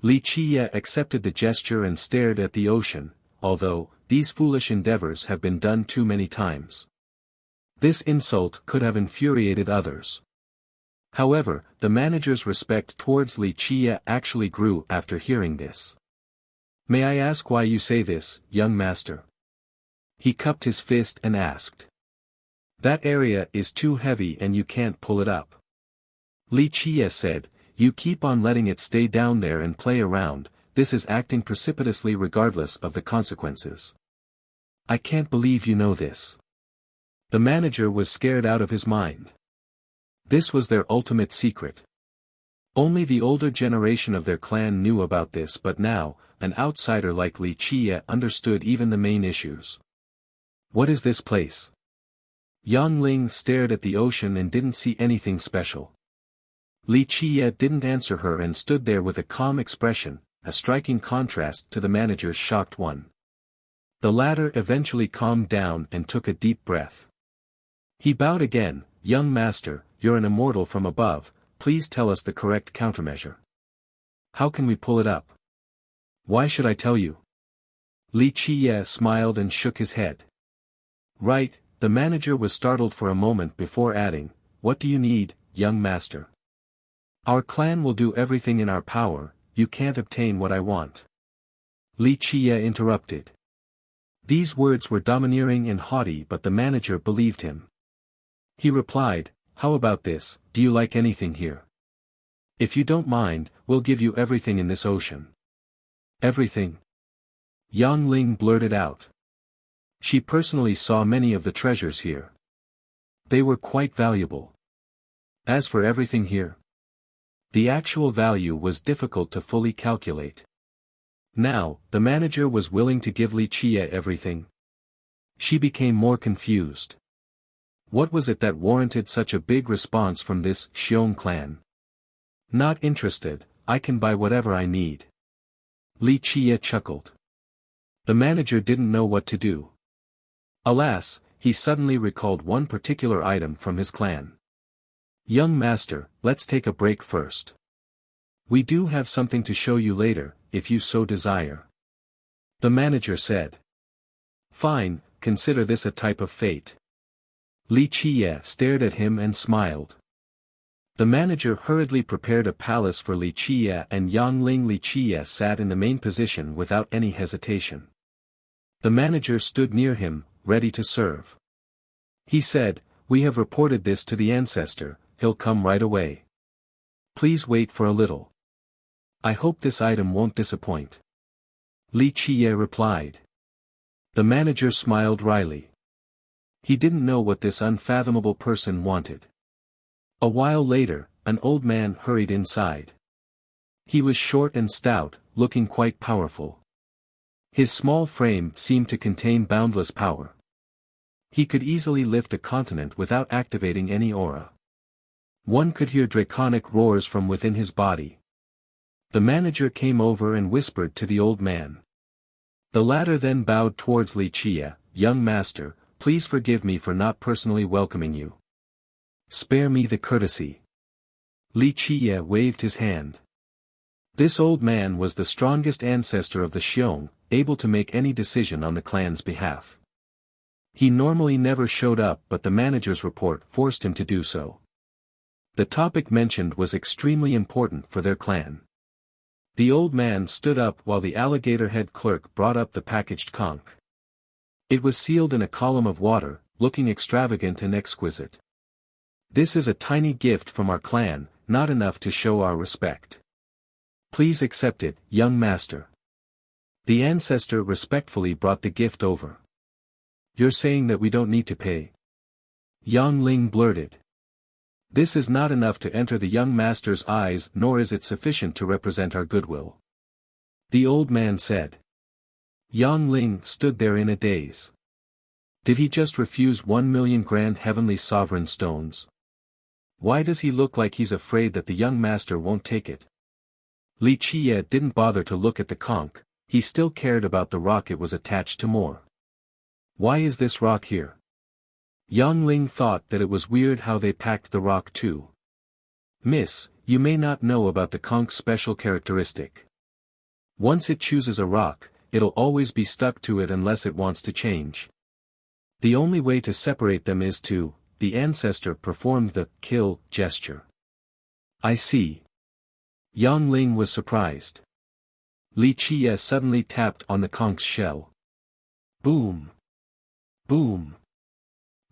Li Qiye accepted the gesture and stared at the ocean, although, these foolish endeavors have been done too many times. This insult could have infuriated others. However, the manager's respect towards Li Qiye actually grew after hearing this. "May I ask why you say this, young master?" He cupped his fist and asked. "That area is too heavy and you can't pull it up." Li Qiye said, "You keep on letting it stay down there and play around, this is acting precipitously regardless of the consequences. I can't believe you know this." The manager was scared out of his mind. This was their ultimate secret. Only the older generation of their clan knew about this, but now, an outsider like Li Qiye understood even the main issues. "What is this place?" Yang Ling stared at the ocean and didn't see anything special. Li Qiye didn't answer her and stood there with a calm expression, a striking contrast to the manager's shocked one. The latter eventually calmed down and took a deep breath. He bowed again. "Young master, you're an immortal from above, please tell us the correct countermeasure. How can we pull it up?" "Why should I tell you?" Li Qiye smiled and shook his head. "Right," the manager was startled for a moment before adding, "What do you need, young master?" "Our clan will do everything in our power, you can't obtain what I want." Li Qiye interrupted. These words were domineering and haughty, but the manager believed him. He replied, "How about this, do you like anything here? If you don't mind, we'll give you everything in this ocean." "Everything?" Yang Ling blurted out. She personally saw many of the treasures here. They were quite valuable. "As for everything here?" The actual value was difficult to fully calculate. Now, the manager was willing to give Wuxia everything. She became more confused. What was it that warranted such a big response from this Xiong clan? Not interested, I can buy whatever I need. Wuxia chuckled. The manager didn't know what to do. Alas, he suddenly recalled one particular item from his clan. Young master, let's take a break first. We do have something to show you later, if you so desire. The manager said. Fine, consider this a type of fate. Wuxia stared at him and smiled. The manager hurriedly prepared a palace for Wuxia and Yangling. Wuxia sat in the main position without any hesitation. The manager stood near him, ready to serve. He said, we have reported this to the ancestor, he'll come right away. Please wait for a little. I hope this item won't disappoint. Wuxia replied. The manager smiled wryly. He didn't know what this unfathomable person wanted. A while later, an old man hurried inside. He was short and stout, looking quite powerful. His small frame seemed to contain boundless power. He could easily lift a continent without activating any aura. One could hear draconic roars from within his body. The manager came over and whispered to the old man. The latter then bowed towards Wuxia, young master, please forgive me for not personally welcoming you. Spare me the courtesy. Wuxia waved his hand. This old man was the strongest ancestor of the Xiong, able to make any decision on the clan's behalf. He normally never showed up, but the manager's report forced him to do so. The topic mentioned was extremely important for their clan. The old man stood up while the alligator head clerk brought up the packaged conch. It was sealed in a column of water, looking extravagant and exquisite. This is a tiny gift from our clan, not enough to show our respect. Please accept it, young master. The ancestor respectfully brought the gift over. You're saying that we don't need to pay? Yang Ling blurted. This is not enough to enter the young master's eyes, nor is it sufficient to represent our goodwill. The old man said. Yang Ling stood there in a daze. Did he just refuse 1,000,000 grand heavenly sovereign stones? Why does he look like he's afraid that the young master won't take it? Wuxia didn't bother to look at the conch, he still cared about the rock it was attached to more. Why is this rock here? Yang Ling thought that it was weird how they packed the rock too. Miss, you may not know about the conch's special characteristic. Once it chooses a rock, it'll always be stuck to it unless it wants to change. The only way to separate them is to, the ancestor performed the kill gesture. I see. Yang Ling was surprised. Wuxia suddenly tapped on the conch's shell. Boom. Boom.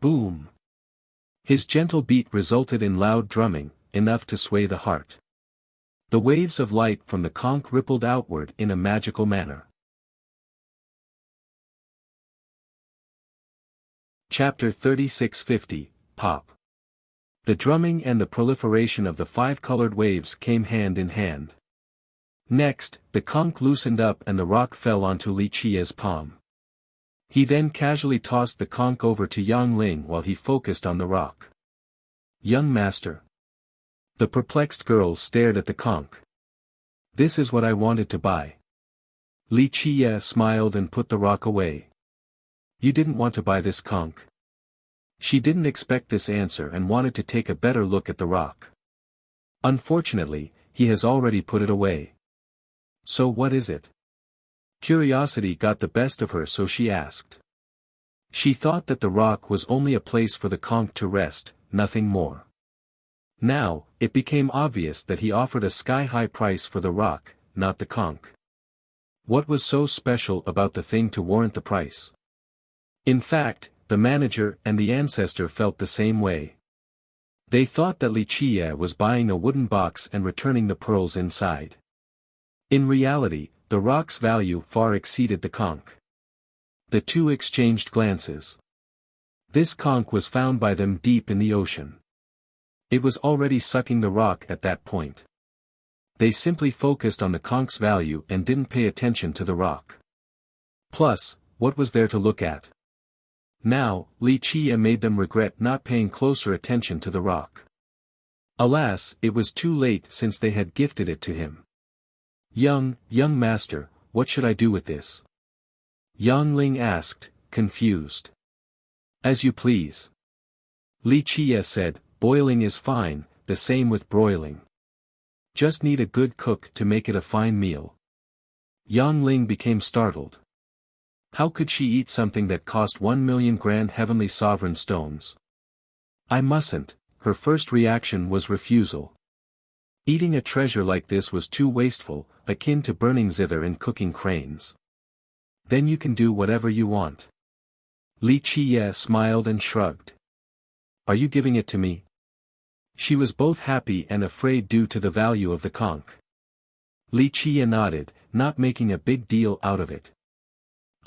Boom. His gentle beat resulted in loud drumming, enough to sway the heart. The waves of light from the conch rippled outward in a magical manner. Chapter 3650, Pop. The drumming and the proliferation of the 5 colored waves came hand in hand. Next, the conch loosened up and the rock fell onto Wuxia's palm. He then casually tossed the conch over to Yang Ling while he focused on the rock. Young master. The perplexed girl stared at the conch. This is what I wanted to buy. Wuxia smiled and put the rock away. You didn't want to buy this conch. She didn't expect this answer and wanted to take a better look at the rock. Unfortunately, he has already put it away. So what is it? Curiosity got the best of her, so she asked. She thought that the rock was only a place for the conch to rest, nothing more. Now, it became obvious that he offered a sky-high price for the rock, not the conch. What was so special about the thing to warrant the price? In fact, the manager and the ancestor felt the same way. They thought that Wuxia was buying a wooden box and returning the pearls inside. In reality, the rock's value far exceeded the conch. The two exchanged glances. This conch was found by them deep in the ocean. It was already sucking the rock at that point. They simply focused on the conk's value and didn't pay attention to the rock. Plus, what was there to look at? Now, Li Qie made them regret not paying closer attention to the rock. Alas, it was too late since they had gifted it to him. Young master, what should I do with this? Yang Ling asked, confused. As you please. Li Qie said, boiling is fine, the same with broiling. Just need a good cook to make it a fine meal. Yang Ling became startled. How could she eat something that cost 1 million grand heavenly sovereign stones? I mustn't. Her first reaction was refusal. Eating a treasure like this was too wasteful, akin to burning zither and cooking cranes. Then you can do whatever you want. Li Qie smiled and shrugged. Are you giving it to me? She was both happy and afraid due to the value of the conch. Li Qie nodded, not making a big deal out of it.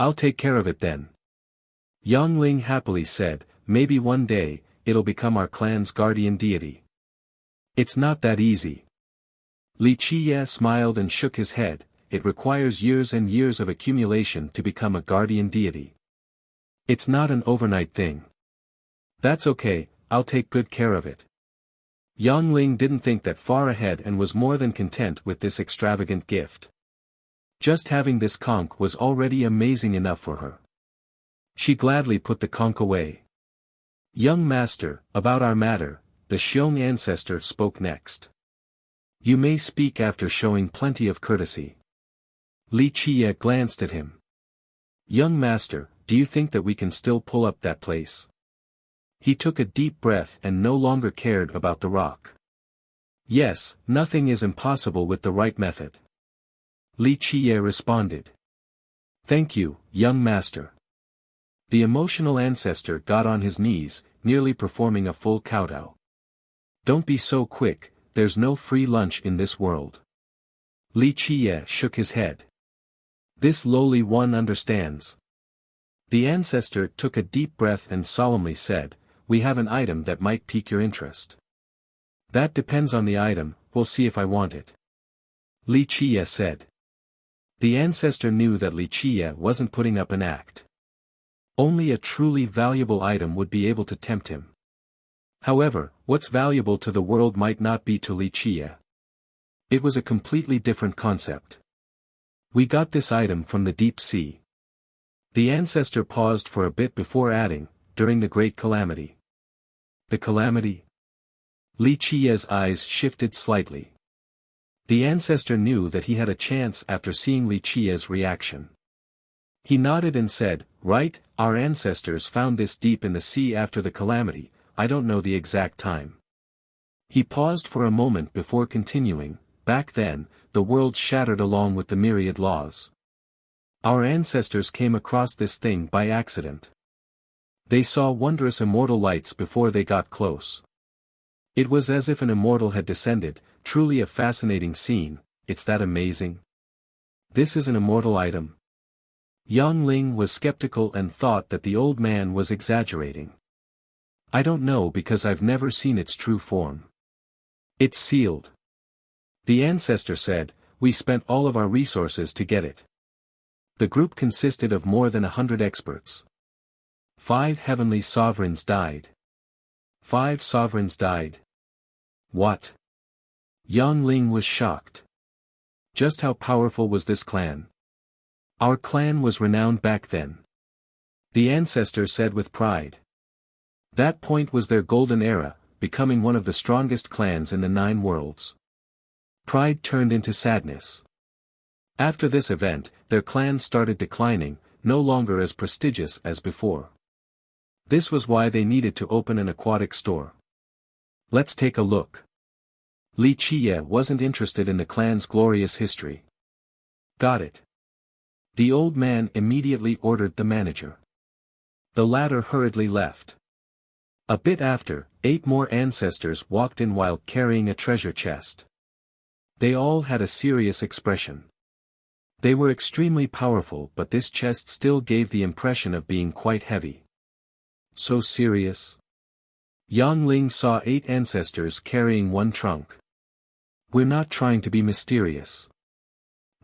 I'll take care of it then. Yang Ling happily said, maybe one day, it'll become our clan's guardian deity. It's not that easy. Li Qie smiled and shook his head, it requires years and years of accumulation to become a guardian deity. It's not an overnight thing. That's okay, I'll take good care of it. Yang Ling didn't think that far ahead and was more than content with this extravagant gift. Just having this conch was already amazing enough for her. She gladly put the conch away. Young master, about our matter, the Xiong ancestor spoke next. You may speak after showing plenty of courtesy. Li Qie glanced at him. Young master, do you think that we can still pull up that place? He took a deep breath and no longer cared about the rock. Yes, nothing is impossible with the right method. Li Qie responded. Thank you, young master. The emotional ancestor got on his knees, nearly performing a full kowtow. Don't be so quick, there's no free lunch in this world. Li Qie shook his head. This lowly one understands. The ancestor took a deep breath and solemnly said, we have an item that might pique your interest. That depends on the item, we'll see if I want it. Li Qie said. The ancestor knew that Li Qie wasn't putting up an act. Only a truly valuable item would be able to tempt him. However, what's valuable to the world might not be to Li Qie. It was a completely different concept. We got this item from the deep sea. The ancestor paused for a bit before adding, during the Great Calamity. The calamity? Li Qie's eyes shifted slightly. The ancestor knew that he had a chance after seeing Li Qie's reaction. He nodded and said, right, our ancestors found this deep in the sea after the calamity, I don't know the exact time. He paused for a moment before continuing, back then, the world shattered along with the myriad laws. Our ancestors came across this thing by accident. They saw wondrous immortal lights before they got close. It was as if an immortal had descended, truly a fascinating scene, it's that amazing. This is an immortal item. Yang Ling was skeptical and thought that the old man was exaggerating. I don't know because I've never seen its true form. It's sealed. The ancestor said, we spent all of our resources to get it. The group consisted of more than 100 experts. 5 heavenly sovereigns died. 5 sovereigns died. What? Yang Ling was shocked. Just how powerful was this clan? Our clan was renowned back then. The ancestor said with pride. That point was their golden era, becoming one of the strongest clans in the 9 worlds. Pride turned into sadness. After this event, their clan started declining, no longer as prestigious as before. This was why they needed to open an aquatic store. Let's take a look. Li Qie wasn't interested in the clan's glorious history. Got it. The old man immediately ordered the manager. The latter hurriedly left. A bit after, 8 more ancestors walked in while carrying a treasure chest. They all had a serious expression. They were extremely powerful, but this chest still gave the impression of being quite heavy. So serious. Yang Ling saw 8 ancestors carrying one trunk. We're not trying to be mysterious.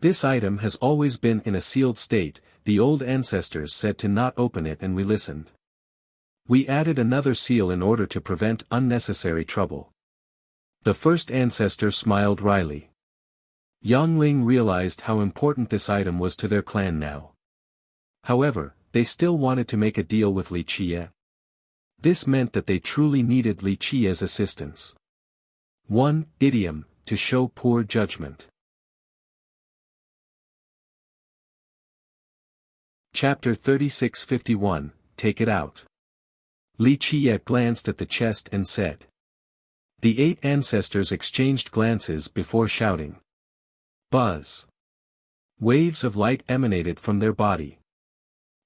This item has always been in a sealed state, the old ancestors said to not open it and we listened. We added another seal in order to prevent unnecessary trouble. The first ancestor smiled wryly. Yang Ling realized how important this item was to their clan now. However, they still wanted to make a deal with Li Qie. This meant that they truly needed Li Qie's assistance. 1. Idiom, to show poor judgment. Chapter 3651, Take It Out. Li Qie glanced at the chest and said. The 8 ancestors exchanged glances before shouting. Buzz. Waves of light emanated from their body.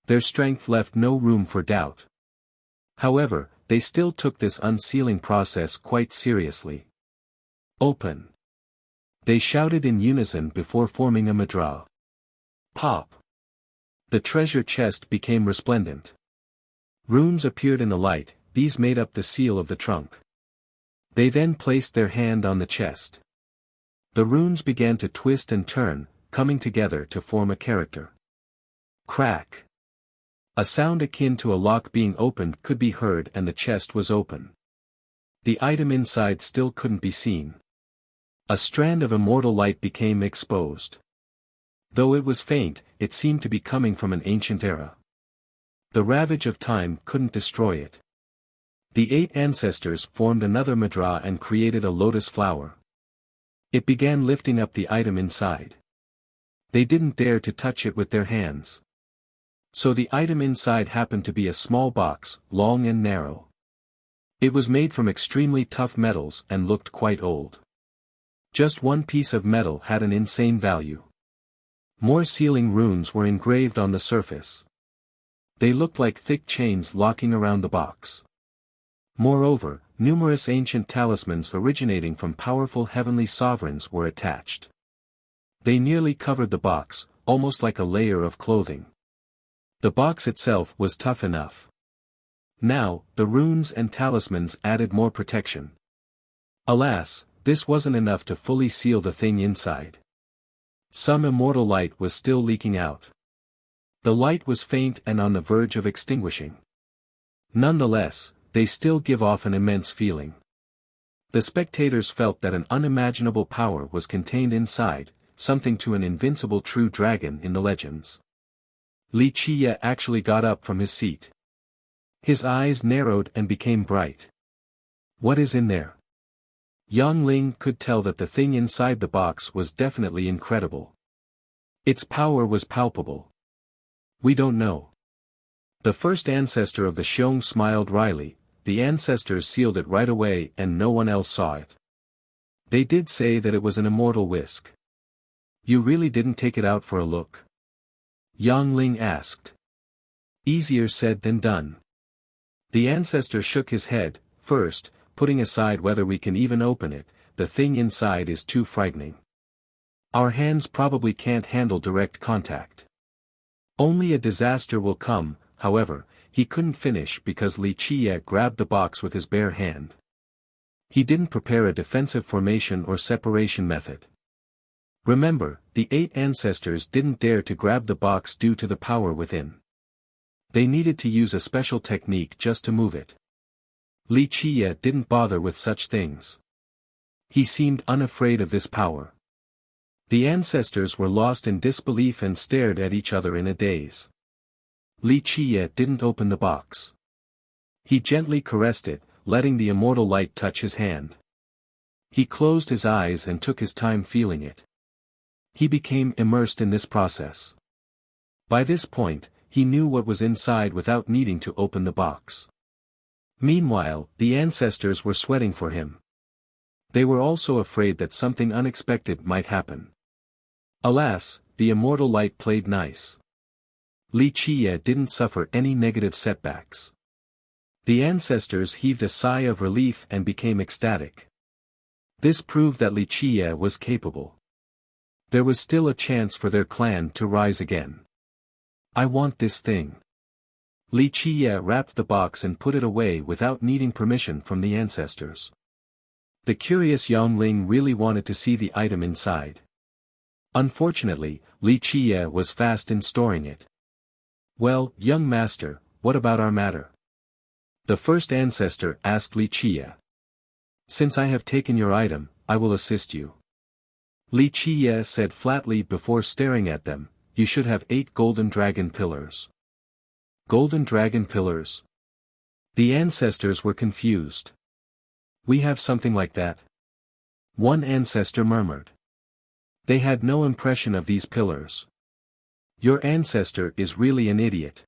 Their strength left no room for doubt. However, they still took this unsealing process quite seriously. Open. They shouted in unison before forming a mudra. Pop. The treasure chest became resplendent. Runes appeared in the light, these made up the seal of the trunk. They then placed their hand on the chest. The runes began to twist and turn, coming together to form a character. Crack. A sound akin to a lock being opened could be heard and the chest was open. The item inside still couldn't be seen. A strand of immortal light became exposed. Though it was faint, it seemed to be coming from an ancient era. The ravage of time couldn't destroy it. The 8 ancestors formed another mudra and created a lotus flower. It began lifting up the item inside. They didn't dare to touch it with their hands. So the item inside happened to be a small box, long and narrow. It was made from extremely tough metals and looked quite old. Just one piece of metal had an insane value. More sealing runes were engraved on the surface. They looked like thick chains locking around the box. Moreover, numerous ancient talismans originating from powerful heavenly sovereigns were attached. They nearly covered the box, almost like a layer of clothing. The box itself was tough enough. Now, the runes and talismans added more protection. Alas, this wasn't enough to fully seal the thing inside. Some immortal light was still leaking out. The light was faint and on the verge of extinguishing. Nonetheless, they still give off an immense feeling. The spectators felt that an unimaginable power was contained inside, something to an invincible true dragon in the legends. Li Qie actually got up from his seat. His eyes narrowed and became bright. What is in there? Yang Ling could tell that the thing inside the box was definitely incredible. Its power was palpable. We don't know. The first ancestor of the Xiong smiled wryly. The ancestors sealed it right away and no one else saw it. They did say that it was an immortal whisk. You really didn't take it out for a look? Yang Ling asked. Easier said than done. The ancestor shook his head. First, putting aside whether we can even open it, the thing inside is too frightening. Our hands probably can't handle direct contact. Only a disaster will come, however. He couldn't finish because Li Qie grabbed the box with his bare hand. He didn't prepare a defensive formation or separation method. Remember, the 8 ancestors didn't dare to grab the box due to the power within. They needed to use a special technique just to move it. Li Qie didn't bother with such things. He seemed unafraid of this power. The ancestors were lost in disbelief and stared at each other in a daze. Li Qie didn't open the box. He gently caressed it, letting the immortal light touch his hand. He closed his eyes and took his time feeling it. He became immersed in this process. By this point, he knew what was inside without needing to open the box. Meanwhile, the ancestors were sweating for him. They were also afraid that something unexpected might happen. Alas, the immortal light played nice. Li Qie didn't suffer any negative setbacks. The ancestors heaved a sigh of relief and became ecstatic. This proved that Li Qie was capable. There was still a chance for their clan to rise again. I want this thing. Li Qie wrapped the box and put it away without needing permission from the ancestors. The curious youngling really wanted to see the item inside. Unfortunately, Li Qiye was fast in storing it. "Well, young master, what about our matter?" the first ancestor asked Li Qiye. "Since I have taken your item, I will assist you." Li Qiye said flatly before staring at them, "You should have 8 golden dragon pillars." Golden dragon pillars? The ancestors were confused. "We have something like that?" one ancestor murmured. They had no impression of these pillars. "Your ancestor is really an idiot.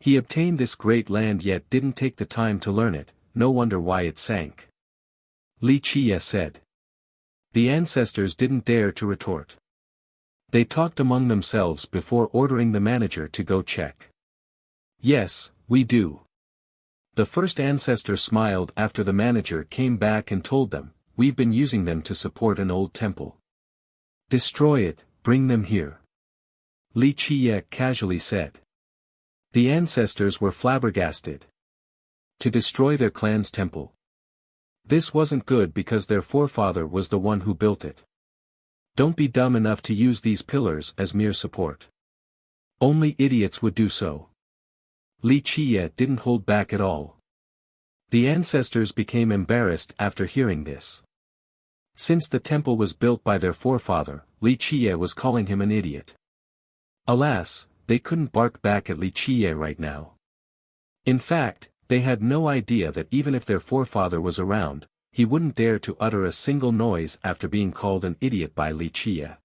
He obtained this great land yet didn't take the time to learn it, no wonder why it sank," Li Qiye said. The ancestors didn't dare to retort. They talked among themselves before ordering the manager to go check. "Yes, we do." The first ancestor smiled after the manager came back and told them, "We've been using them to support an old temple." "Destroy it, bring them here," Li Qiye casually said. The ancestors were flabbergasted. To destroy their clan's temple. This wasn't good because their forefather was the one who built it. Don't be dumb enough to use these pillars as mere support. Only idiots would do so. Li Qiye didn't hold back at all. The ancestors became embarrassed after hearing this. Since the temple was built by their forefather, Li Qiye was calling him an idiot. Alas, they couldn't bark back at Li Qiye right now. In fact, they had no idea that even if their forefather was around, he wouldn't dare to utter a single noise after being called an idiot by Li Qiye.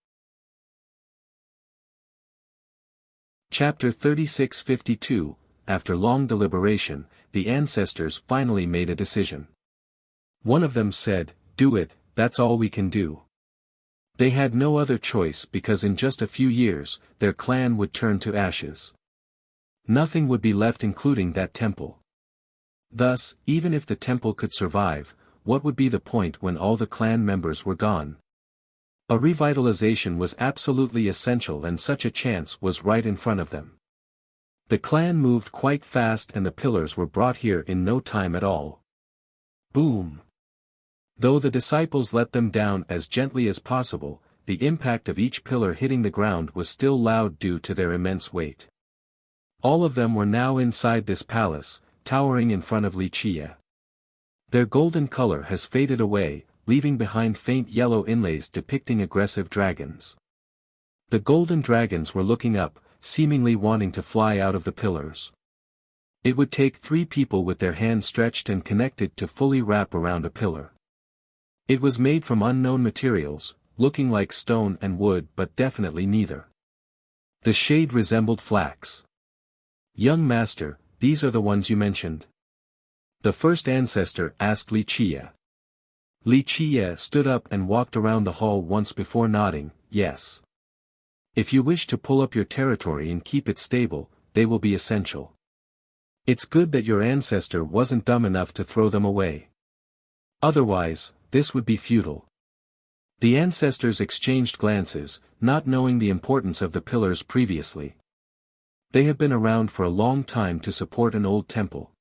Chapter 3652, After long deliberation, the ancestors finally made a decision. One of them said, "Do it, that's all we can do." They had no other choice because in just a few years, their clan would turn to ashes. Nothing would be left including that temple. Thus, even if the temple could survive, what would be the point when all the clan members were gone? A revitalization was absolutely essential and such a chance was right in front of them. The clan moved quite fast and the pillars were brought here in no time at all. Boom! Though the disciples let them down as gently as possible, the impact of each pillar hitting the ground was still loud due to their immense weight. All of them were now inside this palace, towering in front of Li Qiye. Their golden color has faded away, leaving behind faint yellow inlays depicting aggressive dragons. The golden dragons were looking up, seemingly wanting to fly out of the pillars. It would take 3 people with their hands stretched and connected to fully wrap around a pillar. It was made from unknown materials, looking like stone and wood but definitely neither. The shade resembled flax. "Young master, these are the ones you mentioned?" the first ancestor asked Li Qiye. Li Qiye stood up and walked around the hall once before nodding, "Yes. If you wish to pull up your territory and keep it stable, they will be essential. It's good that your ancestor wasn't dumb enough to throw them away. Otherwise, this would be futile." The ancestors exchanged glances, not knowing the importance of the pillars previously. They have been around for a long time to support an old temple.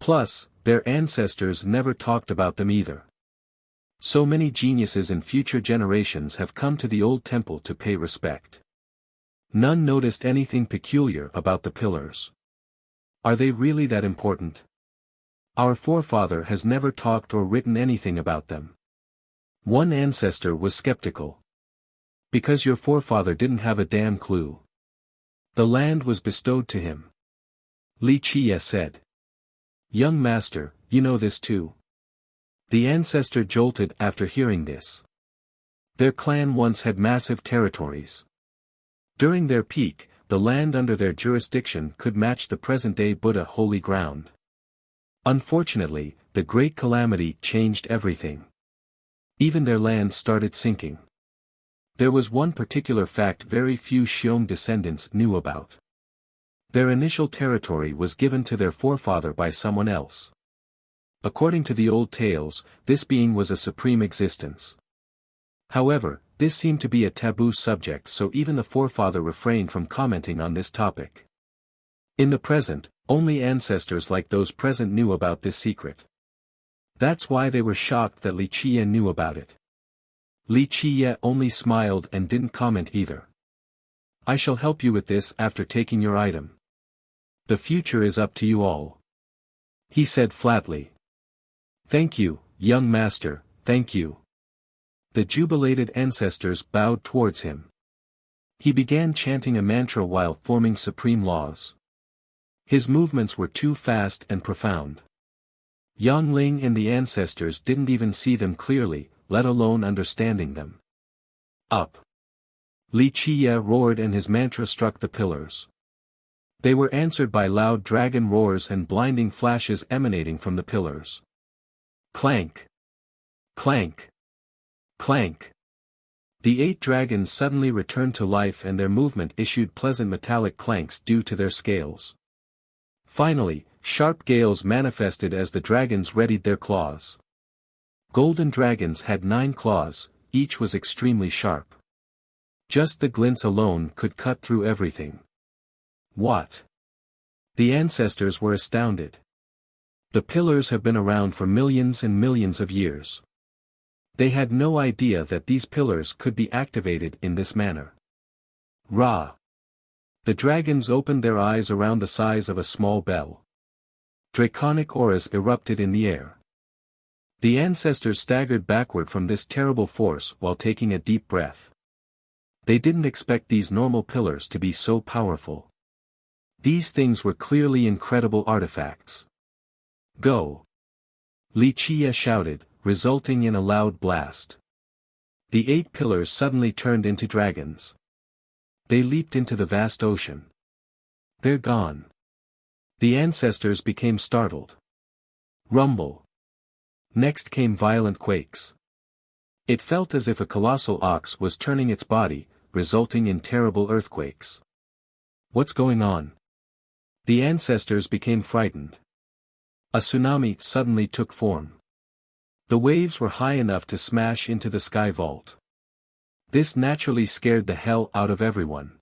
Plus, their ancestors never talked about them either. So many geniuses in future generations have come to the old temple to pay respect. None noticed anything peculiar about the pillars. Are they really that important? Our forefather has never talked or written anything about them. One ancestor was skeptical. Because your forefather didn't have a damn clue. The land was bestowed to him. Li Qiye said. Young master, you know this too. The ancestor jolted after hearing this. Their clan once had massive territories. During their peak, the land under their jurisdiction could match the present-day Buddha holy ground. Unfortunately, the Great Calamity changed everything. Even their land started sinking. There was one particular fact very few Xiong descendants knew about. Their initial territory was given to their forefather by someone else. According to the old tales, this being was a supreme existence. However, this seemed to be a taboo subject, so even the forefather refrained from commenting on this topic. In the present, only ancestors like those present knew about this secret. That's why they were shocked that Li Qie knew about it. Li Qie only smiled and didn't comment either. I shall help you with this after taking your item. The future is up to you all. He said flatly. Thank you, young master, thank you. The jubilated ancestors bowed towards him. He began chanting a mantra while forming supreme laws. His movements were too fast and profound. Yang Ling and the ancestors didn't even see them clearly, let alone understanding them. Up! Li Qie roared and his mantra struck the pillars. They were answered by loud dragon roars and blinding flashes emanating from the pillars. Clank! Clank! Clank! The 8 dragons suddenly returned to life and their movement issued pleasant metallic clanks due to their scales. Finally, sharp gales manifested as the dragons readied their claws. Golden dragons had 9 claws, each was extremely sharp. Just the glints alone could cut through everything. What? The ancestors were astounded. The pillars have been around for millions and millions of years. They had no idea that these pillars could be activated in this manner. Ra! The dragons opened their eyes around the size of a small bell. Draconic auras erupted in the air. The ancestors staggered backward from this terrible force while taking a deep breath. They didn't expect these normal pillars to be so powerful. These things were clearly incredible artifacts. Go! Li Qie shouted, resulting in a loud blast. The 8 pillars suddenly turned into dragons. They leaped into the vast ocean. They're gone. The ancestors became startled. Rumble. Next came violent quakes. It felt as if a colossal ox was turning its body, resulting in terrible earthquakes. What's going on? The ancestors became frightened. A tsunami suddenly took form. The waves were high enough to smash into the sky vault. This naturally scared the hell out of everyone.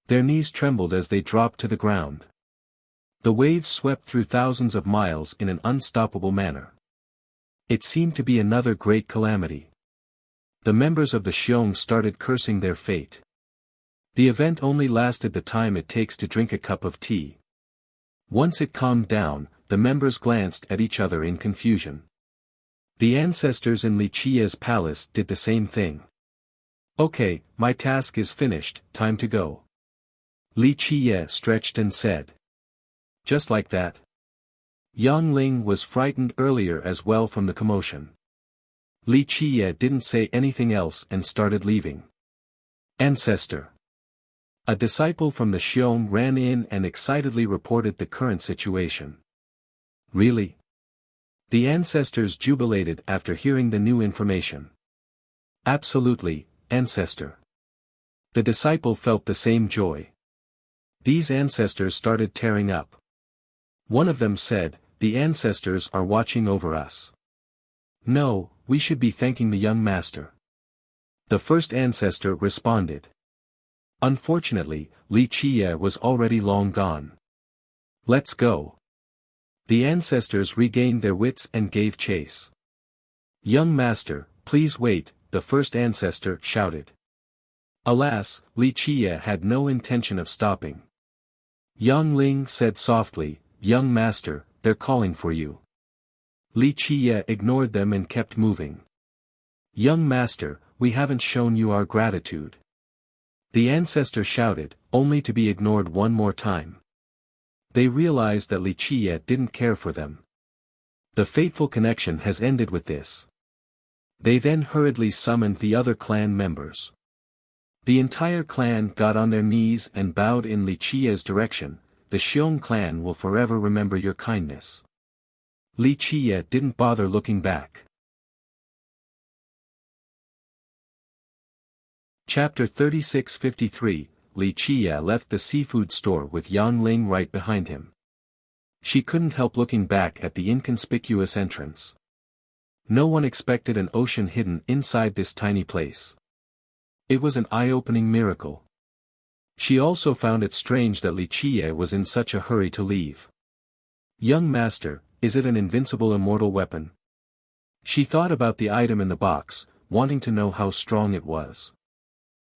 Their knees trembled as they dropped to the ground. The waves swept through thousands of miles in an unstoppable manner. It seemed to be another great calamity. The members of the Xiong started cursing their fate. The event only lasted the time it takes to drink a cup of tea. Once it calmed down, the members glanced at each other in confusion. The ancestors in Li Qie's palace did the same thing. Okay, my task is finished, time to go. Li Qie stretched and said. Just like that. Yang Ling was frightened earlier as well from the commotion. Li Qie didn't say anything else and started leaving. Ancestor. A disciple from the Xiong ran in and excitedly reported the current situation. Really? The ancestors jubilated after hearing the new information. Absolutely, ancestor. The disciple felt the same joy. These ancestors started tearing up. One of them said, the ancestors are watching over us. No, we should be thanking the young master. The first ancestor responded. Unfortunately, Li Qie was already long gone. Let's go. The ancestors regained their wits and gave chase. Young master, please wait, the first ancestor shouted. Alas, Li Qie had no intention of stopping. Yang Ling said softly, young master, they're calling for you. Li Qie ignored them and kept moving. Young master, we haven't shown you our gratitude. The ancestor shouted, only to be ignored one more time. They realized that Li Qie didn't care for them. The fateful connection has ended with this. They then hurriedly summoned the other clan members. The entire clan got on their knees and bowed in Li Qie's direction. The Xiong clan will forever remember your kindness. Li Qie didn't bother looking back. Chapter 3653, Li Qie left the seafood store with Yang Ling right behind him. She couldn't help looking back at the inconspicuous entrance. No one expected an ocean hidden inside this tiny place. It was an eye-opening miracle. She also found it strange that Li Qie was in such a hurry to leave. Young master, is it an invincible immortal weapon? She thought about the item in the box, wanting to know how strong it was.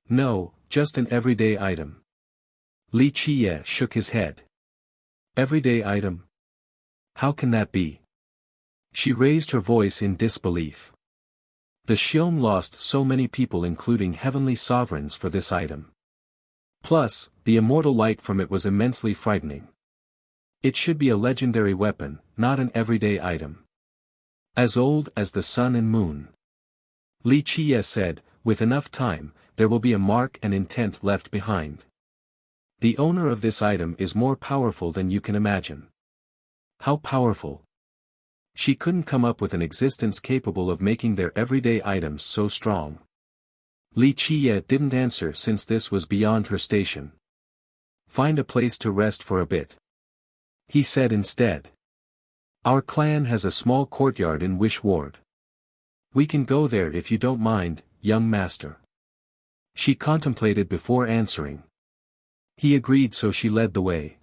No, just an everyday item. Li Qiye shook his head. Everyday item? How can that be? She raised her voice in disbelief. The Xiong lost so many people, including heavenly sovereigns, for this item. Plus, the immortal light from it was immensely frightening. It should be a legendary weapon, not an everyday item. As old as the sun and moon. Li Qiye said, with enough time, there will be a mark and intent left behind. The owner of this item is more powerful than you can imagine. How powerful? She couldn't come up with an existence capable of making their everyday items so strong. Li Qiye didn't answer since this was beyond her station. Find a place to rest for a bit. He said instead. Our clan has a small courtyard in Wish Ward. We can go there if you don't mind, young master. She contemplated before answering. He agreed, so she led the way.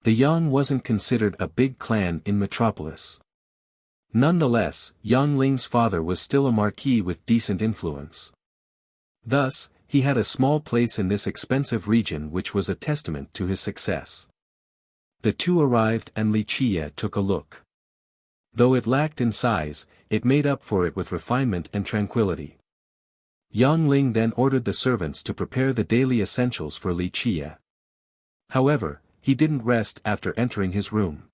The Yang wasn't considered a big clan in Metropolis. Nonetheless, Yang Ling's father was still a marquis with decent influence. Thus, he had a small place in this expensive region, which was a testament to his success. The two arrived and Li Qiye took a look. Though it lacked in size, it made up for it with refinement and tranquility. Yang Ling then ordered the servants to prepare the daily essentials for Li Qiye. However, he didn't rest after entering his room.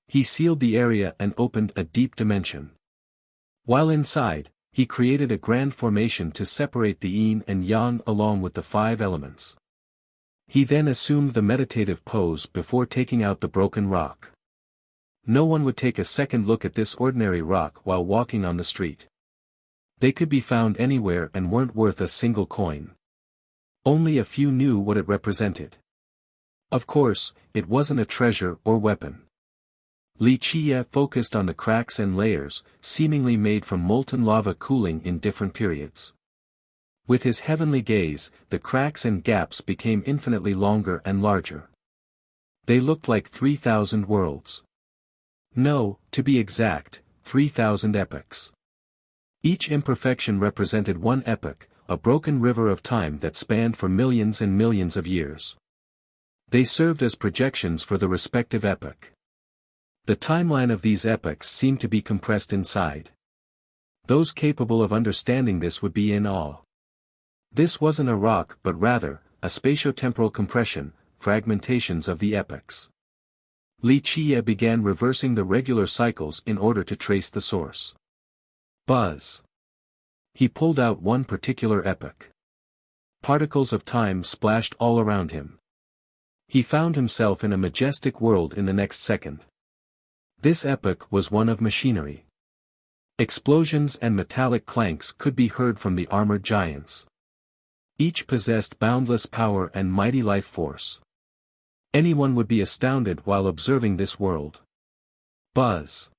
He sealed the area and opened a deep dimension. While inside, he created a grand formation to separate the yin and yang along with the 5 elements. He then assumed the meditative pose before taking out the broken rock. No one would take a second look at this ordinary rock while walking on the street. They could be found anywhere and weren't worth a single coin. Only a few knew what it represented. Of course, it wasn't a treasure or weapon. Li Qiye focused on the cracks and layers, seemingly made from molten lava cooling in different periods. With his heavenly gaze, the cracks and gaps became infinitely longer and larger. They looked like 3,000 worlds. No, to be exact, 3,000 epochs. Each imperfection represented one epoch, a broken river of time that spanned for millions and millions of years. They served as projections for the respective epoch. The timeline of these epochs seemed to be compressed inside. Those capable of understanding this would be in awe. This wasn't a rock but rather, a spatiotemporal compression, fragmentations of the epochs. Li Qiye began reversing the regular cycles in order to trace the source. Buzz. He pulled out one particular epoch. Particles of time splashed all around him. He found himself in a majestic world in the next second. This epoch was one of machinery. Explosions and metallic clanks could be heard from the armored giants. Each possessed boundless power and mighty life force. Anyone would be astounded while observing this world. Buzz.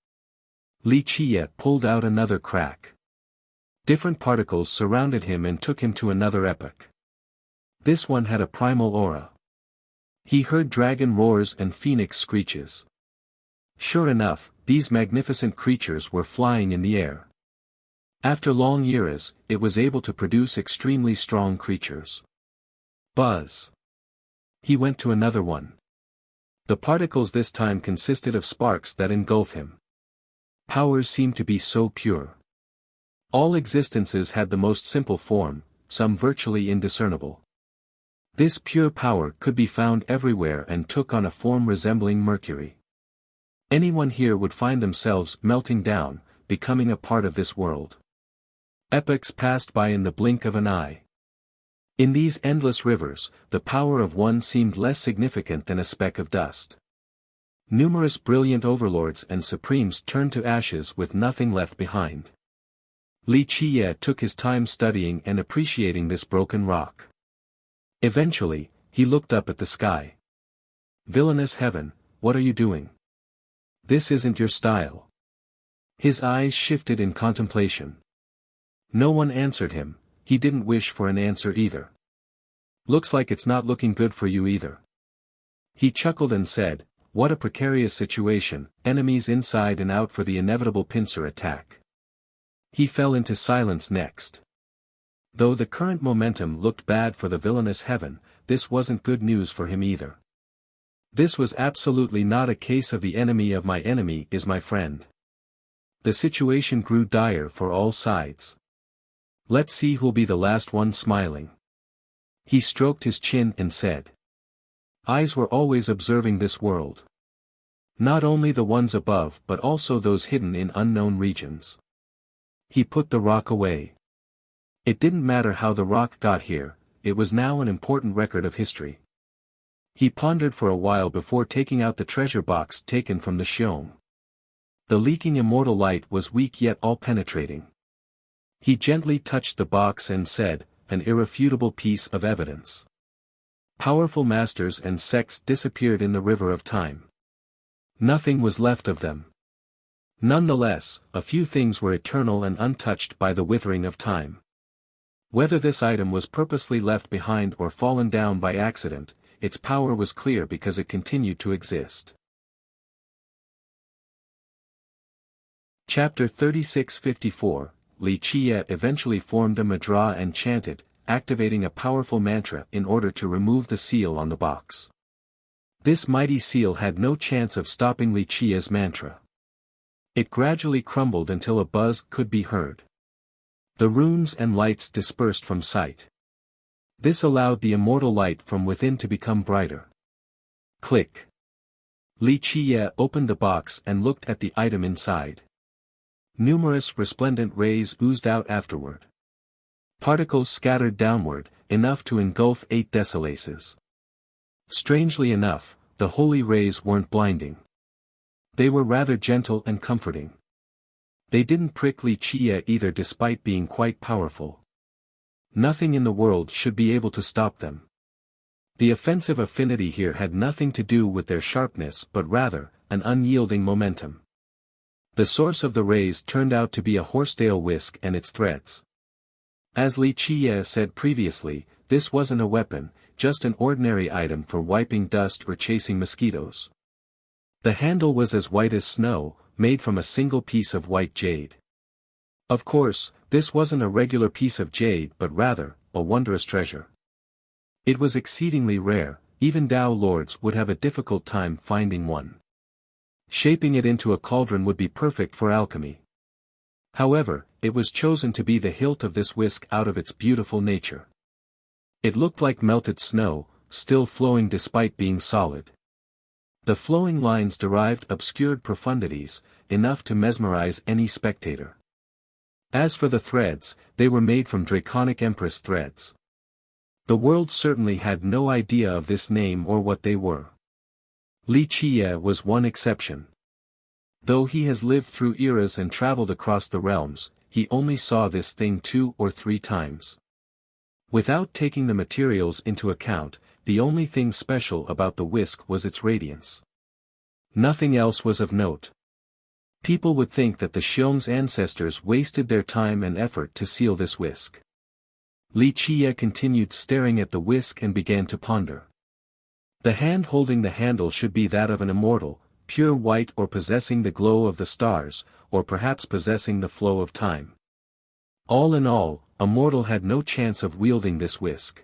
Li Qiye pulled out another crack. Different particles surrounded him and took him to another epoch. This one had a primal aura. He heard dragon roars and phoenix screeches. Sure enough, these magnificent creatures were flying in the air. After long eras, it was able to produce extremely strong creatures. Buzz. He went to another one. The particles this time consisted of sparks that engulf him. Powers seemed to be so pure. All existences had the most simple form, some virtually indiscernible. This pure power could be found everywhere and took on a form resembling mercury. Anyone here would find themselves melting down, becoming a part of this world. Epochs passed by in the blink of an eye. In these endless rivers, the power of one seemed less significant than a speck of dust. Numerous brilliant overlords and supremes turned to ashes with nothing left behind. Li Qiye took his time studying and appreciating this broken rock. Eventually, he looked up at the sky. Villainous heaven, what are you doing? This isn't your style. His eyes shifted in contemplation. No one answered him, he didn't wish for an answer either. Looks like it's not looking good for you either. He chuckled and said, what a precarious situation, enemies inside and out for the inevitable pincer attack. He fell into silence next. Though the current momentum looked bad for the villainous heaven, this wasn't good news for him either. This was absolutely not a case of the enemy of my enemy is my friend. The situation grew dire for all sides. Let's see who'll be the last one smiling. He stroked his chin and said. Eyes were always observing this world. Not only the ones above but also those hidden in unknown regions. He put the rock away. It didn't matter how the rock got here, it was now an important record of history. He pondered for a while before taking out the treasure box taken from the Xiong. The leaking immortal light was weak yet all-penetrating. He gently touched the box and said, an irrefutable piece of evidence. Powerful masters and sects disappeared in the river of time. Nothing was left of them. Nonetheless, a few things were eternal and untouched by the withering of time. Whether this item was purposely left behind or fallen down by accident, its power was clear because it continued to exist. Chapter 3654, Li Qiye eventually formed a mudra and chanted, activating a powerful mantra in order to remove the seal on the box. This mighty seal had no chance of stopping Li Qiye's mantra. It gradually crumbled until a buzz could be heard. The runes and lights dispersed from sight. This allowed the immortal light from within to become brighter. Click. Li Qiye opened the box and looked at the item inside. Numerous resplendent rays oozed out afterward. Particles scattered downward, enough to engulf 8 decilaises. Strangely enough, the holy rays weren't blinding. They were rather gentle and comforting. They didn't prick Li Qiye either despite being quite powerful. Nothing in the world should be able to stop them. The offensive affinity here had nothing to do with their sharpness but rather, an unyielding momentum. The source of the rays turned out to be a horsetail whisk and its threads. As Li Qiye said previously, this wasn't a weapon, just an ordinary item for wiping dust or chasing mosquitoes. The handle was as white as snow, made from a single piece of white jade. Of course, this wasn't a regular piece of jade but rather, a wondrous treasure. It was exceedingly rare, even Dao lords would have a difficult time finding one. Shaping it into a cauldron would be perfect for alchemy. However, it was chosen to be the hilt of this whisk out of its beautiful nature. It looked like melted snow, still flowing despite being solid. The flowing lines derived obscured profundities, enough to mesmerize any spectator. As for the threads, they were made from Draconic Empress threads. The world certainly had no idea of this name or what they were. Li Qiye was one exception. Though he has lived through eras and traveled across the realms, he only saw this thing 2 or 3 times. Without taking the materials into account, the only thing special about the whisk was its radiance. Nothing else was of note. People would think that the Xiong's ancestors wasted their time and effort to seal this whisk. Li Qiye continued staring at the whisk and began to ponder. The hand holding the handle should be that of an immortal, pure white or possessing the glow of the stars, or perhaps possessing the flow of time. All in all, a mortal had no chance of wielding this whisk.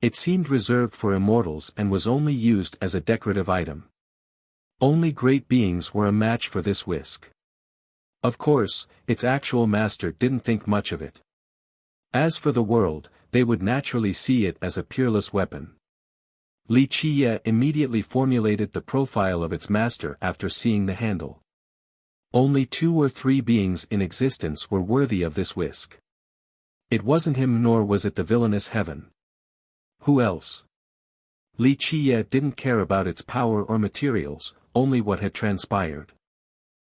It seemed reserved for immortals and was only used as a decorative item. Only great beings were a match for this whisk. Of course, its actual master didn't think much of it. As for the world, they would naturally see it as a peerless weapon. Li Qiye immediately formulated the profile of its master after seeing the handle. Only 2 or 3 beings in existence were worthy of this whisk. It wasn't him nor was it the villainous heaven. Who else? Li Qiye didn't care about its power or materials, only what had transpired.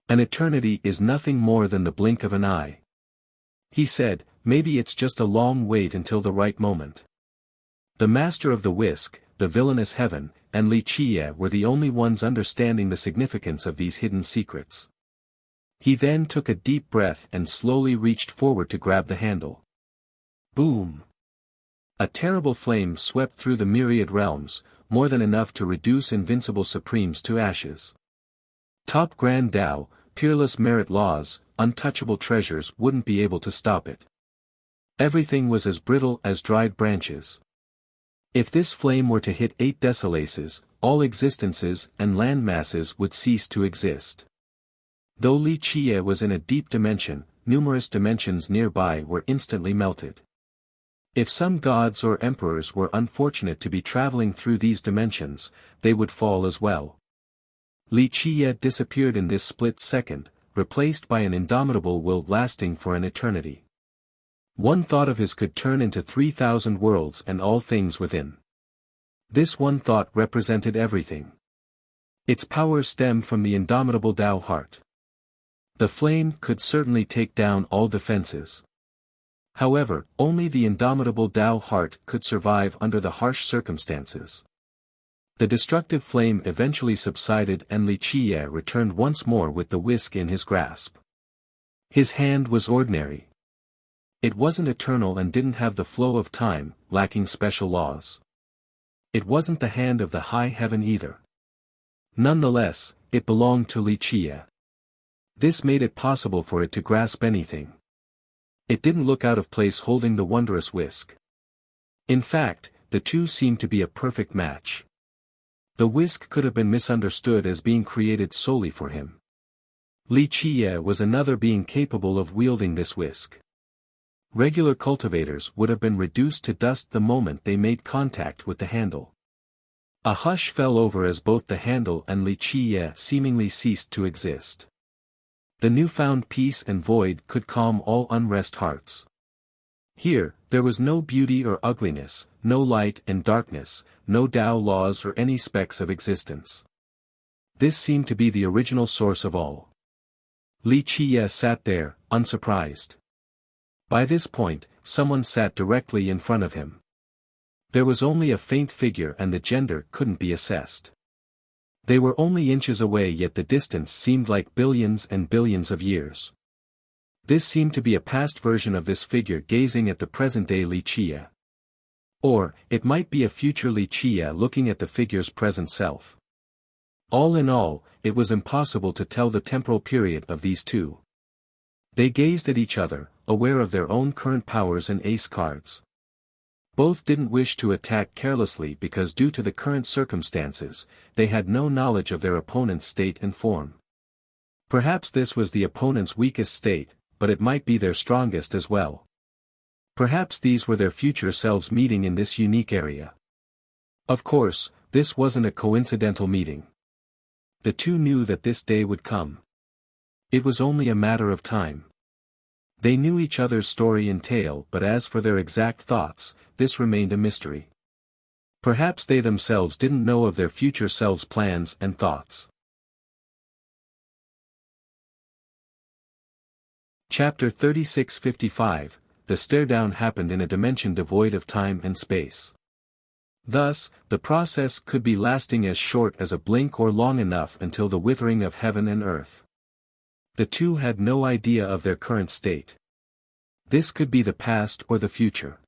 An eternity is nothing more than the blink of an eye. He said, maybe it's just a long wait until the right moment. The master of the whisk, the villainous heaven, and Li Qiye were the only ones understanding the significance of these hidden secrets. He then took a deep breath and slowly reached forward to grab the handle. Boom! A terrible flame swept through the myriad realms, more than enough to reduce invincible supremes to ashes. Top Grand Dao, peerless merit laws, untouchable treasures wouldn't be able to stop it. Everything was as brittle as dried branches. If this flame were to hit 8 decibels, all existences and landmasses would cease to exist. Though Li Qie was in a deep dimension, numerous dimensions nearby were instantly melted. If some gods or emperors were unfortunate to be traveling through these dimensions, they would fall as well. Li Qie disappeared in this split second, replaced by an indomitable will lasting for an eternity. One thought of his could turn into 3,000 worlds and all things within. This one thought represented everything. Its power stemmed from the indomitable Tao heart. The flame could certainly take down all defenses. However, only the indomitable Tao heart could survive under the harsh circumstances. The destructive flame eventually subsided and Li Qie returned once more with the whisk in his grasp. His hand was ordinary. It wasn't eternal and didn't have the flow of time, lacking special laws. It wasn't the hand of the high heaven either. Nonetheless, it belonged to Li Qie. This made it possible for it to grasp anything. It didn't look out of place holding the wondrous whisk. In fact, the two seemed to be a perfect match. The whisk could have been misunderstood as being created solely for him. Li Qie was another being capable of wielding this whisk. Regular cultivators would have been reduced to dust the moment they made contact with the handle. A hush fell over as both the handle and Li Qie seemingly ceased to exist. The newfound peace and void could calm all unrest hearts. Here, there was no beauty or ugliness, no light and darkness, no Tao laws or any specks of existence. This seemed to be the original source of all. Li Qie sat there, unsurprised. By this point, someone sat directly in front of him. There was only a faint figure and the gender couldn't be assessed. They were only inches away yet the distance seemed like billions and billions of years. This seemed to be a past version of this figure gazing at the present-day Li Qie. Or, it might be a future Li Qie looking at the figure's present self. All in all, it was impossible to tell the temporal period of these two. They gazed at each other, aware of their own current powers and ace cards. Both didn't wish to attack carelessly because due to the current circumstances, they had no knowledge of their opponent's state and form. Perhaps this was the opponent's weakest state, but it might be their strongest as well. Perhaps these were their future selves meeting in this unique area. Of course, this wasn't a coincidental meeting. The two knew that this day would come. It was only a matter of time. They knew each other's story and tale, but as for their exact thoughts, this remained a mystery. Perhaps they themselves didn't know of their future selves' plans and thoughts. Chapter 3655, The stare-down happened in a dimension devoid of time and space. Thus, the process could be lasting as short as a blink or long enough until the withering of heaven and earth. The two had no idea of their current state. This could be the past or the future.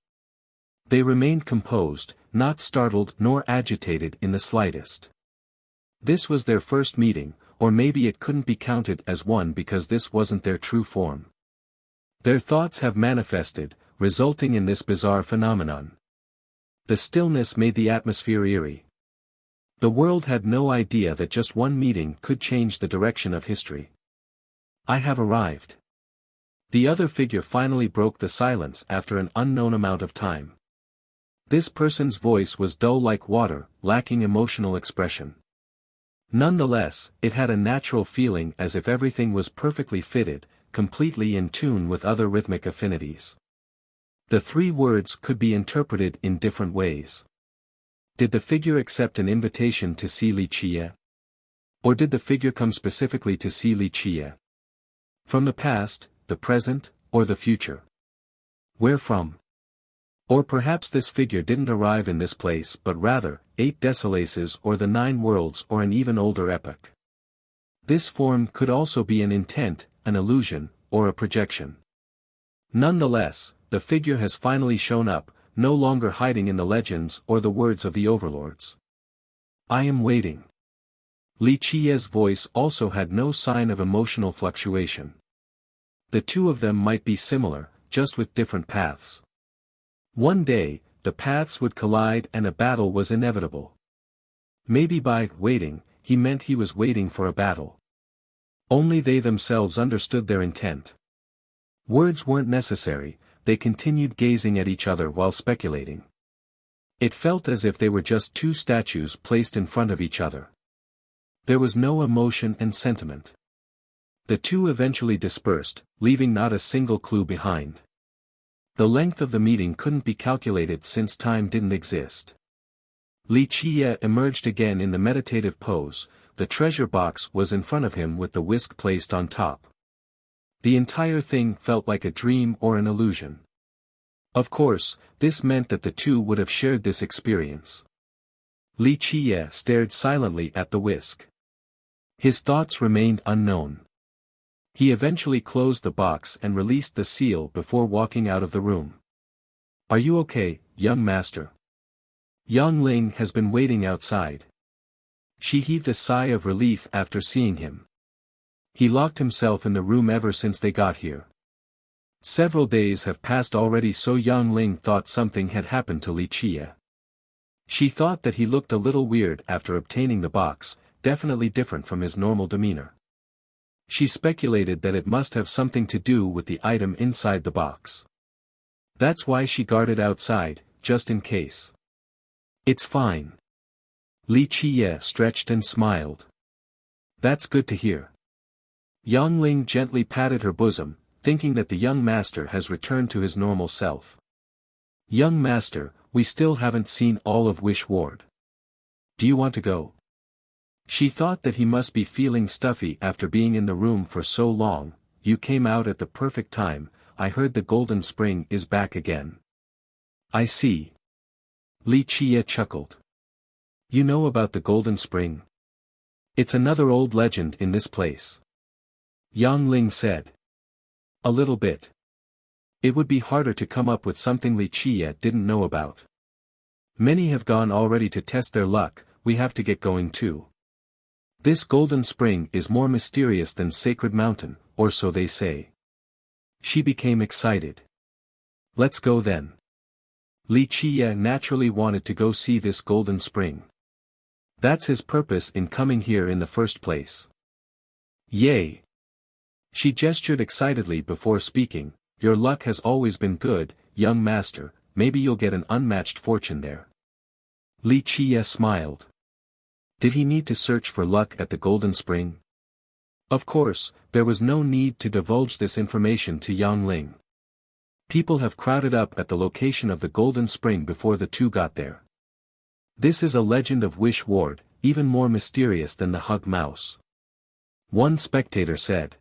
They remained composed, not startled nor agitated in the slightest. This was their first meeting, or maybe it couldn't be counted as one because this wasn't their true form. Their thoughts have manifested, resulting in this bizarre phenomenon. The stillness made the atmosphere eerie. The world had no idea that just one meeting could change the direction of history. I have arrived. The other figure finally broke the silence after an unknown amount of time. This person's voice was dull like water, lacking emotional expression. Nonetheless, it had a natural feeling as if everything was perfectly fitted, completely in tune with other rhythmic affinities. The three words could be interpreted in different ways. Did the figure accept an invitation to see Li Qie? Or did the figure come specifically to see Li Qie? From the past, the present, or the future? Where from? Or perhaps this figure didn't arrive in this place but rather, 8 decibels or the 9 worlds or an even older epoch. This form could also be an intent, an illusion, or a projection. Nonetheless, the figure has finally shown up, no longer hiding in the legends or the words of the overlords. I am waiting. Li Qiye's voice also had no sign of emotional fluctuation. The two of them might be similar, just with different paths. One day, the paths would collide and a battle was inevitable. Maybe by waiting, he meant he was waiting for a battle. Only they themselves understood their intent. Words weren't necessary, they continued gazing at each other while speculating. It felt as if they were just two statues placed in front of each other. There was no emotion and sentiment. The two eventually dispersed, leaving not a single clue behind. The length of the meeting couldn't be calculated since time didn't exist. Li Qiye emerged again in the meditative pose. The treasure box was in front of him with the whisk placed on top. The entire thing felt like a dream or an illusion. Of course, this meant that the two would have shared this experience. Li Qiye stared silently at the whisk. His thoughts remained unknown. He eventually closed the box and released the seal before walking out of the room. "Are you okay, young master?" Yang Ling has been waiting outside. She heaved a sigh of relief after seeing him. He locked himself in the room ever since they got here. Several days have passed already, so Yang Ling thought something had happened to Li Qiye. She thought that he looked a little weird after obtaining the box, definitely different from his normal demeanor. She speculated that it must have something to do with the item inside the box. That's why she guarded outside, just in case. "It's fine." Li Qiye stretched and smiled. "That's good to hear." Yang Ling gently patted her bosom, thinking that the young master has returned to his normal self. "Young master, we still haven't seen all of Wish Ward. Do you want to go?" She thought that he must be feeling stuffy after being in the room for so long. "You came out at the perfect time. I heard the Golden Spring is back again." "I see." Li Qiye chuckled. "You know about the Golden Spring? It's another old legend in this place." Yang Ling said. "A little bit. It would be harder to come up with something Li Qiye didn't know about. Many have gone already to test their luck, we have to get going too. This Golden Spring is more mysterious than Sacred Mountain, or so they say." She became excited. "Let's go then." Li Qiye naturally wanted to go see this Golden Spring. That's his purpose in coming here in the first place. "Yay!" She gestured excitedly before speaking. "Your luck has always been good, young master, maybe you'll get an unmatched fortune there." Li Qiye smiled. Did he need to search for luck at the Golden Spring? Of course, there was no need to divulge this information to Yang Ling. People have crowded up at the location of the Golden Spring before the two got there. This is a legend of Wish Ward, even more mysterious than the Hug Mouse. One spectator said.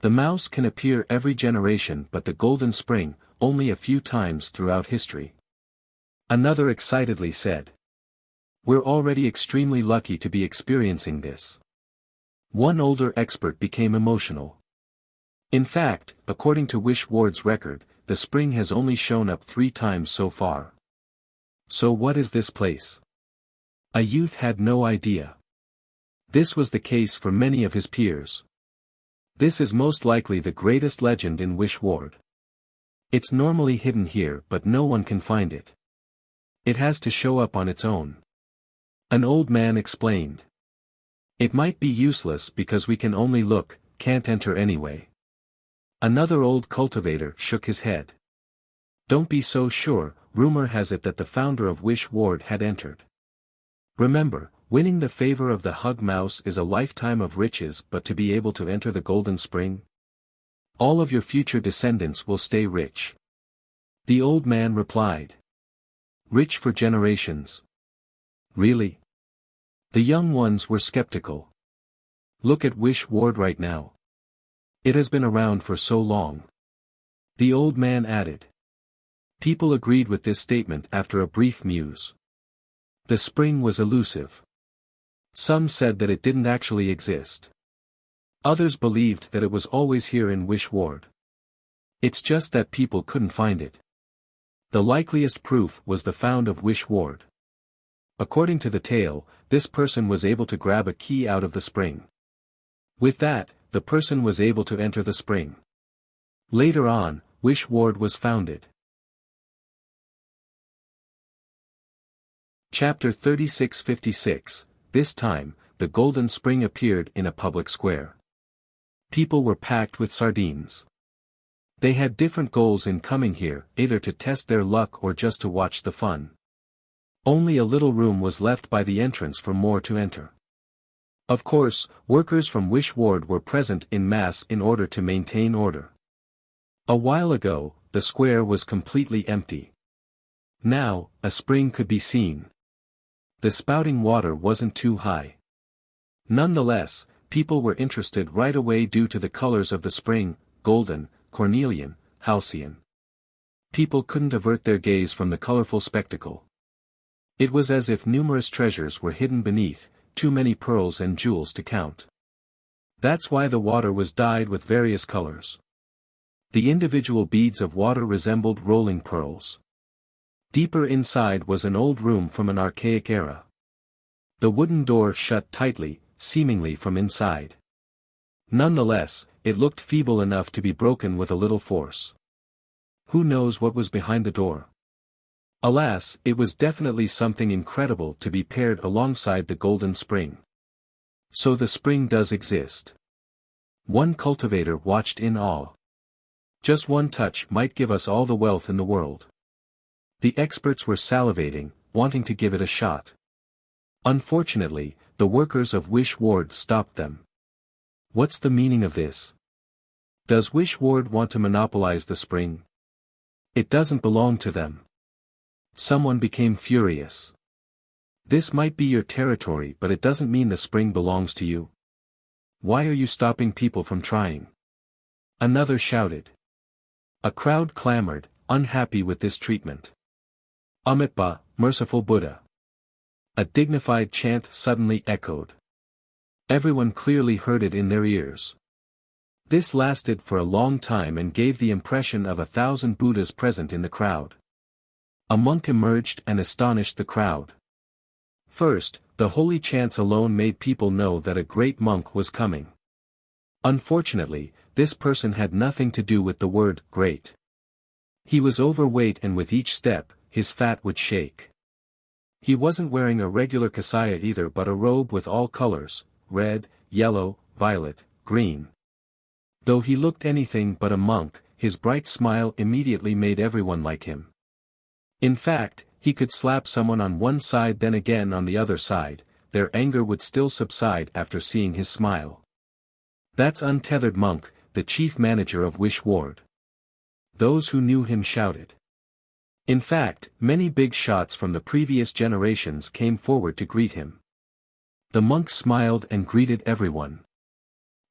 The mouse can appear every generation, but the Golden Spring, only a few times throughout history. Another excitedly said. We're already extremely lucky to be experiencing this. One older expert became emotional. In fact, according to Wish Ward's record, the spring has only shown up 3 times so far. So what is this place? A youth had no idea. This was the case for many of his peers. This is most likely the greatest legend in Wish Ward. It's normally hidden here, but no one can find it. It has to show up on its own. An old man explained. It might be useless because we can only look, can't enter anyway. Another old cultivator shook his head. Don't be so sure, rumor has it that the founder of Wish Ward had entered. Remember, winning the favor of the Hug Mouse is a lifetime of riches, but to be able to enter the Golden Spring? All of your future descendants will stay rich. The old man replied. Rich for generations. Really? The young ones were skeptical. Look at Wish Ward right now. It has been around for so long. The old man added. People agreed with this statement after a brief muse. The spring was elusive. Some said that it didn't actually exist. Others believed that it was always here in Wish Ward. It's just that people couldn't find it. The likeliest proof was the found of Wish Ward. According to the tale, this person was able to grab a key out of the spring. With that, the person was able to enter the spring. Later on, Wish Ward was founded. Chapter 3656. This time, the golden spring appeared in a public square. People were packed with sardines. They had different goals in coming here, either to test their luck or just to watch the fun. Only a little room was left by the entrance for more to enter. Of course, workers from Wish Ward were present in mass in order to maintain order. A while ago, the square was completely empty. Now, a spring could be seen. The spouting water wasn't too high. Nonetheless, people were interested right away due to the colors of the spring: golden, cornelian, halcyon. People couldn't avert their gaze from the colorful spectacle. It was as if numerous treasures were hidden beneath, too many pearls and jewels to count. That's why the water was dyed with various colors. The individual beads of water resembled rolling pearls. Deeper inside was an old room from an archaic era. The wooden door shut tightly, seemingly from inside. Nonetheless, it looked feeble enough to be broken with a little force. Who knows what was behind the door? Alas, it was definitely something incredible to be paired alongside the golden spring. So the spring does exist. One cultivator watched in awe. Just one touch might give us all the wealth in the world. The experts were salivating, wanting to give it a shot. Unfortunately, the workers of Wish Ward stopped them. What's the meaning of this? Does Wish Ward want to monopolize the spring? It doesn't belong to them. Someone became furious. This might be your territory, but it doesn't mean the spring belongs to you. Why are you stopping people from trying? Another shouted. A crowd clamored, unhappy with this treatment. Amitabha, merciful Buddha. A dignified chant suddenly echoed. Everyone clearly heard it in their ears. This lasted for a long time and gave the impression of 1,000 Buddhas present in the crowd. A monk emerged and astonished the crowd. First, the holy chants alone made people know that a great monk was coming. Unfortunately, this person had nothing to do with the word great. He was overweight, and with each step, his fat would shake. He wasn't wearing a regular kasaya either, but a robe with all colors: red, yellow, violet, green. Though he looked anything but a monk, his bright smile immediately made everyone like him. In fact, he could slap someone on one side then again on the other side, their anger would still subside after seeing his smile. That's Untethered Monk, the chief manager of Wish Ward. Those who knew him shouted. In fact, many big shots from the previous generations came forward to greet him. The monk smiled and greeted everyone.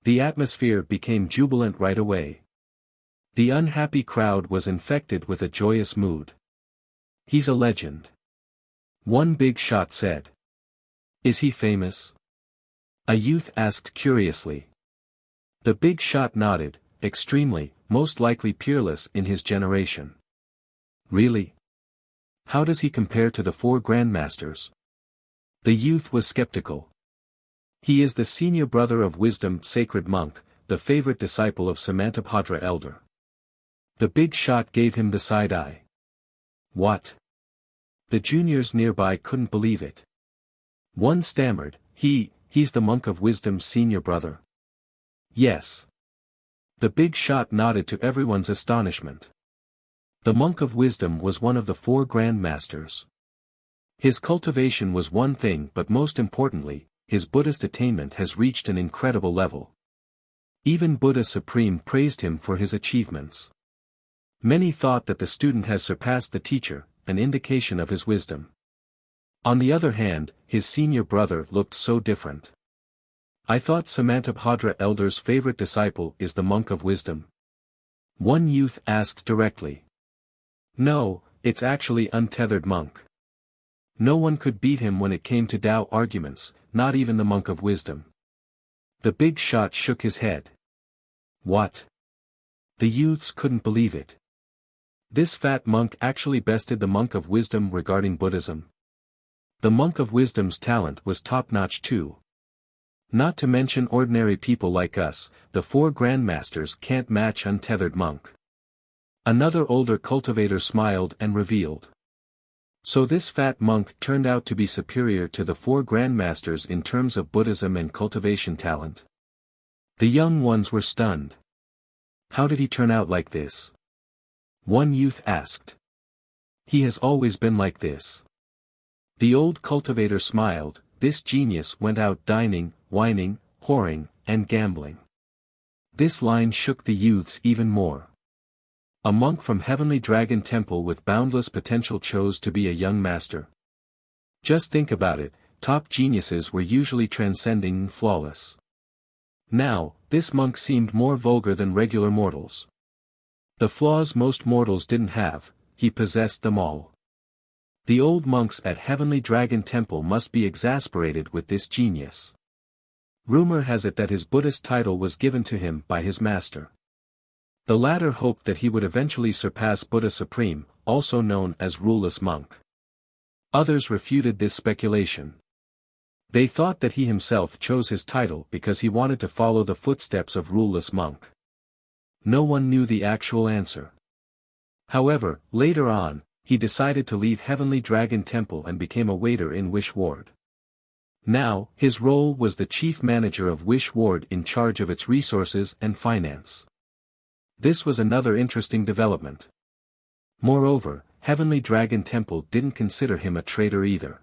The atmosphere became jubilant right away. The unhappy crowd was infected with a joyous mood. He's a legend. One big shot said. Is he famous? A youth asked curiously. The big shot nodded, extremely, most likely peerless in his generation. Really? How does he compare to the 4 grandmasters? The youth was skeptical. He is the senior brother of Wisdom Sacred Monk, the favorite disciple of Samantabhadra Elder. The big shot gave him the side eye. What? The juniors nearby couldn't believe it. One stammered, he's the Monk of Wisdom's senior brother. Yes. The big shot nodded to everyone's astonishment. The Monk of Wisdom was one of the 4 Grand Masters. His cultivation was one thing, but most importantly, his Buddhist attainment has reached an incredible level. Even Buddha Supreme praised him for his achievements. Many thought that the student has surpassed the teacher, an indication of his wisdom. On the other hand, his senior brother looked so different. I thought Samantabhadra Elder's favorite disciple is the Monk of Wisdom. One youth asked directly. No, it's actually Untethered Monk. No one could beat him when it came to Tao arguments, not even the Monk of Wisdom. The big shot shook his head. What? The youths couldn't believe it. This fat monk actually bested the Monk of Wisdom regarding Buddhism. The monk of wisdom's talent was top-notch too. Not to mention ordinary people like us, the 4 grandmasters can't match untethered monk. Another older cultivator smiled and revealed. So this fat monk turned out to be superior to the 4 grandmasters in terms of Buddhism and cultivation talent. The young ones were stunned. How did he turn out like this? One youth asked. He has always been like this. The old cultivator smiled. This genius went out dining, wining, whoring, and gambling. This line shook the youths even more. A monk from Heavenly Dragon Temple with boundless potential chose to be a young master. Just think about it, top geniuses were usually transcending and flawless. Now, this monk seemed more vulgar than regular mortals. The flaws most mortals didn't have, he possessed them all. The old monks at Heavenly Dragon Temple must be exasperated with this genius. Rumor has it that his Buddhist title was given to him by his master. The latter hoped that he would eventually surpass Buddha Supreme, also known as ruleless monk. Others refuted this speculation. They thought that he himself chose his title because he wanted to follow the footsteps of ruleless monk. No one knew the actual answer. However, later on, he decided to leave Heavenly Dragon Temple and became a waiter in Wish Ward. Now, his role was the chief manager of Wish Ward in charge of its resources and finance. This was another interesting development. Moreover, Heavenly Dragon Temple didn't consider him a traitor either.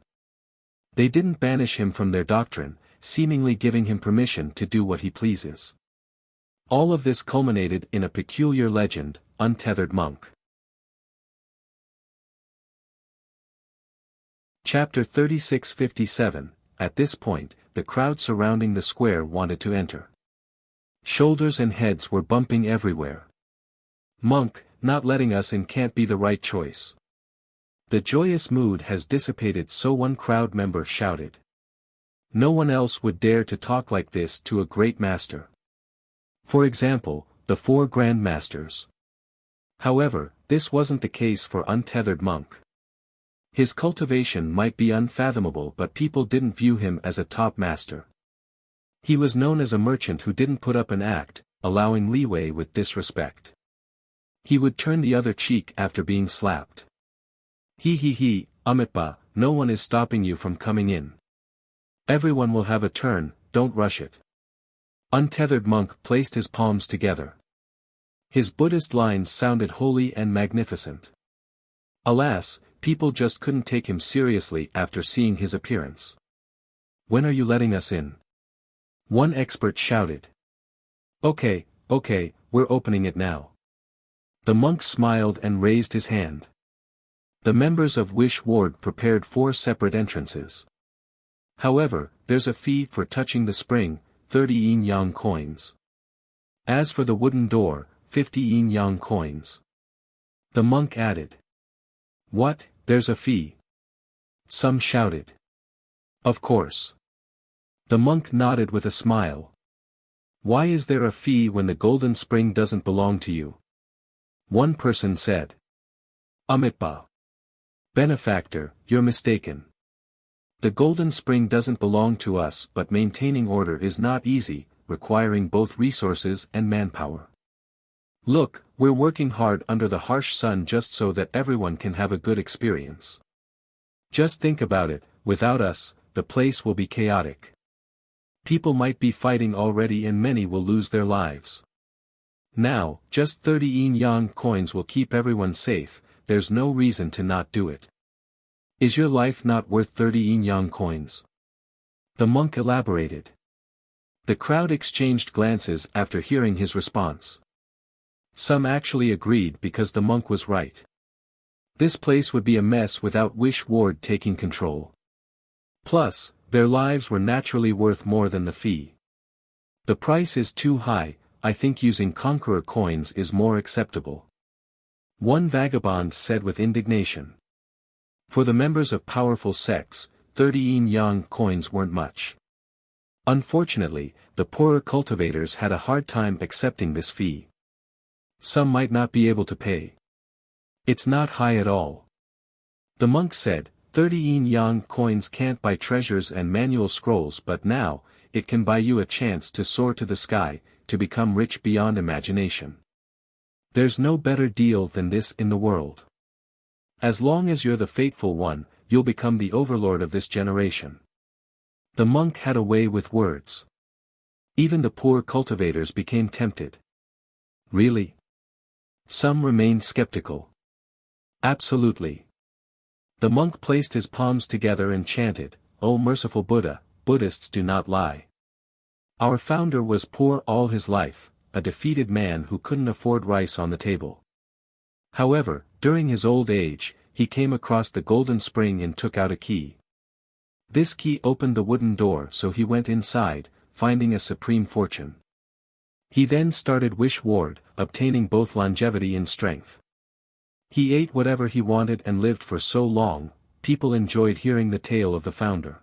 They didn't banish him from their doctrine, seemingly giving him permission to do what he pleases. All of this culminated in a peculiar legend, Untethered Monk. Chapter 3657. At this point, the crowd surrounding the square wanted to enter. Shoulders and heads were bumping everywhere. Monk, not letting us in can't be the right choice. The joyous mood has dissipated, so one crowd member shouted. No one else would dare to talk like this to a great master. For example, the 4 grandmasters. However, this wasn't the case for Untethered Monk. His cultivation might be unfathomable, but people didn't view him as a top master. He was known as a merchant who didn't put up an act, allowing leeway with disrespect. He would turn the other cheek after being slapped. He, Amitba, no one is stopping you from coming in. Everyone will have a turn, don't rush it. Untethered Monk placed his palms together. His Buddhist lines sounded holy and magnificent. Alas, people just couldn't take him seriously after seeing his appearance. When are you letting us in? One expert shouted. Okay, we're opening it now. The monk smiled and raised his hand. The members of Wish Ward prepared 4 separate entrances. However, there's a fee for touching the spring, 30 yin-yang coins. As for the wooden door, 50 yin-yang coins. The monk added. What, there's a fee? Some shouted. Of course. The monk nodded with a smile. Why is there a fee when the golden spring doesn't belong to you? One person said. Amitba. Benefactor, you're mistaken. The golden spring doesn't belong to us, but maintaining order is not easy, requiring both resources and manpower. Look, we're working hard under the harsh sun just so that everyone can have a good experience. Just think about it, without us, the place will be chaotic. People might be fighting already and many will lose their lives. Now, just 30 yin-yang coins will keep everyone safe, there's no reason to not do it. Is your life not worth 30 yin-yang coins? The monk elaborated. The crowd exchanged glances after hearing his response. Some actually agreed because the monk was right. This place would be a mess without Wish Ward taking control. Plus, their lives were naturally worth more than the fee. The price is too high, I think using Conqueror coins is more acceptable. One vagabond said with indignation. For the members of powerful sects, 30 yin-yang coins weren't much. Unfortunately, the poorer cultivators had a hard time accepting this fee. Some might not be able to pay. It's not high at all. The monk said, 30 yin-yang coins can't buy treasures and manual scrolls, but now, it can buy you a chance to soar to the sky, to become rich beyond imagination. There's no better deal than this in the world. As long as you're the faithful one, you'll become the overlord of this generation. The monk had a way with words. Even the poor cultivators became tempted. Really? Some remained skeptical. Absolutely. The monk placed his palms together and chanted, "O merciful Buddha, Buddhists do not lie. Our founder was poor all his life, a defeated man who couldn't afford rice on the table. However, during his old age, he came across the golden spring and took out a key. This key opened the wooden door, so he went inside, finding a supreme fortune. He then started Wish Ward, obtaining both longevity and strength. He ate whatever he wanted and lived for so long, people enjoyed hearing the tale of the founder."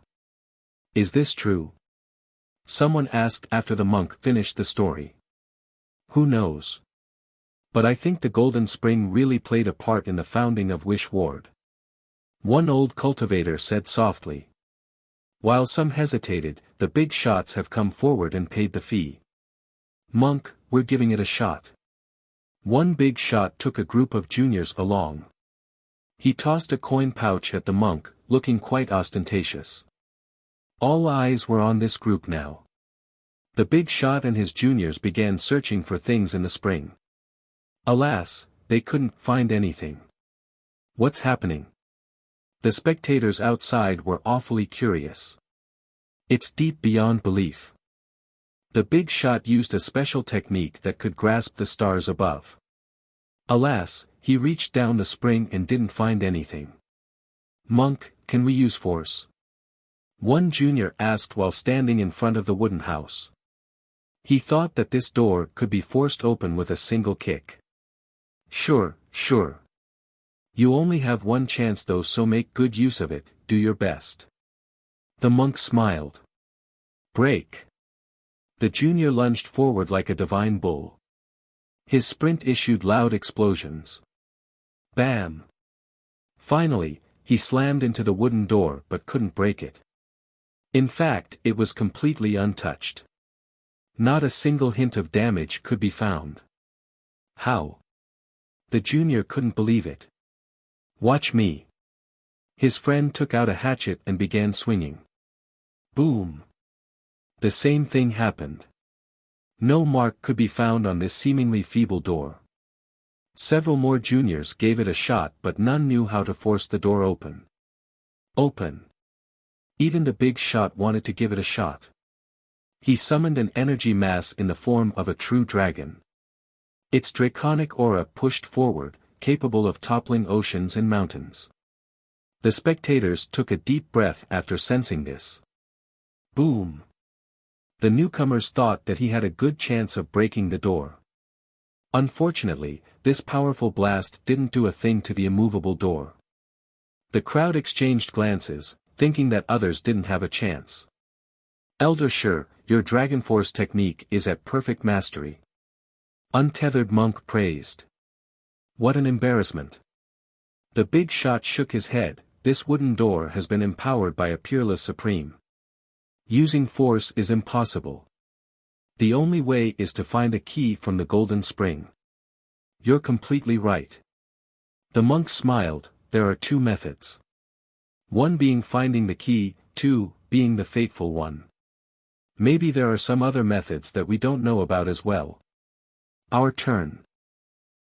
Is this true? Someone asked after the monk finished the story. Who knows? But I think the golden spring really played a part in the founding of Wish Ward. One old cultivator said softly. While some hesitated, the big shots have come forward and paid the fee. Monk, we're giving it a shot. One big shot took a group of juniors along. He tossed a coin pouch at the monk, looking quite ostentatious. All eyes were on this group now. The big shot and his juniors began searching for things in the spring. Alas, they couldn't find anything. What's happening? The spectators outside were awfully curious. It's deep beyond belief. The big shot used a special technique that could grasp the stars above. Alas, he reached down the spring and didn't find anything. Monk, can we use force? One junior asked while standing in front of the wooden house. He thought that this door could be forced open with a single kick. Sure, sure. You only have one chance though, so make good use of it, do your best. The monk smiled. Break. The junior lunged forward like a divine bull. His sprint issued loud explosions. Bam! Finally, he slammed into the wooden door but couldn't break it. In fact, it was completely untouched. Not a single hint of damage could be found. How? The junior couldn't believe it. Watch me. His friend took out a hatchet and began swinging. Boom! The same thing happened. No mark could be found on this seemingly feeble door. Several more juniors gave it a shot, but none knew how to force the door open. Open! Even the big shot wanted to give it a shot. He summoned an energy mass in the form of a true dragon. Its draconic aura pushed forward, capable of toppling oceans and mountains. The spectators took a deep breath after sensing this. Boom! The newcomers thought that he had a good chance of breaking the door. Unfortunately, this powerful blast didn't do a thing to the immovable door. The crowd exchanged glances, thinking that others didn't have a chance. Elder Sure, your Dragon Force technique is at perfect mastery. Untethered monk praised. What an embarrassment. The big shot shook his head. This wooden door has been empowered by a peerless supreme. Using force is impossible. The only way is to find a key from the golden spring. You're completely right. The monk smiled. There are two methods. One being finding the key, two, being the faithful one. Maybe there are some other methods that we don't know about as well. Our turn.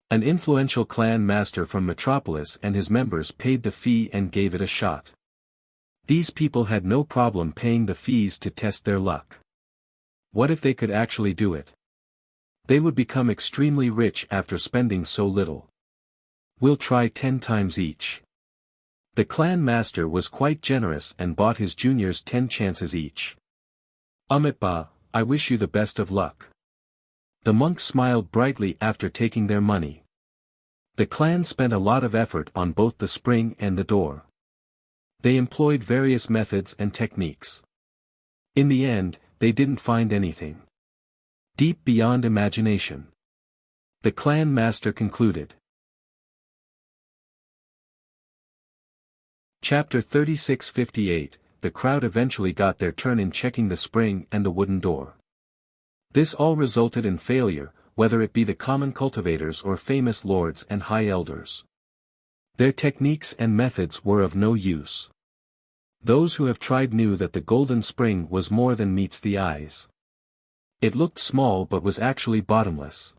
An influential clan master from Metropolis and his members paid the fee and gave it a shot. These people had no problem paying the fees to test their luck. What if they could actually do it? They would become extremely rich after spending so little. We'll try 10 times each. The clan master was quite generous and bought his juniors 10 chances each. Amitba, I wish you the best of luck. The monks smiled brightly after taking their money. The clan spent a lot of effort on both the spring and the door. They employed various methods and techniques. In the end, they didn't find anything. Deep beyond imagination. The clan master concluded. Chapter 3658, the crowd eventually got their turn in checking the spring and the wooden door. This all resulted in failure, whether it be the common cultivators or famous lords and high elders. Their techniques and methods were of no use. Those who have tried knew that the golden spring was more than meets the eyes. It looked small but was actually bottomless.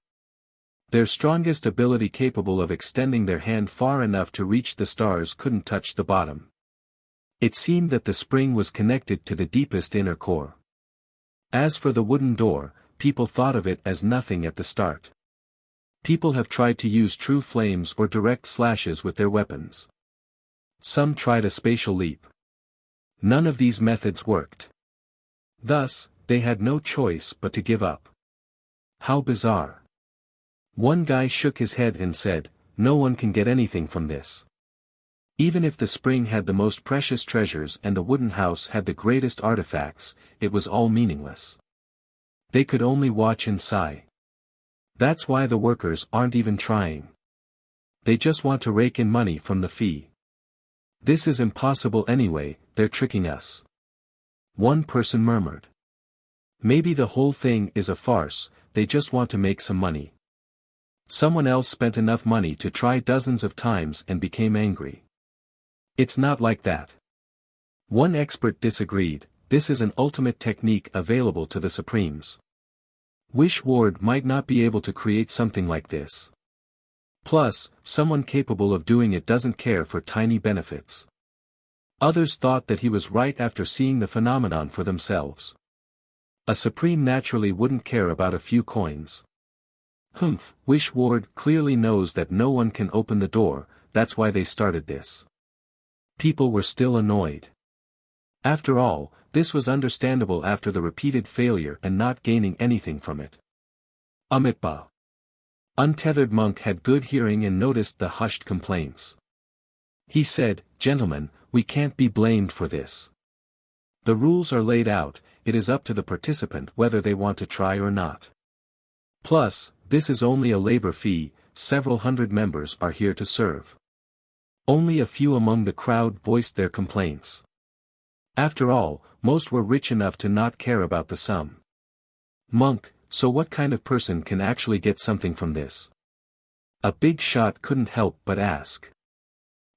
Their strongest ability capable of extending their hand far enough to reach the stars couldn't touch the bottom. It seemed that the spring was connected to the deepest inner core. As for the wooden door, people thought of it as nothing at the start. People have tried to use true flames or direct slashes with their weapons. Some tried a spatial leap. None of these methods worked. Thus, they had no choice but to give up. How bizarre. One guy shook his head and said, "No one can get anything from this. Even if the spring had the most precious treasures and the wooden house had the greatest artifacts, it was all meaningless. They could only watch and sigh. That's why the workers aren't even trying. They just want to rake in money from the fee. This is impossible anyway, they're tricking us." One person murmured. "Maybe the whole thing is a farce, they just want to make some money." Someone else spent enough money to try dozens of times and became angry. "It's not like that." One expert disagreed, "This is an ultimate technique available to the Supremes. Wish Ward might not be able to create something like this. Plus, someone capable of doing it doesn't care for tiny benefits." Others thought that he was right after seeing the phenomenon for themselves. A Supreme naturally wouldn't care about a few coins. Wish Ward clearly knows that no one can open the door, that's why they started this. People were still annoyed. After all, this was understandable after the repeated failure and not gaining anything from it. Amitba. Untethered monk had good hearing and noticed the hushed complaints. He said, "Gentlemen, we can't be blamed for this. The rules are laid out, it is up to the participant whether they want to try or not. Plus, this is only a labor fee, several hundred members are here to serve." Only a few among the crowd voiced their complaints. After all, most were rich enough to not care about the sum. "Monk, so what kind of person can actually get something from this?" A big shot couldn't help but ask.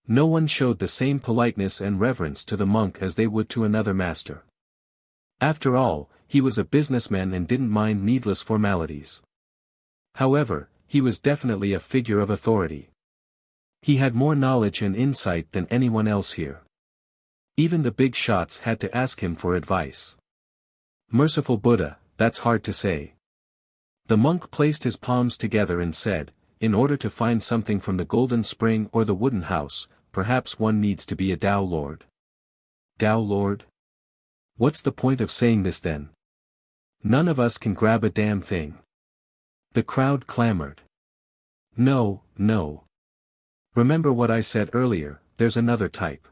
No one showed the same politeness and reverence to the monk as they would to another master. After all, he was a businessman and didn't mind needless formalities. However, he was definitely a figure of authority. He had more knowledge and insight than anyone else here. Even the big shots had to ask him for advice. Merciful Buddha, that's hard to say. The monk placed his palms together and said, "In order to find something from the golden spring or the wooden house, perhaps one needs to be a Tao Lord." Tao Lord? What's the point of saying this then? None of us can grab a damn thing. The crowd clamored. No. Remember what I said earlier, there's another type.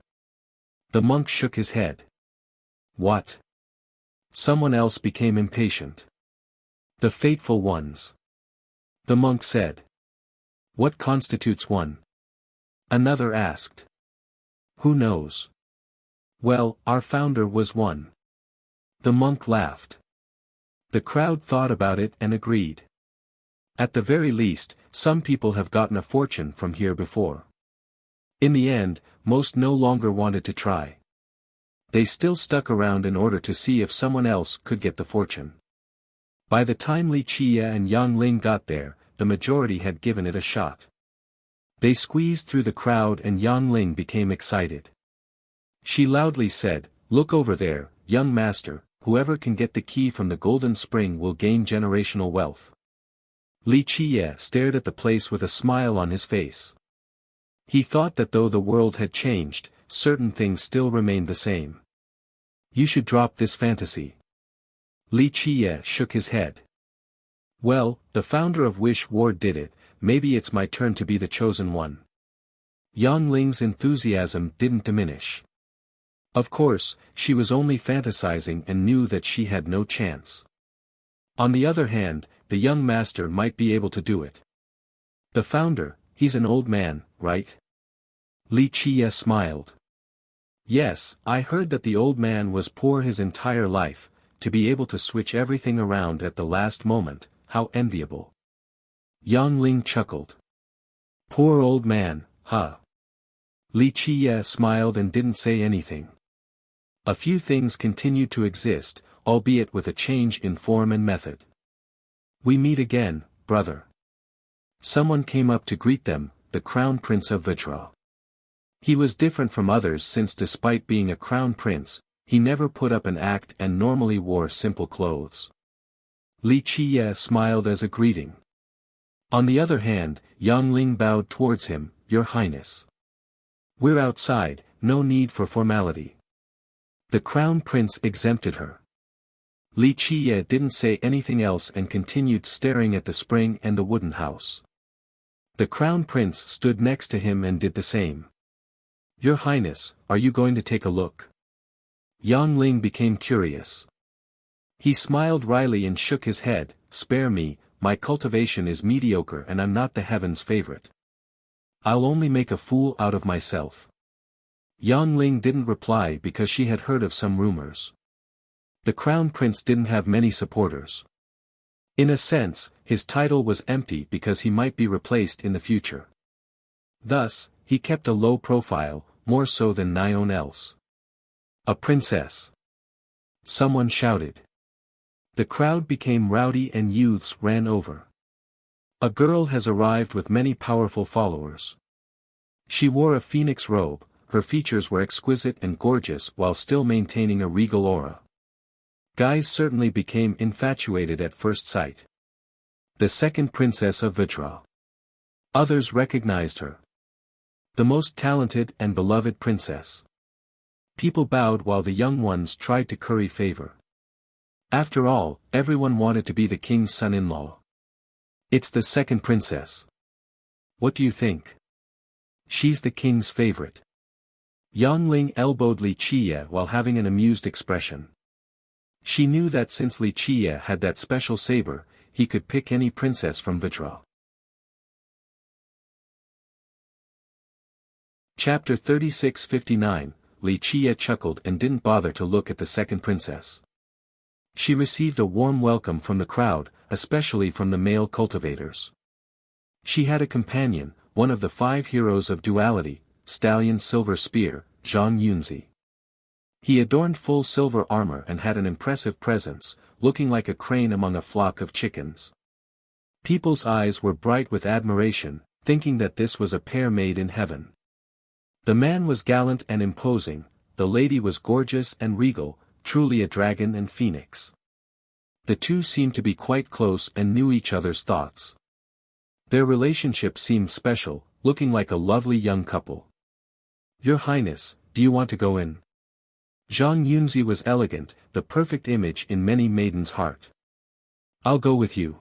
The monk shook his head. What? Someone else became impatient. The fateful ones. The monk said. What constitutes one? Another asked. Who knows? Well, our founder was one. The monk laughed. The crowd thought about it and agreed. At the very least, some people have gotten a fortune from here before. In the end, most no longer wanted to try. They still stuck around in order to see if someone else could get the fortune. By the time Li Qie and Yang Ling got there, the majority had given it a shot. They squeezed through the crowd and Yang Ling became excited. She loudly said, "Look over there, young master, whoever can get the key from the golden spring will gain generational wealth." Li Qie stared at the place with a smile on his face. He thought that though the world had changed, certain things still remained the same. You should drop this fantasy. Li Qie shook his head. Well, the founder of Wish Ward did it, maybe it's my turn to be the chosen one. Yang Ling's enthusiasm didn't diminish. Of course, she was only fantasizing and knew that she had no chance. On the other hand, the young master might be able to do it. The founder, he's an old man, right? Li Qie smiled. Yes, I heard that the old man was poor his entire life, to be able to switch everything around at the last moment, how enviable. Yang Ling chuckled. Poor old man, huh? Li Qiye smiled and didn't say anything. A few things continued to exist, albeit with a change in form and method. We meet again, brother. Someone came up to greet them, the Crown Prince of Vitra. He was different from others since despite being a crown prince, he never put up an act and normally wore simple clothes. Li Qiye smiled as a greeting. On the other hand, Yang Ling bowed towards him, Your Highness. We're outside, no need for formality. The Crown Prince exempted her. Li Qiye didn't say anything else and continued staring at the spring and the wooden house. The Crown Prince stood next to him and did the same. Your Highness, are you going to take a look? Yang Ling became curious. He smiled wryly and shook his head, Spare me, my cultivation is mediocre and I'm not the heaven's favorite. I'll only make a fool out of myself. Yang Ling didn't reply because she had heard of some rumors. The Crown Prince didn't have many supporters. In a sense, his title was empty because he might be replaced in the future. Thus, he kept a low profile, more so than anyone else. A princess. Someone shouted. The crowd became rowdy and youths ran over. A girl has arrived with many powerful followers. She wore a phoenix robe, her features were exquisite and gorgeous while still maintaining a regal aura. Guys certainly became infatuated at first sight. The second princess of Vitra. Others recognized her. The most talented and beloved princess. People bowed while the young ones tried to curry favor. After all, everyone wanted to be the king's son-in-law. It's the second princess. What do you think? She's the king's favorite. Yang Ling elbowed Li Qiye while having an amused expression. She knew that since Li Qiye had that special saber, he could pick any princess from Vitra. Chapter 36:59, Li Qiye chuckled and didn't bother to look at the second princess. She received a warm welcome from the crowd, especially from the male cultivators. She had a companion, one of the 5 heroes of duality, Stallion Silver Spear, Zhang Yunzi. He adorned full silver armor and had an impressive presence, looking like a crane among a flock of chickens. People's eyes were bright with admiration, thinking that this was a pair made in heaven. The man was gallant and imposing, the lady was gorgeous and regal, truly a dragon and phoenix. The two seemed to be quite close and knew each other's thoughts. Their relationship seemed special, looking like a lovely young couple. Your Highness, do you want to go in? Zhang Yunzi was elegant, the perfect image in many maidens' heart. I'll go with you.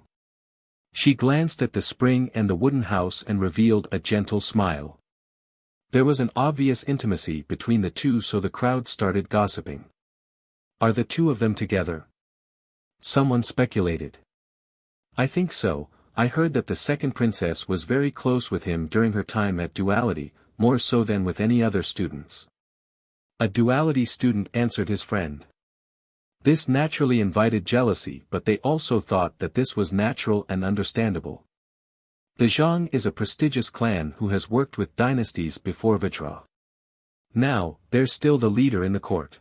She glanced at the spring and the wooden house and revealed a gentle smile. There was an obvious intimacy between the two, so the crowd started gossiping. Are the two of them together? Someone speculated. I think so. I heard that the second princess was very close with him during her time at duality, more so than with any other students. A duality student answered his friend. This naturally invited jealousy, but they also thought that this was natural and understandable. The Zhang is a prestigious clan who has worked with dynasties before Vitra. Now, they're still the leader in the court.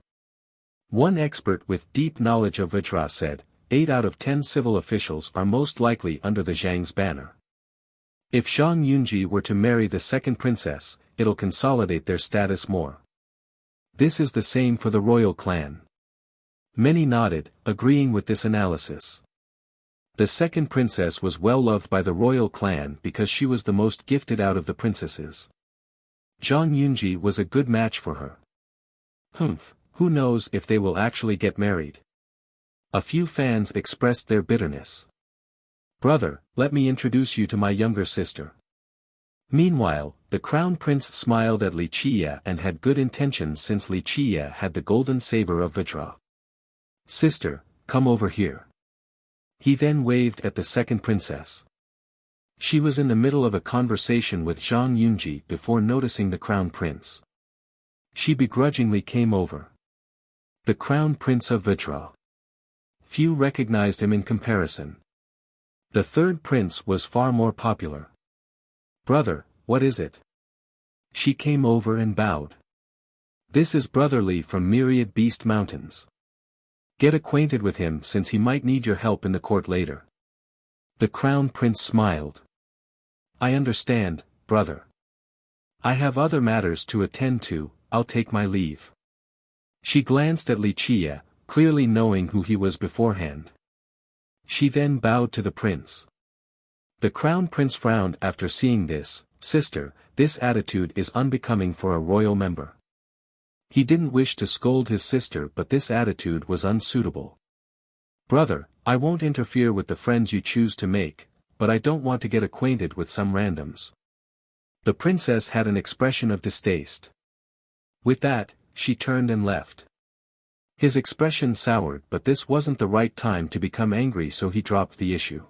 One expert with deep knowledge of Vitra said, 8 out of 10 civil officials are most likely under the Zhang's banner. If Zhang Yunji were to marry the second princess, it'll consolidate their status more. This is the same for the royal clan. Many nodded, agreeing with this analysis. The second princess was well loved by the royal clan because she was the most gifted out of the princesses. Zhang Yunji was a good match for her. Who knows if they will actually get married? A few fans expressed their bitterness. Brother, let me introduce you to my younger sister. Meanwhile, the crown prince smiled at Li Qiye and had good intentions since Li Qiye had the golden saber of Vitra. Sister, come over here. He then waved at the second princess. She was in the middle of a conversation with Zhang Yunji before noticing the crown prince. She begrudgingly came over. The Crown Prince of Vitra. Few recognized him in comparison. The third prince was far more popular. Brother, what is it? She came over and bowed. This is Brother Li from Myriad Beast Mountains. Get acquainted with him since he might need your help in the court later. The Crown Prince smiled. I understand, brother. I have other matters to attend to, I'll take my leave. She glanced at Wuxia, clearly knowing who he was beforehand. She then bowed to the prince. The Crown Prince frowned after seeing this. Sister, this attitude is unbecoming for a royal member. He didn't wish to scold his sister, but this attitude was unsuitable. Brother, I won't interfere with the friends you choose to make, but I don't want to get acquainted with some randoms. The princess had an expression of distaste. With that, she turned and left. His expression soured, but this wasn't the right time to become angry, so he dropped the issue.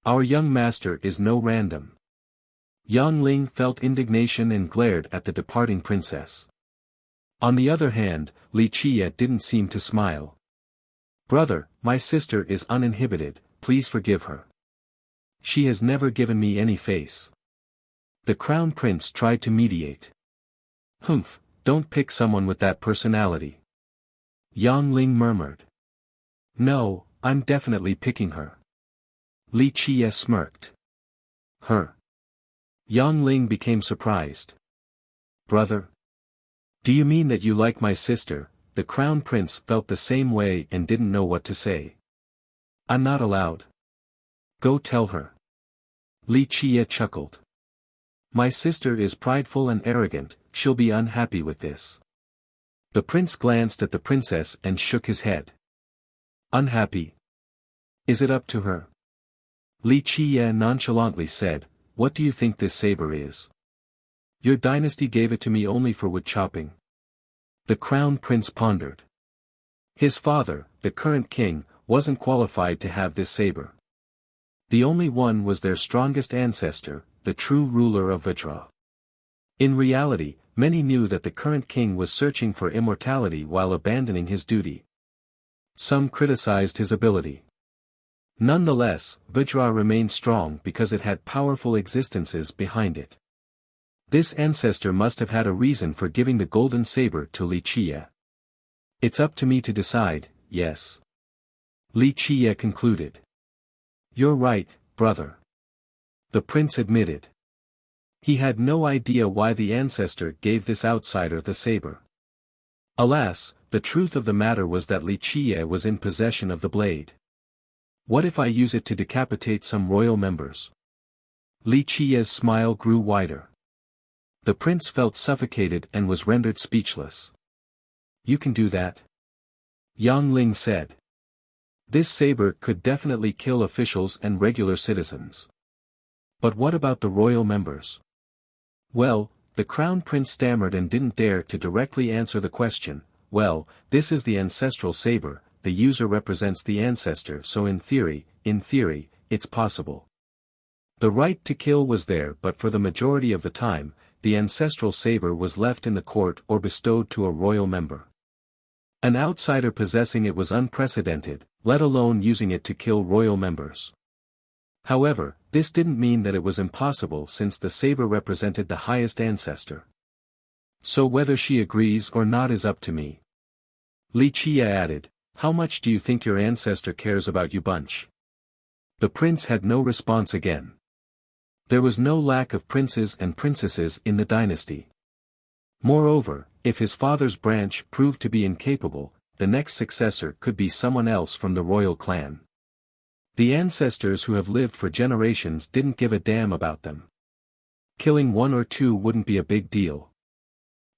Our young master is no random. Yang Ling felt indignation and glared at the departing princess. On the other hand, Wuxia didn't seem to smile. Brother, my sister is uninhibited, please forgive her. She has never given me any face. The Crown Prince tried to mediate. Humph, don't pick someone with that personality. Yang Ling murmured. No, I'm definitely picking her. Wuxia smirked. Her. Yang Ling became surprised. Brother? Do you mean that you like my sister? The Crown Prince felt the same way and didn't know what to say. I'm not allowed. Go tell her. Wuxia chuckled. My sister is prideful and arrogant, she'll be unhappy with this. The prince glanced at the princess and shook his head. Unhappy? Is it up to her? Wuxia nonchalantly said, what do you think this saber is? Your dynasty gave it to me only for wood chopping. The Crown Prince pondered. His father, the current king, wasn't qualified to have this saber. The only one was their strongest ancestor, the true ruler of Vitra. In reality, many knew that the current king was searching for immortality while abandoning his duty. Some criticized his ability. Nonetheless, Vajra remained strong because it had powerful existences behind it. This ancestor must have had a reason for giving the golden saber to Wuxia. It's up to me to decide, yes. Wuxia concluded. You're right, brother. The prince admitted. He had no idea why the ancestor gave this outsider the saber. Alas, the truth of the matter was that Wuxia was in possession of the blade. What if I use it to decapitate some royal members? Wuxia's smile grew wider. The prince felt suffocated and was rendered speechless. You can do that? Yang Ling said. This saber could definitely kill officials and regular citizens. But what about the royal members? Well, the Crown Prince stammered and didn't dare to directly answer the question. Well, this is the ancestral saber, the user represents the ancestor, so in theory, it's possible. The right to kill was there, but for the majority of the time, the ancestral saber was left in the court or bestowed to a royal member. An outsider possessing it was unprecedented, let alone using it to kill royal members. However, this didn't mean that it was impossible since the saber represented the highest ancestor. So whether she agrees or not is up to me. Wuxia added, how much do you think your ancestor cares about you bunch? The prince had no response again. There was no lack of princes and princesses in the dynasty. Moreover, if his father's branch proved to be incapable, the next successor could be someone else from the royal clan. The ancestors who have lived for generations didn't give a damn about them. Killing one or two wouldn't be a big deal.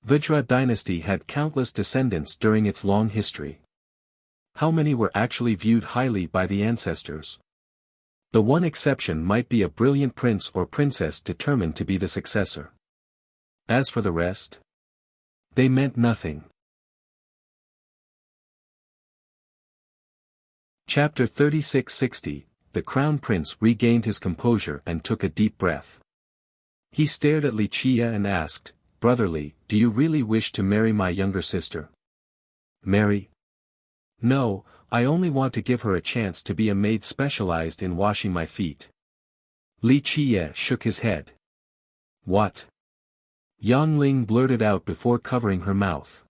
Vajra dynasty had countless descendants during its long history. How many were actually viewed highly by the ancestors? The one exception might be a brilliant prince or princess determined to be the successor. As for the rest, they meant nothing. Chapter 3660, The Crown Prince regained his composure and took a deep breath. He stared at Wuxia and asked, brotherly, do you really wish to marry my younger sister? Marry? No, I only want to give her a chance to be a maid specialized in washing my feet. Li Qiye shook his head. What? Yang Ling blurted out before covering her mouth.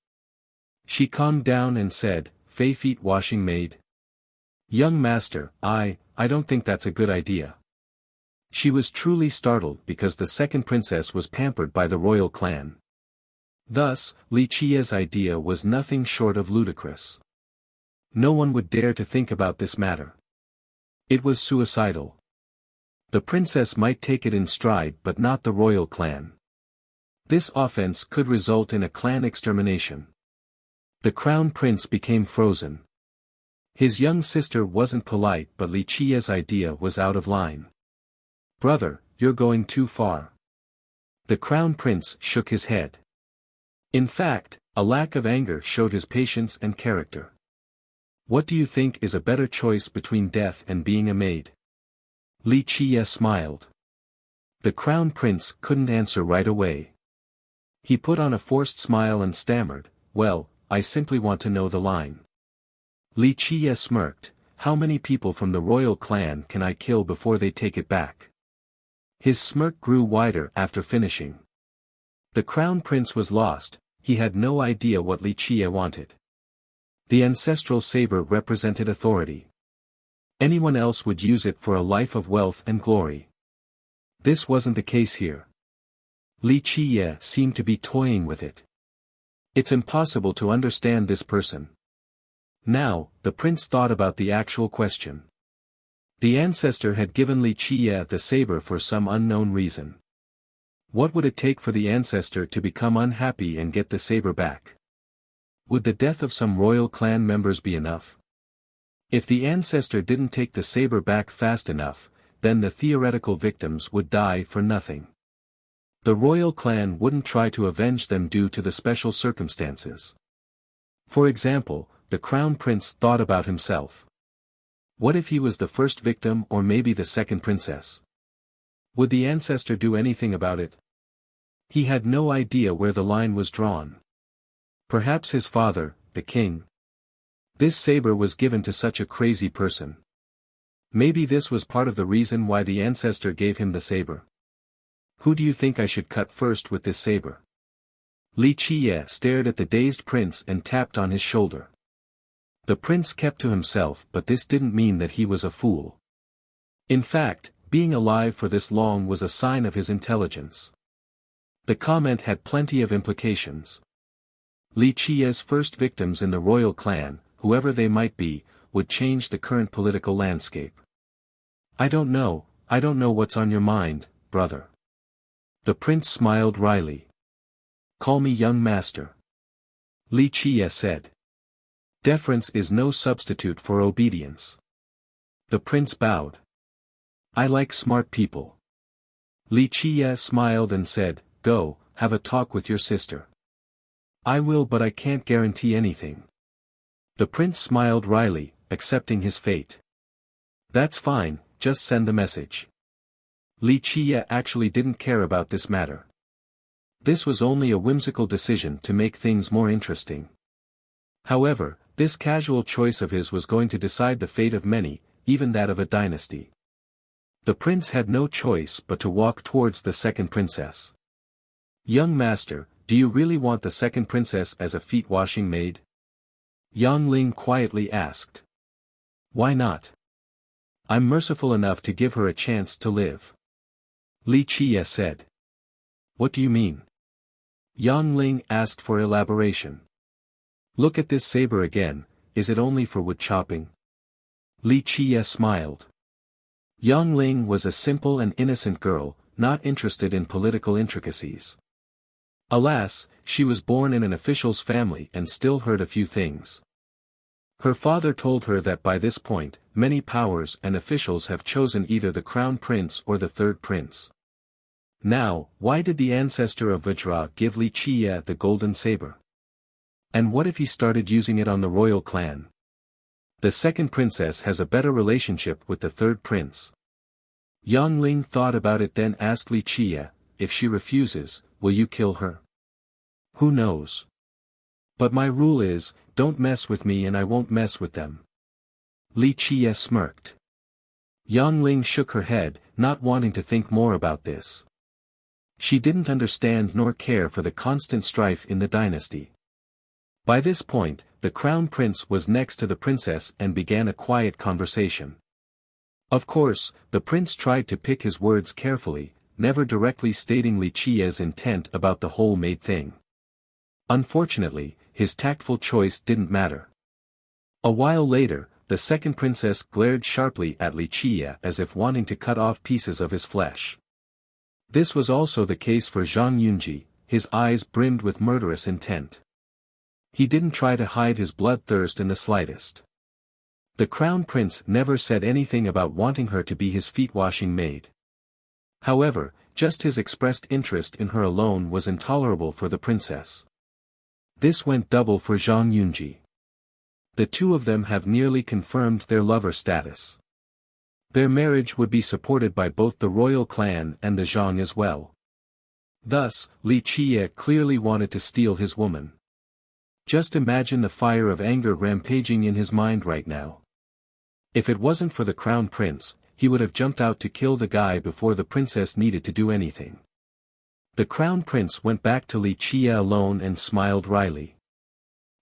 She calmed down and said, Fei feet washing maid? Young master, I don't think that's a good idea. She was truly startled because the second princess was pampered by the royal clan. Thus, Li Qiye's idea was nothing short of ludicrous. No one would dare to think about this matter. It was suicidal. The princess might take it in stride but not the royal clan. This offense could result in a clan extermination. The crown prince became frozen. His young sister wasn't polite but Li Qiye's idea was out of line. Brother, you're going too far. The crown prince shook his head. In fact, a lack of anger showed his patience and character. What do you think is a better choice between death and being a maid? Li Qiye smiled. The crown prince couldn't answer right away. He put on a forced smile and stammered, well, I simply want to know the line. Li Qiye smirked, how many people from the royal clan can I kill before they take it back? His smirk grew wider after finishing. The crown prince was lost, he had no idea what Li Qiye wanted. The ancestral saber represented authority. Anyone else would use it for a life of wealth and glory. This wasn't the case here. Li Qiye seemed to be toying with it. It's impossible to understand this person. Now, the prince thought about the actual question. The ancestor had given Li Qiye the saber for some unknown reason. What would it take for the ancestor to become unhappy and get the saber back? Would the death of some royal clan members be enough? If the ancestor didn't take the saber back fast enough, then the theoretical victims would die for nothing. The royal clan wouldn't try to avenge them due to the special circumstances. For example, the crown prince thought about himself. What if he was the first victim or maybe the second princess? Would the ancestor do anything about it? He had no idea where the line was drawn. Perhaps his father, the king. This saber was given to such a crazy person. Maybe this was part of the reason why the ancestor gave him the saber. Who do you think I should cut first with this saber? Li Qiye stared at the dazed prince and tapped on his shoulder. The prince kept to himself but this didn't mean that he was a fool. In fact, being alive for this long was a sign of his intelligence. The comment had plenty of implications. Li Qiye's first victims in the royal clan, whoever they might be, would change the current political landscape. I don't know what's on your mind, brother. The prince smiled wryly. Call me young master. Li Qiye said. Deference is no substitute for obedience. The prince bowed. I like smart people. Li Qiye smiled and said, go, have a talk with your sister. I will but I can't guarantee anything. The prince smiled wryly, accepting his fate. That's fine, just send the message. Li Qiye actually didn't care about this matter. This was only a whimsical decision to make things more interesting. However, this casual choice of his was going to decide the fate of many, even that of a dynasty. The prince had no choice but to walk towards the second princess. Young master, do you really want the second princess as a feet-washing maid? Yang Ling quietly asked. Why not? I'm merciful enough to give her a chance to live. Li Qiye said. What do you mean? Yang Ling asked for elaboration. Look at this saber again, is it only for wood chopping? Li Qiye smiled. Yang Ling was a simple and innocent girl, not interested in political intricacies. Alas, she was born in an official's family and still heard a few things. Her father told her that by this point, many powers and officials have chosen either the crown prince or the third prince. Now, why did the ancestor of Vajra give Li Qiye the golden saber? And what if he started using it on the royal clan? The second princess has a better relationship with the third prince. Yang Ling thought about it then asked Li Qiye, if she refuses, will you kill her? Who knows? But my rule is, don't mess with me and I won't mess with them. Li Qie smirked. Yang Ling shook her head, not wanting to think more about this. She didn't understand nor care for the constant strife in the dynasty. By this point, the crown prince was next to the princess and began a quiet conversation. Of course, the prince tried to pick his words carefully, never directly stating Li Qie's intent about the whole maid thing. Unfortunately, his tactful choice didn't matter. A while later, the second princess glared sharply at Li Qie as if wanting to cut off pieces of his flesh. This was also the case for Zhang Yunji, his eyes brimmed with murderous intent. He didn't try to hide his bloodthirst in the slightest. The crown prince never said anything about wanting her to be his feet-washing maid. However, just his expressed interest in her alone was intolerable for the princess. This went double for Zhang Yunji. The two of them have nearly confirmed their lover status. Their marriage would be supported by both the royal clan and the Zhang as well. Thus, Li Qie clearly wanted to steal his woman. Just imagine the fire of anger rampaging in his mind right now. If it wasn't for the crown prince, he would have jumped out to kill the guy before the princess needed to do anything. The crown prince went back to Li Qie alone and smiled wryly.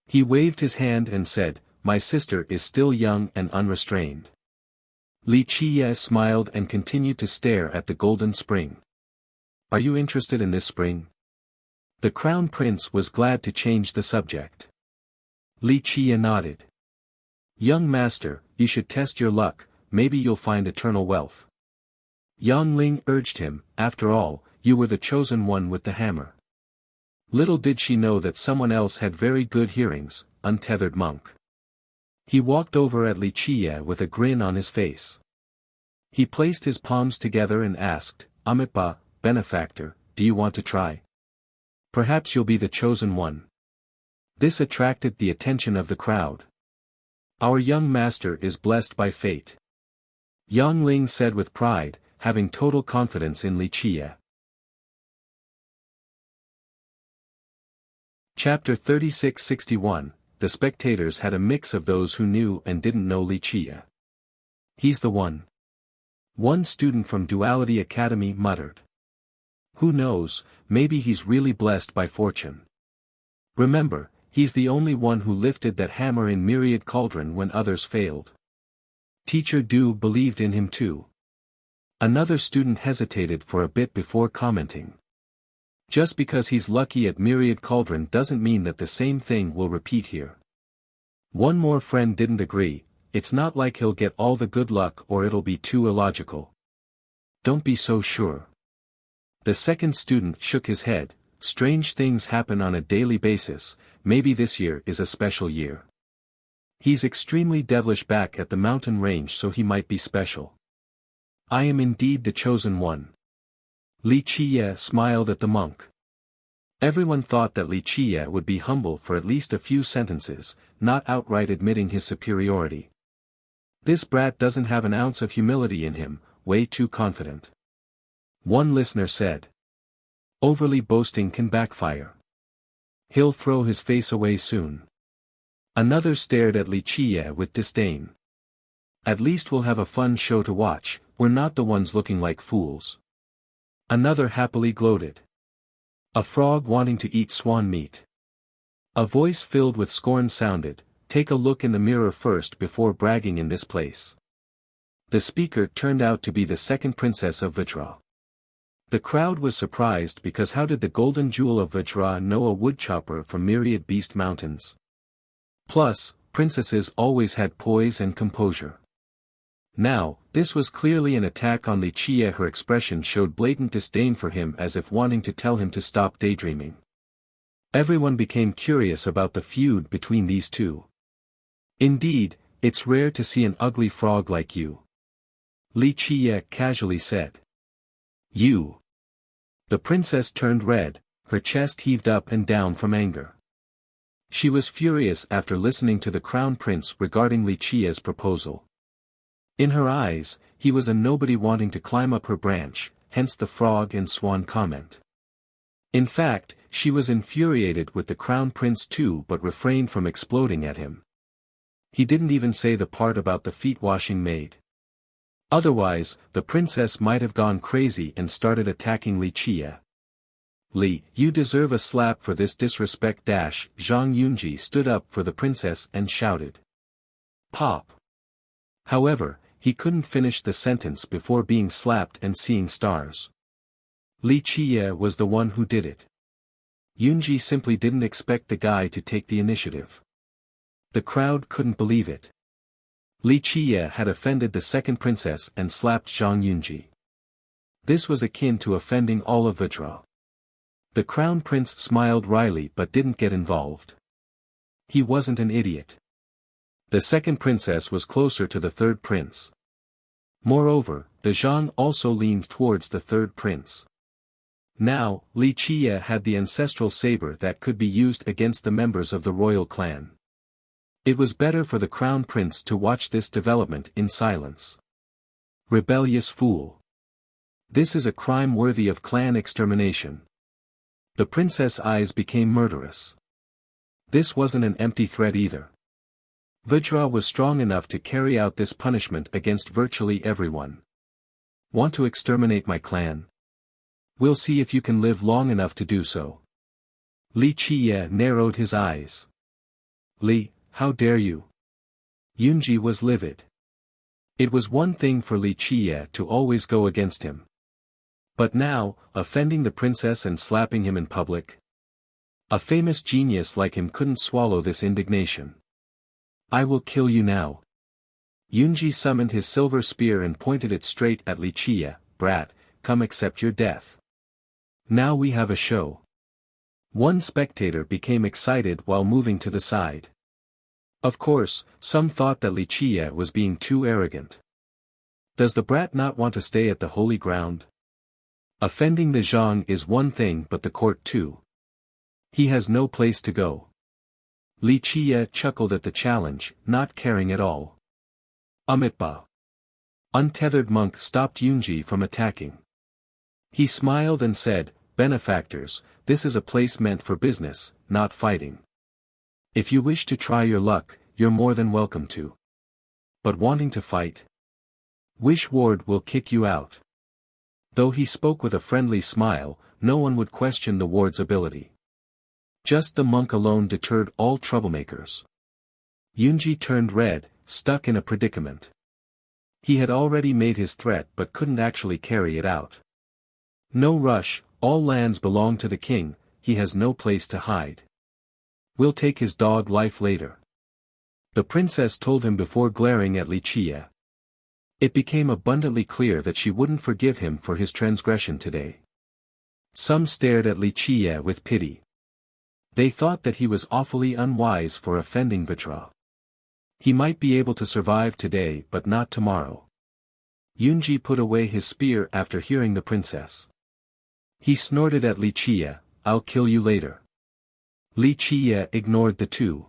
He waved his hand and said, "My sister is still young and unrestrained." Li Qie smiled and continued to stare at the golden spring. "Are you interested in this spring?" The crown prince was glad to change the subject. Li Qie nodded. "Young master, you should test your luck, maybe you'll find eternal wealth." Yang Ling urged him, "After all, you were the chosen one with the hammer." Little did she know that someone else had very good hearings, untethered monk. He walked over at Li Qie with a grin on his face. He placed his palms together and asked, "Amitba, benefactor, do you want to try? Perhaps you'll be the chosen one." This attracted the attention of the crowd. "Our young master is blessed by fate," Yang Ling said with pride, having total confidence in Li Qie. Chapter 36-61, The spectators had a mix of those who knew and didn't know Li Qie. "He's the one." One student from Duality Academy muttered. "Who knows, maybe he's really blessed by fortune. Remember, he's the only one who lifted that hammer in Myriad Cauldron when others failed. Teacher Du believed in him too." Another student hesitated for a bit before commenting. "Just because he's lucky at Myriad Cauldron doesn't mean that the same thing will repeat here." One more friend didn't agree, "It's not like he'll get all the good luck or it'll be too illogical." "Don't be so sure." The second student shook his head, "Strange things happen on a daily basis, maybe this year is a special year. He's extremely devilish back at the mountain range, so he might be special." "I am indeed the chosen one." Li Qie smiled at the monk. Everyone thought that Li Qie would be humble for at least a few sentences, not outright admitting his superiority. "This brat doesn't have an ounce of humility in him, way too confident," one listener said. "Overly boasting can backfire. He'll throw his face away soon." Another stared at Li Qie with disdain. "At least we'll have a fun show to watch, we're not the ones looking like fools." Another happily gloated. "A frog wanting to eat swan meat." A voice filled with scorn sounded, "Take a look in the mirror first before bragging in this place." The speaker turned out to be the second princess of Vajra. The crowd was surprised because how did the golden jewel of Vajra know a woodchopper from Myriad Beast Mountains? Plus, princesses always had poise and composure. Now, this was clearly an attack on Li Qie. Her expression showed blatant disdain for him, as if wanting to tell him to stop daydreaming. Everyone became curious about the feud between these two. "Indeed, it's rare to see an ugly frog like you," Li Qie casually said. "You." The princess turned red, her chest heaved up and down from anger. She was furious after listening to the crown prince regarding Li Qie's proposal. In her eyes, he was a nobody wanting to climb up her branch, hence the frog and swan comment. In fact, she was infuriated with the crown prince too but refrained from exploding at him. He didn't even say the part about the feet-washing maid. Otherwise, the princess might have gone crazy and started attacking Li Qie. Li, you deserve a slap for this disrespect. Zhang Yunji stood up for the princess and shouted. Pop. However, he couldn't finish the sentence before being slapped and seeing stars. Li Qie was the one who did it. Yunji simply didn't expect the guy to take the initiative. The crowd couldn't believe it. Li Qie had offended the second princess and slapped Zhang Yunji. This was akin to offending all of Vajra. The crown prince smiled wryly but didn't get involved. He wasn't an idiot. The second princess was closer to the third prince. Moreover, the Zhang also leaned towards the third prince. Now, Li Qie had the ancestral saber that could be used against the members of the royal clan. It was better for the crown prince to watch this development in silence. Rebellious fool. This is a crime worthy of clan extermination. The princess' eyes became murderous. This wasn't an empty threat either. Vajra was strong enough to carry out this punishment against virtually everyone. Want to exterminate my clan? We'll see if you can live long enough to do so. Li Qie narrowed his eyes. Li, how dare you? Yunji was livid. It was one thing for Li Qie to always go against him. But now, offending the princess and slapping him in public? A famous genius like him couldn't swallow this indignation. I will kill you now. Yunji summoned his silver spear and pointed it straight at Li Qie. Brat, come accept your death. Now we have a show. One spectator became excited while moving to the side. Of course, some thought that Li Qie was being too arrogant. Does the brat not want to stay at the holy ground? Offending the Zhang is one thing but the court too. He has no place to go. Li Qie chuckled at the challenge, not caring at all. Amitba. Untethered monk stopped Yunji from attacking. He smiled and said, benefactors, this is a place meant for business, not fighting. If you wish to try your luck, you're more than welcome to. But wanting to fight? Wish Ward will kick you out. Though he spoke with a friendly smile, no one would question the ward's ability. Just the monk alone deterred all troublemakers. Yunji turned red, stuck in a predicament. He had already made his threat but couldn't actually carry it out. No rush, all lands belong to the king, he has no place to hide. We'll take his dog life later. The princess told him before glaring at Li Qie. It became abundantly clear that she wouldn't forgive him for his transgression today. Some stared at Li Qie with pity. They thought that he was awfully unwise for offending Vajra. He might be able to survive today but not tomorrow. Yunji put away his spear after hearing the princess. He snorted at Li Qie, I'll kill you later. Li Qie ignored the two.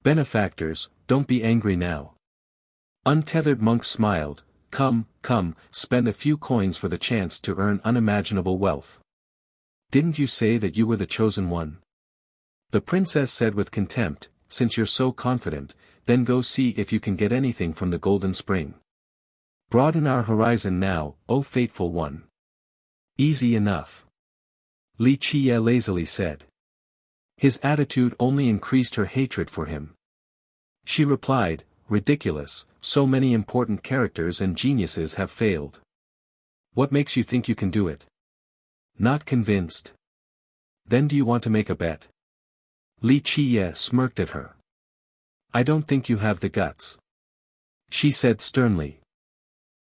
Benefactors, don't be angry now. Untethered monk smiled, come, spend a few coins for the chance to earn unimaginable wealth. Didn't you say that you were the chosen one? The princess said with contempt, since you're so confident, then go see if you can get anything from the golden spring. Broaden our horizon now, O faithful one. Easy enough. Li Qie lazily said. His attitude only increased her hatred for him. She replied, ridiculous, so many important characters and geniuses have failed. What makes you think you can do it? Not convinced. Then do you want to make a bet? Li Qie smirked at her. I don't think you have the guts. She said sternly.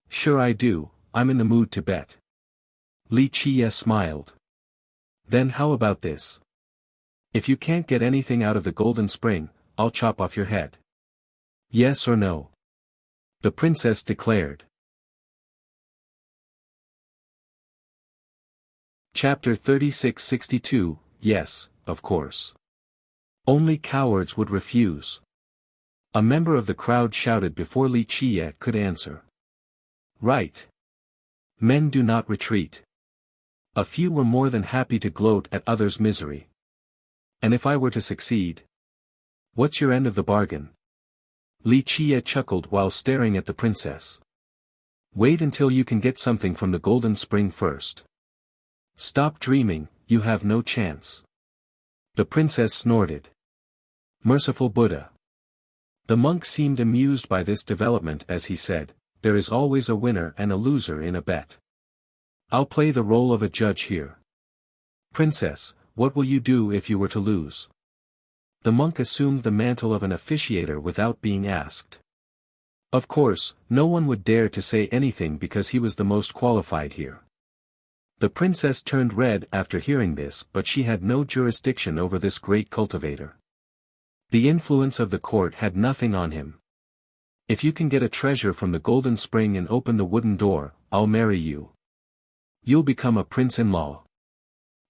Sure I do, I'm in the mood to bet. Li Qie smiled. Then how about this? If you can't get anything out of the golden spring, I'll chop off your head. Yes or no? The princess declared. Chapter 3662, Yes, of course. Only cowards would refuse. A member of the crowd shouted before Li Qie could answer. Right. Men do not retreat. A few were more than happy to gloat at others' misery. And if I were to succeed? What's your end of the bargain? Li Qie chuckled while staring at the princess. Wait until you can get something from the golden spring first. Stop dreaming, you have no chance. The princess snorted. Merciful Buddha. The monk seemed amused by this development as he said, there is always a winner and a loser in a bet. I'll play the role of a judge here. Princess, what will you do if you were to lose? The monk assumed the mantle of an officiator without being asked. Of course, no one would dare to say anything because he was the most qualified here. The princess turned red after hearing this, but she had no jurisdiction over this great cultivator. The influence of the court had nothing on him. If you can get a treasure from the golden spring and open the wooden door, I'll marry you. You'll become a prince-in-law.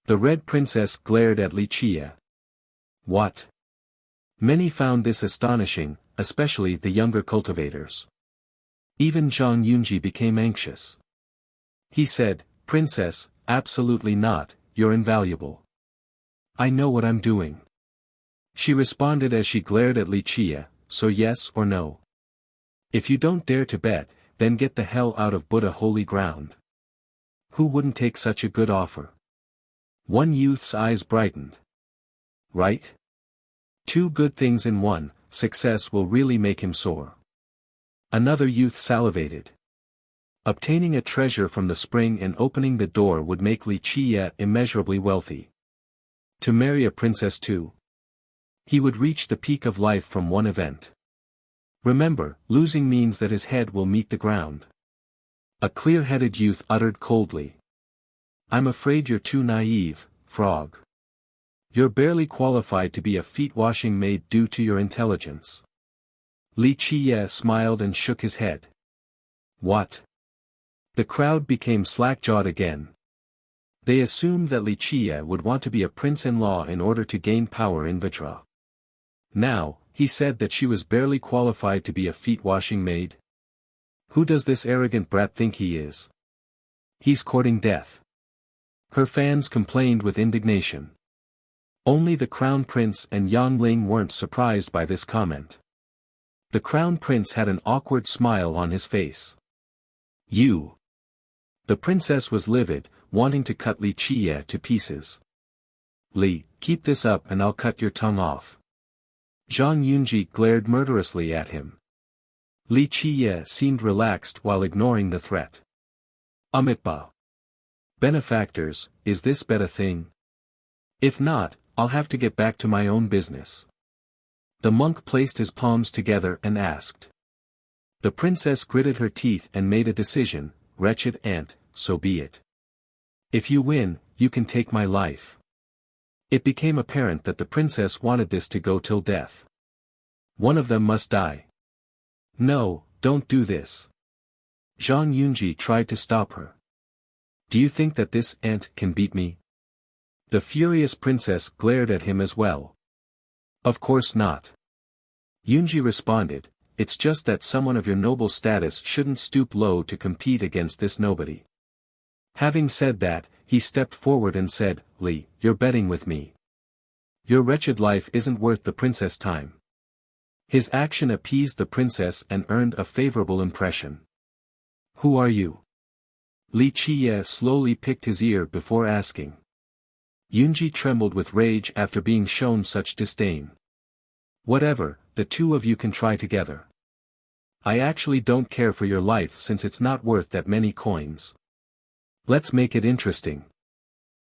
The red princess glared at Li Qie. What? Many found this astonishing, especially the younger cultivators. Even Zhang Yunji became anxious. He said, Princess, absolutely not, you're invaluable. I know what I'm doing. She responded as she glared at Li Qie, so yes or no. If you don't dare to bet, then get the hell out of Buddha holy ground. Who wouldn't take such a good offer? One youth's eyes brightened. Right? Two good things in one, success will really make him soar. Another youth salivated. Obtaining a treasure from the spring and opening the door would make Li Qie immeasurably wealthy. To marry a princess too? He would reach the peak of life from one event. Remember, losing means that his head will meet the ground. A clear-headed youth uttered coldly. I'm afraid you're too naive, frog. You're barely qualified to be a feet-washing maid due to your intelligence. Li Qie smiled and shook his head. What? The crowd became slack-jawed again. They assumed that Li Qie would want to be a prince-in-law in order to gain power in Vitra. Now, he said that she was barely qualified to be a feet-washing maid? Who does this arrogant brat think he is? He's courting death. Her fans complained with indignation. Only the crown prince and Yang Ling weren't surprised by this comment. The crown prince had an awkward smile on his face. You. The princess was livid, wanting to cut Li Qie to pieces. Li, keep this up and I'll cut your tongue off. Zhang Yunji glared murderously at him. Li Qie seemed relaxed while ignoring the threat. Amitba. Benefactors, is this bet a thing? If not, I'll have to get back to my own business. The monk placed his palms together and asked. The princess gritted her teeth and made a decision, wretched ant, so be it. If you win, you can take my life. It became apparent that the princess wanted this to go till death. One of them must die. No, don't do this. Zhang Yunji tried to stop her. Do you think that this ant can beat me? The furious princess glared at him as well. Of course not. Yunji responded, it's just that someone of your noble status shouldn't stoop low to compete against this nobody. Having said that, he stepped forward and said, Li, you're betting with me. Your wretched life isn't worth the princess' time. His action appeased the princess and earned a favorable impression. Who are you? Li Qie slowly picked his ear before asking. Yunji trembled with rage after being shown such disdain. Whatever, the two of you can try together. I actually don't care for your life since it's not worth that many coins. Let's make it interesting.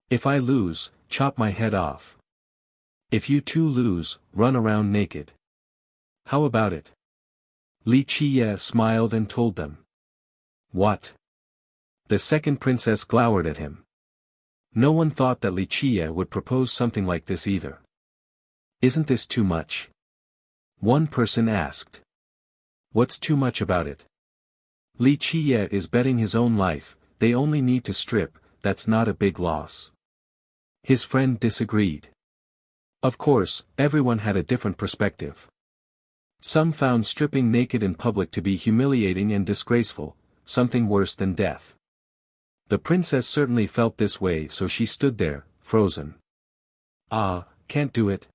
If I lose, chop my head off. If you two lose, run around naked. How about it? Li Qie smiled and told them. What? The second princess glowered at him. No one thought that Li Qie would propose something like this either. Isn't this too much? One person asked. What's too much about it? Li Qie is betting his own life, they only need to strip, that's not a big loss. His friend disagreed. Of course, everyone had a different perspective. Some found stripping naked in public to be humiliating and disgraceful, something worse than death. The princess certainly felt this way, so she stood there, frozen. Ah, can't do it.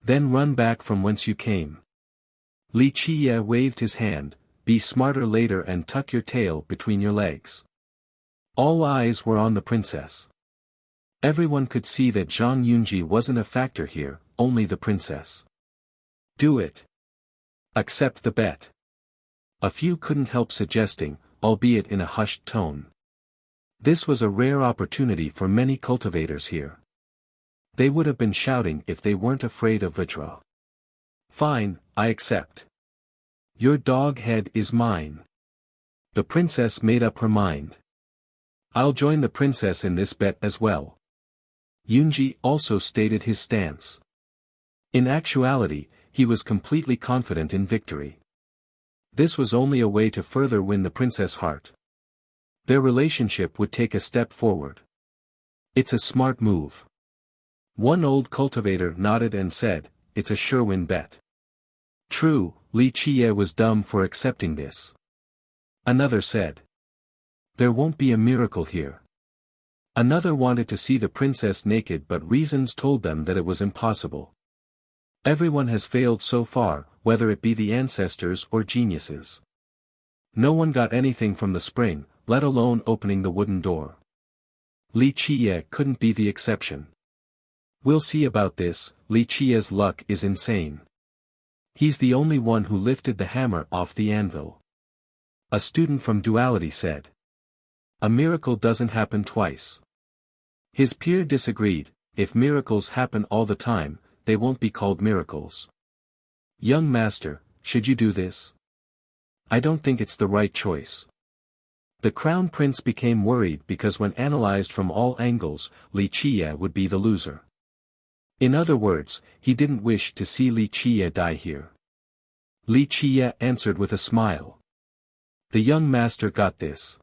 Then run back from whence you came. Li Qiye waved his hand, be smarter later and tuck your tail between your legs. All eyes were on the princess. Everyone could see that Zhang Yunji wasn't a factor here, only the princess. Do it. Accept the bet. A few couldn't help suggesting, albeit in a hushed tone. This was a rare opportunity for many cultivators here. They would have been shouting if they weren't afraid of Vajra. Fine, I accept. Your dog head is mine. The princess made up her mind. I'll join the princess in this bet as well. Yunji also stated his stance. In actuality, he was completely confident in victory. This was only a way to further win the princess' heart. Their relationship would take a step forward. It's a smart move. One old cultivator nodded and said, it's a sure-win bet. True, Li Qiye was dumb for accepting this. Another said. There won't be a miracle here. Another wanted to see the princess naked, but reasons told them that it was impossible. Everyone has failed so far, whether it be the ancestors or geniuses. No one got anything from the spring, let alone opening the wooden door. Li Qiye couldn't be the exception. We'll see about this, Li Qiye's luck is insane. He's the only one who lifted the hammer off the anvil. A student from Duality said. A miracle doesn't happen twice. His peer disagreed, if miracles happen all the time, they won't be called miracles. Young master, should you do this? I don't think it's the right choice. The crown prince became worried because when analyzed from all angles, Li Qiye would be the loser. In other words, he didn't wish to see Li Qiye die here. Li Qiye answered with a smile. The young master got this.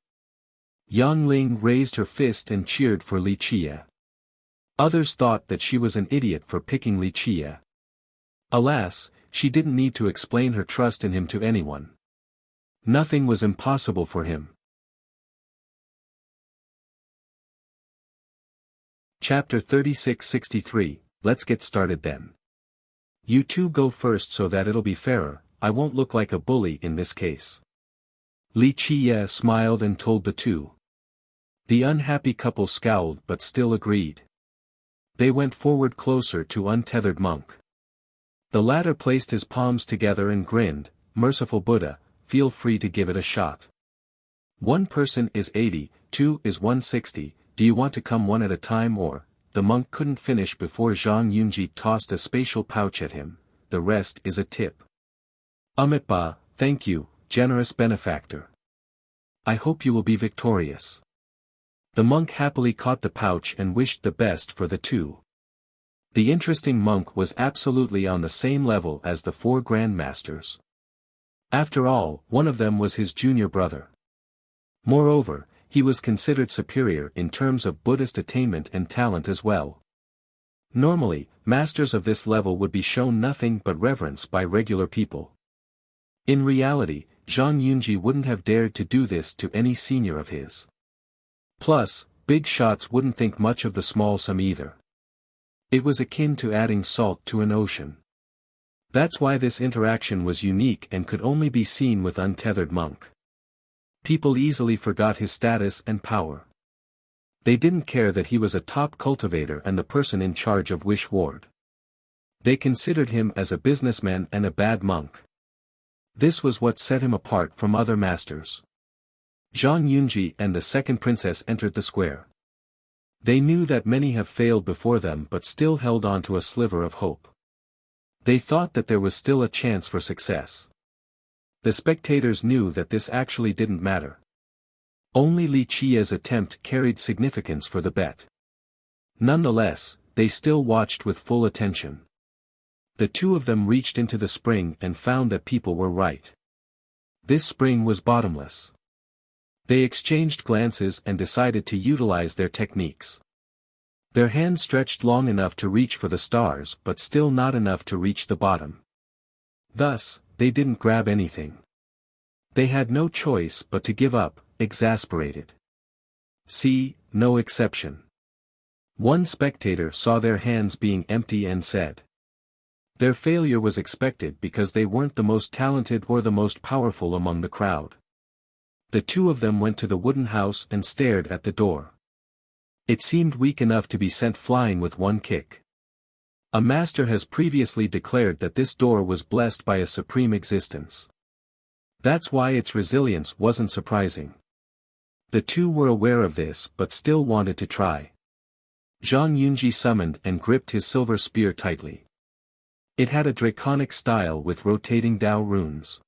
Yang Ling raised her fist and cheered for Li Qiye. Others thought that she was an idiot for picking Li Qiye. Alas, she didn't need to explain her trust in him to anyone. Nothing was impossible for him. Chapter 36-63, Let's get started then. You two go first so that it'll be fairer, I won't look like a bully in this case. Li Qiye smiled and told the two. The unhappy couple scowled but still agreed. They went forward closer to untethered monk. The latter placed his palms together and grinned, merciful Buddha, feel free to give it a shot. One person is 80, two is 160, do you want to come one at a time or? The monk couldn't finish before Zhang Yunji tossed a spatial pouch at him, the rest is a tip. Amitba, thank you, generous benefactor. I hope you will be victorious. The monk happily caught the pouch and wished the best for the two. The interesting monk was absolutely on the same level as the four grandmasters. After all, one of them was his junior brother. Moreover, he was considered superior in terms of Buddhist attainment and talent as well. Normally, masters of this level would be shown nothing but reverence by regular people. In reality, Zhang Yunji wouldn't have dared to do this to any senior of his. Plus, big shots wouldn't think much of the small sum either. It was akin to adding salt to an ocean. That's why this interaction was unique and could only be seen with untethered monk. People easily forgot his status and power. They didn't care that he was a top cultivator and the person in charge of Wish Ward. They considered him as a businessman and a bad monk. This was what set him apart from other masters. Zhang Yunji and the second princess entered the square. They knew that many have failed before them but still held on to a sliver of hope. They thought that there was still a chance for success. The spectators knew that this actually didn't matter. Only Li Qiye's attempt carried significance for the bet. Nonetheless, they still watched with full attention. The two of them reached into the spring and found that people were right. This spring was bottomless. They exchanged glances and decided to utilize their techniques. Their hands stretched long enough to reach for the stars but still not enough to reach the bottom. Thus, they didn't grab anything. They had no choice but to give up, exasperated. See, no exception. One spectator saw their hands being empty and said. Their failure was expected because they weren't the most talented or the most powerful among the crowd. The two of them went to the wooden house and stared at the door. It seemed weak enough to be sent flying with one kick. A master has previously declared that this door was blessed by a supreme existence. That's why its resilience wasn't surprising. The two were aware of this but still wanted to try. Zhang Yunji summoned and gripped his silver spear tightly. It had a draconic style with rotating Dao runes.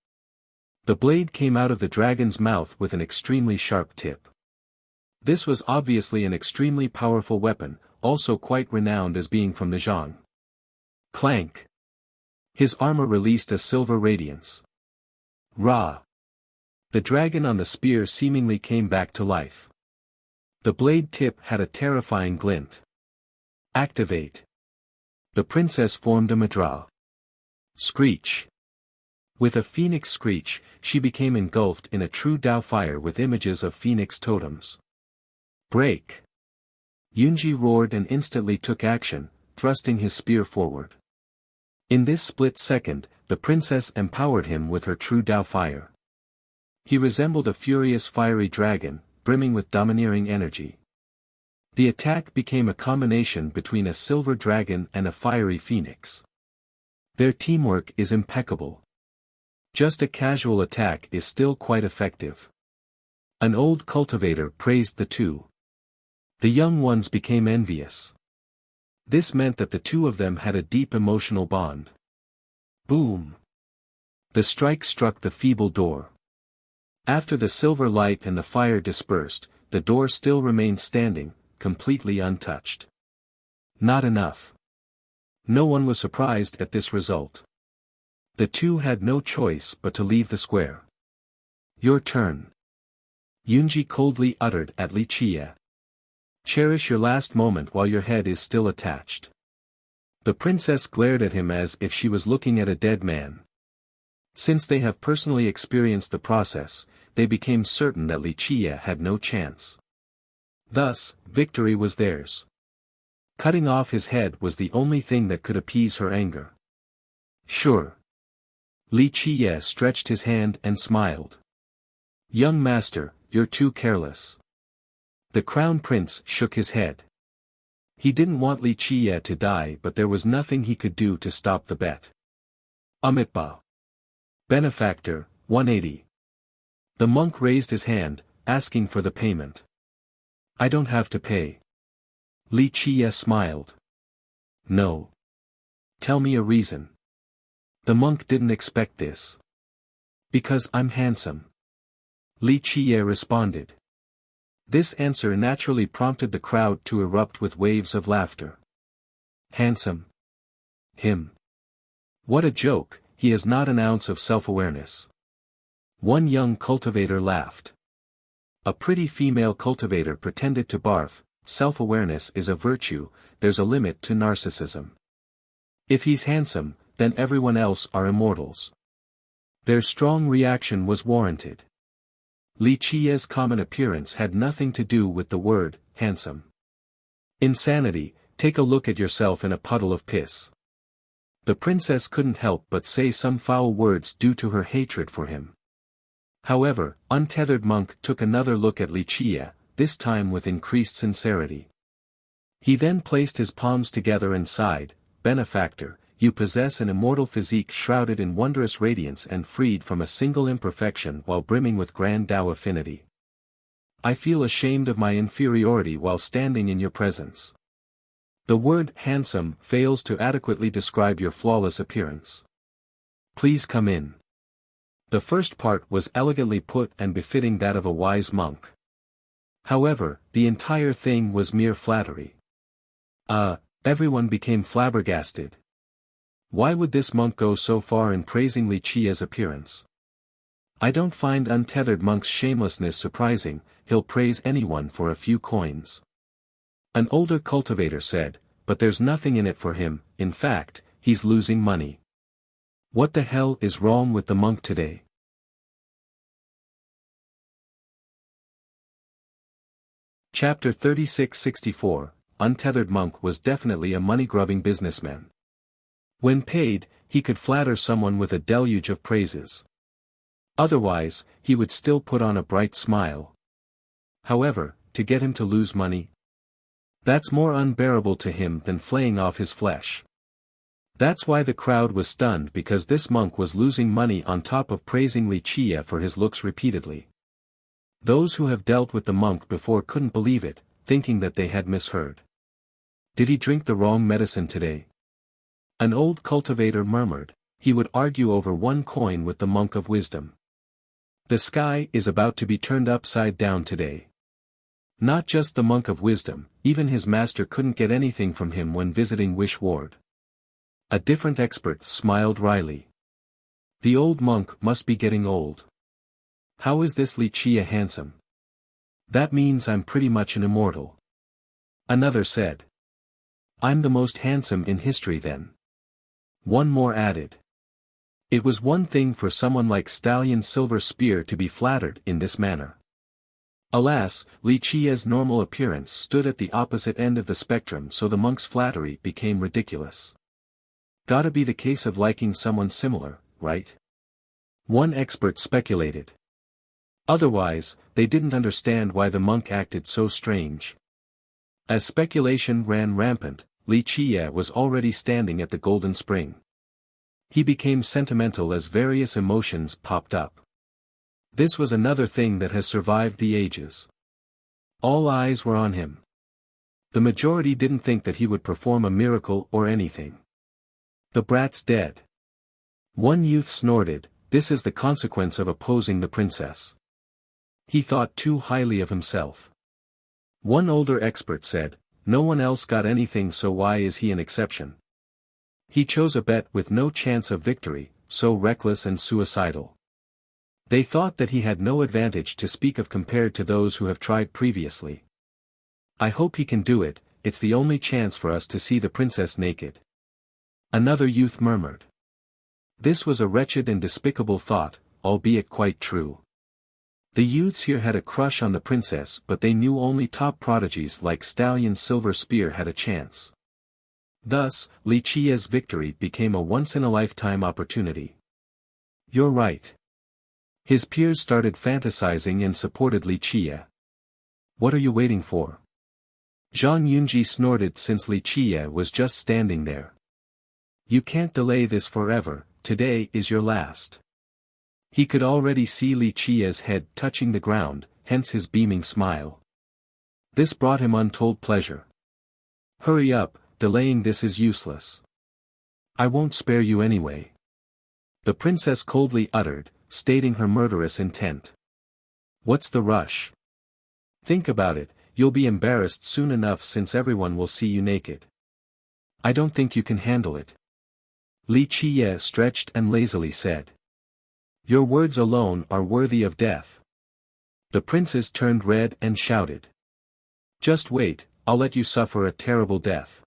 The blade came out of the dragon's mouth with an extremely sharp tip. This was obviously an extremely powerful weapon, also quite renowned as being from the Zhang. Clank! His armor released a silver radiance. Ra! The dragon on the spear seemingly came back to life. The blade tip had a terrifying glint. Activate! The princess formed a mudra. Screech! With a phoenix screech, she became engulfed in a true Dao fire with images of phoenix totems. Break! Yunji roared and instantly took action, thrusting his spear forward. In this split second, the princess empowered him with her true Dao fire. He resembled a furious fiery dragon, brimming with domineering energy. The attack became a combination between a silver dragon and a fiery phoenix. Their teamwork is impeccable. Just a casual attack is still quite effective. An old cultivator praised the two. The young ones became envious. This meant that the two of them had a deep emotional bond. Boom! The strike struck the feeble door. After the silver light and the fire dispersed, the door still remained standing, completely untouched. Not enough. No one was surprised at this result. The two had no choice but to leave the square. Your turn. Yunji coldly uttered at Li Qie. Cherish your last moment while your head is still attached. The princess glared at him as if she was looking at a dead man. Since they have personally experienced the process, they became certain that Li Qie had no chance. Thus, victory was theirs. Cutting off his head was the only thing that could appease her anger. Sure. Li Qie stretched his hand and smiled. Young master, you're too careless. The crown prince shook his head. He didn't want Li Qie to die, but there was nothing he could do to stop the bet. Amitba. Benefactor, 180. The monk raised his hand, asking for the payment. I don't have to pay. Li Qie smiled. No. Tell me a reason. The monk didn't expect this. Because I'm handsome. Li Qie responded. This answer naturally prompted the crowd to erupt with waves of laughter. Handsome. Him. What a joke, he has not an ounce of self-awareness. One young cultivator laughed. A pretty female cultivator pretended to barf. Self-awareness is a virtue, there's a limit to narcissism. If he's handsome, then everyone else are immortals. Their strong reaction was warranted. Li Qie's common appearance had nothing to do with the word, handsome. Insanity, take a look at yourself in a puddle of piss. The princess couldn't help but say some foul words due to her hatred for him. However, untethered monk took another look at Li Qie, this time with increased sincerity. He then placed his palms together and sighed, Benefactor, you possess an immortal physique shrouded in wondrous radiance and freed from a single imperfection while brimming with grand Tao affinity. I feel ashamed of my inferiority while standing in your presence. The word handsome fails to adequately describe your flawless appearance. Please come in. The first part was elegantly put and befitting that of a wise monk. However, the entire thing was mere flattery. Everyone became flabbergasted. Why would this monk go so far in praising Li Qie's appearance? I don't find untethered monk's shamelessness surprising, he'll praise anyone for a few coins. An older cultivator said, but there's nothing in it for him, in fact, he's losing money. What the hell is wrong with the monk today? Chapter 3664, Untethered Monk was definitely a money-grubbing businessman. When paid, he could flatter someone with a deluge of praises. Otherwise, he would still put on a bright smile. However, to get him to lose money? That's more unbearable to him than flaying off his flesh. That's why the crowd was stunned, because this monk was losing money on top of praising Wuxia for his looks repeatedly. Those who have dealt with the monk before couldn't believe it, thinking that they had misheard. Did he drink the wrong medicine today? An old cultivator murmured. He would argue over one coin with the monk of wisdom. The sky is about to be turned upside down today. Not just the monk of wisdom, even his master couldn't get anything from him when visiting Wish Ward. A different expert smiled wryly. The old monk must be getting old. How is this Wuxia handsome? That means I'm pretty much an immortal. Another said. I'm the most handsome in history then. One more added. It was one thing for someone like Stallion Silver Spear to be flattered in this manner. Alas, Wuxia's normal appearance stood at the opposite end of the spectrum, so the monk's flattery became ridiculous. Gotta be the case of liking someone similar, right? One expert speculated. Otherwise, they didn't understand why the monk acted so strange. As speculation ran rampant, Wuxia was already standing at the golden spring. He became sentimental as various emotions popped up. This was another thing that has survived the ages. All eyes were on him. The majority didn't think that he would perform a miracle or anything. The brat's dead. One youth snorted, this is the consequence of opposing the princess. He thought too highly of himself. One older expert said, no one else got anything, so why is he an exception? He chose a bet with no chance of victory, so reckless and suicidal. They thought that he had no advantage to speak of compared to those who have tried previously. I hope he can do it, it's the only chance for us to see the princess naked. Another youth murmured. This was a wretched and despicable thought, albeit quite true. The youths here had a crush on the princess, but they knew only top prodigies like Stallion Silver Spear had a chance. Thus, Wuxia's victory became a once-in-a-lifetime opportunity. You're right. His peers started fantasizing and supported Wuxia. What are you waiting for? Zhang Yunji snorted since Wuxia was just standing there. You can't delay this forever, today is your last. He could already see Wuxia's head touching the ground, hence his beaming smile. This brought him untold pleasure. Hurry up, delaying this is useless. I won't spare you anyway. The princess coldly uttered, stating her murderous intent. What's the rush? Think about it, you'll be embarrassed soon enough since everyone will see you naked. I don't think you can handle it. Wuxia stretched and lazily said. Your words alone are worthy of death. The princess turned red and shouted. Just wait, I'll let you suffer a terrible death.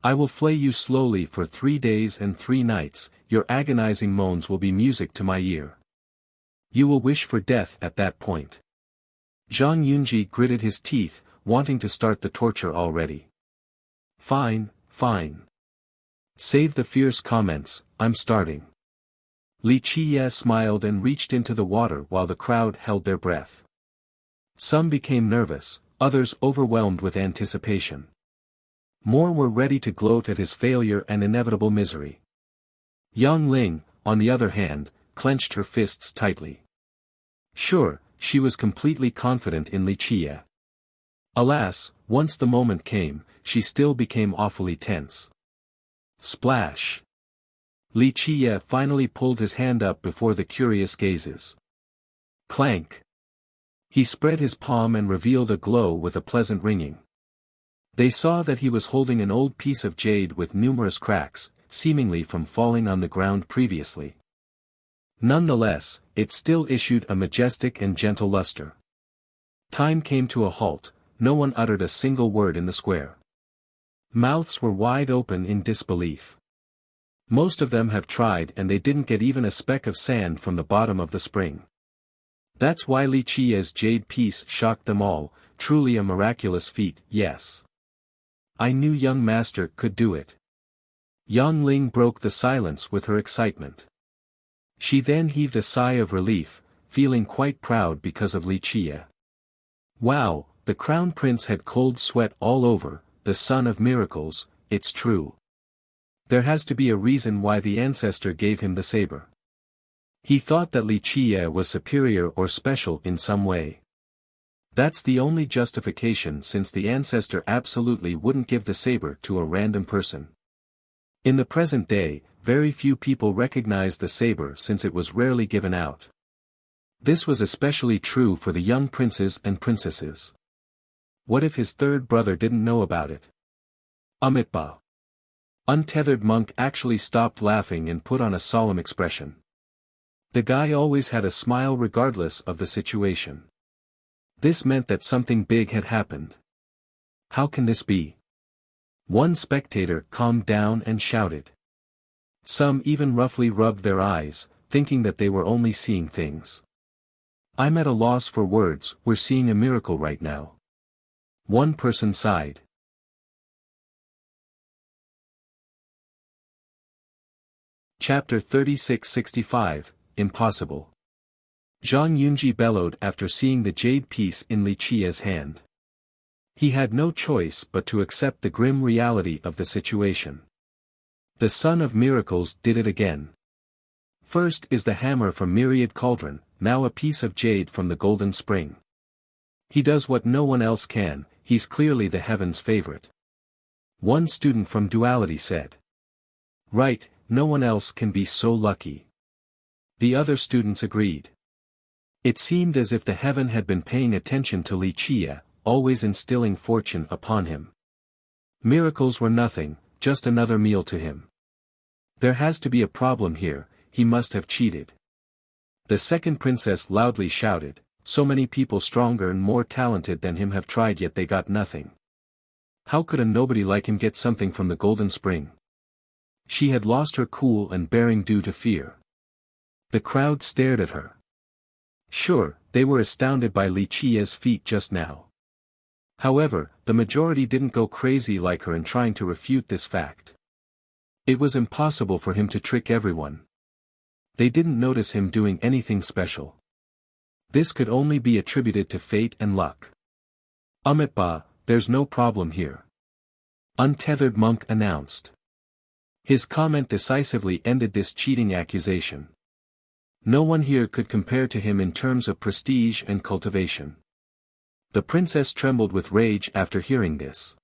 I will flay you slowly for 3 days and 3 nights, your agonizing moans will be music to my ear. You will wish for death at that point. Zhang Yunji gritted his teeth, wanting to start the torture already. Fine, fine. Save the fierce comments, I'm starting. Wuxia smiled and reached into the water while the crowd held their breath. Some became nervous, others overwhelmed with anticipation. More were ready to gloat at his failure and inevitable misery. Yang Ling, on the other hand, clenched her fists tightly. Sure, she was completely confident in Wuxia. Alas, once the moment came, she still became awfully tense. Splash! Wuxia finally pulled his hand up before the curious gazes. Clank! He spread his palm and revealed a glow with a pleasant ringing. They saw that he was holding an old piece of jade with numerous cracks, seemingly from falling on the ground previously. Nonetheless, it still issued a majestic and gentle luster. Time came to a halt, no one uttered a single word in the square. Mouths were wide open in disbelief. Most of them have tried and they didn't get even a speck of sand from the bottom of the spring. That's why Wuxia's jade piece shocked them all, truly a miraculous feat, yes. I knew young master could do it. Yang Ling broke the silence with her excitement. She then heaved a sigh of relief, feeling quite proud because of Li Qie. Wow, the crown prince had cold sweat all over, the son of miracles, it's true. There has to be a reason why the ancestor gave him the saber. He thought that Li Qie was superior or special in some way. That's the only justification, since the ancestor absolutely wouldn't give the saber to a random person. In the present day, very few people recognize the saber since it was rarely given out. This was especially true for the young princes and princesses. What if his third brother didn't know about it? Amitba. Untethered monk actually stopped laughing and put on a solemn expression. The guy always had a smile regardless of the situation. This meant that something big had happened. How can this be? One spectator calmed down and shouted. Some even roughly rubbed their eyes, thinking that they were only seeing things. I'm at a loss for words, we're seeing a miracle right now. One person sighed. Chapter 3665, Impossible. Zhang Yunji bellowed after seeing the jade piece in Li Qie's hand. He had no choice but to accept the grim reality of the situation. The Son of Miracles did it again. First is the hammer from Myriad Cauldron, now a piece of jade from the Golden Spring. He does what no one else can, he's clearly the heaven's favorite. One student from Duality said. Right, no one else can be so lucky. The other students agreed. It seemed as if the heaven had been paying attention to Li Qie, always instilling fortune upon him. Miracles were nothing, just another meal to him. There has to be a problem here, he must have cheated. The second princess loudly shouted, so many people stronger and more talented than him have tried yet they got nothing. How could a nobody like him get something from the Golden Spring? She had lost her cool and bearing due to fear. The crowd stared at her. Sure, they were astounded by Li Qie's feat just now. However, the majority didn't go crazy like her in trying to refute this fact. It was impossible for him to trick everyone. They didn't notice him doing anything special. This could only be attributed to fate and luck. Amitba, there's no problem here. Untethered monk announced. His comment decisively ended this cheating accusation. No one here could compare to him in terms of prestige and cultivation. The princess trembled with rage after hearing this.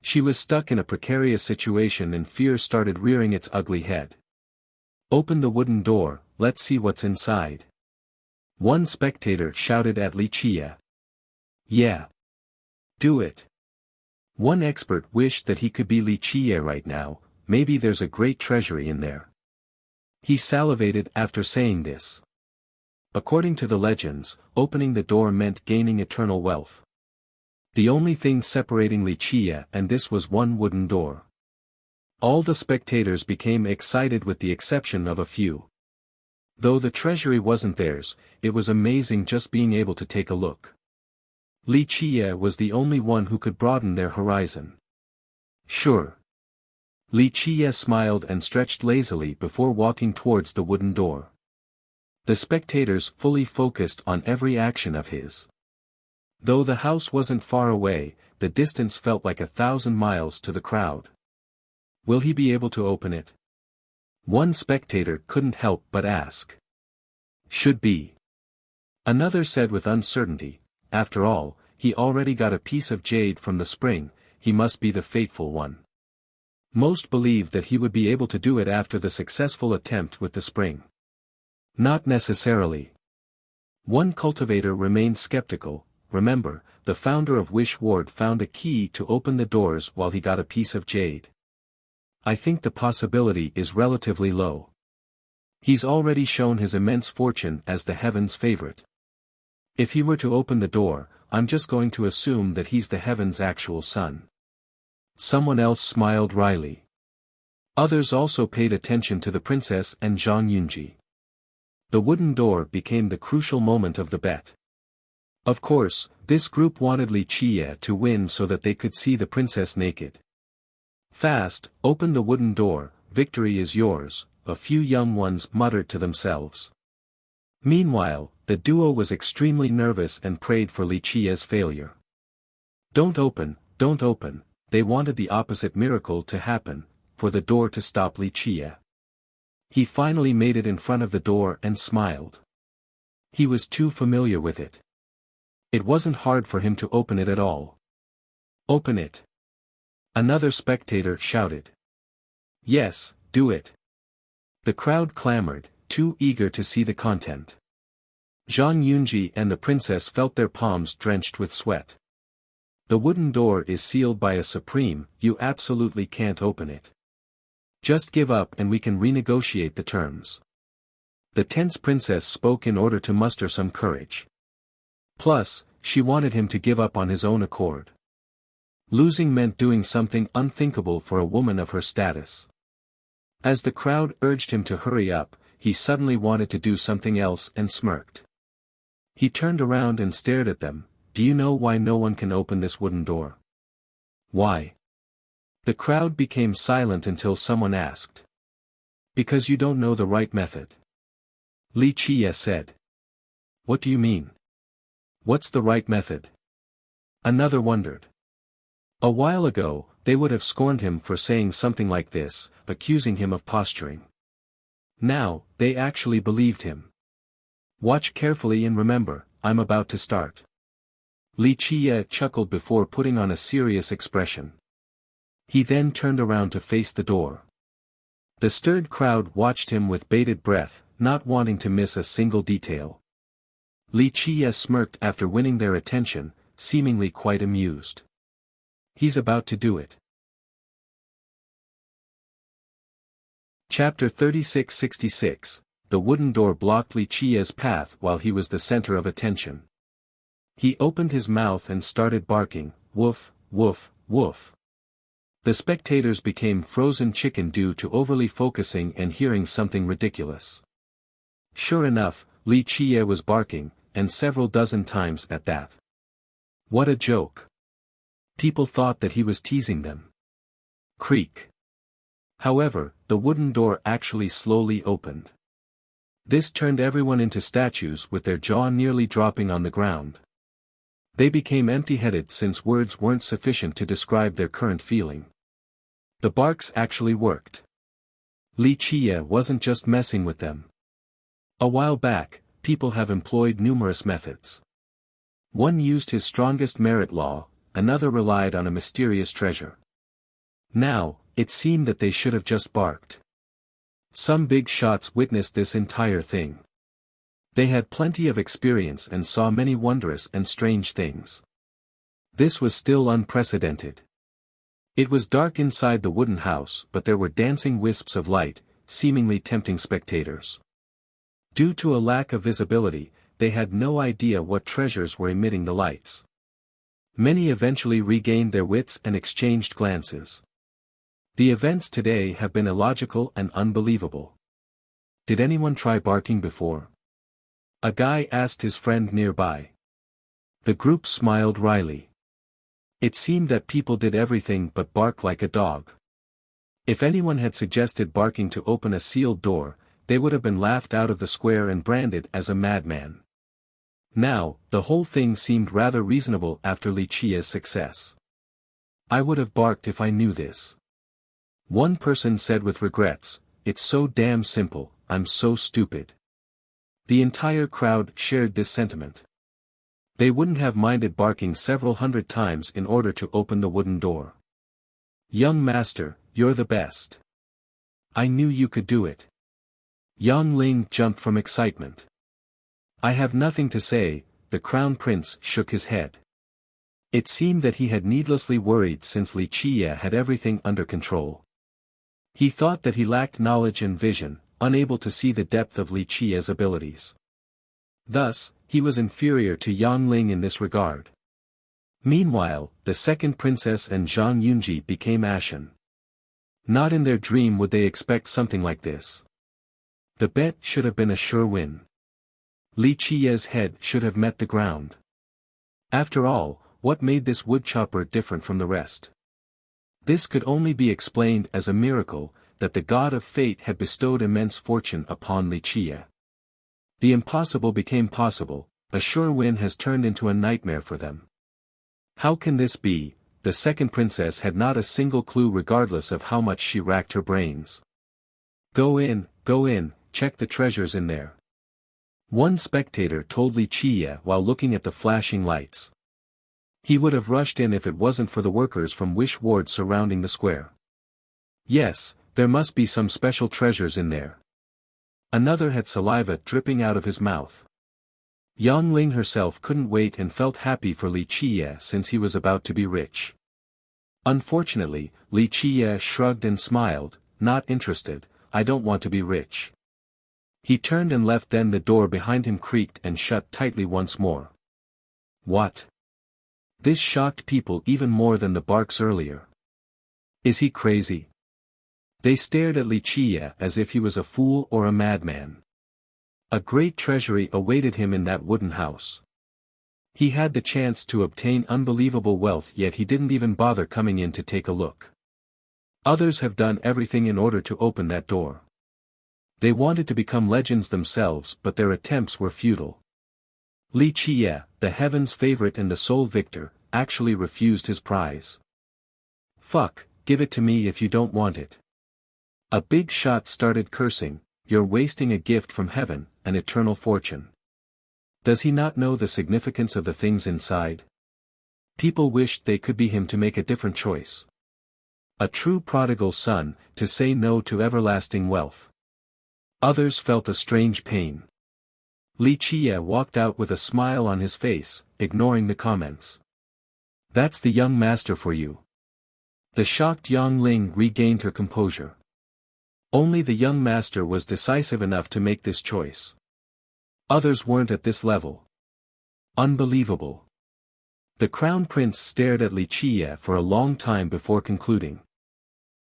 She was stuck in a precarious situation and fear started rearing its ugly head. Open the wooden door, let's see what's inside. One spectator shouted at Li Qie. Yeah. Do it. One expert wished that he could be Li Qie right now, maybe there's a great treasury in there. He salivated after saying this. According to the legends, opening the door meant gaining eternal wealth. The only thing separating Li Qie and this was one wooden door. All the spectators became excited with the exception of a few. Though the treasury wasn't theirs, it was amazing just being able to take a look. Li Qie was the only one who could broaden their horizon. Sure. Li Qie smiled and stretched lazily before walking towards the wooden door. The spectators fully focused on every action of his. Though the house wasn't far away, the distance felt like 1,000 miles to the crowd. Will he be able to open it? One spectator couldn't help but ask. Should be. Another said with uncertainty, after all, he already got a piece of jade from the spring, he must be the faithful one. Most believed that he would be able to do it after the successful attempt with the spring. Not necessarily. One cultivator remained skeptical. Remember, the founder of Wish Ward found a key to open the doors while he got a piece of jade. I think the possibility is relatively low. He's already shown his immense fortune as the heaven's favorite. If he were to open the door, I'm just going to assume that he's the heaven's actual son. Someone else smiled wryly. Others also paid attention to the princess and Zhang Yunji. The wooden door became the crucial moment of the bet. Of course, this group wanted Li Qie to win so that they could see the princess naked. Fast, open the wooden door, victory is yours, a few young ones muttered to themselves. Meanwhile, the duo was extremely nervous and prayed for Li Qie's failure. Don't open, they wanted the opposite miracle to happen, for the door to stop Li Qie. He finally made it in front of the door and smiled. He was too familiar with it. It wasn't hard for him to open it at all. Open it. Another spectator shouted. Yes, do it. The crowd clamored, too eager to see the content. Zhang Yunji and the princess felt their palms drenched with sweat. The wooden door is sealed by a supreme, you absolutely can't open it. Just give up and we can renegotiate the terms. The tense princess spoke in order to muster some courage. Plus, she wanted him to give up on his own accord. Losing meant doing something unthinkable for a woman of her status. As the crowd urged him to hurry up, he suddenly wanted to do something else and smirked. He turned around and stared at them. Do you know why no one can open this wooden door? Why? The crowd became silent until someone asked. Because you don't know the right method. Li Qie said. What do you mean? What's the right method? Another wondered. A while ago, they would have scorned him for saying something like this, accusing him of posturing. Now, they actually believed him. Watch carefully and remember, I'm about to start. Li Qie chuckled before putting on a serious expression. He then turned around to face the door. The stirred crowd watched him with bated breath, not wanting to miss a single detail. Li Qie smirked after winning their attention, seemingly quite amused. He's about to do it. Chapter 3666. The wooden door blocked Li Qie's path while he was the center of attention. He opened his mouth and started barking, woof, woof, woof. The spectators became frozen chicken due to overly focusing and hearing something ridiculous. Sure enough, Li Qie was barking, and several dozen times at that. What a joke. People thought that he was teasing them. Creak. However, the wooden door actually slowly opened. This turned everyone into statues with their jaw nearly dropping on the ground. They became empty-headed since words weren't sufficient to describe their current feeling. The barks actually worked. Li Qie wasn't just messing with them. A while back, people have employed numerous methods. One used his strongest merit law, another relied on a mysterious treasure. Now, it seemed that they should have just barked. Some big shots witnessed this entire thing. They had plenty of experience and saw many wondrous and strange things. This was still unprecedented. It was dark inside the wooden house, but there were dancing wisps of light, seemingly tempting spectators. Due to a lack of visibility, they had no idea what treasures were emitting the lights. Many eventually regained their wits and exchanged glances. The events today have been illogical and unbelievable. Did anyone try barking before? A guy asked his friend nearby. The group smiled wryly. It seemed that people did everything but bark like a dog. If anyone had suggested barking to open a sealed door, they would have been laughed out of the square and branded as a madman. Now, the whole thing seemed rather reasonable after Li Qie's success. I would have barked if I knew this. One person said with regrets, it's so damn simple, I'm so stupid. The entire crowd shared this sentiment. They wouldn't have minded barking several hundred times in order to open the wooden door. Young master, you're the best. I knew you could do it. Yang Ling jumped from excitement. I have nothing to say, the crown prince shook his head. It seemed that he had needlessly worried since Li Qie had everything under control. He thought that he lacked knowledge and vision, unable to see the depth of Li Qie's abilities. Thus, he was inferior to Yang Ling in this regard. Meanwhile, the second princess and Zhang Yunji became ashen. Not in their dream would they expect something like this. The bet should have been a sure win. Li Qie's head should have met the ground. After all, what made this woodchopper different from the rest? This could only be explained as a miracle, that the god of fate had bestowed immense fortune upon Wuxia. The impossible became possible, a sure win has turned into a nightmare for them. How can this be? The second princess had not a single clue regardless of how much she racked her brains. Go in, check the treasures in there. One spectator told Wuxia while looking at the flashing lights. He would have rushed in if it wasn't for the workers from Wish Ward surrounding the square. Yes, there must be some special treasures in there. Another had saliva dripping out of his mouth. Yang Ling herself couldn't wait and felt happy for Wuxia since he was about to be rich. Unfortunately, Wuxia shrugged and smiled, not interested, I don't want to be rich. He turned and left, then the door behind him creaked and shut tightly once more. What? This shocked people even more than the barks earlier. Is he crazy? They stared at Wuxia as if he was a fool or a madman. A great treasury awaited him in that wooden house. He had the chance to obtain unbelievable wealth, yet he didn't even bother coming in to take a look. Others have done everything in order to open that door. They wanted to become legends themselves, but their attempts were futile. Wuxia, the heaven's favorite and the sole victor, actually refused his prize. Fuck, give it to me if you don't want it. A big shot started cursing, you're wasting a gift from heaven, an eternal fortune. Does he not know the significance of the things inside? People wished they could be him to make a different choice. A true prodigal son, to say no to everlasting wealth. Others felt a strange pain. Wuxia walked out with a smile on his face, ignoring the comments. That's the young master for you. The shocked Yang Ling regained her composure. Only the young master was decisive enough to make this choice. Others weren't at this level. Unbelievable. The crown prince stared at Wuxia for a long time before concluding.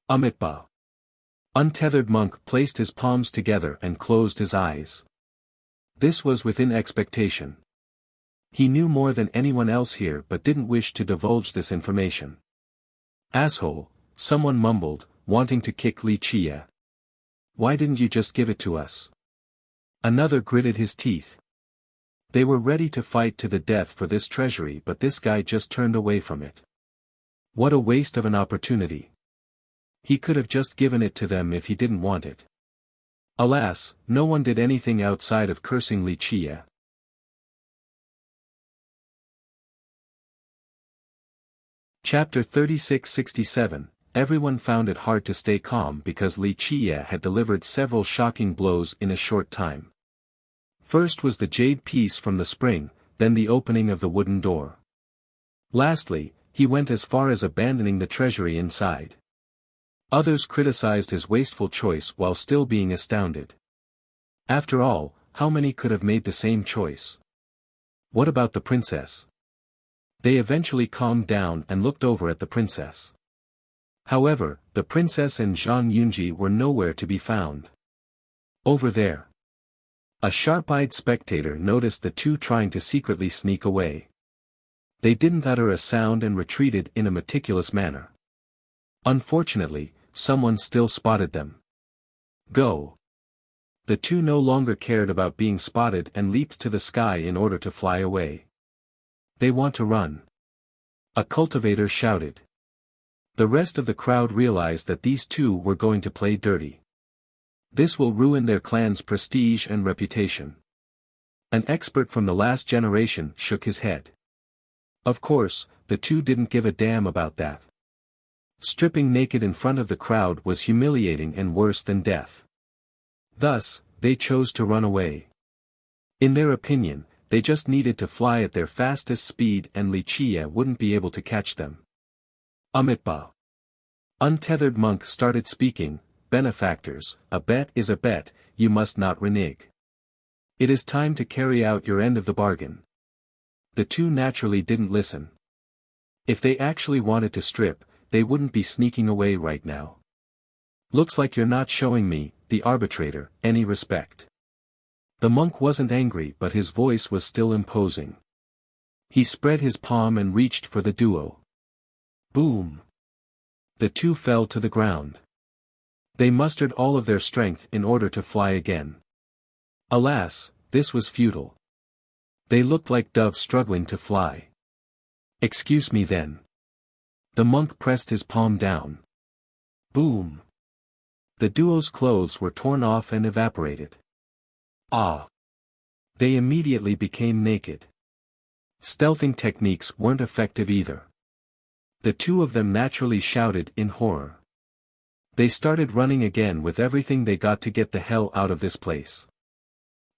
Amitba. Untethered monk placed his palms together and closed his eyes. This was within expectation. He knew more than anyone else here but didn't wish to divulge this information. Asshole, someone mumbled, wanting to kick Wuxia. Why didn't you just give it to us? Another gritted his teeth. They were ready to fight to the death for this treasury, but this guy just turned away from it. What a waste of an opportunity. He could have just given it to them if he didn't want it. Alas, no one did anything outside of cursing Wuxia. Chapter 36-67. Everyone found it hard to stay calm because Wuxia had delivered several shocking blows in a short time. First was the jade piece from the spring, then the opening of the wooden door. Lastly, he went as far as abandoning the treasury inside. Others criticized his wasteful choice while still being astounded. After all, how many could have made the same choice? What about the princess? They eventually calmed down and looked over at the princess. However, the princess and Zhang Yunji were nowhere to be found. Over there. A sharp-eyed spectator noticed the two trying to secretly sneak away. They didn't utter a sound and retreated in a meticulous manner. Unfortunately, someone still spotted them. Go! The two no longer cared about being spotted and leaped to the sky in order to fly away. They want to run. A cultivator shouted. The rest of the crowd realized that these two were going to play dirty. This will ruin their clan's prestige and reputation. An expert from the last generation shook his head. Of course, the two didn't give a damn about that. Stripping naked in front of the crowd was humiliating and worse than death. Thus, they chose to run away. In their opinion, they just needed to fly at their fastest speed and Wuxia wouldn't be able to catch them. Amitba. Untethered monk started speaking. Benefactors, a bet is a bet, you must not renege. It is time to carry out your end of the bargain. The two naturally didn't listen. If they actually wanted to strip, they wouldn't be sneaking away right now. Looks like you're not showing me, the arbitrator, any respect. The monk wasn't angry but his voice was still imposing. He spread his palm and reached for the duo. Boom! The two fell to the ground. They mustered all of their strength in order to fly again. Alas, this was futile. They looked like doves struggling to fly. Excuse me then. The monk pressed his palm down. Boom! The duo's clothes were torn off and evaporated. Ah! They immediately became naked. Stealthing techniques weren't effective either. The two of them naturally shouted in horror. They started running again with everything they got to get the hell out of this place.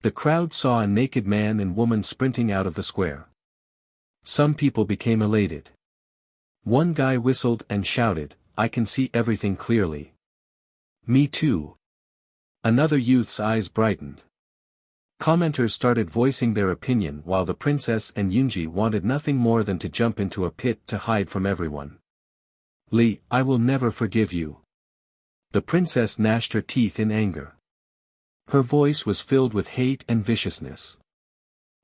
The crowd saw a naked man and woman sprinting out of the square. Some people became elated. One guy whistled and shouted, "I can see everything clearly." Me too. Another youth's eyes brightened. Commenters started voicing their opinion while the princess and Yunji wanted nothing more than to jump into a pit to hide from everyone. "Li, I will never forgive you." The princess gnashed her teeth in anger. Her voice was filled with hate and viciousness.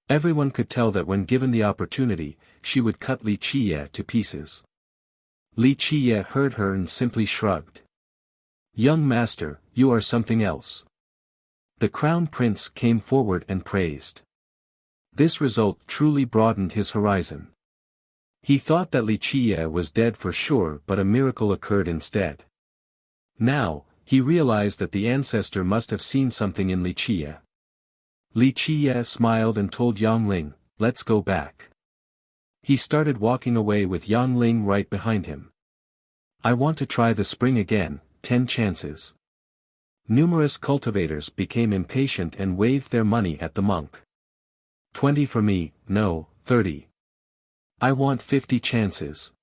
Everyone could tell that when given the opportunity, she would cut Li Qiye to pieces. Li Qiye heard her and simply shrugged. "Young master, you are something else." The crown prince came forward and praised. This result truly broadened his horizon. He thought that Li Qiye was dead for sure, but a miracle occurred instead. Now, he realized that the ancestor must have seen something in Li Qiye. Li Qiye smiled and told Yang Ling, "Let's go back." He started walking away with Yang Ling right behind him. "I want to try the spring again, 10 chances." Numerous cultivators became impatient and waved their money at the monk. 20 for me, no, 30. I want 50 chances.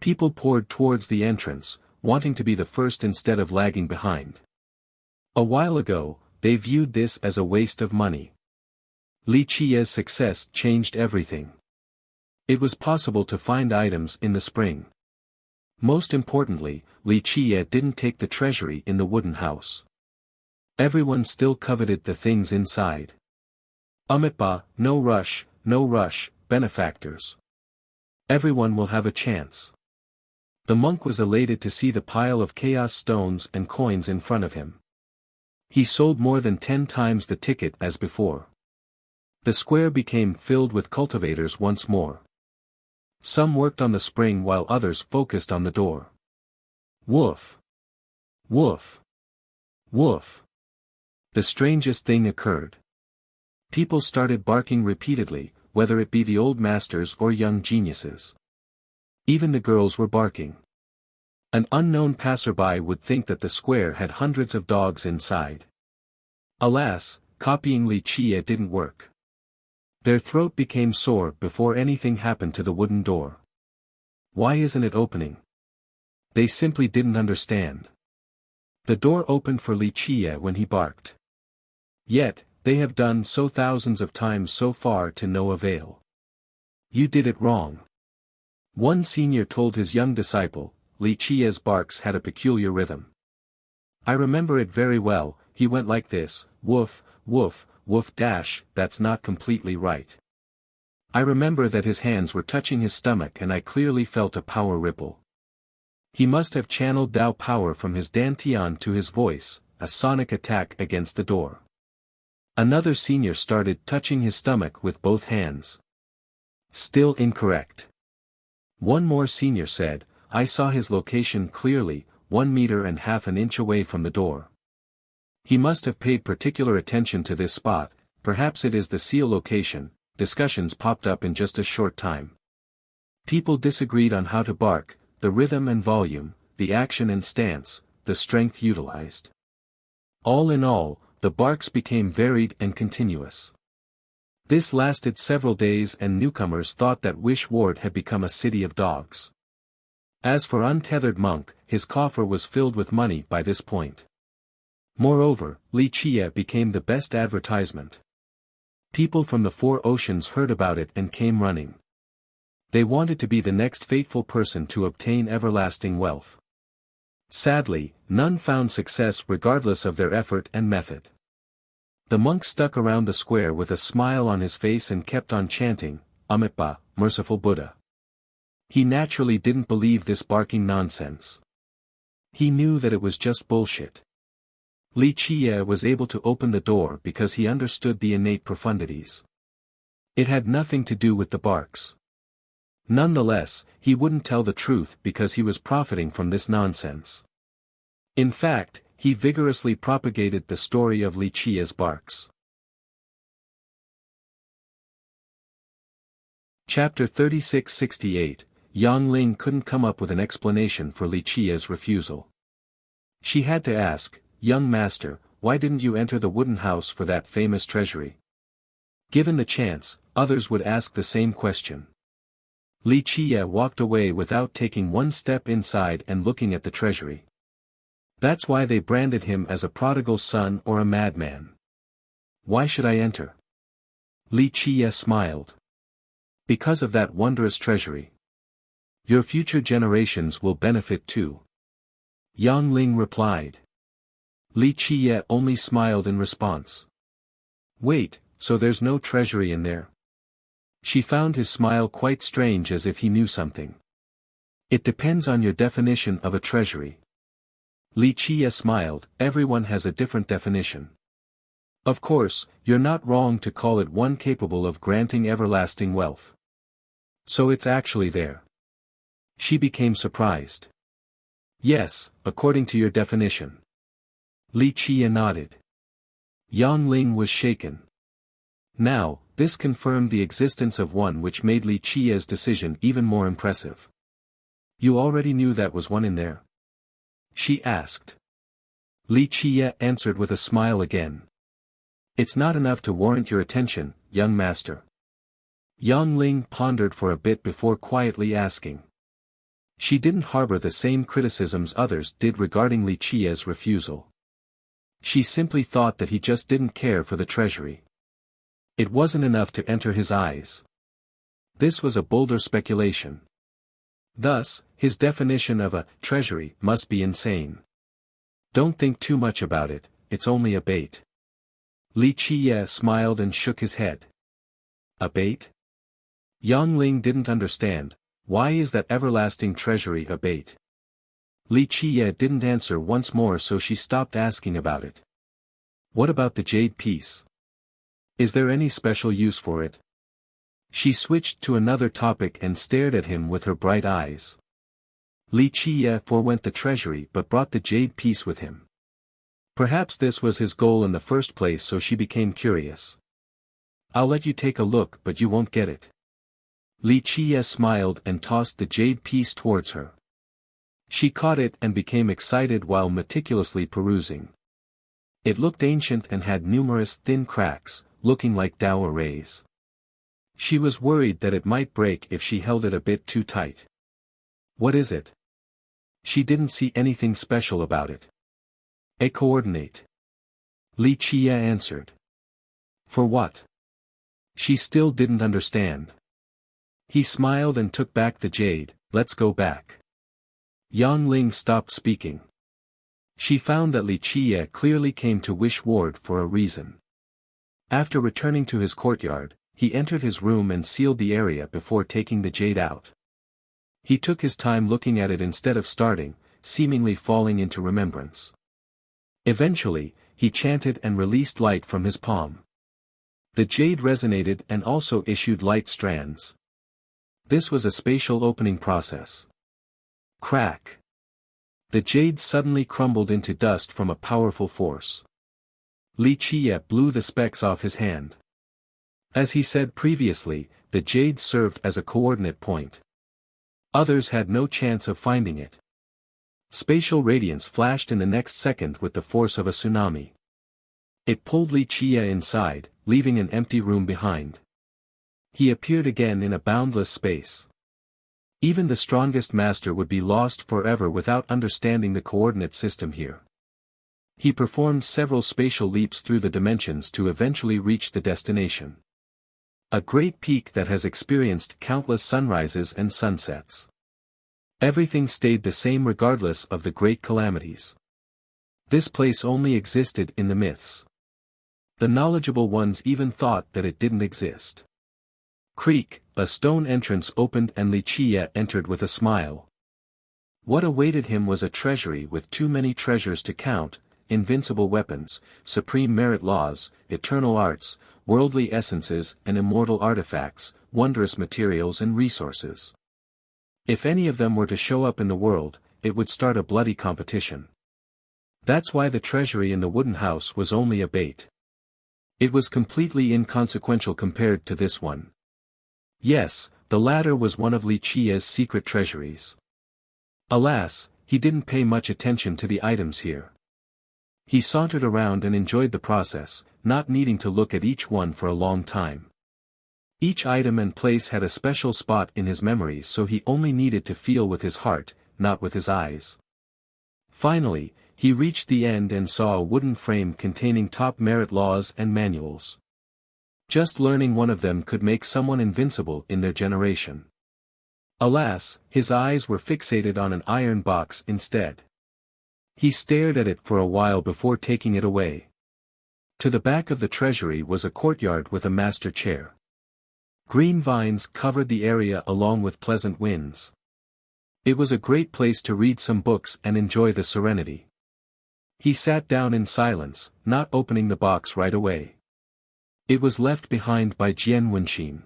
People poured towards the entrance, wanting to be the first instead of lagging behind. A while ago, they viewed this as a waste of money. Li Qiye's success changed everything. It was possible to find items in the spring. Most importantly, Li Qiye didn't take the treasury in the wooden house. Everyone still coveted the things inside. Umitba, no rush, benefactors. Everyone will have a chance. The monk was elated to see the pile of chaos stones and coins in front of him. He sold more than 10 times the ticket as before. The square became filled with cultivators once more. Some worked on the spring while others focused on the door. Woof! Woof! Woof! The strangest thing occurred. People started barking repeatedly, whether it be the old masters or young geniuses. Even the girls were barking. An unknown passerby would think that the square had hundreds of dogs inside. Alas, copying Li Qiye didn't work. Their throat became sore before anything happened to the wooden door. Why isn't it opening? They simply didn't understand. The door opened for Li Qiye when he barked. Yet, they have done so thousands of times so far to no avail. You did it wrong. One senior told his young disciple, Li Qiye's barks had a peculiar rhythm. I remember it very well, he went like this, woof, woof, woof dash, that's not completely right. I remember that his hands were touching his stomach and I clearly felt a power ripple. He must have channeled Dao power from his dantian to his voice, a sonic attack against the door. Another senior started touching his stomach with both hands. Still incorrect. One more senior said, I saw his location clearly, 1.5 meters away from the door. He must have paid particular attention to this spot, perhaps it is the seal location. Discussions popped up in just a short time. People disagreed on how to bark, the rhythm and volume, the action and stance, the strength utilized. All in all, the barks became varied and continuous. This lasted several days and newcomers thought that Wish Ward had become a city of dogs. As for Untethered Monk, his coffer was filled with money by this point. Moreover, Li Qiye became the best advertisement. People from the 4 oceans heard about it and came running. They wanted to be the next fateful person to obtain everlasting wealth. Sadly, none found success regardless of their effort and method. The monk stuck around the square with a smile on his face and kept on chanting, Amitabha, merciful Buddha. He naturally didn't believe this barking nonsense. He knew that it was just bullshit. Li Qiye was able to open the door because he understood the innate profundities. It had nothing to do with the barks. Nonetheless, he wouldn't tell the truth because he was profiting from this nonsense. In fact, he vigorously propagated the story of Li Qiye's barks. Chapter 3668, Yang Ling couldn't come up with an explanation for Li Qiye's refusal. She had to ask, "Young master, why didn't you enter the wooden house for that famous treasury?" Given the chance, others would ask the same question. Li Qiye walked away without taking one step inside and looking at the treasury. That's why they branded him as a prodigal son or a madman. Why should I enter? Li Qiye smiled. Because of that wondrous treasury. Your future generations will benefit too. Yang Ling replied. Li Qiye only smiled in response. Wait, so there's no treasury in there? She found his smile quite strange, as if he knew something. It depends on your definition of a treasury. Li Qiye smiled. Everyone has a different definition. Of course, you're not wrong to call it one capable of granting everlasting wealth. So it's actually there. She became surprised. Yes, according to your definition. Li Qiye nodded. Yang Ling was shaken. Now, this confirmed the existence of one, which made Li Qiye's decision even more impressive. You already knew that was one in there? She asked. Li Qiye answered with a smile again. It's not enough to warrant your attention, young master. Yang Ling pondered for a bit before quietly asking. She didn't harbor the same criticisms others did regarding Li Qiye's refusal. She simply thought that he just didn't care for the treasury. It wasn't enough to enter his eyes. This was a bolder speculation. Thus, his definition of a treasury must be insane. Don't think too much about it, it's only a bait. Li Qiye smiled and shook his head. A bait? Yang Ling didn't understand. Why is that everlasting treasury a bait? Li Qiye didn't answer once more, so she stopped asking about it. What about the jade piece? Is there any special use for it? She switched to another topic and stared at him with her bright eyes. Li Qiye forewent the treasury but brought the jade piece with him. Perhaps this was his goal in the first place, so she became curious. I'll let you take a look, but you won't get it. Li Qiye smiled and tossed the jade piece towards her. She caught it and became excited while meticulously perusing. It looked ancient and had numerous thin cracks, looking like Dao rays. She was worried that it might break if she held it a bit too tight. What is it? She didn't see anything special about it. A coordinate. Li Qiye answered. For what? She still didn't understand. He smiled and took back the jade. Let's go back. Yang Ling stopped speaking. She found that Li Qiye clearly came to Wish Ward for a reason. After returning to his courtyard, he entered his room and sealed the area before taking the jade out. He took his time looking at it instead of starting, seemingly falling into remembrance. Eventually, he chanted and released light from his palm. The jade resonated and also issued light strands. This was a spatial opening process. Crack. The jade suddenly crumbled into dust from a powerful force. Li Qiye blew the specks off his hand. As he said previously, the jade served as a coordinate point. Others had no chance of finding it. Spatial radiance flashed in the next second with the force of a tsunami. It pulled Li Qiye inside, leaving an empty room behind. He appeared again in a boundless space. Even the strongest master would be lost forever without understanding the coordinate system here. He performed several spatial leaps through the dimensions to eventually reach the destination. A great peak that has experienced countless sunrises and sunsets. Everything stayed the same regardless of the great calamities. This place only existed in the myths. The knowledgeable ones even thought that it didn't exist. Creak, a stone entrance opened and Li Qie entered with a smile. What awaited him was a treasury with too many treasures to count, invincible weapons, supreme merit laws, eternal arts, worldly essences and immortal artifacts, wondrous materials and resources. If any of them were to show up in the world, it would start a bloody competition. That's why the treasury in the wooden house was only a bait. It was completely inconsequential compared to this one. Yes, the latter was one of Li Qie's secret treasuries. Alas, he didn't pay much attention to the items here. He sauntered around and enjoyed the process, not needing to look at each one for a long time. Each item and place had a special spot in his memory, so he only needed to feel with his heart, not with his eyes. Finally, he reached the end and saw a wooden frame containing top merit laws and manuals. Just learning one of them could make someone invincible in their generation. Alas, his eyes were fixated on an iron box instead. He stared at it for a while before taking it away. To the back of the treasury was a courtyard with a master chair. Green vines covered the area along with pleasant winds. It was a great place to read some books and enjoy the serenity. He sat down in silence, not opening the box right away. It was left behind by Jian Wenxin.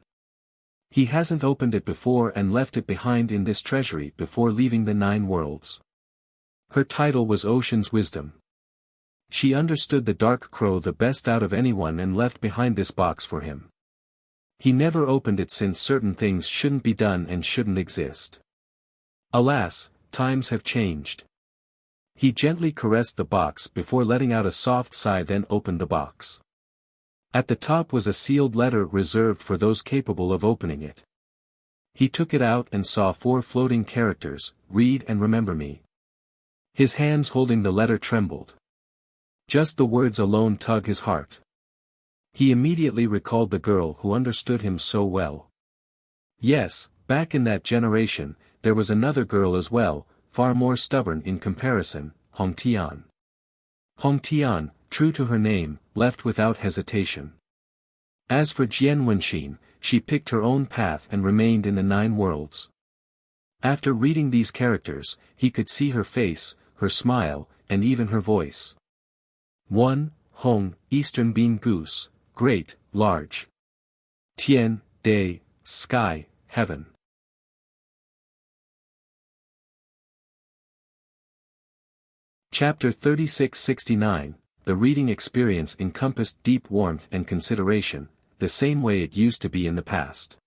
He hasn't opened it before and left it behind in this treasury before leaving the 9 worlds. Her title was Ocean's Wisdom. She understood the Dark Crow the best out of anyone and left behind this box for him. He never opened it since certain things shouldn't be done and shouldn't exist. Alas, times have changed. He gently caressed the box before letting out a soft sigh, then opened the box. At the top was a sealed letter reserved for those capable of opening it. He took it out and saw 4 floating characters, "Read and remember me." His hands holding the letter trembled. Just the words alone tugged his heart. He immediately recalled the girl who understood him so well. Yes, back in that generation, there was another girl as well, far more stubborn in comparison, Hong Tian. Hong Tian, true to her name, left without hesitation. As for Jian Wenxin, she picked her own path and remained in the 9 worlds. After reading these characters, he could see her face, her smile, and even her voice. 1. Hong, Eastern bean goose, great, large. Tian, day, sky, heaven. Chapter 3669, The reading experience encompassed deep warmth and consideration, the same way it used to be in the past.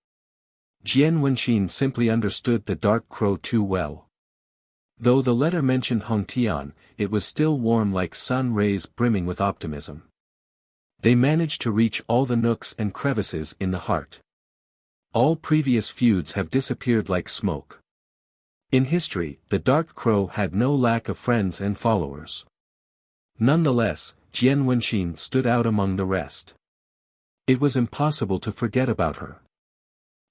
Jian Wenxin simply understood the Dark Crow too well. Though the letter mentioned Hong Tian, it was still warm like sun rays brimming with optimism. They managed to reach all the nooks and crevices in the heart. All previous feuds have disappeared like smoke. In history, the Dark Crow had no lack of friends and followers. Nonetheless, Jian Wenxin stood out among the rest. It was impossible to forget about her.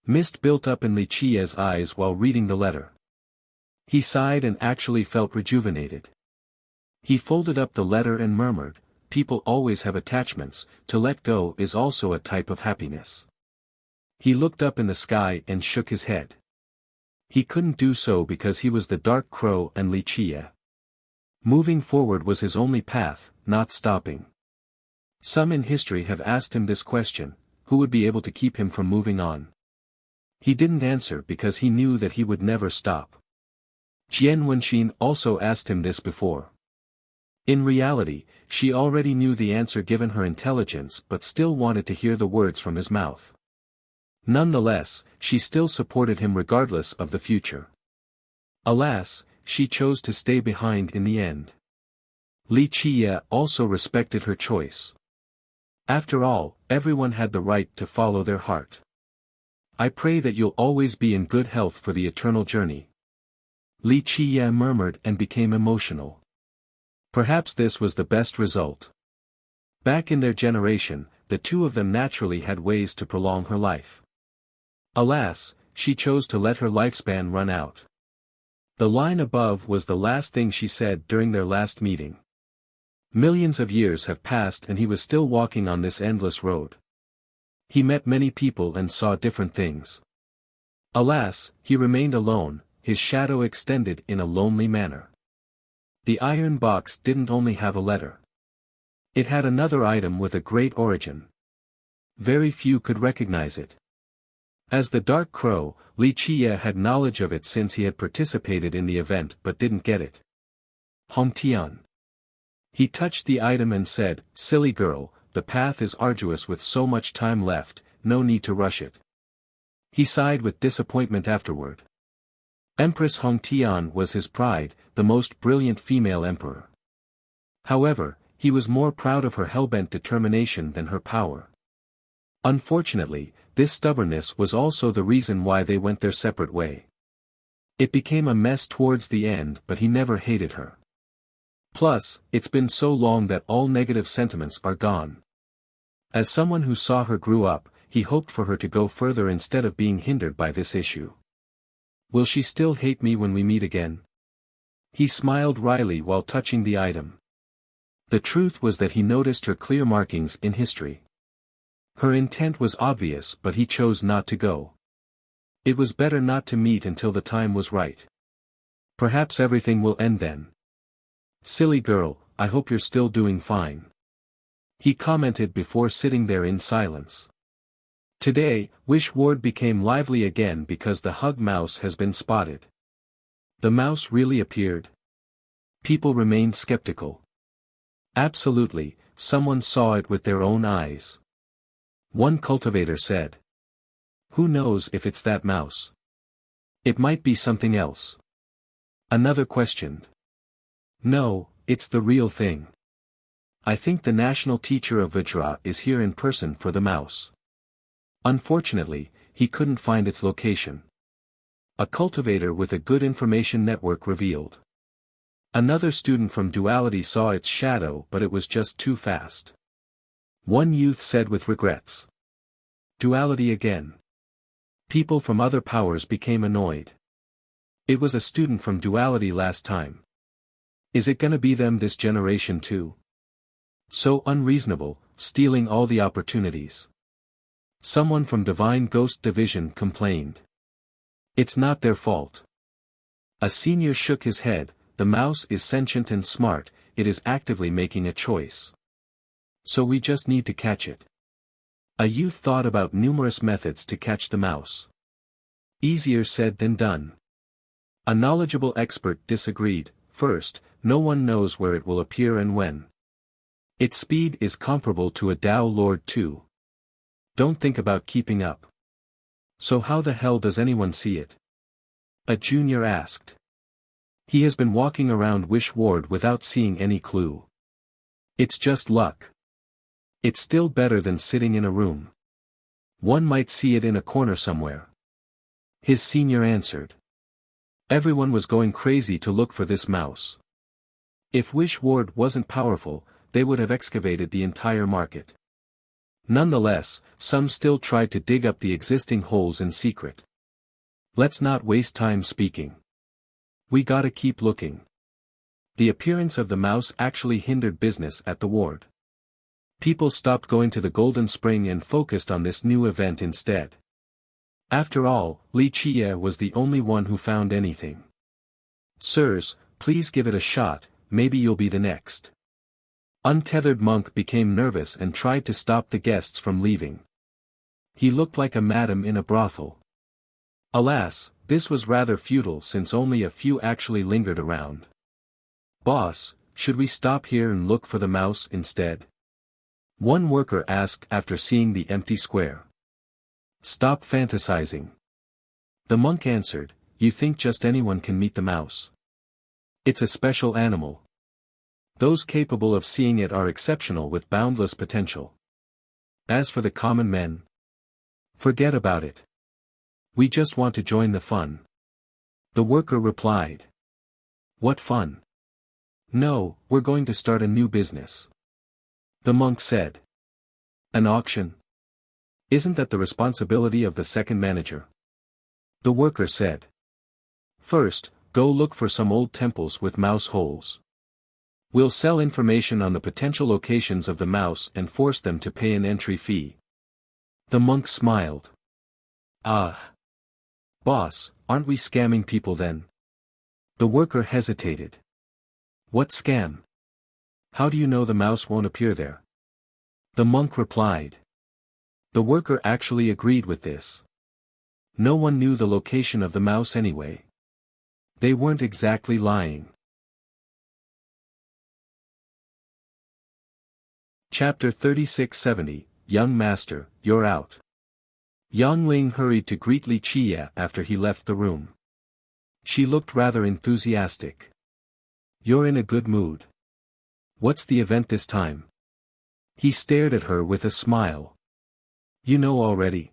Mist built up in Li Qie's eyes while reading the letter. He sighed and actually felt rejuvenated. He folded up the letter and murmured, "People always have attachments, to let go is also a type of happiness." He looked up in the sky and shook his head. He couldn't do so because he was the Dark Crow and Li Qie. Moving forward was his only path, not stopping. Some in history have asked him this question, who would be able to keep him from moving on? He didn't answer because he knew that he would never stop. Jian Wenxin also asked him this before. In reality, she already knew the answer given her intelligence but still wanted to hear the words from his mouth. Nonetheless, she still supported him regardless of the future. Alas, she chose to stay behind in the end. Li Qie also respected her choice. After all, everyone had the right to follow their heart. "I pray that you'll always be in good health for the eternal journey." Li Qie murmured and became emotional. Perhaps this was the best result. Back in their generation, the two of them naturally had ways to prolong her life. Alas, she chose to let her lifespan run out. The line above was the last thing she said during their last meeting. Millions of years have passed and he was still walking on this endless road. He met many people and saw different things. Alas, he remained alone, his shadow extended in a lonely manner. The iron box didn't only have a letter. It had another item with a great origin. Very few could recognize it. As the Dark Crow, Li Qie had knowledge of it since he had participated in the event but didn't get it. Hong Tian. He touched the item and said, "Silly girl, the path is arduous with so much time left, no need to rush it." He sighed with disappointment afterward. Empress Hong Tian was his pride, the most brilliant female emperor. However, he was more proud of her hellbent determination than her power. Unfortunately, this stubbornness was also the reason why they went their separate way. It became a mess towards the end, but he never hated her. Plus, it's been so long that all negative sentiments are gone. As someone who saw her grew up, he hoped for her to go further instead of being hindered by this issue. Will she still hate me when we meet again? He smiled wryly while touching the item. The truth was that he noticed her clear markings in history. Her intent was obvious, but he chose not to go. It was better not to meet until the time was right. Perhaps everything will end then. Silly girl, I hope you're still doing fine. He commented before sitting there in silence. Today, Wish Ward became lively again because the hug mouse has been spotted. The mouse really appeared? People remained skeptical. Absolutely, someone saw it with their own eyes. One cultivator said. Who knows if it's that mouse? It might be something else. Another questioned. No, it's the real thing. I think the national teacher of Vajra is here in person for the mouse. Unfortunately, he couldn't find its location. A cultivator with a good information network revealed. Another student from Duality saw its shadow, but it was just too fast. One youth said with regrets. Duality again. People from other powers became annoyed. It was a student from Duality last time. Is it gonna be them this generation too? So unreasonable, stealing all the opportunities. Someone from Divine Ghost Division complained. It's not their fault. A senior shook his head. The mouse is sentient and smart, it is actively making a choice. So we just need to catch it. A youth thought about numerous methods to catch the mouse. Easier said than done. A knowledgeable expert disagreed. First, no one knows where it will appear and when. Its speed is comparable to a Tao Lord too. Don't think about keeping up. So how the hell does anyone see it? A junior asked. He has been walking around Wish Ward without seeing any clue. It's just luck. It's still better than sitting in a room. One might see it in a corner somewhere. His senior answered. Everyone was going crazy to look for this mouse. If Wish Ward wasn't powerful, they would have excavated the entire market. Nonetheless, some still tried to dig up the existing holes in secret. Let's not waste time speaking. We gotta keep looking. The appearance of the mouse actually hindered business at the ward. People stopped going to the Golden Spring and focused on this new event instead. After all, Li Qie was the only one who found anything. Sirs, please give it a shot, maybe you'll be the next. Untethered Monk became nervous and tried to stop the guests from leaving. He looked like a madam in a brothel. Alas, this was rather futile since only a few actually lingered around. Boss, should we stop here and look for the mouse instead? One worker asked after seeing the empty square. Stop fantasizing. The monk answered, you think just anyone can meet the mouse? It's a special animal. Those capable of seeing it are exceptional with boundless potential. As for the common men, forget about it. We just want to join the fun. The worker replied. What fun? No, we're going to start a new business. The monk said. An auction? Isn't that the responsibility of the second manager? The worker said. First, go look for some old temples with mouse holes. We'll sell information on the potential locations of the mouse and force them to pay an entry fee. The monk smiled. Ah. Boss, aren't we scamming people then? The worker hesitated. What scam? How do you know the mouse won't appear there? The monk replied. The worker actually agreed with this. No one knew the location of the mouse anyway. They weren't exactly lying. Chapter 3670, Young Master, You're Out. Yang Ling hurried to greet Li Qie after he left the room. She looked rather enthusiastic. You're in a good mood. What's the event this time? He stared at her with a smile. You know already.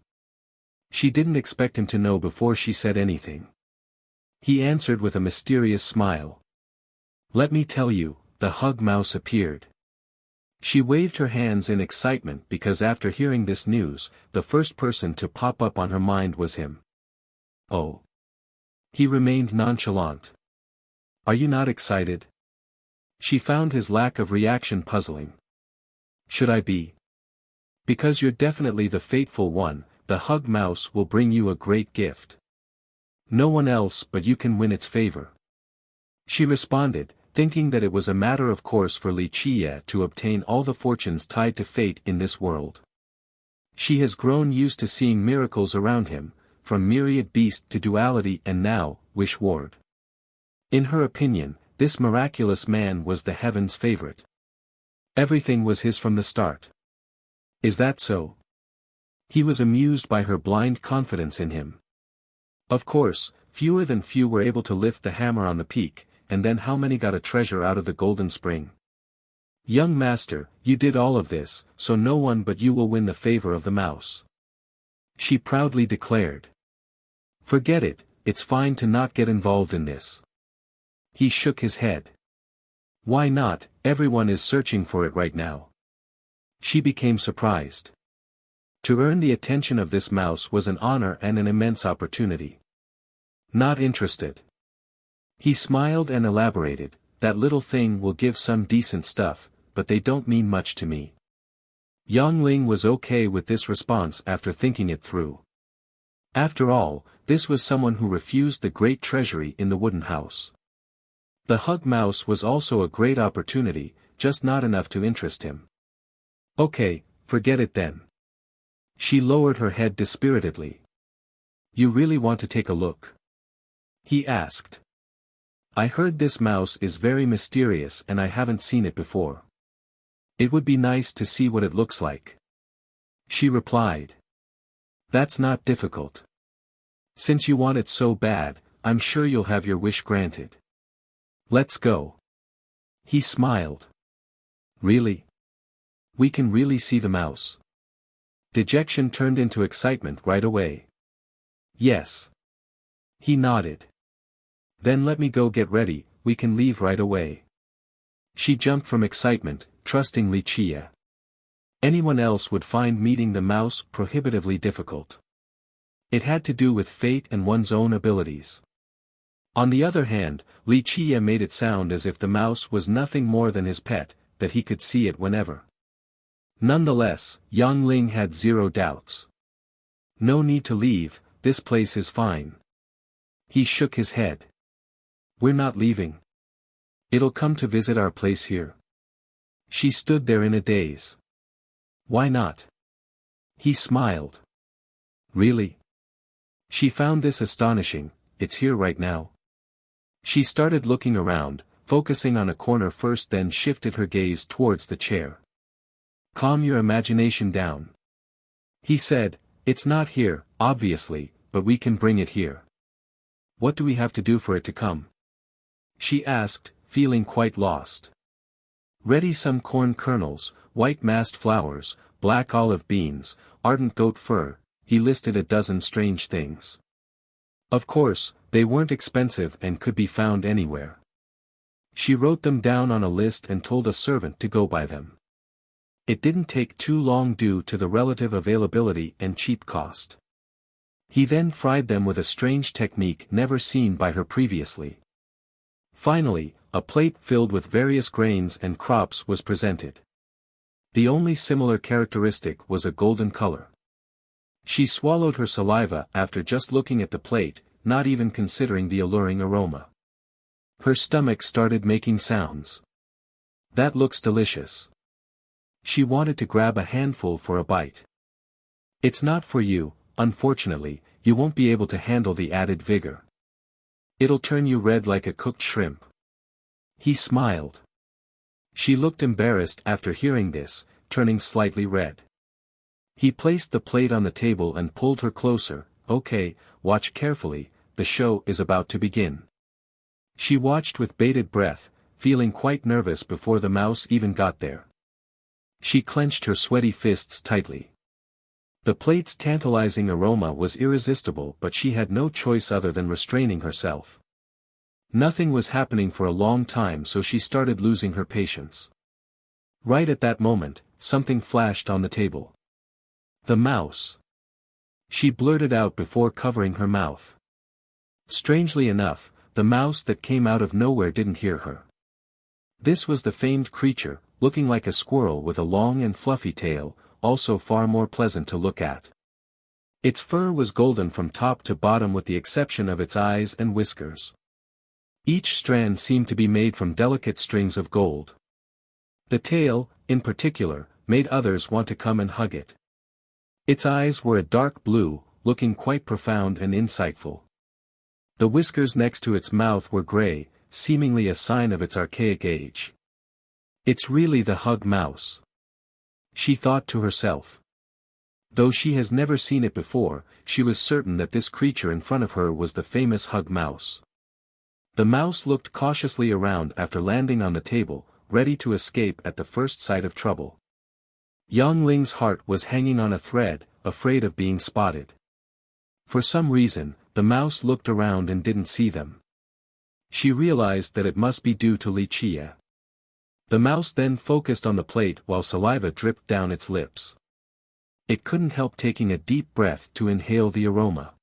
She didn't expect him to know before she said anything. He answered with a mysterious smile. Let me tell you, the hug mouse appeared. She waved her hands in excitement because after hearing this news, the first person to pop up on her mind was him. Oh. He remained nonchalant. Are you not excited? She found his lack of reaction puzzling. Should I be? Because you're definitely the fateful one, the hug mouse will bring you a great gift. No one else but you can win its favor. She responded, thinking that it was a matter of course for Li Qie to obtain all the fortunes tied to fate in this world. She has grown used to seeing miracles around him, from myriad beast to duality and now, wish ward. In her opinion, this miraculous man was the heaven's favorite. Everything was his from the start. Is that so? He was amused by her blind confidence in him. Of course, fewer than few were able to lift the hammer on the peak, and then how many got a treasure out of the golden spring? Young master, you did all of this, so no one but you will win the favor of the mouse. She proudly declared. Forget it, it's fine to not get involved in this. He shook his head. Why not, everyone is searching for it right now. She became surprised. To earn the attention of this mouse was an honor and an immense opportunity. Not interested. He smiled and elaborated, that little thing will give some decent stuff, but they don't mean much to me. Yang Ling was okay with this response after thinking it through. After all, this was someone who refused the great treasury in the wooden house. The hug mouse was also a great opportunity, just not enough to interest him. Okay, forget it then. She lowered her head dispiritedly. You really want to take a look? He asked. I heard this mouse is very mysterious and I haven't seen it before. It would be nice to see what it looks like. She replied. That's not difficult. Since you want it so bad, I'm sure you'll have your wish granted. Let's go. He smiled. Really? We can really see the mouse. Dejection turned into excitement right away. Yes. He nodded. Then let me go get ready, we can leave right away. She jumped from excitement, trusting Li Qie. Anyone else would find meeting the mouse prohibitively difficult. It had to do with fate and one's own abilities. On the other hand, Li Qie made it sound as if the mouse was nothing more than his pet, that he could see it whenever. Nonetheless, Yang Ling had zero doubts. No need to leave, this place is fine. He shook his head. We're not leaving. It'll come to visit our place here. She stood there in a daze. Why not? He smiled. Really? She found this astonishing, it's here right now. She started looking around, focusing on a corner first, then shifted her gaze towards the chair. Calm your imagination down. He said, it's not here, obviously, but we can bring it here. What do we have to do for it to come? She asked, feeling quite lost. Ready some corn kernels, white mast flowers, black olive beans, ardent goat fur, he listed a dozen strange things. Of course, they weren't expensive and could be found anywhere. She wrote them down on a list and told a servant to go buy them. It didn't take too long due to the relative availability and cheap cost. He then fried them with a strange technique never seen by her previously. Finally, a plate filled with various grains and crops was presented. The only similar characteristic was a golden color. She swallowed her saliva after just looking at the plate, not even considering the alluring aroma. Her stomach started making sounds. That looks delicious. She wanted to grab a handful for a bite. It's not for you, unfortunately, you won't be able to handle the added vigor. It'll turn you red like a cooked shrimp. He smiled. She looked embarrassed after hearing this, turning slightly red. He placed the plate on the table and pulled her closer. Okay, watch carefully, the show is about to begin. She watched with bated breath, feeling quite nervous before the mouse even got there. She clenched her sweaty fists tightly. The plate's tantalizing aroma was irresistible, but she had no choice other than restraining herself. Nothing was happening for a long time, so she started losing her patience. Right at that moment, something flashed on the table. The mouse. She blurted out before covering her mouth. Strangely enough, the mouse that came out of nowhere didn't hear her. This was the famed creature, looking like a squirrel with a long and fluffy tail, also far more pleasant to look at. Its fur was golden from top to bottom with the exception of its eyes and whiskers. Each strand seemed to be made from delicate strings of gold. The tail, in particular, made others want to come and hug it. Its eyes were a dark blue, looking quite profound and insightful. The whiskers next to its mouth were gray, seemingly a sign of its archaic age. It's really the hug mouse, she thought to herself. Though she has never seen it before, she was certain that this creature in front of her was the famous hug mouse. The mouse looked cautiously around after landing on the table, ready to escape at the first sight of trouble. Yang Ling's heart was hanging on a thread, afraid of being spotted. For some reason, the mouse looked around and didn't see them. She realized that it must be due to Wuxia. The mouse then focused on the plate while saliva dripped down its lips. It couldn't help taking a deep breath to inhale the aroma.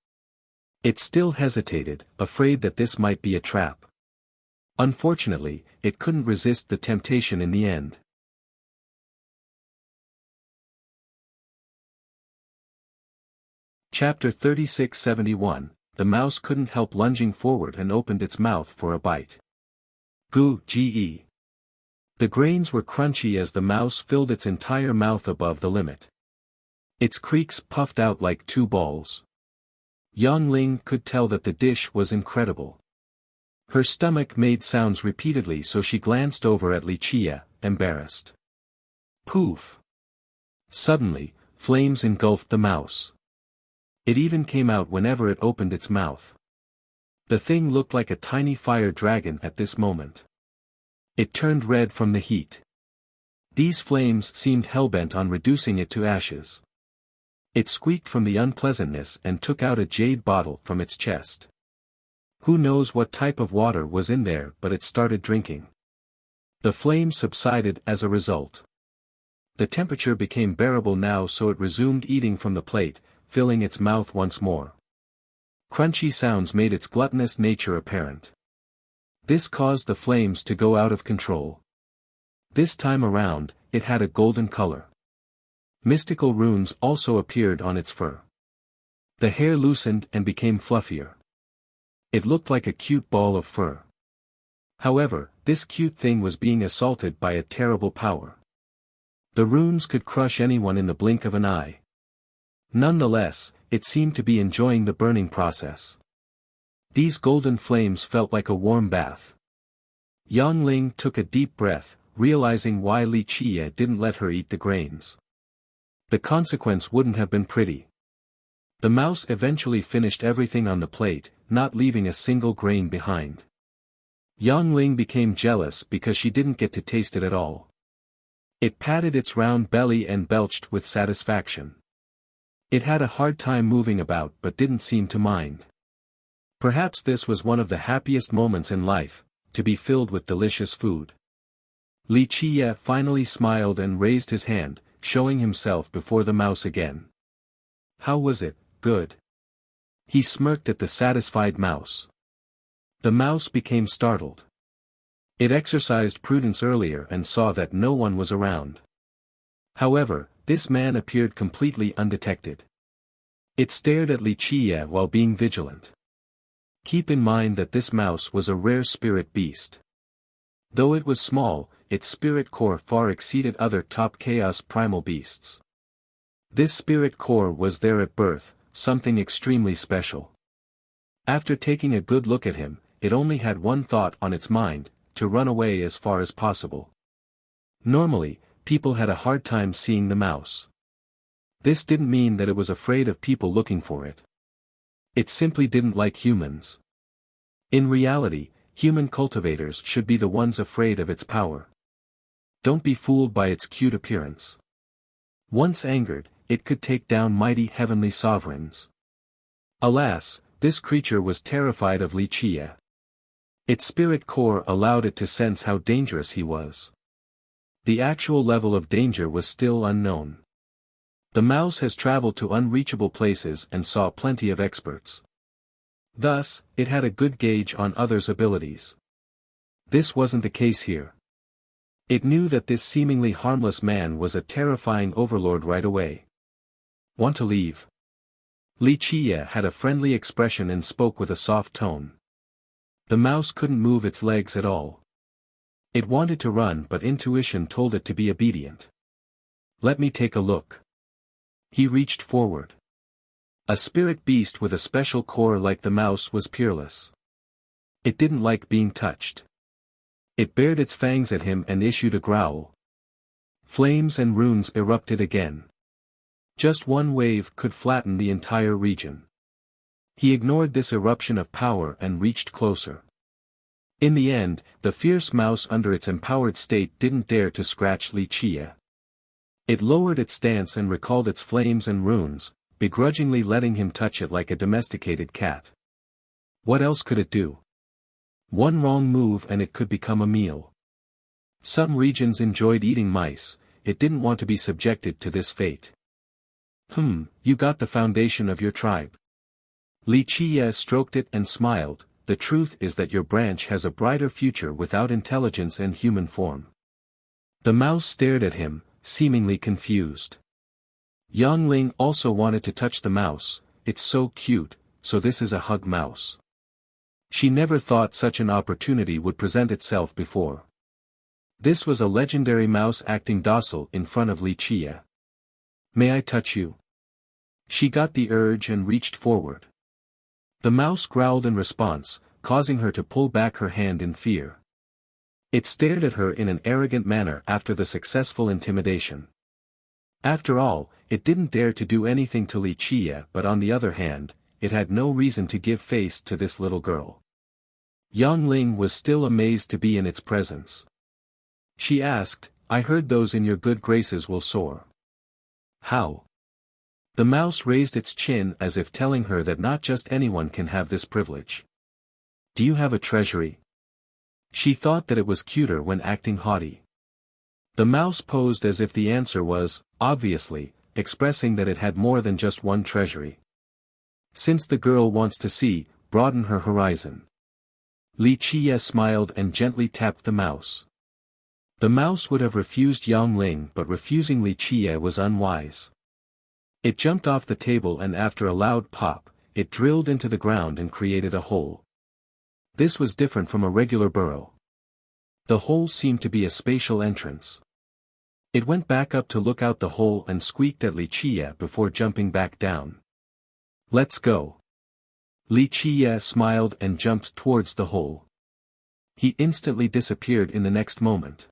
It still hesitated, afraid that this might be a trap. Unfortunately, it couldn't resist the temptation in the end. Chapter 3671, The mouse couldn't help lunging forward and opened its mouth for a bite. Ge. The grains were crunchy as the mouse filled its entire mouth above the limit. Its creaks puffed out like two balls. Yang Ling could tell that the dish was incredible. Her stomach made sounds repeatedly, so she glanced over at Wuxia, embarrassed. Poof! Suddenly, flames engulfed the mouse. It even came out whenever it opened its mouth. The thing looked like a tiny fire dragon at this moment. It turned red from the heat. These flames seemed hellbent on reducing it to ashes. It squeaked from the unpleasantness and took out a jade bottle from its chest. Who knows what type of water was in there, but it started drinking. The flames subsided as a result. The temperature became bearable now, so it resumed eating from the plate, filling its mouth once more. Crunchy sounds made its gluttonous nature apparent. This caused the flames to go out of control. This time around, it had a golden color. Mystical runes also appeared on its fur. The hair loosened and became fluffier. It looked like a cute ball of fur. However, this cute thing was being assaulted by a terrible power. The runes could crush anyone in the blink of an eye. Nonetheless, it seemed to be enjoying the burning process. These golden flames felt like a warm bath. Yang Ling took a deep breath, realizing why Wuxia didn't let her eat the grains. The consequence wouldn't have been pretty. The mouse eventually finished everything on the plate, not leaving a single grain behind. Yang Ling became jealous because she didn't get to taste it at all. It patted its round belly and belched with satisfaction. It had a hard time moving about but didn't seem to mind. Perhaps this was one of the happiest moments in life, to be filled with delicious food. Wuxia finally smiled and raised his hand, showing himself before the mouse again. How was it? Good. He smirked at the satisfied mouse. The mouse became startled. It exercised prudence earlier and saw that no one was around. However, this man appeared completely undetected. It stared at Wuxia while being vigilant. Keep in mind that this mouse was a rare spirit beast. Though it was small, its spirit core far exceeded other top chaos primal beasts. This spirit core was there at birth, something extremely special. After taking a good look at him, it only had one thought on its mind: to run away as far as possible. Normally, people had a hard time seeing the mouse. This didn't mean that it was afraid of people looking for it. It simply didn't like humans. In reality, human cultivators should be the ones afraid of its power. Don't be fooled by its cute appearance. Once angered, it could take down mighty heavenly sovereigns. Alas, this creature was terrified of Wuxia. Its spirit core allowed it to sense how dangerous he was. The actual level of danger was still unknown. The mouse has traveled to unreachable places and saw plenty of experts. Thus, it had a good gauge on others' abilities. This wasn't the case here. It knew that this seemingly harmless man was a terrifying overlord right away. Want to leave? Wuxia had a friendly expression and spoke with a soft tone. The mouse couldn't move its legs at all. It wanted to run, but intuition told it to be obedient. Let me take a look. He reached forward. A spirit beast with a special core like the mouse was peerless. It didn't like being touched. It bared its fangs at him and issued a growl. Flames and runes erupted again. Just one wave could flatten the entire region. He ignored this eruption of power and reached closer. In the end, the fierce mouse under its empowered state didn't dare to scratch Wuxia. It lowered its stance and recalled its flames and runes, begrudgingly letting him touch it like a domesticated cat. What else could it do? One wrong move and it could become a meal. Some regions enjoyed eating mice, it didn't want to be subjected to this fate. You got the foundation of your tribe. Wuxia stroked it and smiled. The truth is that your branch has a brighter future without intelligence and human form. The mouse stared at him, seemingly confused. Yang Ling also wanted to touch the mouse. It's so cute, so this is a hug mouse. She never thought such an opportunity would present itself before. This was a legendary mouse acting docile in front of Wuxia. May I touch you? She got the urge and reached forward. The mouse growled in response, causing her to pull back her hand in fear. It stared at her in an arrogant manner after the successful intimidation. After all, it didn't dare to do anything to Wuxia, but on the other hand, it had no reason to give face to this little girl. Yang Ling was still amazed to be in its presence. She asked, I heard those in your good graces will soar. How? The mouse raised its chin as if telling her that not just anyone can have this privilege. Do you have a treasury? She thought that it was cuter when acting haughty. The mouse posed as if the answer was, obviously, expressing that it had more than just one treasury. Since the girl wants to see, broaden her horizon. Wuxia smiled and gently tapped the mouse. The mouse would have refused Yang Ling, but refusing Wuxia was unwise. It jumped off the table and after a loud pop, it drilled into the ground and created a hole. This was different from a regular burrow. The hole seemed to be a spatial entrance. It went back up to look out the hole and squeaked at Wuxia before jumping back down. Let's go. Wuxia smiled and jumped towards the hole. He instantly disappeared in the next moment.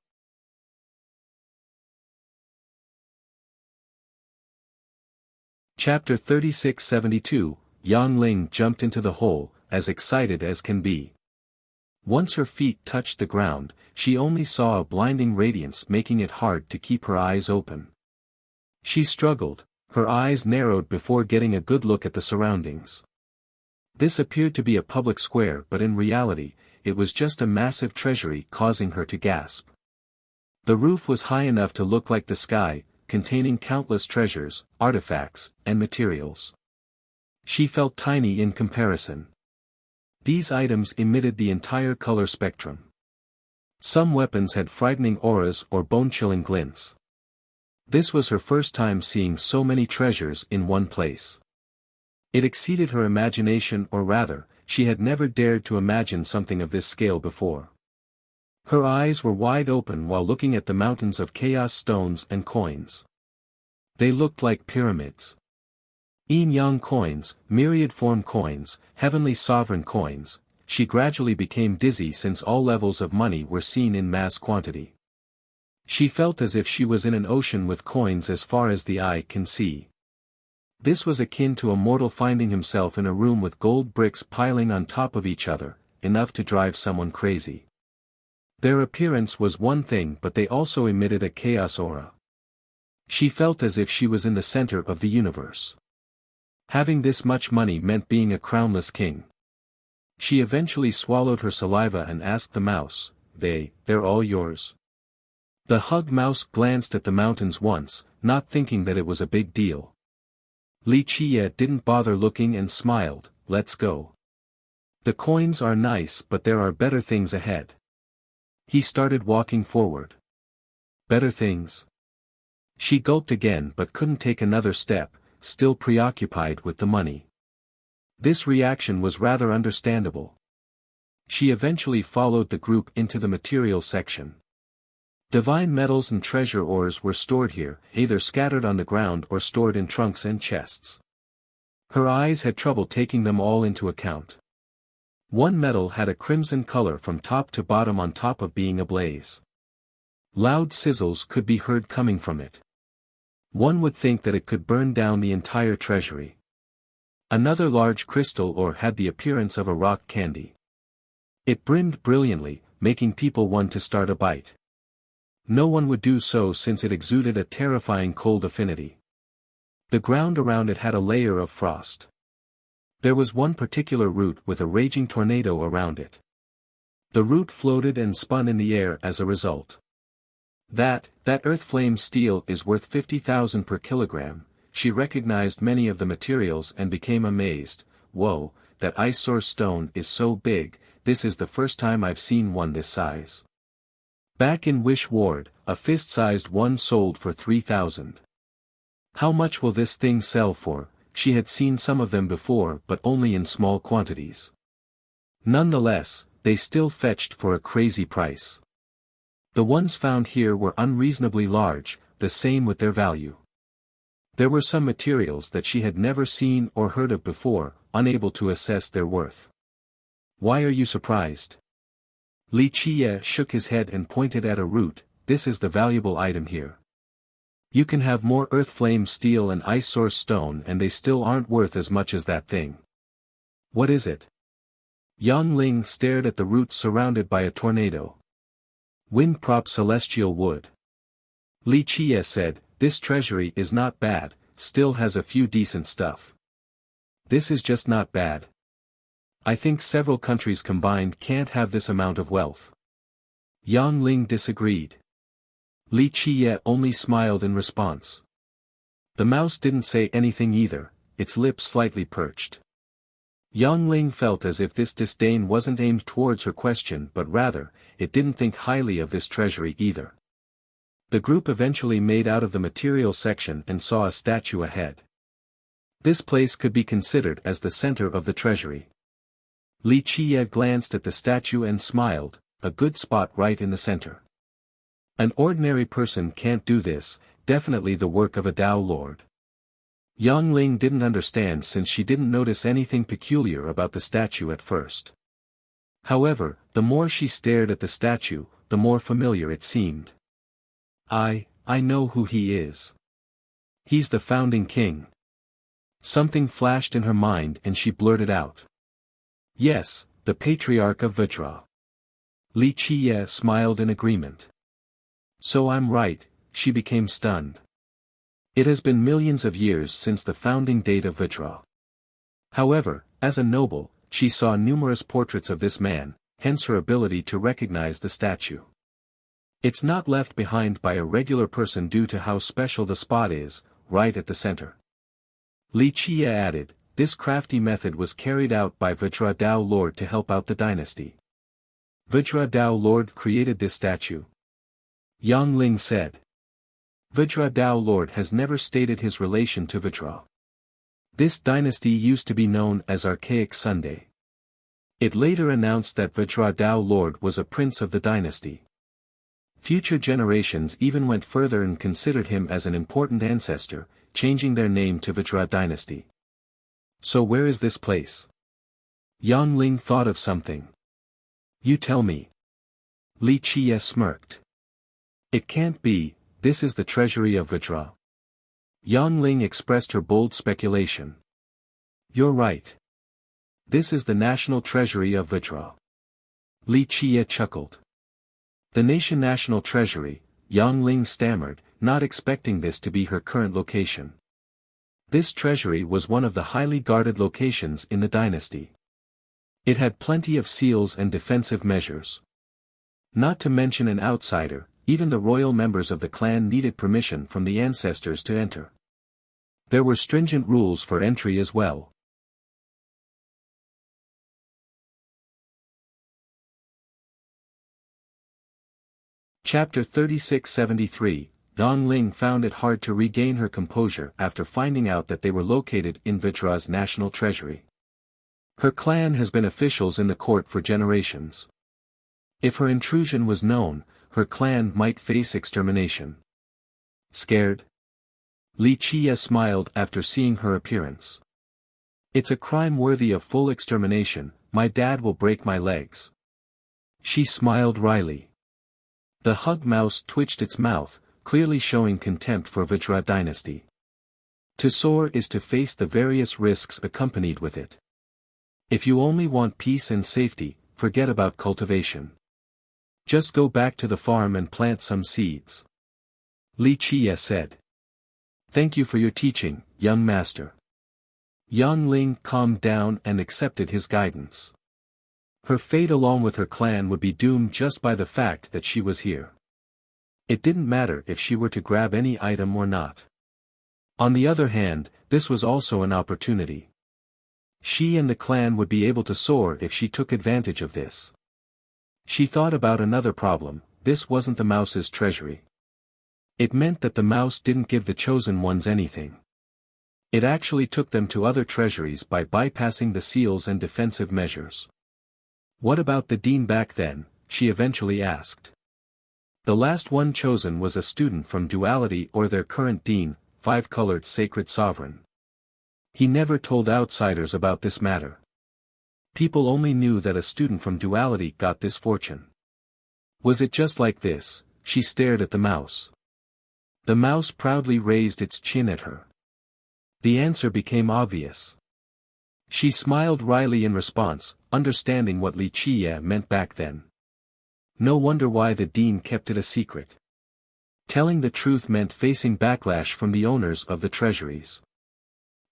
Chapter 3672, Yang Ling jumped into the hole, as excited as can be. Once her feet touched the ground, she only saw a blinding radiance making it hard to keep her eyes open. She struggled, her eyes narrowed before getting a good look at the surroundings. This appeared to be a public square, but in reality, it was just a massive treasury causing her to gasp. The roof was high enough to look like the sky, containing countless treasures, artifacts, and materials. She felt tiny in comparison. These items emitted the entire color spectrum. Some weapons had frightening auras or bone-chilling glints. This was her first time seeing so many treasures in one place. It exceeded her imagination, or rather, she had never dared to imagine something of this scale before. Her eyes were wide open while looking at the mountains of chaos stones and coins. They looked like pyramids. Yin-yang coins, myriad-form coins, heavenly sovereign coins. She gradually became dizzy since all levels of money were seen in mass quantity. She felt as if she was in an ocean with coins as far as the eye can see. This was akin to a mortal finding himself in a room with gold bricks piling on top of each other, enough to drive someone crazy. Their appearance was one thing, but they also emitted a chaos aura. She felt as if she was in the center of the universe. Having this much money meant being a crownless king. She eventually swallowed her saliva and asked the mouse, "They're all yours?" The hugged mouse glanced at the mountains once, not thinking that it was a big deal. Li Qiye didn't bother looking and smiled, "Let's go. The coins are nice, but there are better things ahead." He started walking forward. Better things? She gulped again but couldn't take another step, still preoccupied with the money. This reaction was rather understandable. She eventually followed the group into the material section. Divine metals and treasure ores were stored here, either scattered on the ground or stored in trunks and chests. Her eyes had trouble taking them all into account. One metal had a crimson color from top to bottom on top of being ablaze. Loud sizzles could be heard coming from it. One would think that it could burn down the entire treasury. Another large crystal ore had the appearance of a rock candy. It brimmed brilliantly, making people want to start a bite. No one would do so since it exuded a terrifying cold affinity. The ground around it had a layer of frost. There was one particular root with a raging tornado around it. The root floated and spun in the air as a result. That earth flame steel is worth 50,000 per kilogram. She recognized many of the materials and became amazed. Whoa, that ice source stone is so big, this is the first time I've seen one this size. Back in Wish Ward, a fist-sized one sold for 3,000. How much will this thing sell for? She had seen some of them before but only in small quantities. Nonetheless, they still fetched for a crazy price. The ones found here were unreasonably large, the same with their value. There were some materials that she had never seen or heard of before, unable to assess their worth. Why are you surprised? Li Qiye shook his head and pointed at a root. This is the valuable item here. You can have more earth flame steel and ice source stone and they still aren't worth as much as that thing. What is it? Yang Ling stared at the roots surrounded by a tornado. Wind prop celestial wood. Li Qiye said, this treasury is not bad, still has a few decent stuff. This is just not bad. I think several countries combined can't have this amount of wealth. Yang Ling disagreed. Li Qiye only smiled in response. The mouse didn't say anything either, its lips slightly perched. Yang Ling felt as if this disdain wasn't aimed towards her question but rather, it didn't think highly of this treasury either. The group eventually made out of the material section and saw a statue ahead. This place could be considered as the center of the treasury. Li Qiye glanced at the statue and smiled, a good spot right in the center. An ordinary person can't do this, definitely the work of a Tao Lord. Yang Ling didn't understand since she didn't notice anything peculiar about the statue at first. However, the more she stared at the statue, the more familiar it seemed. I know who he is. He's the founding king. Something flashed in her mind and she blurted out. Yes, the patriarch of Vajra. Li Qiye smiled in agreement. So I'm right, she became stunned. It has been millions of years since the founding date of Vajra. However, as a noble, she saw numerous portraits of this man, hence her ability to recognize the statue. It's not left behind by a regular person due to how special the spot is, right at the center. Li Qiye added, this crafty method was carried out by Vajra Tao Lord to help out the dynasty. Vajra Tao Lord created this statue. Yang Ling said. Vajra Tao Lord has never stated his relation to Vajra. This dynasty used to be known as Archaic Sunday. It later announced that Vajradao Lord was a prince of the dynasty. Future generations even went further and considered him as an important ancestor, changing their name to Vajra dynasty. So where is this place? Yang Ling thought of something. You tell me. Li Qie smirked. It can't be, this is the treasury of Vajra. Yang Ling expressed her bold speculation. You're right. This is the national treasury of Vajra. Li Qie chuckled. The national treasury, Yang Ling stammered, not expecting this to be her current location. This treasury was one of the highly guarded locations in the dynasty. It had plenty of seals and defensive measures. Not to mention an outsider, even the royal members of the clan needed permission from the ancestors to enter. There were stringent rules for entry as well. Chapter 3673, Yang Ling found it hard to regain her composure after finding out that they were located in Vajra's national treasury. Her clan has been officials in the court for generations. If her intrusion was known, her clan might face extermination. Scared? Li Qie smiled after seeing her appearance. It's a crime worthy of full extermination, my dad will break my legs. She smiled wryly. The hug mouse twitched its mouth, clearly showing contempt for Vajra dynasty. To soar is to face the various risks accompanied with it. If you only want peace and safety, forget about cultivation. Just go back to the farm and plant some seeds. Li Qie said. Thank you for your teaching, young master. Yang Ling calmed down and accepted his guidance. Her fate along with her clan would be doomed just by the fact that she was here. It didn't matter if she were to grab any item or not. On the other hand, this was also an opportunity. She and the clan would be able to soar if she took advantage of this. She thought about another problem, this wasn't the mouse's treasury. It meant that the mouse didn't give the chosen ones anything. It actually took them to other treasuries by bypassing the seals and defensive measures. What about the dean back then, she eventually asked. The last one chosen was a student from Duality or their current dean, Five-Colored Sacred Sovereign. He never told outsiders about this matter. People only knew that a student from Duality got this fortune. Was it just like this? She stared at the mouse. The mouse proudly raised its chin at her. The answer became obvious. She smiled wryly in response, understanding what Li Qie meant back then. No wonder why the dean kept it a secret. Telling the truth meant facing backlash from the owners of the treasuries.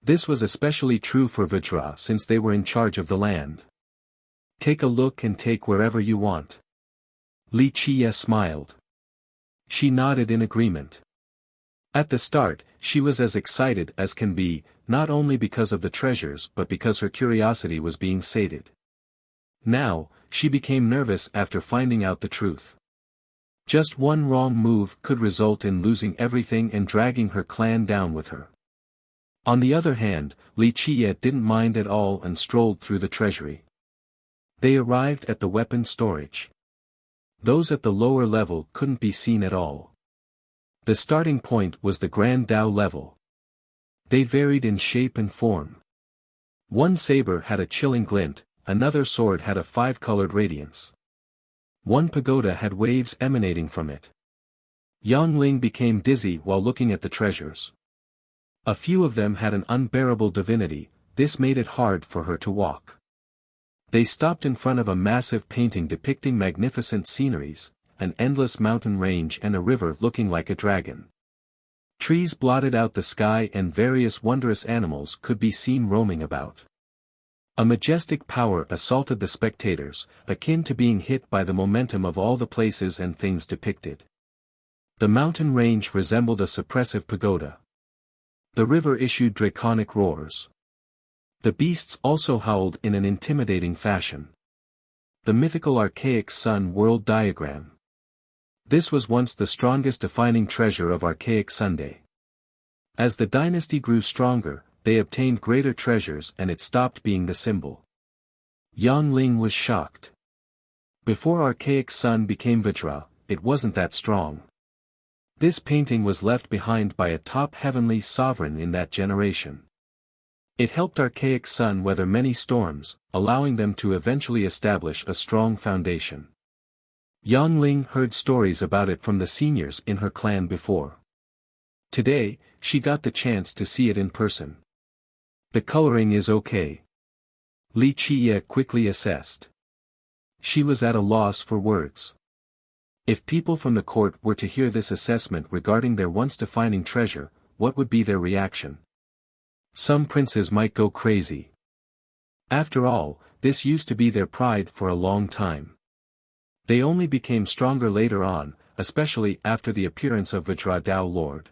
This was especially true for Vajra since they were in charge of the land. Take a look and take wherever you want. Li Qie smiled. She nodded in agreement. At the start, she was as excited as can be, not only because of the treasures but because her curiosity was being sated. Now, she became nervous after finding out the truth. Just one wrong move could result in losing everything and dragging her clan down with her. On the other hand, Li Qie didn't mind at all and strolled through the treasury. They arrived at the weapon storage. Those at the lower level couldn't be seen at all. The starting point was the Grand Dao level. They varied in shape and form. One saber had a chilling glint, another sword had a five-colored radiance. One pagoda had waves emanating from it. Yang Ling became dizzy while looking at the treasures. A few of them had an unbearable divinity, this made it hard for her to walk. They stopped in front of a massive painting depicting magnificent sceneries, an endless mountain range and a river looking like a dragon. Trees blotted out the sky and various wondrous animals could be seen roaming about. A majestic power assaulted the spectators, akin to being hit by the momentum of all the places and things depicted. The mountain range resembled a suppressive pagoda. The river issued draconic roars. The beasts also howled in an intimidating fashion. The mythical archaic sun world diagram. This was once the strongest defining treasure of Archaic Sunday. As the dynasty grew stronger, they obtained greater treasures and it stopped being the symbol. Yang Ling was shocked. Before archaic sun became Vajra, it wasn't that strong. This painting was left behind by a top heavenly sovereign in that generation. It helped archaic sun weather many storms, allowing them to eventually establish a strong foundation. Yang Ling heard stories about it from the seniors in her clan before. Today, she got the chance to see it in person. The coloring is okay. Li Qiye quickly assessed. She was at a loss for words. If people from the court were to hear this assessment regarding their once-defining treasure, what would be their reaction? Some princes might go crazy. After all, this used to be their pride for a long time. They only became stronger later on, especially after the appearance of Vajra Dao Lord.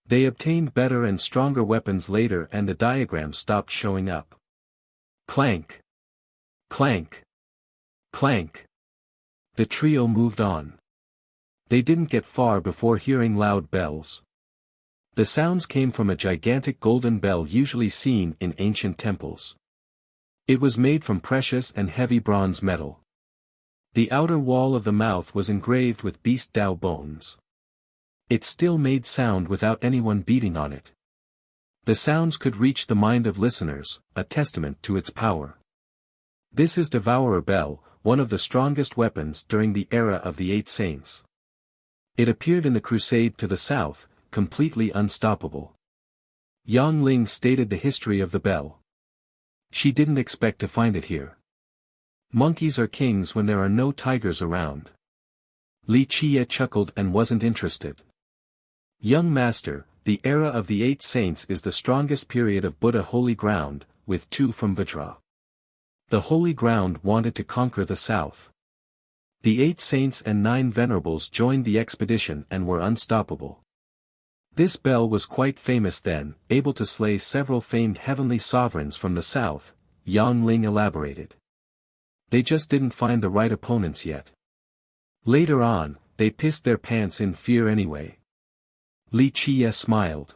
They obtained better and stronger weapons later and the diagram stopped showing up. Clank! Clank! Clank! The trio moved on. They didn't get far before hearing loud bells. The sounds came from a gigantic golden bell usually seen in ancient temples. It was made from precious and heavy bronze metal. The outer wall of the mouth was engraved with beast Dao bones. It still made sound without anyone beating on it. The sounds could reach the mind of listeners, a testament to its power. This is Devourer Bell, one of the strongest weapons during the era of the Eight Saints. It appeared in the crusade to the south, completely unstoppable. Yang Ling stated the history of the bell. She didn't expect to find it here. Monkeys are kings when there are no tigers around. Li Qiye chuckled and wasn't interested. Young master, the era of the Eight Saints is the strongest period of Buddha holy ground, with 2 from Vajra. The holy ground wanted to conquer the south. The 8 saints and 9 venerables joined the expedition and were unstoppable. This bell was quite famous then, able to slay several famed heavenly sovereigns from the south, Yang Ling elaborated. They just didn't find the right opponents yet. Later on, they pissed their pants in fear anyway. Li Qiye smiled.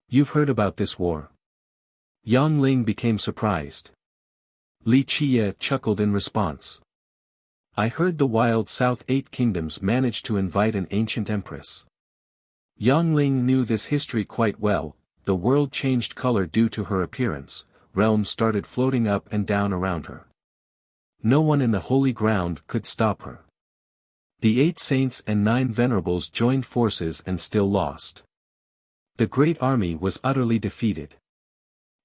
You've heard about this war? Yang Ling became surprised. Li Qiye chuckled in response. I heard the wild South 8 kingdoms managed to invite an ancient empress. Yang Ling knew this history quite well. The world changed color due to her appearance, realms started floating up and down around her. No one in the holy ground could stop her. The 8 saints and 9 venerables joined forces and still lost. The great army was utterly defeated.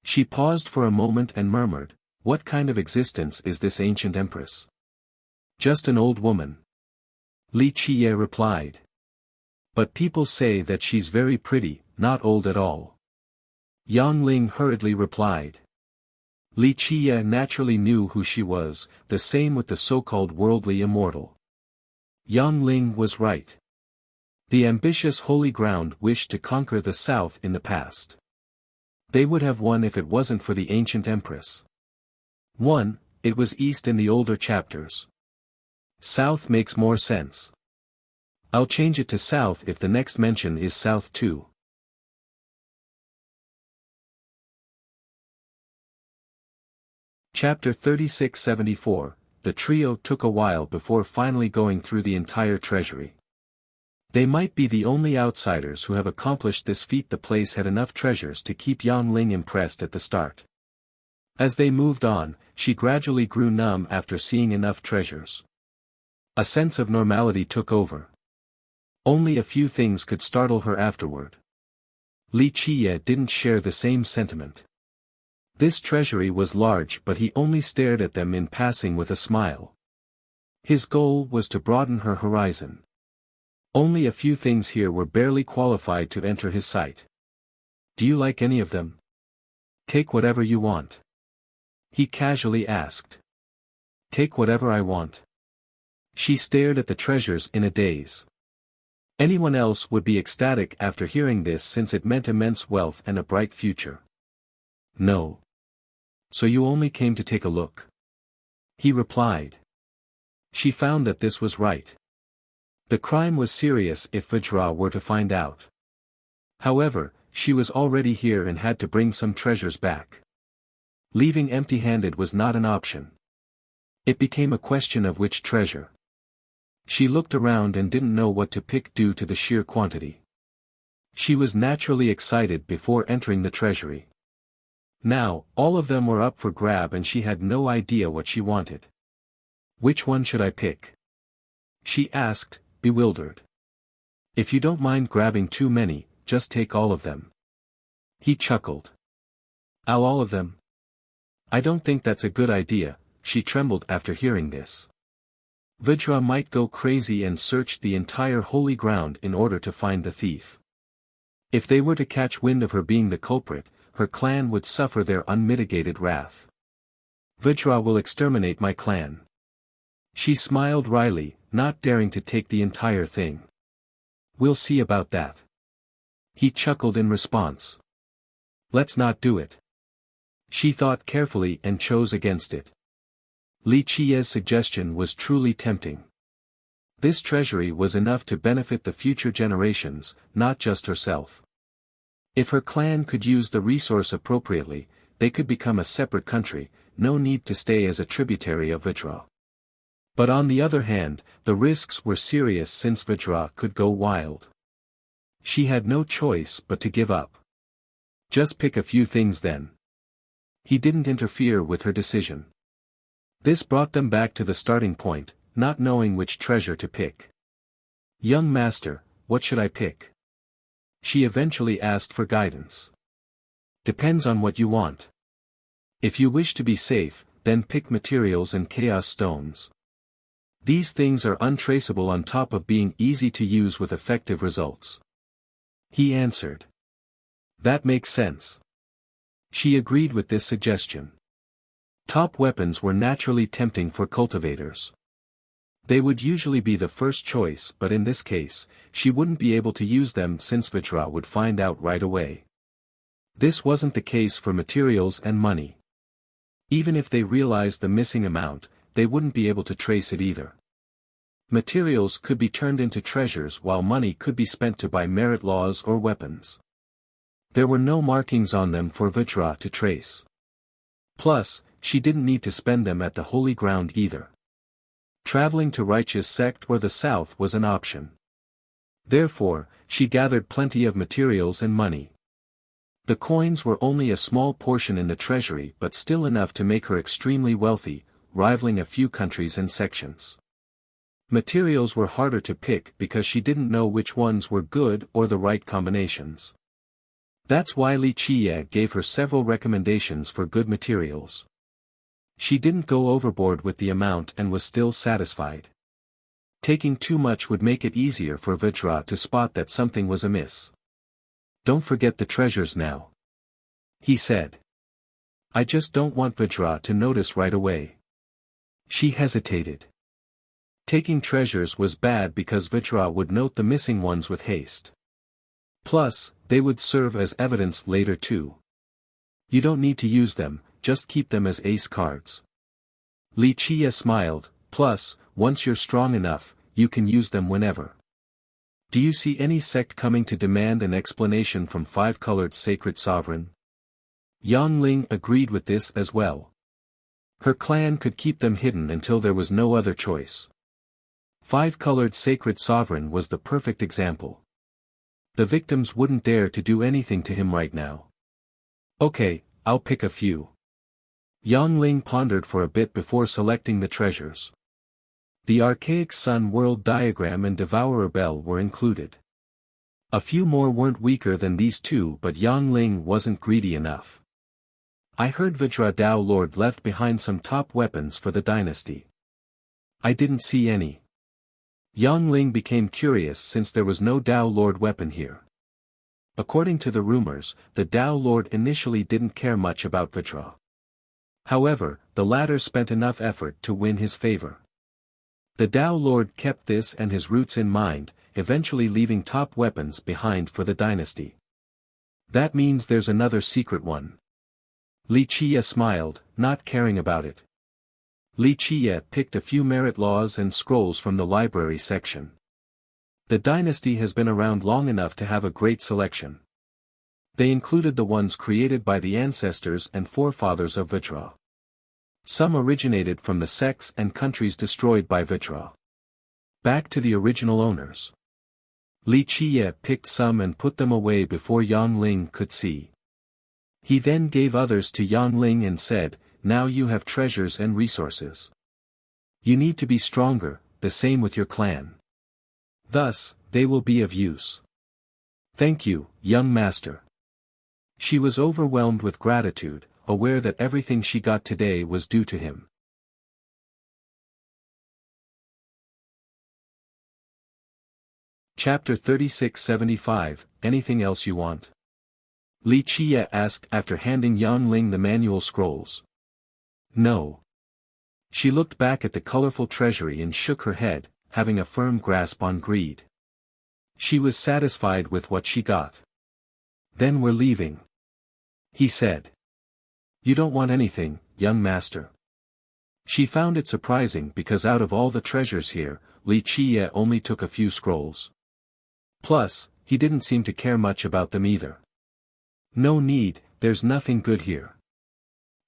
She paused for a moment and murmured, what kind of existence is this ancient empress? Just an old woman. Li Qiye replied. But people say that she's very pretty, not old at all. Yang Ling hurriedly replied. Li Qiye naturally knew who she was, the same with the so-called worldly immortal. Yang Ling was right. The ambitious holy ground wished to conquer the south in the past. They would have won if it wasn't for the ancient empress. 1. It was east in the older chapters. South makes more sense. I'll change it to south if the next mention is south too. Chapter 3674, the trio took a while before finally going through the entire treasury. They might be the only outsiders who have accomplished this feat. The place had enough treasures to keep Yang Ling impressed at the start. As they moved on, she gradually grew numb after seeing enough treasures. A sense of normality took over. Only a few things could startle her afterward. Li Qiye didn't share the same sentiment. This treasury was large, but he only stared at them in passing with a smile. His goal was to broaden her horizon. Only a few things here were barely qualified to enter his sight. Do you like any of them? Take whatever you want. He casually asked. Take whatever I want. She stared at the treasures in a daze. Anyone else would be ecstatic after hearing this, since it meant immense wealth and a bright future. No. So you only came to take a look? He replied. She found that this was right. The crime was serious if Vajra were to find out. However, she was already here and had to bring some treasures back. Leaving empty-handed was not an option. It became a question of which treasure. She looked around and didn't know what to pick due to the sheer quantity. She was naturally excited before entering the treasury. Now, all of them were up for grab and she had no idea what she wanted. Which one should I pick? She asked, bewildered. If you don't mind grabbing too many, just take all of them. He chuckled. Ow, all of them? I don't think that's a good idea, she trembled after hearing this. Vajra might go crazy and search the entire holy ground in order to find the thief. If they were to catch wind of her being the culprit, her clan would suffer their unmitigated wrath. Vajra will exterminate my clan. She smiled wryly, not daring to take the entire thing. We'll see about that. He chuckled in response. Let's not do it. She thought carefully and chose against it. Li Qiye's suggestion was truly tempting. This treasury was enough to benefit the future generations, not just herself. If her clan could use the resource appropriately, they could become a separate country, no need to stay as a tributary of Vajra. But on the other hand, the risks were serious since Vajra could go wild. She had no choice but to give up. Just pick a few things then. He didn't interfere with her decision. This brought them back to the starting point, not knowing which treasure to pick. Young master, what should I pick? She eventually asked for guidance. Depends on what you want. If you wish to be safe, then pick materials and chaos stones. These things are untraceable on top of being easy to use with effective results. He answered. That makes sense. She agreed with this suggestion. Top weapons were naturally tempting for cultivators. They would usually be the first choice, but in this case, she wouldn't be able to use them since Vajra would find out right away. This wasn't the case for materials and money. Even if they realized the missing amount, they wouldn't be able to trace it either. Materials could be turned into treasures while money could be spent to buy merit laws or weapons. There were no markings on them for Vajra to trace. Plus, she didn't need to spend them at the holy ground either. Traveling to righteous sect or the south was an option. Therefore, she gathered plenty of materials and money. The coins were only a small portion in the treasury but still enough to make her extremely wealthy, rivaling a few countries and sections. Materials were harder to pick because she didn't know which ones were good or the right combinations. That's why Li Qiye gave her several recommendations for good materials. She didn't go overboard with the amount and was still satisfied. Taking too much would make it easier for Vajra to spot that something was amiss. Don't forget the treasures now. He said. I just don't want Vajra to notice right away. She hesitated. Taking treasures was bad because Vajra would note the missing ones with haste. Plus, they would serve as evidence later too. You don't need to use them, just keep them as ace cards. Li Qiye smiled, plus, once you're strong enough, you can use them whenever. Do you see any sect coming to demand an explanation from five-colored sacred sovereign? Yang Ling agreed with this as well. Her clan could keep them hidden until there was no other choice. Five-colored sacred sovereign was the perfect example. The victims wouldn't dare to do anything to him right now. Okay, I'll pick a few. Yang Ling pondered for a bit before selecting the treasures. The archaic sun world diagram and devourer bell were included. A few more weren't weaker than these two, but Yang Ling wasn't greedy enough. I heard Vajra Dao Lord left behind some top weapons for the dynasty. I didn't see any. Yang Ling became curious since there was no Dao Lord weapon here. According to the rumors, the Dao Lord initially didn't care much about Vajra. However, the latter spent enough effort to win his favor. The Dao Lord kept this and his roots in mind, eventually leaving top weapons behind for the dynasty. That means there's another secret one. Li Qiye smiled, not caring about it. Li Qiye picked a few merit laws and scrolls from the library section. The dynasty has been around long enough to have a great selection. They included the ones created by the ancestors and forefathers of Vitra. Some originated from the sects and countries destroyed by Vitra. Back to the original owners. Li Qiye picked some and put them away before Yang Ling could see. He then gave others to Yang Ling and said, "Now you have treasures and resources. You need to be stronger, the same with your clan. Thus, they will be of use." "Thank you, young master." She was overwhelmed with gratitude, aware that everything she got today was due to him. Chapter 3675, Anything else you want? Li Qiye asked after handing Yang Ling the manual scrolls. No. She looked back at the colorful treasury and shook her head, having a firm grasp on greed. She was satisfied with what she got. "Then we're leaving," he said. "You don't want anything, young master." She found it surprising because out of all the treasures here, Li Qiye only took a few scrolls. Plus, he didn't seem to care much about them either. "No need, there's nothing good here."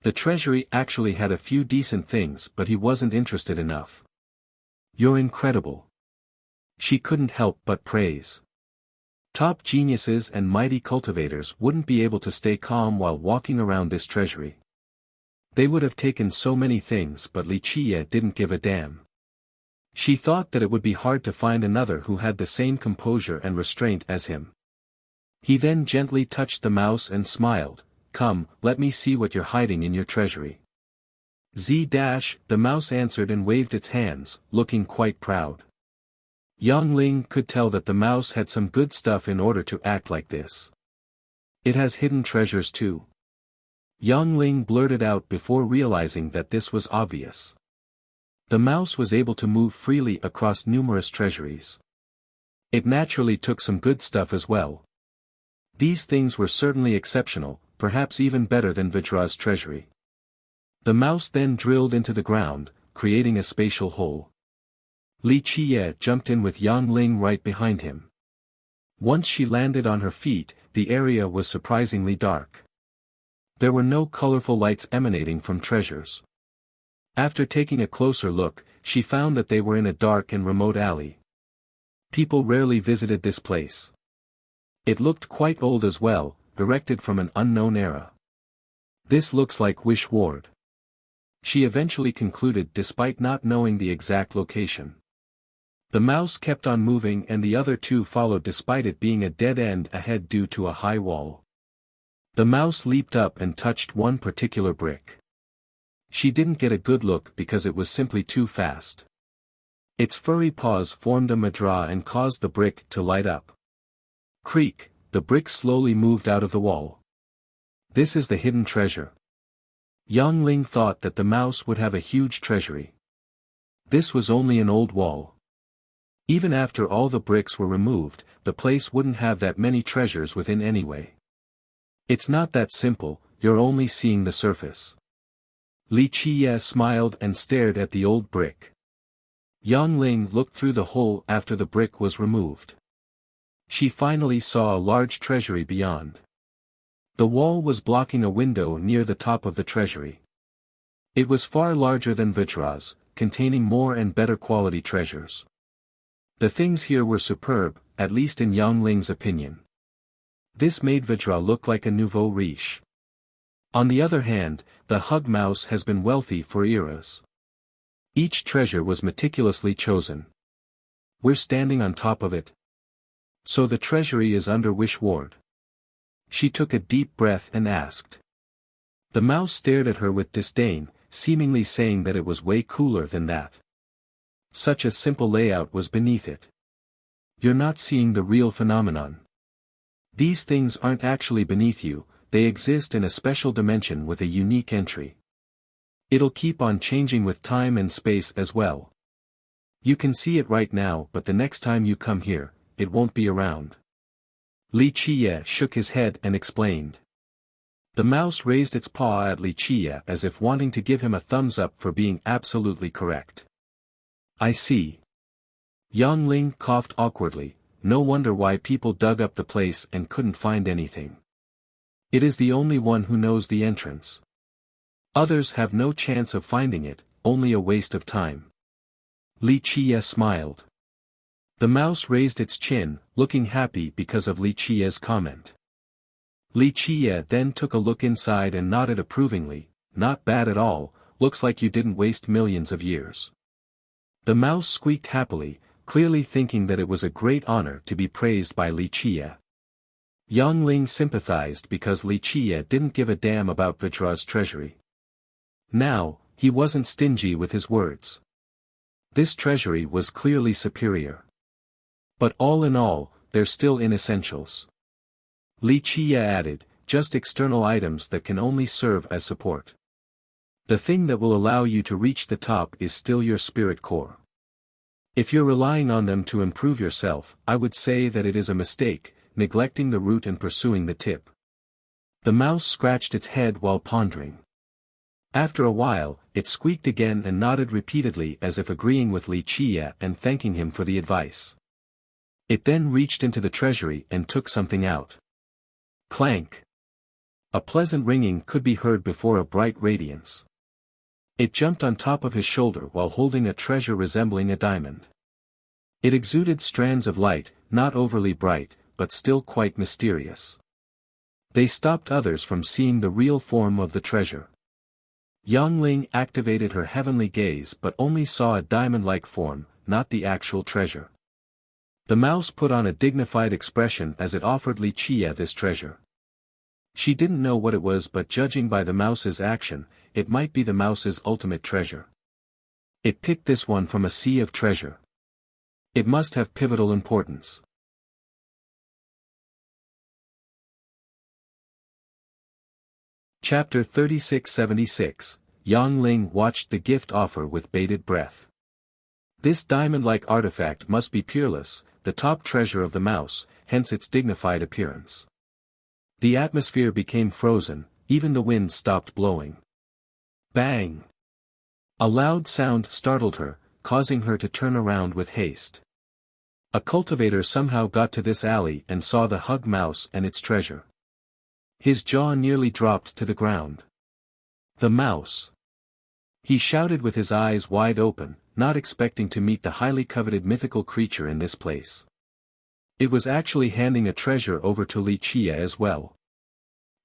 The treasury actually had a few decent things, but he wasn't interested enough. "You're incredible." She couldn't help but praise. Top geniuses and mighty cultivators wouldn't be able to stay calm while walking around this treasury. They would have taken so many things, but Li Qiye didn't give a damn. She thought that it would be hard to find another who had the same composure and restraint as him. He then gently touched the mouse and smiled, "Come, let me see what you're hiding in your treasury." The mouse answered and waved its hands, looking quite proud. Yang Ling could tell that the mouse had some good stuff in order to act like this. "It has hidden treasures too." Yang Ling blurted out before realizing that this was obvious. The mouse was able to move freely across numerous treasuries. It naturally took some good stuff as well. These things were certainly exceptional, perhaps even better than Vitra's treasury. The mouse then drilled into the ground, creating a spatial hole. Li Qiye jumped in with Yang Ling right behind him. Once she landed on her feet, the area was surprisingly dark. There were no colorful lights emanating from treasures. After taking a closer look, she found that they were in a dark and remote alley. People rarely visited this place. It looked quite old as well, erected from an unknown era. "This looks like Wish Ward," she eventually concluded despite not knowing the exact location. The mouse kept on moving and the other two followed despite it being a dead end ahead due to a high wall. The mouse leaped up and touched one particular brick. She didn't get a good look because it was simply too fast. Its furry paws formed a madra and caused the brick to light up. Creak, the brick slowly moved out of the wall. "This is the hidden treasure." Yang Ling thought that the mouse would have a huge treasury. This was only an old wall. Even after all the bricks were removed, the place wouldn't have that many treasures within anyway. "It's not that simple, you're only seeing the surface." Li Qiye smiled and stared at the old brick. Yang Ling looked through the hole after the brick was removed. She finally saw a large treasury beyond. The wall was blocking a window near the top of the treasury. It was far larger than Vitra's, containing more and better quality treasures. The things here were superb, at least in Yang Ling's opinion. This made Vitra look like a nouveau riche. On the other hand, the Hug Mouse has been wealthy for eras. Each treasure was meticulously chosen. "We're standing on top of it. So the treasury is under Wish Ward." She took a deep breath and asked. The mouse stared at her with disdain, seemingly saying that it was way cooler than that. Such a simple layout was beneath it. "You're not seeing the real phenomenon. These things aren't actually beneath you, they exist in a special dimension with a unique entry. It'll keep on changing with time and space as well. You can see it right now, but the next time you come here, it won't be around." Li Qiye shook his head and explained. The mouse raised its paw at Li Qiye as if wanting to give him a thumbs up for being absolutely correct. "I see." Yang Ling coughed awkwardly, no wonder why people dug up the place and couldn't find anything. It is the only one who knows the entrance. Others have no chance of finding it, only a waste of time. Li Qie smiled. The mouse raised its chin, looking happy because of Li Qie's comment. Li Qie then took a look inside and nodded approvingly. Not bad at all, looks like you didn't waste millions of years. The mouse squeaked happily, clearly thinking that it was a great honor to be praised by Li Qie. Yang Ling sympathized because Li Qie didn't give a damn about Vajra's treasury. Now, he wasn't stingy with his words. This treasury was clearly superior. But all in all, they're still inessentials. Li Qie added, just external items that can only serve as support. The thing that will allow you to reach the top is still your spirit core. If you're relying on them to improve yourself, I would say that it is a mistake, neglecting the root and pursuing the tip. The mouse scratched its head while pondering. After a while, it squeaked again and nodded repeatedly as if agreeing with Li Qie and thanking him for the advice. It then reached into the treasury and took something out. Clank! A pleasant ringing could be heard before a bright radiance. It jumped on top of his shoulder while holding a treasure resembling a diamond. It exuded strands of light, not overly bright, but still quite mysterious. They stopped others from seeing the real form of the treasure. Yang Ling activated her heavenly gaze but only saw a diamond-like form, not the actual treasure. The mouse put on a dignified expression as it offered Li Qie this treasure. She didn't know what it was, but judging by the mouse's action, it might be the mouse's ultimate treasure. It picked this one from a sea of treasure. It must have pivotal importance. Chapter 3676, Yang Ling watched the gift offer with bated breath. This diamond-like artifact must be peerless, the top treasure of the mouse, hence its dignified appearance. The atmosphere became frozen, even the wind stopped blowing. Bang! A loud sound startled her, causing her to turn around with haste. A cultivator somehow got to this alley and saw the hug mouse and its treasure. His jaw nearly dropped to the ground. The mouse! He shouted with his eyes wide open, not expecting to meet the highly coveted mythical creature in this place. It was actually handing a treasure over to Li Qie as well.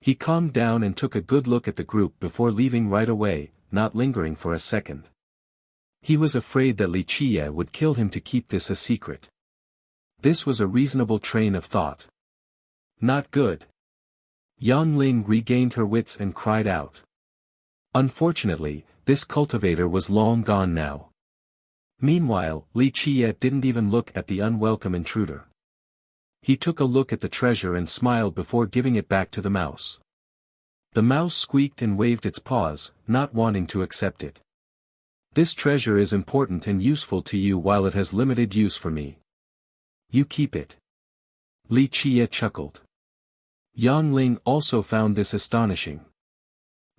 He calmed down and took a good look at the group before leaving right away, not lingering for a second. He was afraid that Li Qie would kill him to keep this a secret. This was a reasonable train of thought. Not good. Yang Ling regained her wits and cried out. Unfortunately, this cultivator was long gone now. Meanwhile, Li Qie didn't even look at the unwelcome intruder. He took a look at the treasure and smiled before giving it back to the mouse. The mouse squeaked and waved its paws, not wanting to accept it. This treasure is important and useful to you while it has limited use for me. You keep it. Li Qie chuckled. Yang Ling also found this astonishing.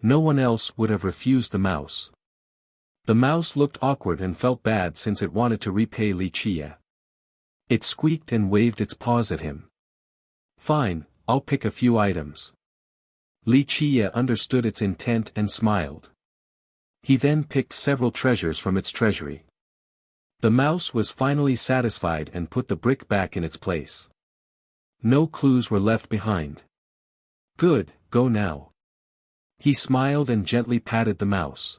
No one else would have refused the mouse. The mouse looked awkward and felt bad since it wanted to repay Li Qie. It squeaked and waved its paws at him. Fine, I'll pick a few items. Li Qie understood its intent and smiled. He then picked several treasures from its treasury. The mouse was finally satisfied and put the brick back in its place. No clues were left behind. Good, go now. He smiled and gently patted the mouse.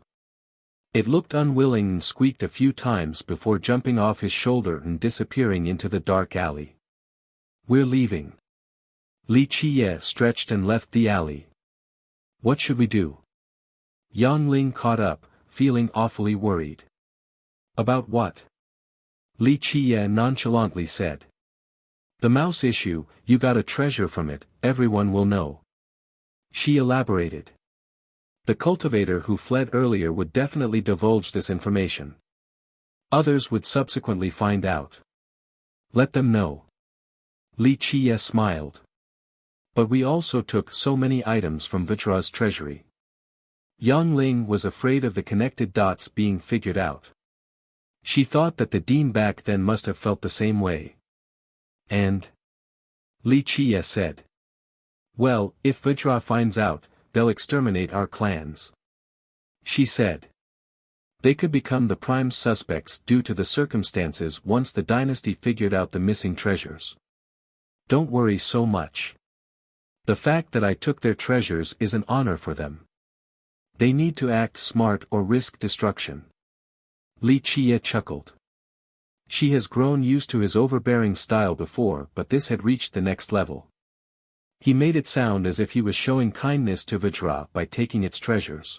It looked unwilling and squeaked a few times before jumping off his shoulder and disappearing into the dark alley. We're leaving. Li Qie stretched and left the alley. What should we do? Yang Ling caught up, feeling awfully worried. About what? Li Qie nonchalantly said. The mouse issue, you got a treasure from it, everyone will know. She elaborated. The cultivator who fled earlier would definitely divulge this information. Others would subsequently find out. Let them know. Li Qie smiled. But we also took so many items from Vajra's treasury. Yang Ling was afraid of the connected dots being figured out. She thought that the dean back then must have felt the same way. And? Li Qie said. Well, if Vajra finds out, they'll exterminate our clans. She said. They could become the prime suspects due to the circumstances once the dynasty figured out the missing treasures. Don't worry so much. The fact that I took their treasures is an honor for them. They need to act smart or risk destruction. Li Qie chuckled. She has grown used to his overbearing style before, but this had reached the next level. He made it sound as if he was showing kindness to Vajra by taking its treasures.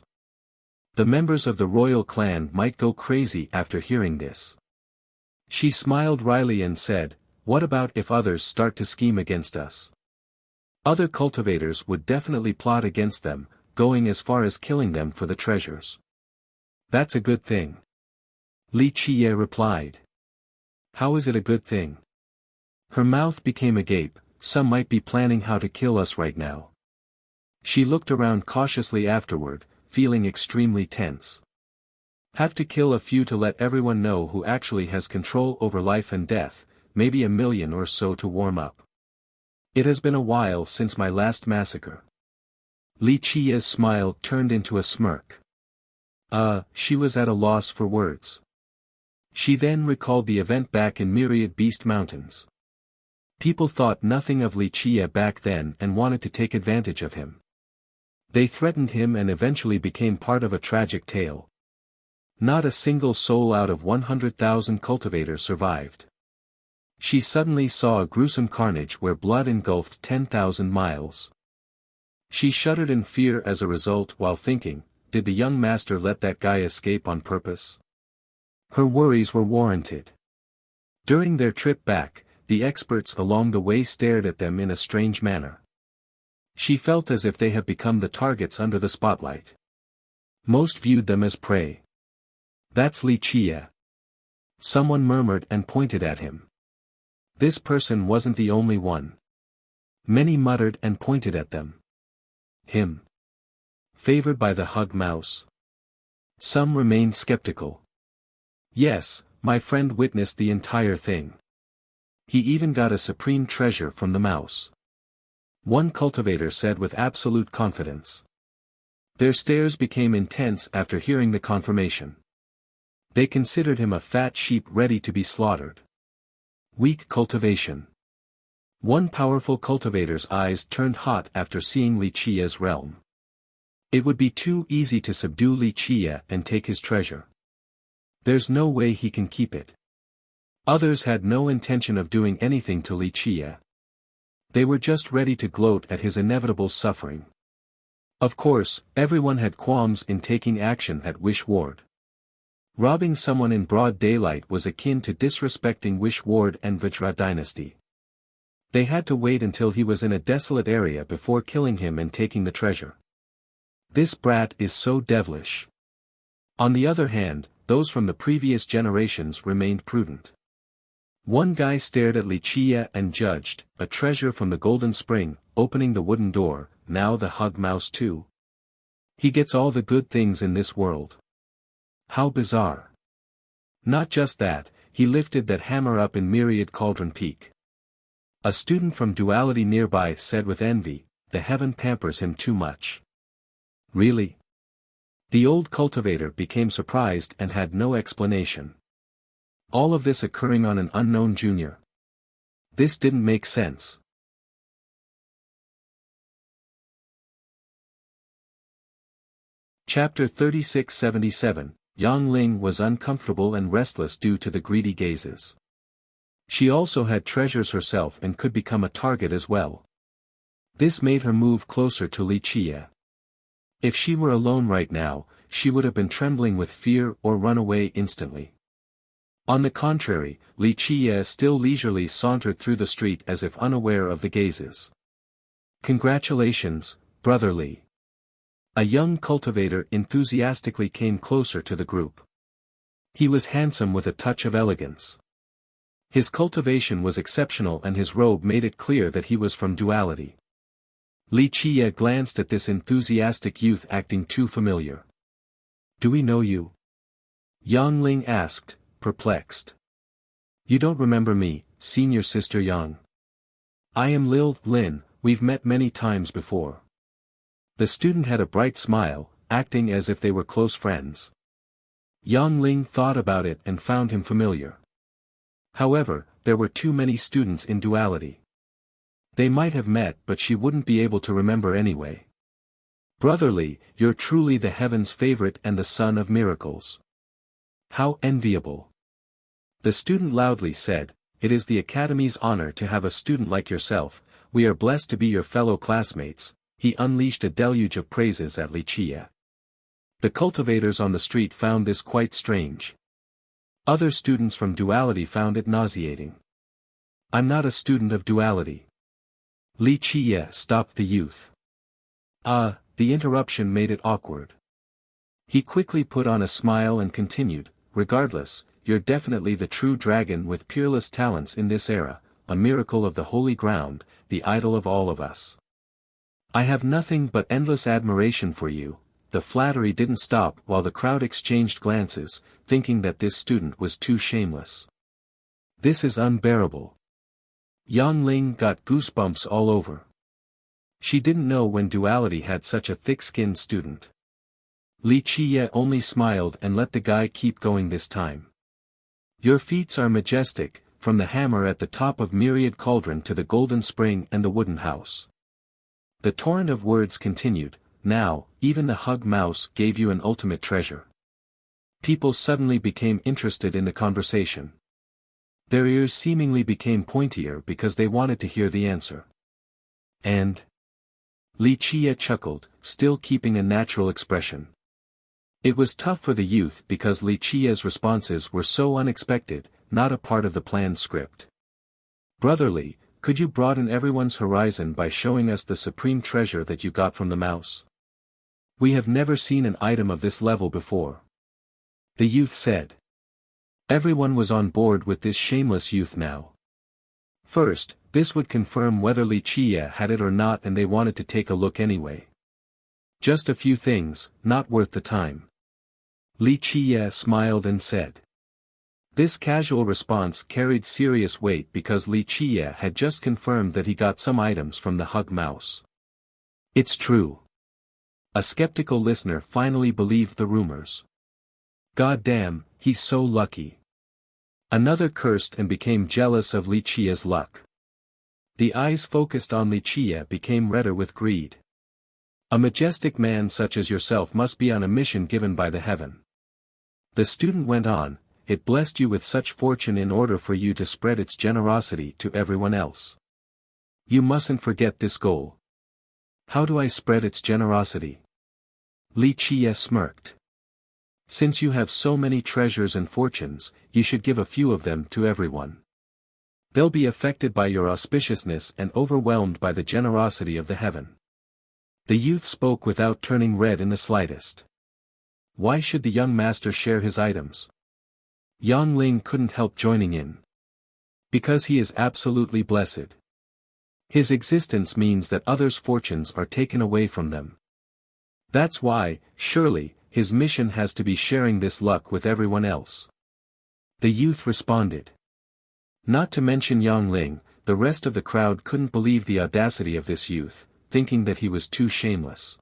The members of the royal clan might go crazy after hearing this. She smiled wryly and said, "What about if others start to scheme against us? Other cultivators would definitely plot against them, going as far as killing them for the treasures." "That's a good thing," Li Qie replied. "How is it a good thing?" Her mouth became agape. "Some might be planning how to kill us right now." She looked around cautiously afterward, feeling extremely tense. Have to kill a few to let everyone know who actually has control over life and death, maybe 1,000,000 or so to warm up. It has been a while since my last massacre. Li Qie's smile turned into a smirk. She was at a loss for words. She then recalled the event back in Myriad Beast Mountains. People thought nothing of Li Qie back then and wanted to take advantage of him. They threatened him and eventually became part of a tragic tale. Not a single soul out of 100,000 cultivators survived. She suddenly saw a gruesome carnage where blood engulfed 10,000 miles. She shuddered in fear as a result while thinking, did the young master let that guy escape on purpose? Her worries were warranted. During their trip back, the experts along the way stared at them in a strange manner. She felt as if they had become the targets under the spotlight. Most viewed them as prey. "That's Li Qie." Someone murmured and pointed at him. This person wasn't the only one. Many muttered and pointed at them. Him. Favored by the hug mouse. Some remained skeptical. Yes, my friend witnessed the entire thing. He even got a supreme treasure from the mouse. One cultivator said with absolute confidence. Their stares became intense after hearing the confirmation. They considered him a fat sheep ready to be slaughtered. Weak cultivation. One powerful cultivator's eyes turned hot after seeing Li Qie's realm. It would be too easy to subdue Li Qie and take his treasure. There's no way he can keep it. Others had no intention of doing anything to Li Qie. They were just ready to gloat at his inevitable suffering. Of course, everyone had qualms in taking action at Wish Ward. Robbing someone in broad daylight was akin to disrespecting Wish Ward and Vajra dynasty. They had to wait until he was in a desolate area before killing him and taking the treasure. This brat is so devilish. On the other hand, those from the previous generations remained prudent. One guy stared at Li Qie and judged, a treasure from the Golden Spring, opening the wooden door, now the hug mouse too. He gets all the good things in this world. How bizarre. Not just that, he lifted that hammer up in Myriad Cauldron Peak. A student from Duality nearby said with envy, the heaven pampers him too much. Really? The old cultivator became surprised and had no explanation. All of this occurring on an unknown junior. This didn't make sense. Chapter 3677, Yang Ling was uncomfortable and restless due to the greedy gazes. She also had treasures herself and could become a target as well. This made her move closer to Li Qie. If she were alone right now, she would have been trembling with fear or run away instantly. On the contrary, Li Qie still leisurely sauntered through the street as if unaware of the gazes. Congratulations, Brother Li. A young cultivator enthusiastically came closer to the group. He was handsome with a touch of elegance. His cultivation was exceptional and his robe made it clear that he was from Duality. Li Qie glanced at this enthusiastic youth acting too familiar. Do we know you? Yang Ling asked, perplexed. You don't remember me, senior sister Yang. I am Lil Lin, we've met many times before. The student had a bright smile, acting as if they were close friends. Yang Ling thought about it and found him familiar. However, there were too many students in duality. They might have met but she wouldn't be able to remember anyway. Brotherly, you're truly the heaven's favorite and the son of miracles. How enviable. The student loudly said, it is the Academy's honor to have a student like yourself, we are blessed to be your fellow classmates. He unleashed a deluge of praises at Wuxia. The cultivators on the street found this quite strange. Other students from duality found it nauseating. I'm not a student of duality. Wuxia stopped the youth. The interruption made it awkward. He quickly put on a smile and continued, regardless, you're definitely the true dragon with peerless talents in this era, a miracle of the holy ground, the idol of all of us. I have nothing but endless admiration for you. The flattery didn't stop while the crowd exchanged glances, thinking that this student was too shameless. This is unbearable. Yang Ling got goosebumps all over. She didn't know when duality had such a thick-skinned student. Wuxia only smiled and let the guy keep going this time. Your feats are majestic, from the hammer at the top of Myriad Cauldron to the golden spring and the wooden house. The torrent of words continued, now, even the hug mouse gave you an ultimate treasure. People suddenly became interested in the conversation. Their ears seemingly became pointier because they wanted to hear the answer. And? Wuxia chuckled, still keeping a natural expression. It was tough for the youth because Wuxia's responses were so unexpected, not a part of the planned script. Brotherly, could you broaden everyone's horizon by showing us the supreme treasure that you got from the mouse? We have never seen an item of this level before. The youth said. Everyone was on board with this shameless youth now. First, this would confirm whether Wuxia had it or not and they wanted to take a look anyway. Just a few things, not worth the time. Wuxia smiled and said. This casual response carried serious weight because Wuxia had just confirmed that he got some items from the hug mouse. It's true. A skeptical listener finally believed the rumors. God damn, he's so lucky. Another cursed and became jealous of Wuxia's luck. The eyes focused on Wuxia became redder with greed. A majestic man such as yourself must be on a mission given by the heaven. The student went on, it blessed you with such fortune in order for you to spread its generosity to everyone else. You mustn't forget this goal. How do I spread its generosity? Wuxia smirked. Since you have so many treasures and fortunes, you should give a few of them to everyone. They'll be affected by your auspiciousness and overwhelmed by the generosity of the heaven. The youth spoke without turning red in the slightest. Why should the young master share his items? Yang Ling couldn't help joining in. Because he is absolutely blessed. His existence means that others' fortunes are taken away from them. That's why, surely, his mission has to be sharing this luck with everyone else. The youth responded. Not to mention Yang Ling, the rest of the crowd couldn't believe the audacity of this youth, thinking that he was too shameless.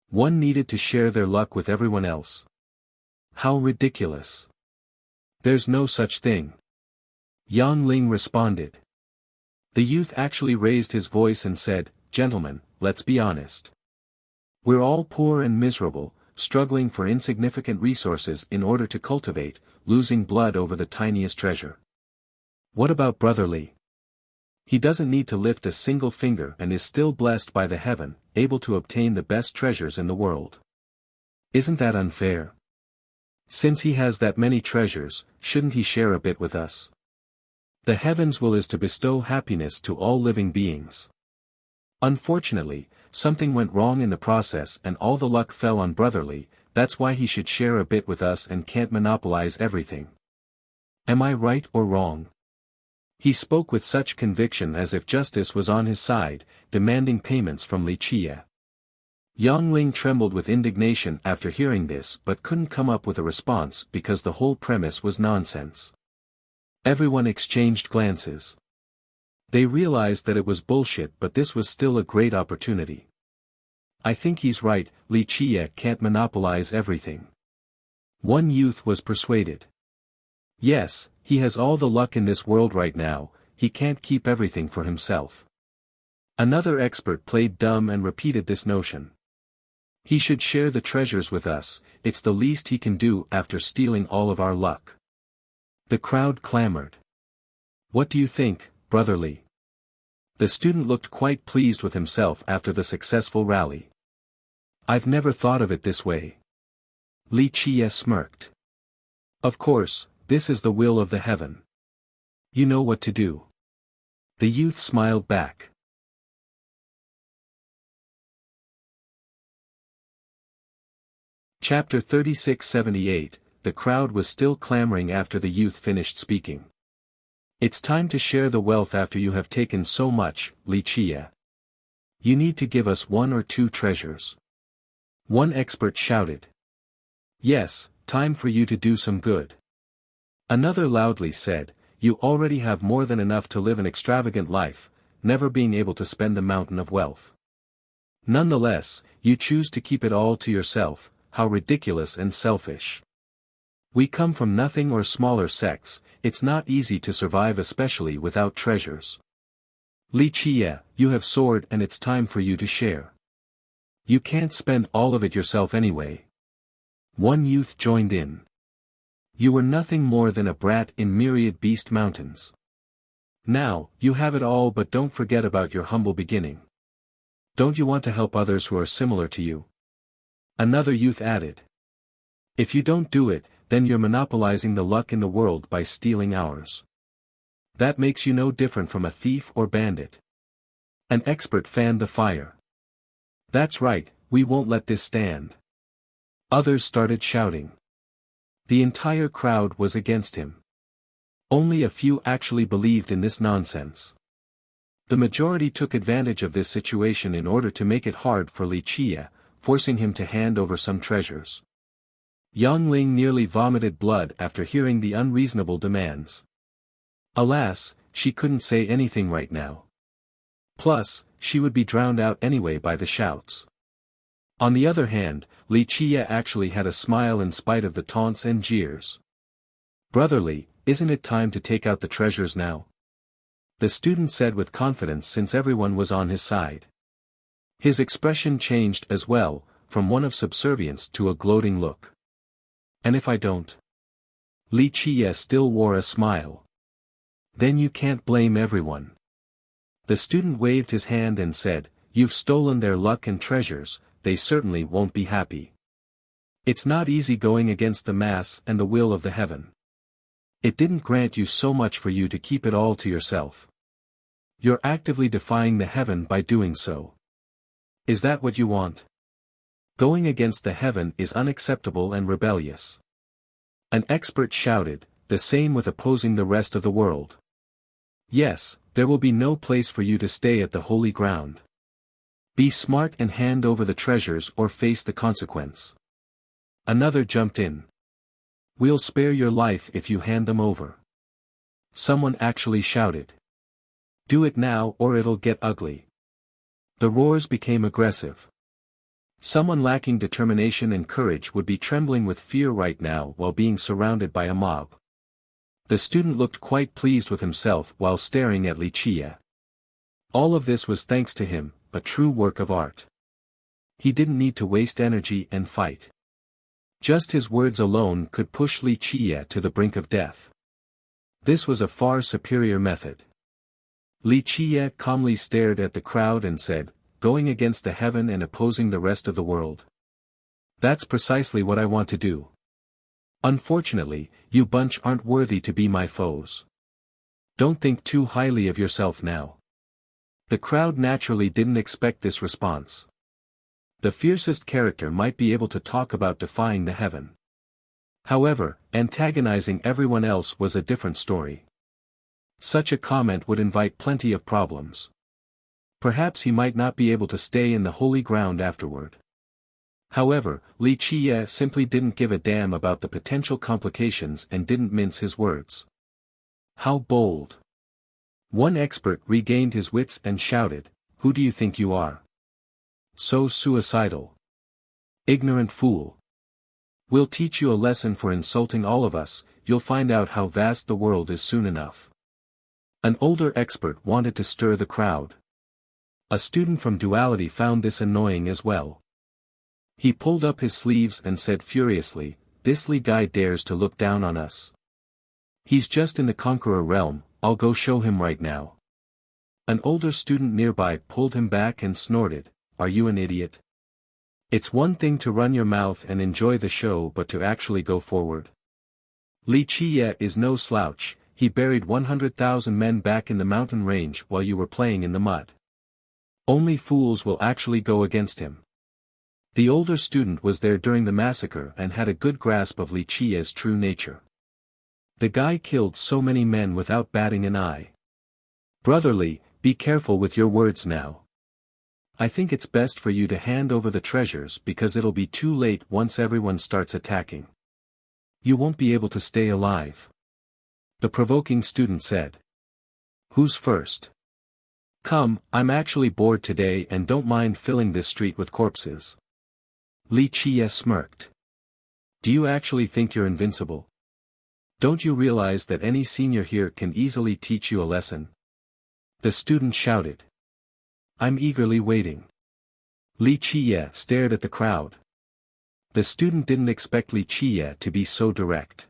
One needed to share their luck with everyone else. How ridiculous. There's no such thing. Yang Ling responded. The youth actually raised his voice and said, Gentlemen, let's be honest. We're all poor and miserable, struggling for insignificant resources in order to cultivate, losing blood over the tiniest treasure. What about Brotherly? He doesn't need to lift a single finger and is still blessed by the heaven, able to obtain the best treasures in the world. Isn't that unfair? Since he has that many treasures, shouldn't he share a bit with us? The heaven's will is to bestow happiness to all living beings. Unfortunately, something went wrong in the process and all the luck fell on Brotherly, that's why he should share a bit with us and can't monopolize everything. Am I right or wrong? He spoke with such conviction as if justice was on his side, demanding payments from Wuxia. Yang Ling trembled with indignation after hearing this but couldn't come up with a response because the whole premise was nonsense. Everyone exchanged glances. They realized that it was bullshit, but this was still a great opportunity. I think he's right, Li Chia can't monopolize everything. One youth was persuaded. Yes, he has all the luck in this world right now, he can't keep everything for himself. Another expert played dumb and repeated this notion. He should share the treasures with us, it's the least he can do after stealing all of our luck. The crowd clamored. What do you think, Brother Li? The student looked quite pleased with himself after the successful rally. I've never thought of it this way. Li Chia smirked. Of course, this is the will of the heaven. You know what to do. The youth smiled back. Chapter 3678, the crowd was still clamoring after the youth finished speaking. It's time to share the wealth after you have taken so much, Li Chia. You need to give us 1 or 2 treasures. One expert shouted. Yes, time for you to do some good. Another loudly said, you already have more than enough to live an extravagant life, never being able to spend a mountain of wealth. Nonetheless, you choose to keep it all to yourself, how ridiculous and selfish. We come from nothing or smaller sects, it's not easy to survive especially without treasures. Li Chia, you have soared and it's time for you to share. You can't spend all of it yourself anyway. One youth joined in. You were nothing more than a brat in myriad beast mountains. Now, you have it all, but don't forget about your humble beginning. Don't you want to help others who are similar to you? Another youth added. If you don't do it, then you're monopolizing the luck in the world by stealing ours. That makes you no different from a thief or bandit. An expert fanned the fire. That's right, we won't let this stand. Others started shouting. The entire crowd was against him. Only a few actually believed in this nonsense. The majority took advantage of this situation in order to make it hard for Li Chia, forcing him to hand over some treasures. Yang Ling nearly vomited blood after hearing the unreasonable demands. Alas, she couldn't say anything right now. Plus, she would be drowned out anyway by the shouts. On the other hand, Li Chia actually had a smile in spite of the taunts and jeers. Brotherly, isn't it time to take out the treasures now? The student said with confidence since everyone was on his side. His expression changed as well, from one of subservience to a gloating look. And if I don't? Li Chia still wore a smile. Then you can't blame everyone. The student waved his hand and said, you've stolen their luck and treasures, they certainly won't be happy. It's not easy going against the mass and the will of the heaven. It didn't grant you so much for you to keep it all to yourself. You're actively defying the heaven by doing so. Is that what you want? Going against the heaven is unacceptable and rebellious. An expert shouted, the same with opposing the rest of the world. Yes, there will be no place for you to stay at the holy ground. Be smart and hand over the treasures or face the consequence. Another jumped in. We'll spare your life if you hand them over. Someone actually shouted. Do it now or it'll get ugly. The roars became aggressive. Someone lacking determination and courage would be trembling with fear right now while being surrounded by a mob. The student looked quite pleased with himself while staring at Li Chia. All of this was thanks to him, a true work of art. He didn't need to waste energy and fight. Just his words alone could push Li Chia to the brink of death. This was a far superior method. Li Chia calmly stared at the crowd and said, going against the heaven and opposing the rest of the world. That's precisely what I want to do. Unfortunately, you bunch aren't worthy to be my foes. Don't think too highly of yourself now. The crowd naturally didn't expect this response. The fiercest character might be able to talk about defying the heaven. However, antagonizing everyone else was a different story. Such a comment would invite plenty of problems. Perhaps he might not be able to stay in the holy ground afterward. However, Li Chia simply didn't give a damn about the potential complications and didn't mince his words. How bold! One expert regained his wits and shouted, "Who do you think you are? So suicidal. Ignorant fool. We'll teach you a lesson for insulting all of us, you'll find out how vast the world is soon enough." An older expert wanted to stir the crowd. A student from Duality found this annoying as well. He pulled up his sleeves and said furiously, "This Li guy dares to look down on us. He's just in the Conqueror realm, I'll go show him right now." An older student nearby pulled him back and snorted, "Are you an idiot? It's one thing to run your mouth and enjoy the show but to actually go forward. Li Qiye is no slouch, he buried 100,000 men back in the mountain range while you were playing in the mud. Only fools will actually go against him." The older student was there during the massacre and had a good grasp of Li Qiye's true nature. The guy killed so many men without batting an eye. "Brother Li, be careful with your words now. I think it's best for you to hand over the treasures because it'll be too late once everyone starts attacking. You won't be able to stay alive." The provoking student said. "Who's first? Come, I'm actually bored today and don't mind filling this street with corpses." Li Qiye smirked. "Do you actually think you're invincible? Don't you realize that any senior here can easily teach you a lesson?" The student shouted. "I'm eagerly waiting." Li Qiye stared at the crowd. The student didn't expect Li Qiye to be so direct.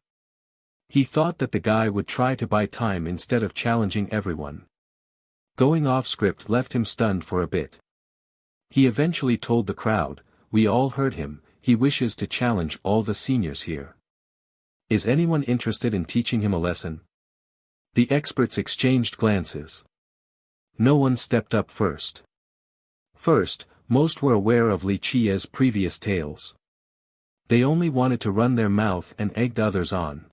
He thought that the guy would try to buy time instead of challenging everyone. Going off script left him stunned for a bit. He eventually told the crowd, "We all heard him, he wishes to challenge all the seniors here. Is anyone interested in teaching him a lesson?" The experts exchanged glances. No one stepped up first. First, most were aware of Li Qiye's previous tales. They only wanted to run their mouth and egged others on.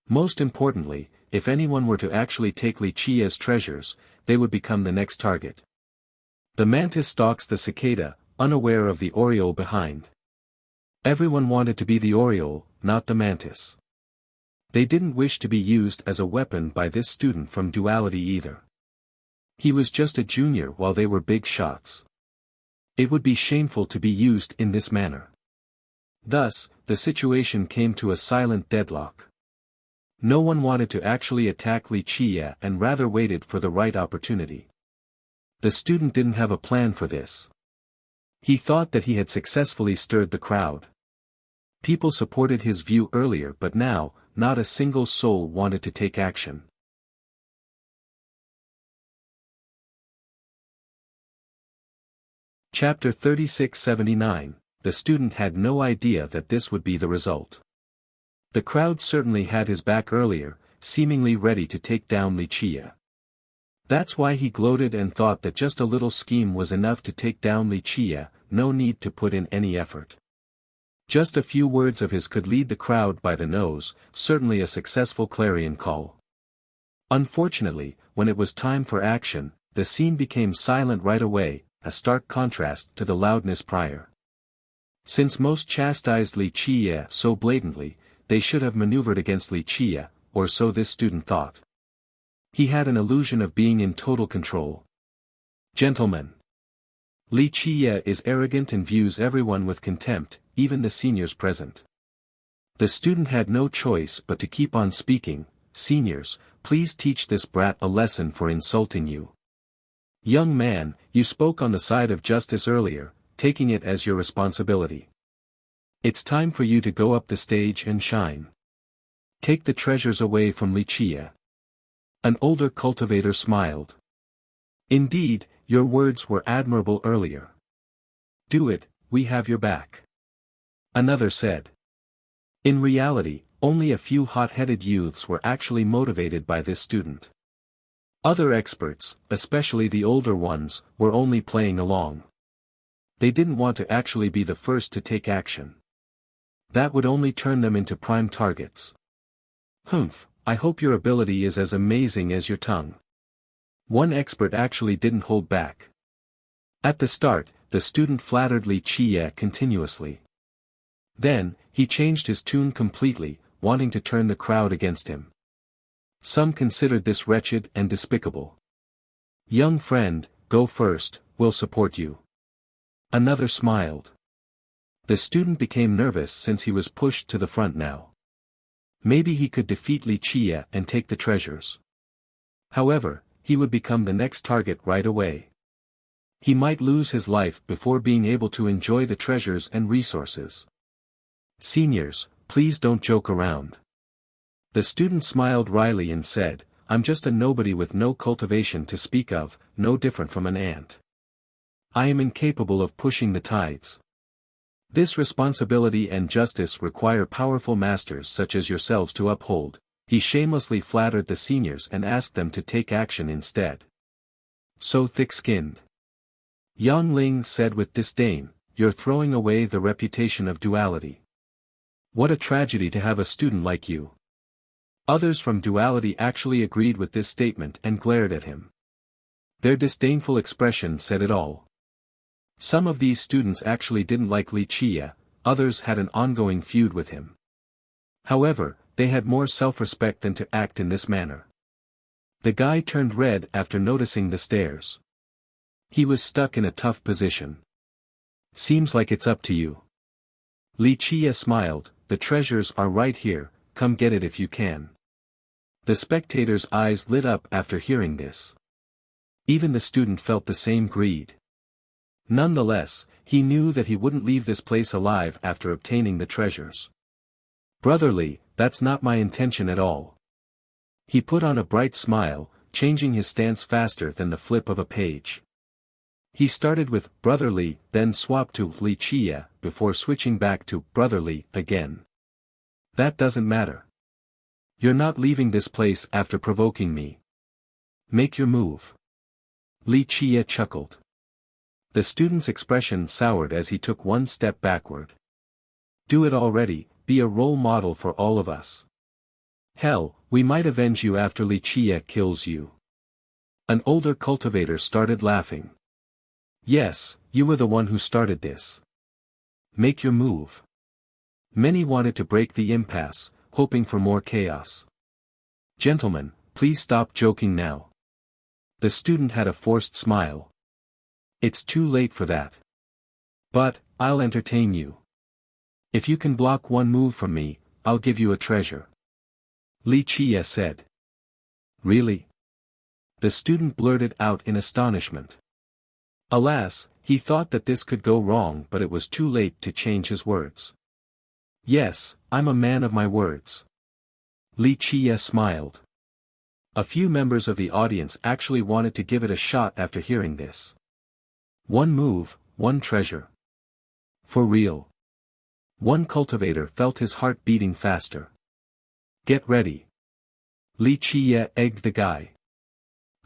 Most importantly, if anyone were to actually take Li Qiye's treasures, they would become the next target. The mantis stalks the cicada, unaware of the oriole behind. Everyone wanted to be the oriole, not the mantis. They didn't wish to be used as a weapon by this student from Duality either. He was just a junior while they were big shots. It would be shameful to be used in this manner. Thus, the situation came to a silent deadlock. No one wanted to actually attack Li Qiye and rather waited for the right opportunity. The student didn't have a plan for this. He thought that he had successfully stirred the crowd. People supported his view earlier but now, not a single soul wanted to take action. Chapter 3679, The student had no idea that this would be the result. The crowd certainly had his back earlier, seemingly ready to take down Li Qiye. That's why he gloated and thought that just a little scheme was enough to take down Li Qiye, no need to put in any effort. Just a few words of his could lead the crowd by the nose, certainly a successful clarion call. Unfortunately, when it was time for action, the scene became silent right away, a stark contrast to the loudness prior. Since most chastised Li Qiye so blatantly, they should have maneuvered against Li Qiye, or so this student thought. He had an illusion of being in total control. "Gentlemen. Li Qiye is arrogant and views everyone with contempt, even the seniors present." The student had no choice but to keep on speaking. "Seniors, please teach this brat a lesson for insulting you. Young man, you spoke on the side of justice earlier, taking it as your responsibility. It's time for you to go up the stage and shine. Take the treasures away from Li Qiye." An older cultivator smiled. "Indeed, your words were admirable earlier. Do it, we have your back." Another said. In reality, only a few hot-headed youths were actually motivated by this student. Other experts, especially the older ones, were only playing along. They didn't want to actually be the first to take action. That would only turn them into prime targets. "Humph, I hope your ability is as amazing as your tongue." One expert actually didn't hold back. At the start, the student flattered Li Qiye continuously. Then, he changed his tune completely, wanting to turn the crowd against him. Some considered this wretched and despicable. Young friend, go first, we'll support you. Another smiled. The student became nervous since he was pushed to the front now. Maybe he could defeat Wuxia and take the treasures. However, he would become the next target right away. He might lose his life before being able to enjoy the treasures and resources. Seniors, please don't joke around. The student smiled wryly and said, I'm just a nobody with no cultivation to speak of, no different from an ant. I am incapable of pushing the tides. This responsibility and justice require powerful masters such as yourselves to uphold. He shamelessly flattered the seniors and asked them to take action instead. So thick-skinned. Yang Ling said with disdain, you're throwing away the reputation of duality. What a tragedy to have a student like you. Others from duality actually agreed with this statement and glared at him. Their disdainful expression said it all. Some of these students actually didn't like Wuxia, others had an ongoing feud with him. However, they had more self-respect than to act in this manner. The guy turned red after noticing the stares. He was stuck in a tough position. Seems like it's up to you. Wuxia smiled, the treasures are right here, come get it if you can. The spectators' eyes lit up after hearing this. Even the student felt the same greed. Nonetheless, he knew that he wouldn't leave this place alive after obtaining the treasures. Brotherly, that's not my intention at all. He put on a bright smile, changing his stance faster than the flip of a page. He started with brotherly, then swapped to Wuxia, before switching back to brotherly again. That doesn't matter. You're not leaving this place after provoking me. Make your move. Wuxia chuckled. The student's expression soured as he took one step backward. Do it already, be a role model for all of us. Hell, we might avenge you after Wuxia kills you. An older cultivator started laughing. Yes, you were the one who started this. Make your move. Many wanted to break the impasse, hoping for more chaos. Gentlemen, please stop joking now. The student had a forced smile. It's too late for that. But, I'll entertain you. If you can block one move from me, I'll give you a treasure. Wuxia said. Really? The student blurted out in astonishment. Alas, he thought that this could go wrong, but it was too late to change his words. Yes, I'm a man of my words. Wuxia smiled. A few members of the audience actually wanted to give it a shot after hearing this. One move, one treasure. For real. One cultivator felt his heart beating faster. Get ready. Wuxia egged the guy.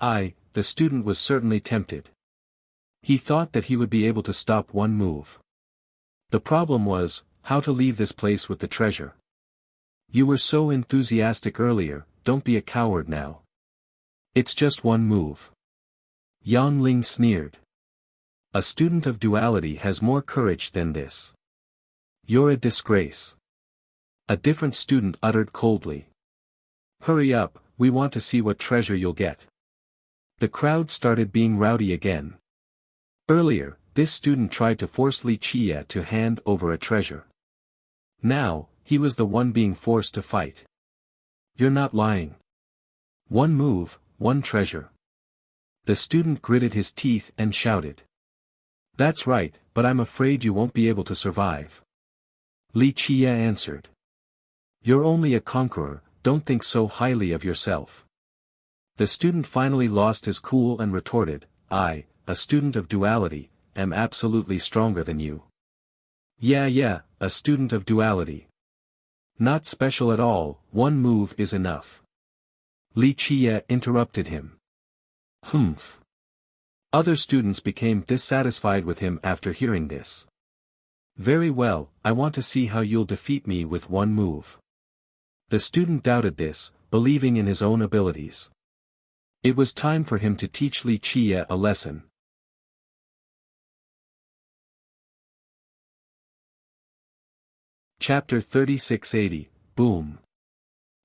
The student was certainly tempted. He thought that he would be able to stop one move. The problem was, how to leave this place with the treasure. You were so enthusiastic earlier, don't be a coward now. It's just one move. Yang Ling sneered. A student of duality has more courage than this. You're a disgrace. A different student uttered coldly. Hurry up, we want to see what treasure you'll get. The crowd started being rowdy again. Earlier, this student tried to force Wuxia to hand over a treasure. Now, he was the one being forced to fight. You're not lying. One move, one treasure. The student gritted his teeth and shouted. That's right, but I'm afraid you won't be able to survive. Wuxia answered. You're only a conqueror, don't think so highly of yourself. The student finally lost his cool and retorted, I, a student of duality, am absolutely stronger than you. Yeah, a student of duality. Not special at all, one move is enough. Wuxia interrupted him. Humph. Other students became dissatisfied with him after hearing this. Very well, I want to see how you'll defeat me with one move. The student doubted this, believing in his own abilities. It was time for him to teach Wuxia a lesson. Chapter 3680, Boom.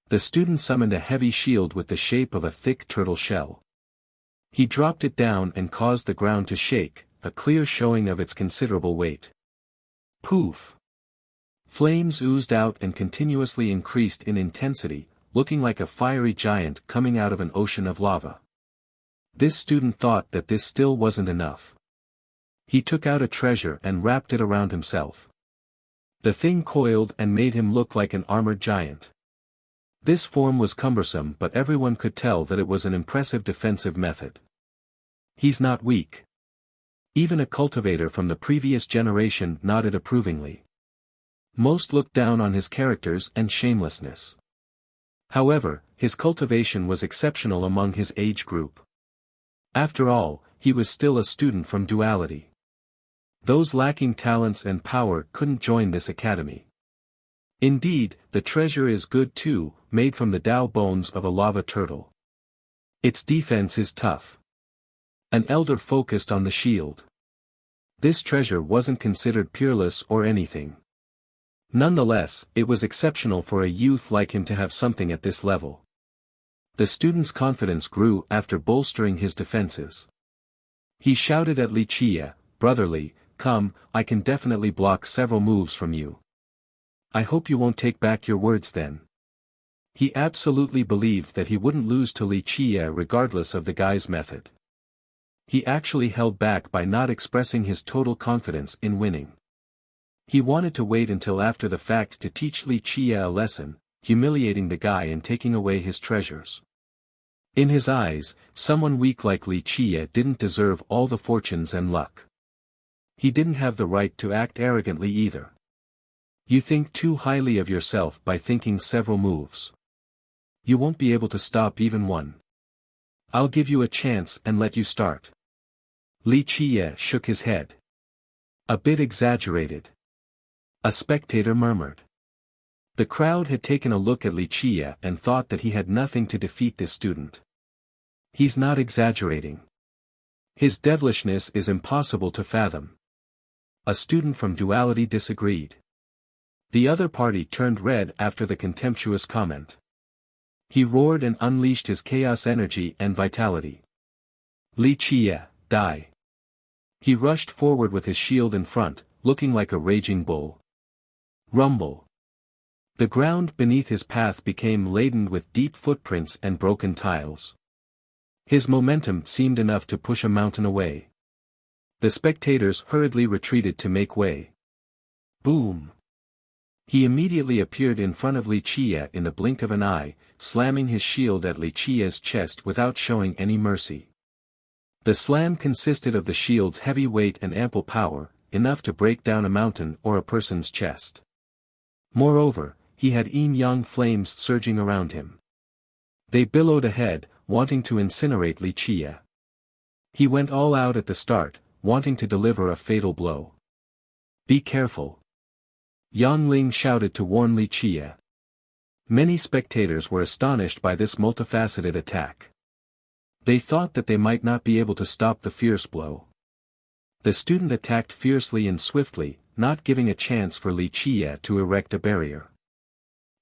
The student summoned a heavy shield with the shape of a thick turtle shell. He dropped it down and caused the ground to shake, a clear showing of its considerable weight. Poof! Flames oozed out and continuously increased in intensity, looking like a fiery giant coming out of an ocean of lava. This student thought that this still wasn't enough. He took out a treasure and wrapped it around himself. The thing coiled and made him look like an armored giant. This form was cumbersome, but everyone could tell that it was an impressive defensive method. He's not weak. Even a cultivator from the previous generation nodded approvingly. Most looked down on his characters and shamelessness. However, his cultivation was exceptional among his age group. After all, he was still a student from duality. Those lacking talents and power couldn't join this academy. Indeed, the treasure is good too, made from the Tao bones of a lava turtle. Its defense is tough. An elder focused on the shield. This treasure wasn't considered peerless or anything. Nonetheless, it was exceptional for a youth like him to have something at this level. The student's confidence grew after bolstering his defenses. He shouted at Wuxia, "Brotherly, come, I can definitely block several moves from you. I hope you won't take back your words then." He absolutely believed that he wouldn't lose to Wuxia regardless of the guy's method. He actually held back by not expressing his total confidence in winning. He wanted to wait until after the fact to teach Wuxia a lesson, humiliating the guy and taking away his treasures. In his eyes, someone weak like Wuxia didn't deserve all the fortunes and luck. He didn't have the right to act arrogantly either. You think too highly of yourself by thinking several moves. You won't be able to stop even one. I'll give you a chance and let you start. Wuxia shook his head. A bit exaggerated. A spectator murmured. The crowd had taken a look at Wuxia and thought that he had nothing to defeat this student. He's not exaggerating. His devilishness is impossible to fathom. A student from duality disagreed. The other party turned red after the contemptuous comment. He roared and unleashed his chaos energy and vitality. Wuxia, die. He rushed forward with his shield in front, looking like a raging bull. Rumble. The ground beneath his path became laden with deep footprints and broken tiles. His momentum seemed enough to push a mountain away. The spectators hurriedly retreated to make way. Boom! He immediately appeared in front of Wuxia in the blink of an eye, slamming his shield at Wuxia's chest without showing any mercy. The slam consisted of the shield's heavy weight and ample power, enough to break down a mountain or a person's chest. Moreover, he had yin-yang flames surging around him. They billowed ahead, wanting to incinerate Wuxia. He went all out at the start, wanting to deliver a fatal blow. Be careful. Yang Ling shouted to warn Wuxia. Many spectators were astonished by this multifaceted attack. They thought that they might not be able to stop the fierce blow. The student attacked fiercely and swiftly, not giving a chance for Wuxia to erect a barrier.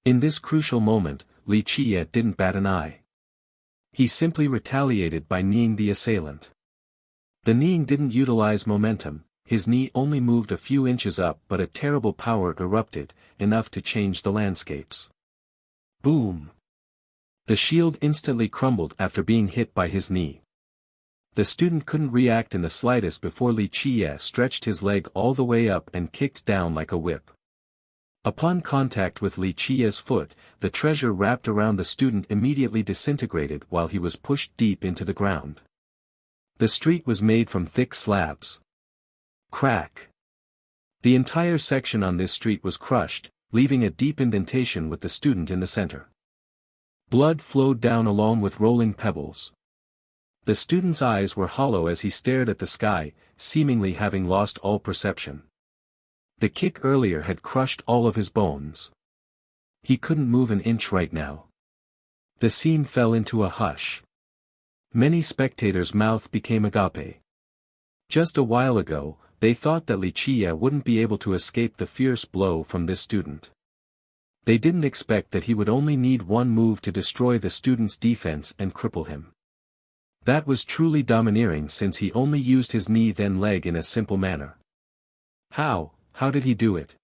In this crucial moment, Wuxia didn't bat an eye. He simply retaliated by kneeing the assailant. The kneeing didn't utilize momentum, his knee only moved a few inches up, but a terrible power erupted, enough to change the landscapes. Boom! The shield instantly crumbled after being hit by his knee. The student couldn't react in the slightest before Wuxia stretched his leg all the way up and kicked down like a whip. Upon contact with Wuxia's foot, the treasure wrapped around the student immediately disintegrated while he was pushed deep into the ground. The street was made from thick slabs. Crack! The entire section on this street was crushed, leaving a deep indentation with the student in the center. Blood flowed down along with rolling pebbles. The student's eyes were hollow as he stared at the sky, seemingly having lost all perception. The kick earlier had crushed all of his bones. He couldn't move an inch right now. The scene fell into a hush. Many spectators' mouth became agape. Just a while ago, they thought that Wuxia wouldn't be able to escape the fierce blow from this student. They didn't expect that he would only need one move to destroy the student's defense and cripple him. That was truly domineering since he only used his knee then leg in a simple manner. How did he do it?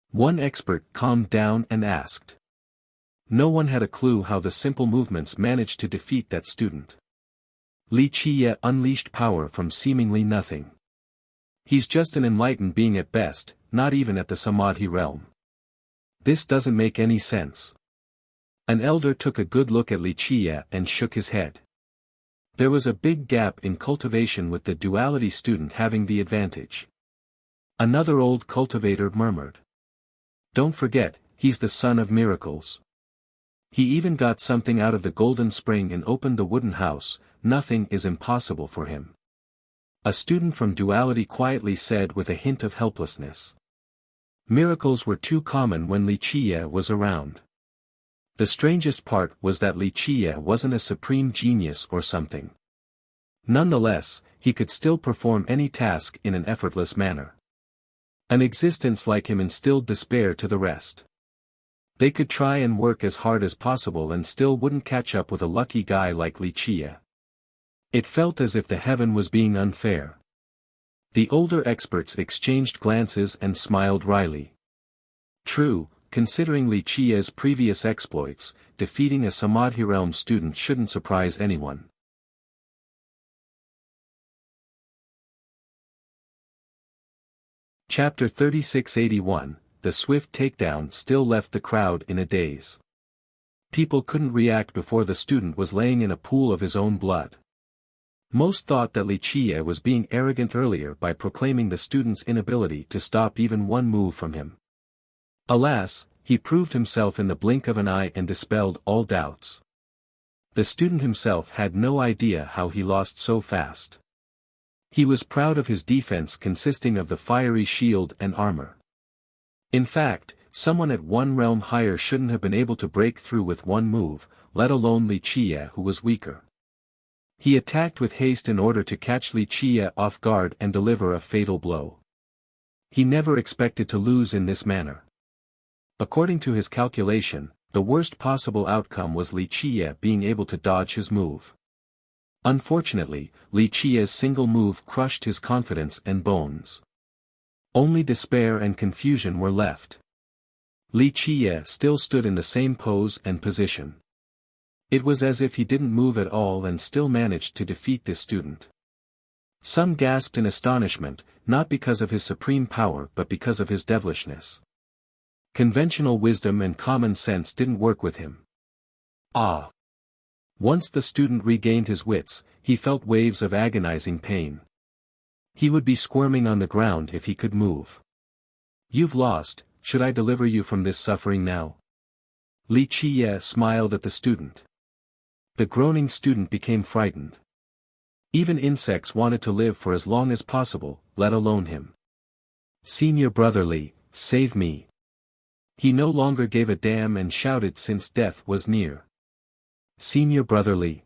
One expert calmed down and asked. No one had a clue how the simple movements managed to defeat that student. Li Qiye unleashed power from seemingly nothing. He's just an enlightened being at best, not even at the Samadhi realm. This doesn't make any sense. An elder took a good look at Li Qiye and shook his head. There was a big gap in cultivation with the duality student having the advantage. Another old cultivator murmured. Don't forget, he's the son of miracles. He even got something out of the golden spring and opened the wooden house. Nothing is impossible for him. A student from duality quietly said with a hint of helplessness. Miracles were too common when Li Qiye was around. The strangest part was that Li Qiye wasn't a supreme genius or something. Nonetheless, he could still perform any task in an effortless manner. An existence like him instilled despair to the rest. They could try and work as hard as possible and still wouldn't catch up with a lucky guy like Li Qiye. It felt as if the heaven was being unfair. The older experts exchanged glances and smiled wryly. True, considering Li Qiye's previous exploits, defeating a Samadhi realm student shouldn't surprise anyone. Chapter 3681, The swift takedown still left the crowd in a daze. People couldn't react before the student was laying in a pool of his own blood. Most thought that Li Qiye was being arrogant earlier by proclaiming the student's inability to stop even one move from him. Alas, he proved himself in the blink of an eye and dispelled all doubts. The student himself had no idea how he lost so fast. He was proud of his defense consisting of the fiery shield and armor. In fact, someone at one realm higher shouldn't have been able to break through with one move, let alone Li Qiye who was weaker. He attacked with haste in order to catch Li Qiye off guard and deliver a fatal blow. He never expected to lose in this manner. According to his calculation, the worst possible outcome was Li Qiye being able to dodge his move. Unfortunately, Li Qiye's single move crushed his confidence and bones. Only despair and confusion were left. Li Qiye still stood in the same pose and position. It was as if he didn't move at all and still managed to defeat this student. Some gasped in astonishment, not because of his supreme power but because of his devilishness. Conventional wisdom and common sense didn't work with him. Once the student regained his wits, he felt waves of agonizing pain. He would be squirming on the ground if he could move. You've lost, should I deliver you from this suffering now? Li Qiye smiled at the student. The groaning student became frightened. Even insects wanted to live for as long as possible, let alone him. Senior brother Li, save me. He no longer gave a damn and shouted since death was near. Senior brother Li.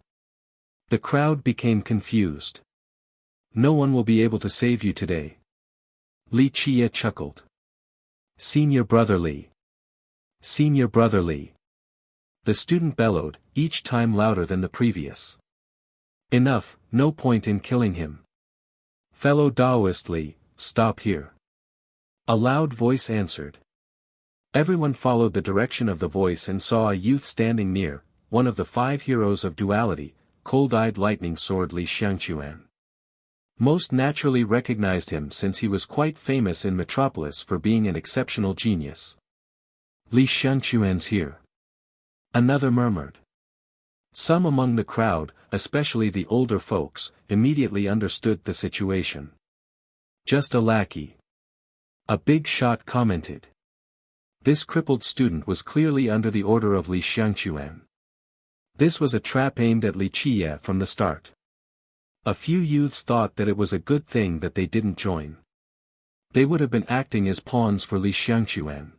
The crowd became confused. No one will be able to save you today. Li Qiye chuckled. Senior brother Li. Senior brother Li. The student bellowed, each time louder than the previous. Enough, no point in killing him. Fellow Taoist Li, stop here. A loud voice answered. Everyone followed the direction of the voice and saw a youth standing near, one of the 5 heroes of duality, cold-eyed lightning sword Li Xiangquan. Most naturally recognized him since he was quite famous in Metropolis for being an exceptional genius. Li Xiangquan's here. Another murmured. Some among the crowd, especially the older folks, immediately understood the situation. Just a lackey. A big shot commented. This crippled student was clearly under the order of Li Xiangquan. This was a trap aimed at Li Qiye from the start. A few youths thought that it was a good thing that they didn't join. They would have been acting as pawns for Li Xiangquan.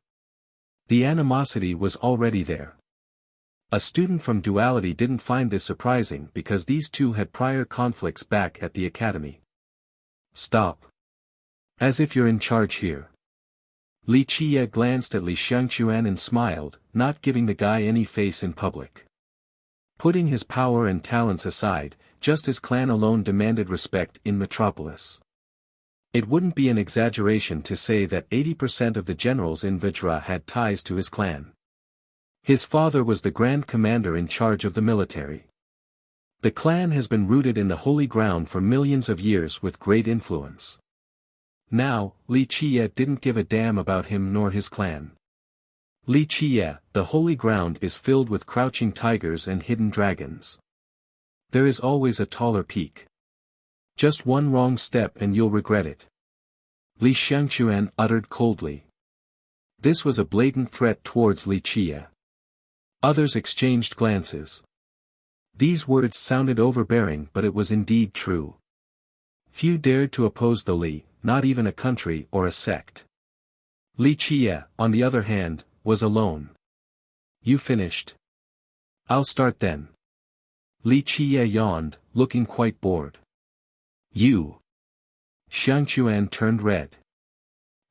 The animosity was already there. A student from duality didn't find this surprising because these two had prior conflicts back at the academy. Stop. As if you're in charge here. Li Qie glanced at Li Xiangquan and smiled, not giving the guy any face in public. Putting his power and talents aside, just his clan alone demanded respect in Metropolis. It wouldn't be an exaggeration to say that 80% of the generals in Vajra had ties to his clan. His father was the Grand Commander in charge of the military. The clan has been rooted in the holy ground for millions of years with great influence. Now, Li Qie didn't give a damn about him nor his clan. Li Qie, the holy ground is filled with crouching tigers and hidden dragons. There is always a taller peak. Just one wrong step and you'll regret it. Li Xiangquan uttered coldly. This was a blatant threat towards Li Qie. Others exchanged glances. These words sounded overbearing, but it was indeed true. Few dared to oppose the Li, not even a country or a sect. Li Qie, on the other hand, was alone. You finished? I'll start then. Li Qie yawned, looking quite bored. You. Xiangquan turned red.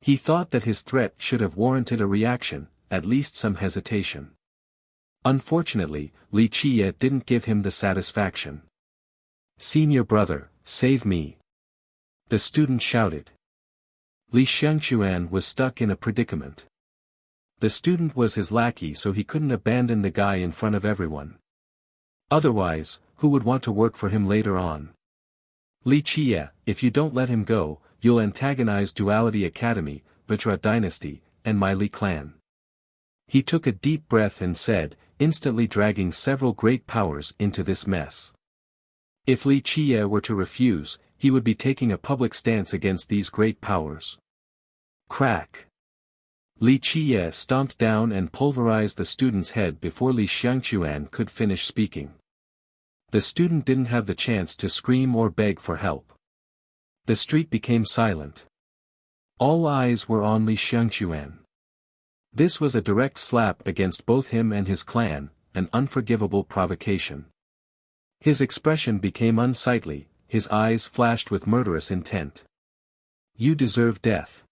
He thought that his threat should have warranted a reaction, at least some hesitation. Unfortunately, Li Qie didn't give him the satisfaction. Senior brother, save me. The student shouted. Li Xiangquan was stuck in a predicament. The student was his lackey, so he couldn't abandon the guy in front of everyone. Otherwise, who would want to work for him later on? Li Qie, if you don't let him go, you'll antagonize Duality Academy, Vajra Dynasty, and my Li clan. He took a deep breath and said, instantly dragging several great powers into this mess. If Li Qie were to refuse, he would be taking a public stance against these great powers. Crack. Li Qie stomped down and pulverized the student's head before Li Xiangquan could finish speaking. The student didn't have the chance to scream or beg for help. The street became silent. All eyes were on Li Xiangquan. This was a direct slap against both him and his clan, an unforgivable provocation. His expression became unsightly, his eyes flashed with murderous intent. You deserve death.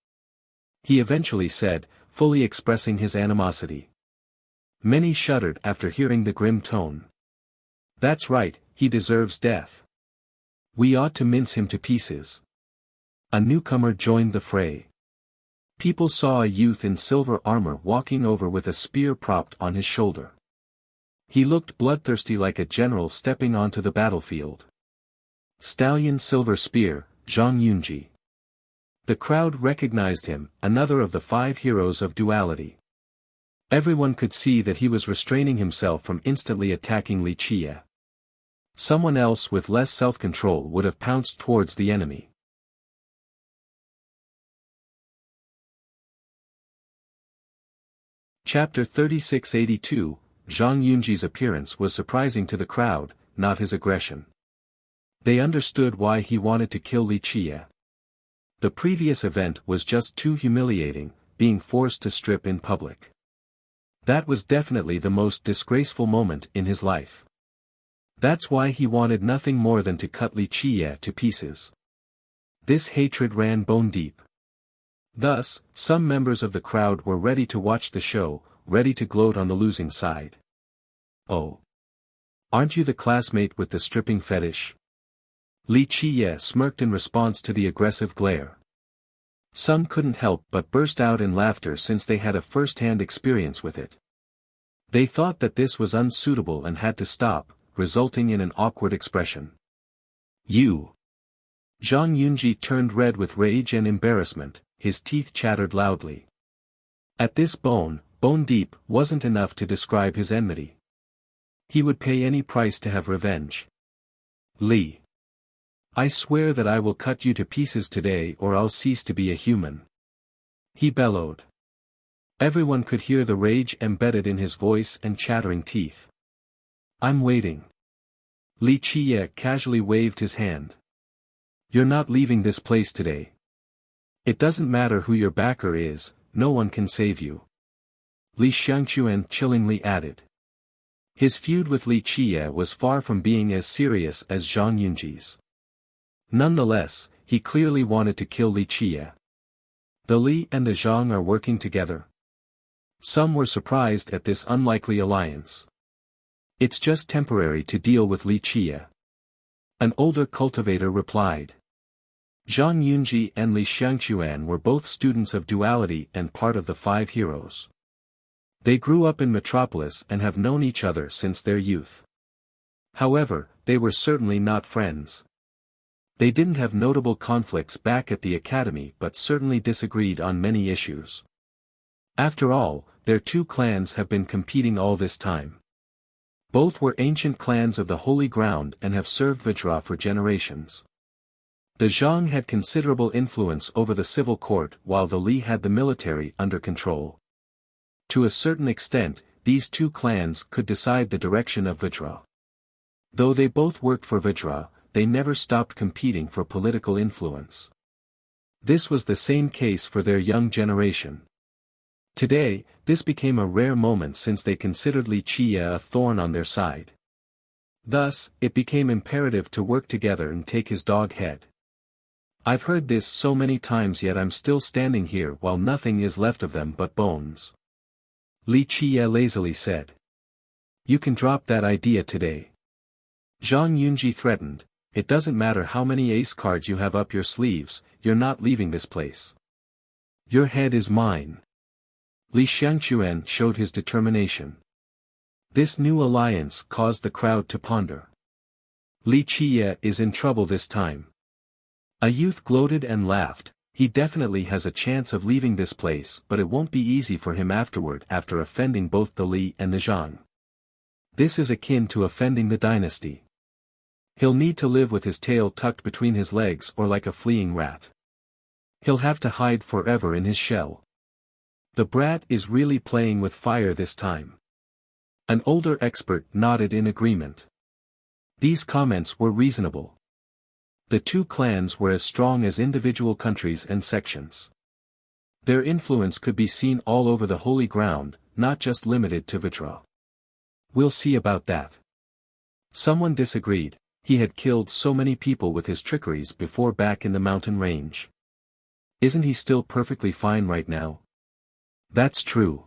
He eventually said, fully expressing his animosity. Many shuddered after hearing the grim tone. That's right, he deserves death. We ought to mince him to pieces. A newcomer joined the fray. People saw a youth in silver armor walking over with a spear propped on his shoulder. He looked bloodthirsty like a general stepping onto the battlefield. Stallion Silver Spear, Zhang Yunji. The crowd recognized him, another of the 5 heroes of duality. Everyone could see that he was restraining himself from instantly attacking Li Qie. Someone else with less self-control would have pounced towards the enemy. Chapter 3682, Zhang Yunji's appearance was surprising to the crowd, not his aggression. They understood why he wanted to kill Li Qie. The previous event was just too humiliating, being forced to strip in public. That was definitely the most disgraceful moment in his life. That's why he wanted nothing more than to cut Li Qie to pieces. This hatred ran bone deep. Thus, some members of the crowd were ready to watch the show, ready to gloat on the losing side. Oh. Aren't you the classmate with the stripping fetish? Li Qie smirked in response to the aggressive glare. Some couldn't help but burst out in laughter since they had a first-hand experience with it. They thought that this was unsuitable and had to stop, resulting in an awkward expression. You. Zhang Yunji turned red with rage and embarrassment, his teeth chattered loudly. At this bone deep, wasn't enough to describe his enmity. He would pay any price to have revenge. Li. I swear that I will cut you to pieces today or I'll cease to be a human. He bellowed. Everyone could hear the rage embedded in his voice and chattering teeth. I'm waiting. Li Qie casually waved his hand. You're not leaving this place today. It doesn't matter who your backer is, no one can save you. Li Xiangquan chillingly added. His feud with Li Qie was far from being as serious as Zhang Yunji's. Nonetheless, he clearly wanted to kill Li Qie. The Li and the Zhang are working together. Some were surprised at this unlikely alliance. It's just temporary to deal with Li Qie. An older cultivator replied. Zhang Yunji and Li Xiangquan were both students of duality and part of the five heroes. They grew up in Metropolis and have known each other since their youth. However, they were certainly not friends. They didn't have notable conflicts back at the academy but certainly disagreed on many issues. After all, their two clans have been competing all this time. Both were ancient clans of the Holy Ground and have served Vajra for generations. The Zhang had considerable influence over the civil court while the Li had the military under control. To a certain extent, these two clans could decide the direction of Vajra. Though they both worked for Vajra, they never stopped competing for political influence. This was the same case for their young generation. Today, this became a rare moment since they considered Li Qie a thorn on their side. Thus, it became imperative to work together and take his dog head. I've heard this so many times yet I'm still standing here while nothing is left of them but bones. Li Qie lazily said. You can drop that idea today. Zhang Yunji threatened, it doesn't matter how many ace cards you have up your sleeves, you're not leaving this place. Your head is mine. Li Xiangquan showed his determination. This new alliance caused the crowd to ponder. Li Qie is in trouble this time. A youth gloated and laughed, he definitely has a chance of leaving this place but it won't be easy for him afterward after offending both the Li and the Zhang. This is akin to offending the dynasty. He'll need to live with his tail tucked between his legs or like a fleeing rat. He'll have to hide forever in his shell. The brat is really playing with fire this time. An older expert nodded in agreement. These comments were reasonable. The two clans were as strong as individual countries and sections. Their influence could be seen all over the Holy Ground, not just limited to Vajra. We'll see about that. Someone disagreed, he had killed so many people with his trickeries before back in the mountain range. Isn't he still perfectly fine right now? That's true.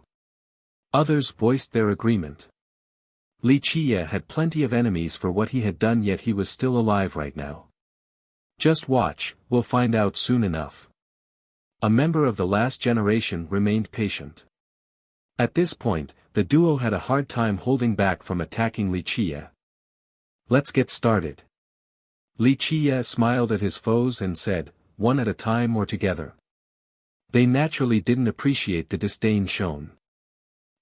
Others voiced their agreement. Li Qie had plenty of enemies for what he had done yet he was still alive right now. Just watch, we'll find out soon enough. A member of the last generation remained patient. At this point, the duo had a hard time holding back from attacking Li Qie. Let's get started. Li Qie smiled at his foes and said, one at a time or together. They naturally didn't appreciate the disdain shown.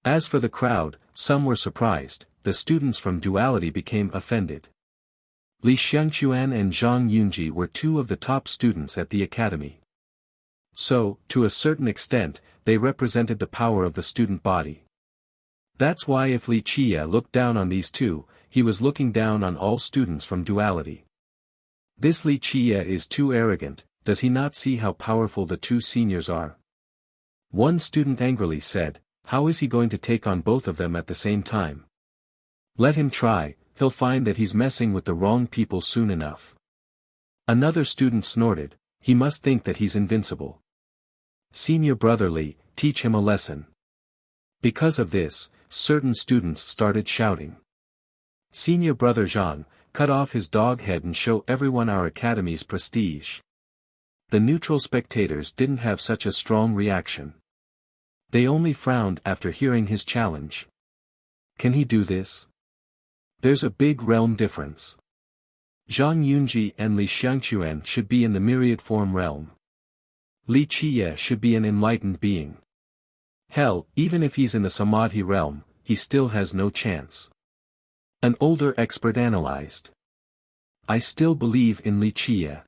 As for the crowd, some were surprised, the students from duality became offended. Li Xiangquan and Zhang Yunji were two of the top students at the academy. So, to a certain extent, they represented the power of the student body. That's why if Li Qie looked down on these two, he was looking down on all students from duality. This Li Qie is too arrogant, does he not see how powerful the two seniors are? One student angrily said, how is he going to take on both of them at the same time? Let him try, he'll find that he's messing with the wrong people soon enough. Another student snorted, he must think that he's invincible. Senior brother Li, teach him a lesson. Because of this, certain students started shouting. Senior brother Zhang, cut off his dog head and show everyone our academy's prestige. The neutral spectators didn't have such a strong reaction. They only frowned after hearing his challenge. Can he do this? There's a big realm difference. Zhang Yunji and Li Xiangquan should be in the myriad form realm. Li Qie should be an enlightened being. Hell, even if he's in the Samadhi realm, he still has no chance. An older expert analyzed. I still believe in Li Qie.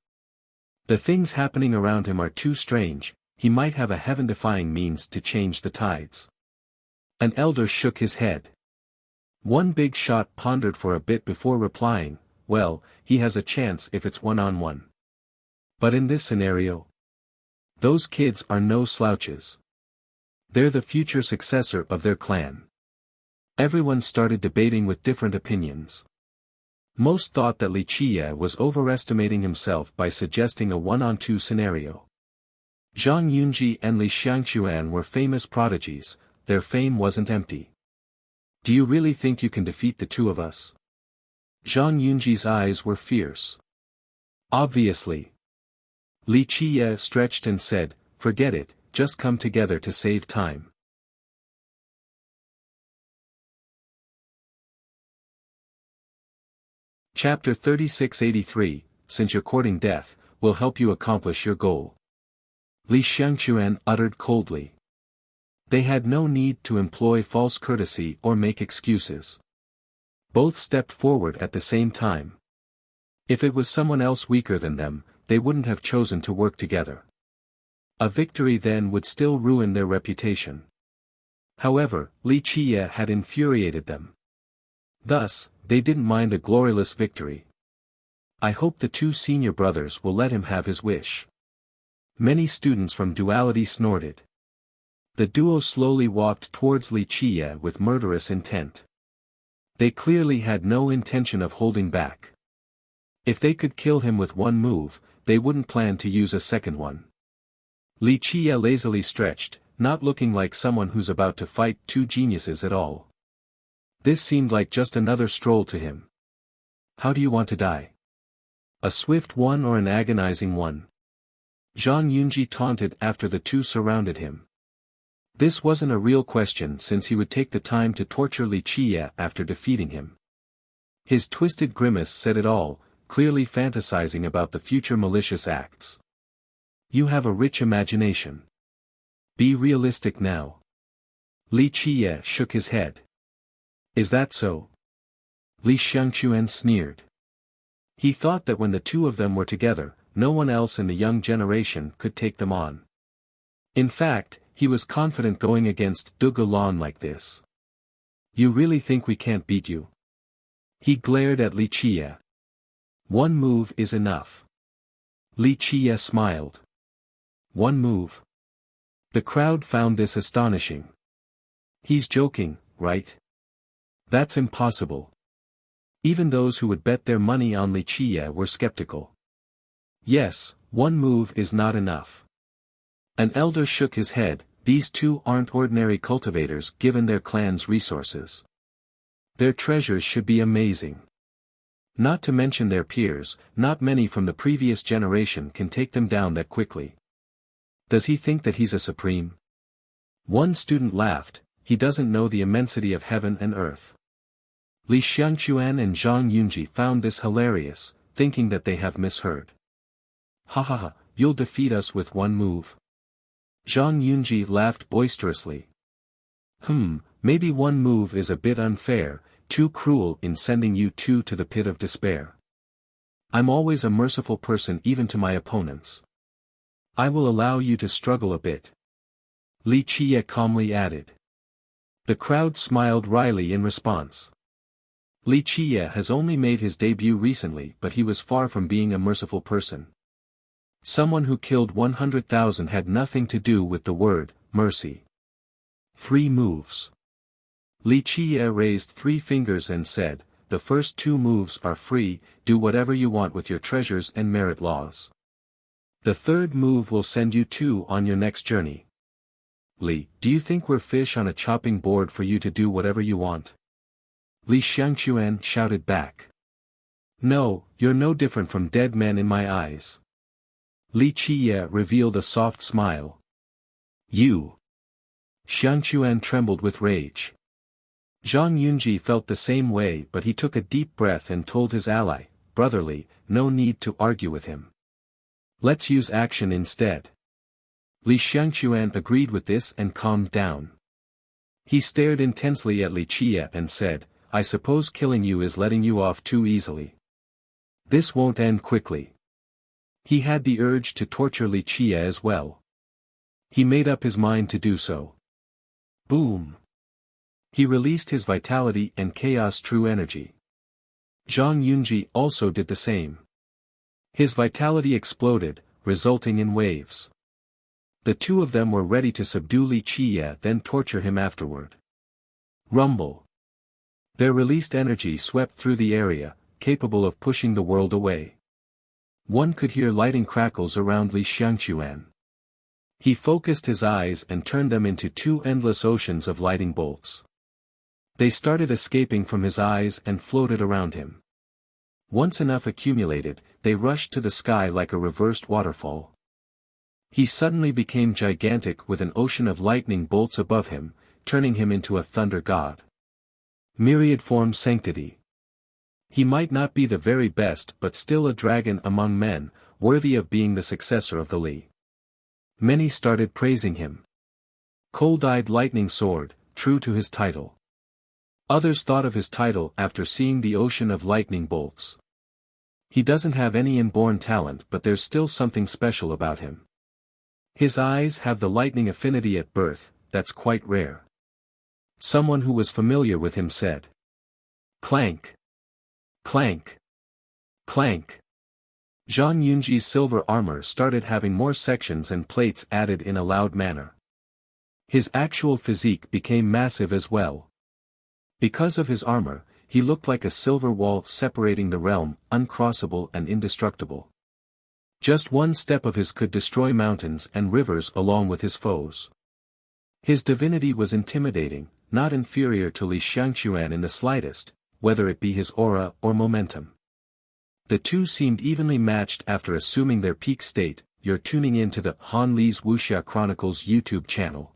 The things happening around him are too strange, he might have a heaven-defying means to change the tides. An elder shook his head. One big shot pondered for a bit before replying, well, he has a chance if it's one-on-one. But in this scenario, those kids are no slouches. They're the future successor of their clan. Everyone started debating with different opinions. Most thought that Li Qie was overestimating himself by suggesting a one-on-two scenario. Zhang Yunji and Li Xiangquan were famous prodigies, their fame wasn't empty. Do you really think you can defeat the two of us? Zhang Yunji's eyes were fierce. Obviously. Li Qiye stretched and said, forget it, just come together to save time. Chapter 3683, Since you're courting death, will help you accomplish your goal. Li Xiangquan uttered coldly. They had no need to employ false courtesy or make excuses. Both stepped forward at the same time. If it was someone else weaker than them, they wouldn't have chosen to work together. A victory then would still ruin their reputation. However, Li Qiye had infuriated them. Thus, they didn't mind a glorious victory. I hope the two senior brothers will let him have his wish. Many students from Duality snorted. The duo slowly walked towards Li Qiye with murderous intent. They clearly had no intention of holding back. If they could kill him with one move, they wouldn't plan to use a second one. Li Qiye lazily stretched, not looking like someone who's about to fight two geniuses at all. This seemed like just another stroll to him. How do you want to die? A swift one or an agonizing one? Zhang Yunji taunted after the two surrounded him. This wasn't a real question since he would take the time to torture Li Qiye after defeating him. His twisted grimace said it all, clearly fantasizing about the future malicious acts. You have a rich imagination. Be realistic now. Li Qiye shook his head. Is that so? Li Xiangquan sneered. He thought that when the two of them were together, no one else in the young generation could take them on. In fact, he was confident going against Dugulan like this. You really think we can't beat you? He glared at Li Qiye. One move is enough. Li Qiye smiled. One move. The crowd found this astonishing. He's joking, right? That's impossible. Even those who would bet their money on Li Qiye were skeptical. Yes, one move is not enough. An elder shook his head. These two aren't ordinary cultivators given their clan's resources. Their treasures should be amazing. Not to mention their peers, not many from the previous generation can take them down that quickly. Does he think that he's a supreme? One student laughed. He doesn't know the immensity of heaven and earth. Li Xiangquan and Zhang Yunji found this hilarious, thinking that they have misheard. Ha ha ha, you'll defeat us with one move. Zhang Yunji laughed boisterously. Maybe one move is a bit unfair, too cruel in sending you two to the pit of despair. I'm always a merciful person even to my opponents. I will allow you to struggle a bit. Li Qiye calmly added. The crowd smiled wryly in response. Li Qiye has only made his debut recently, but he was far from being a merciful person. Someone who killed 100,000 had nothing to do with the word, mercy. 3 moves. Li Qiye raised 3 fingers and said, the first 2 moves are free, do whatever you want with your treasures and merit laws. The third move will send you 2 on your next journey. Li, do you think we're fish on a chopping board for you to do whatever you want? Li Xiangquan shouted back. No, you're no different from dead men in my eyes. Li Qiye revealed a soft smile. You. Xiangquan trembled with rage. Zhang Yunji felt the same way, but he took a deep breath and told his ally, brotherly, no need to argue with him. Let's use action instead. Li Xiangquan agreed with this and calmed down. He stared intensely at Li Qiye and said, I suppose killing you is letting you off too easily. This won't end quickly. He had the urge to torture Li Qiye as well. He made up his mind to do so. Boom. He released his vitality and chaos true energy. Zhang Yunji also did the same. His vitality exploded, resulting in waves. The two of them were ready to subdue Li Qiye then torture him afterward. Rumble. Their released energy swept through the area, capable of pushing the world away. One could hear lightning crackles around Li Xiangquan. He focused his eyes and turned them into two endless oceans of lightning bolts. They started escaping from his eyes and floated around him. Once enough accumulated, they rushed to the sky like a reversed waterfall. He suddenly became gigantic with an ocean of lightning bolts above him, turning him into a thunder god. Myriad form sanctity. He might not be the very best but still a dragon among men, worthy of being the successor of the Li. Many started praising him. Cold-eyed lightning sword, true to his title. Others thought of his title after seeing the ocean of lightning bolts. He doesn't have any inborn talent, but there's still something special about him. His eyes have the lightning affinity at birth, that's quite rare. Someone who was familiar with him said. Clank. Clank. Clank. Zhang Yunji's silver armor started having more sections and plates added in a loud manner. His actual physique became massive as well. Because of his armor, he looked like a silver wall separating the realm, uncrossable and indestructible. Just one step of his could destroy mountains and rivers along with his foes. His divinity was intimidating, not inferior to Li Xiangquan in the slightest, whether it be his aura or momentum. The two seemed evenly matched after assuming their peak state. You're tuning in to the Han Li's Wuxia Chronicles YouTube channel.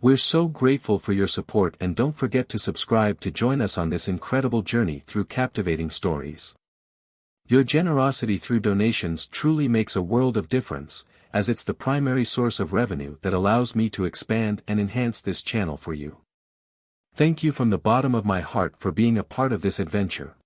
We're so grateful for your support, and don't forget to subscribe to join us on this incredible journey through captivating stories. Your generosity through donations truly makes a world of difference, as it's the primary source of revenue that allows me to expand and enhance this channel for you. Thank you from the bottom of my heart for being a part of this adventure.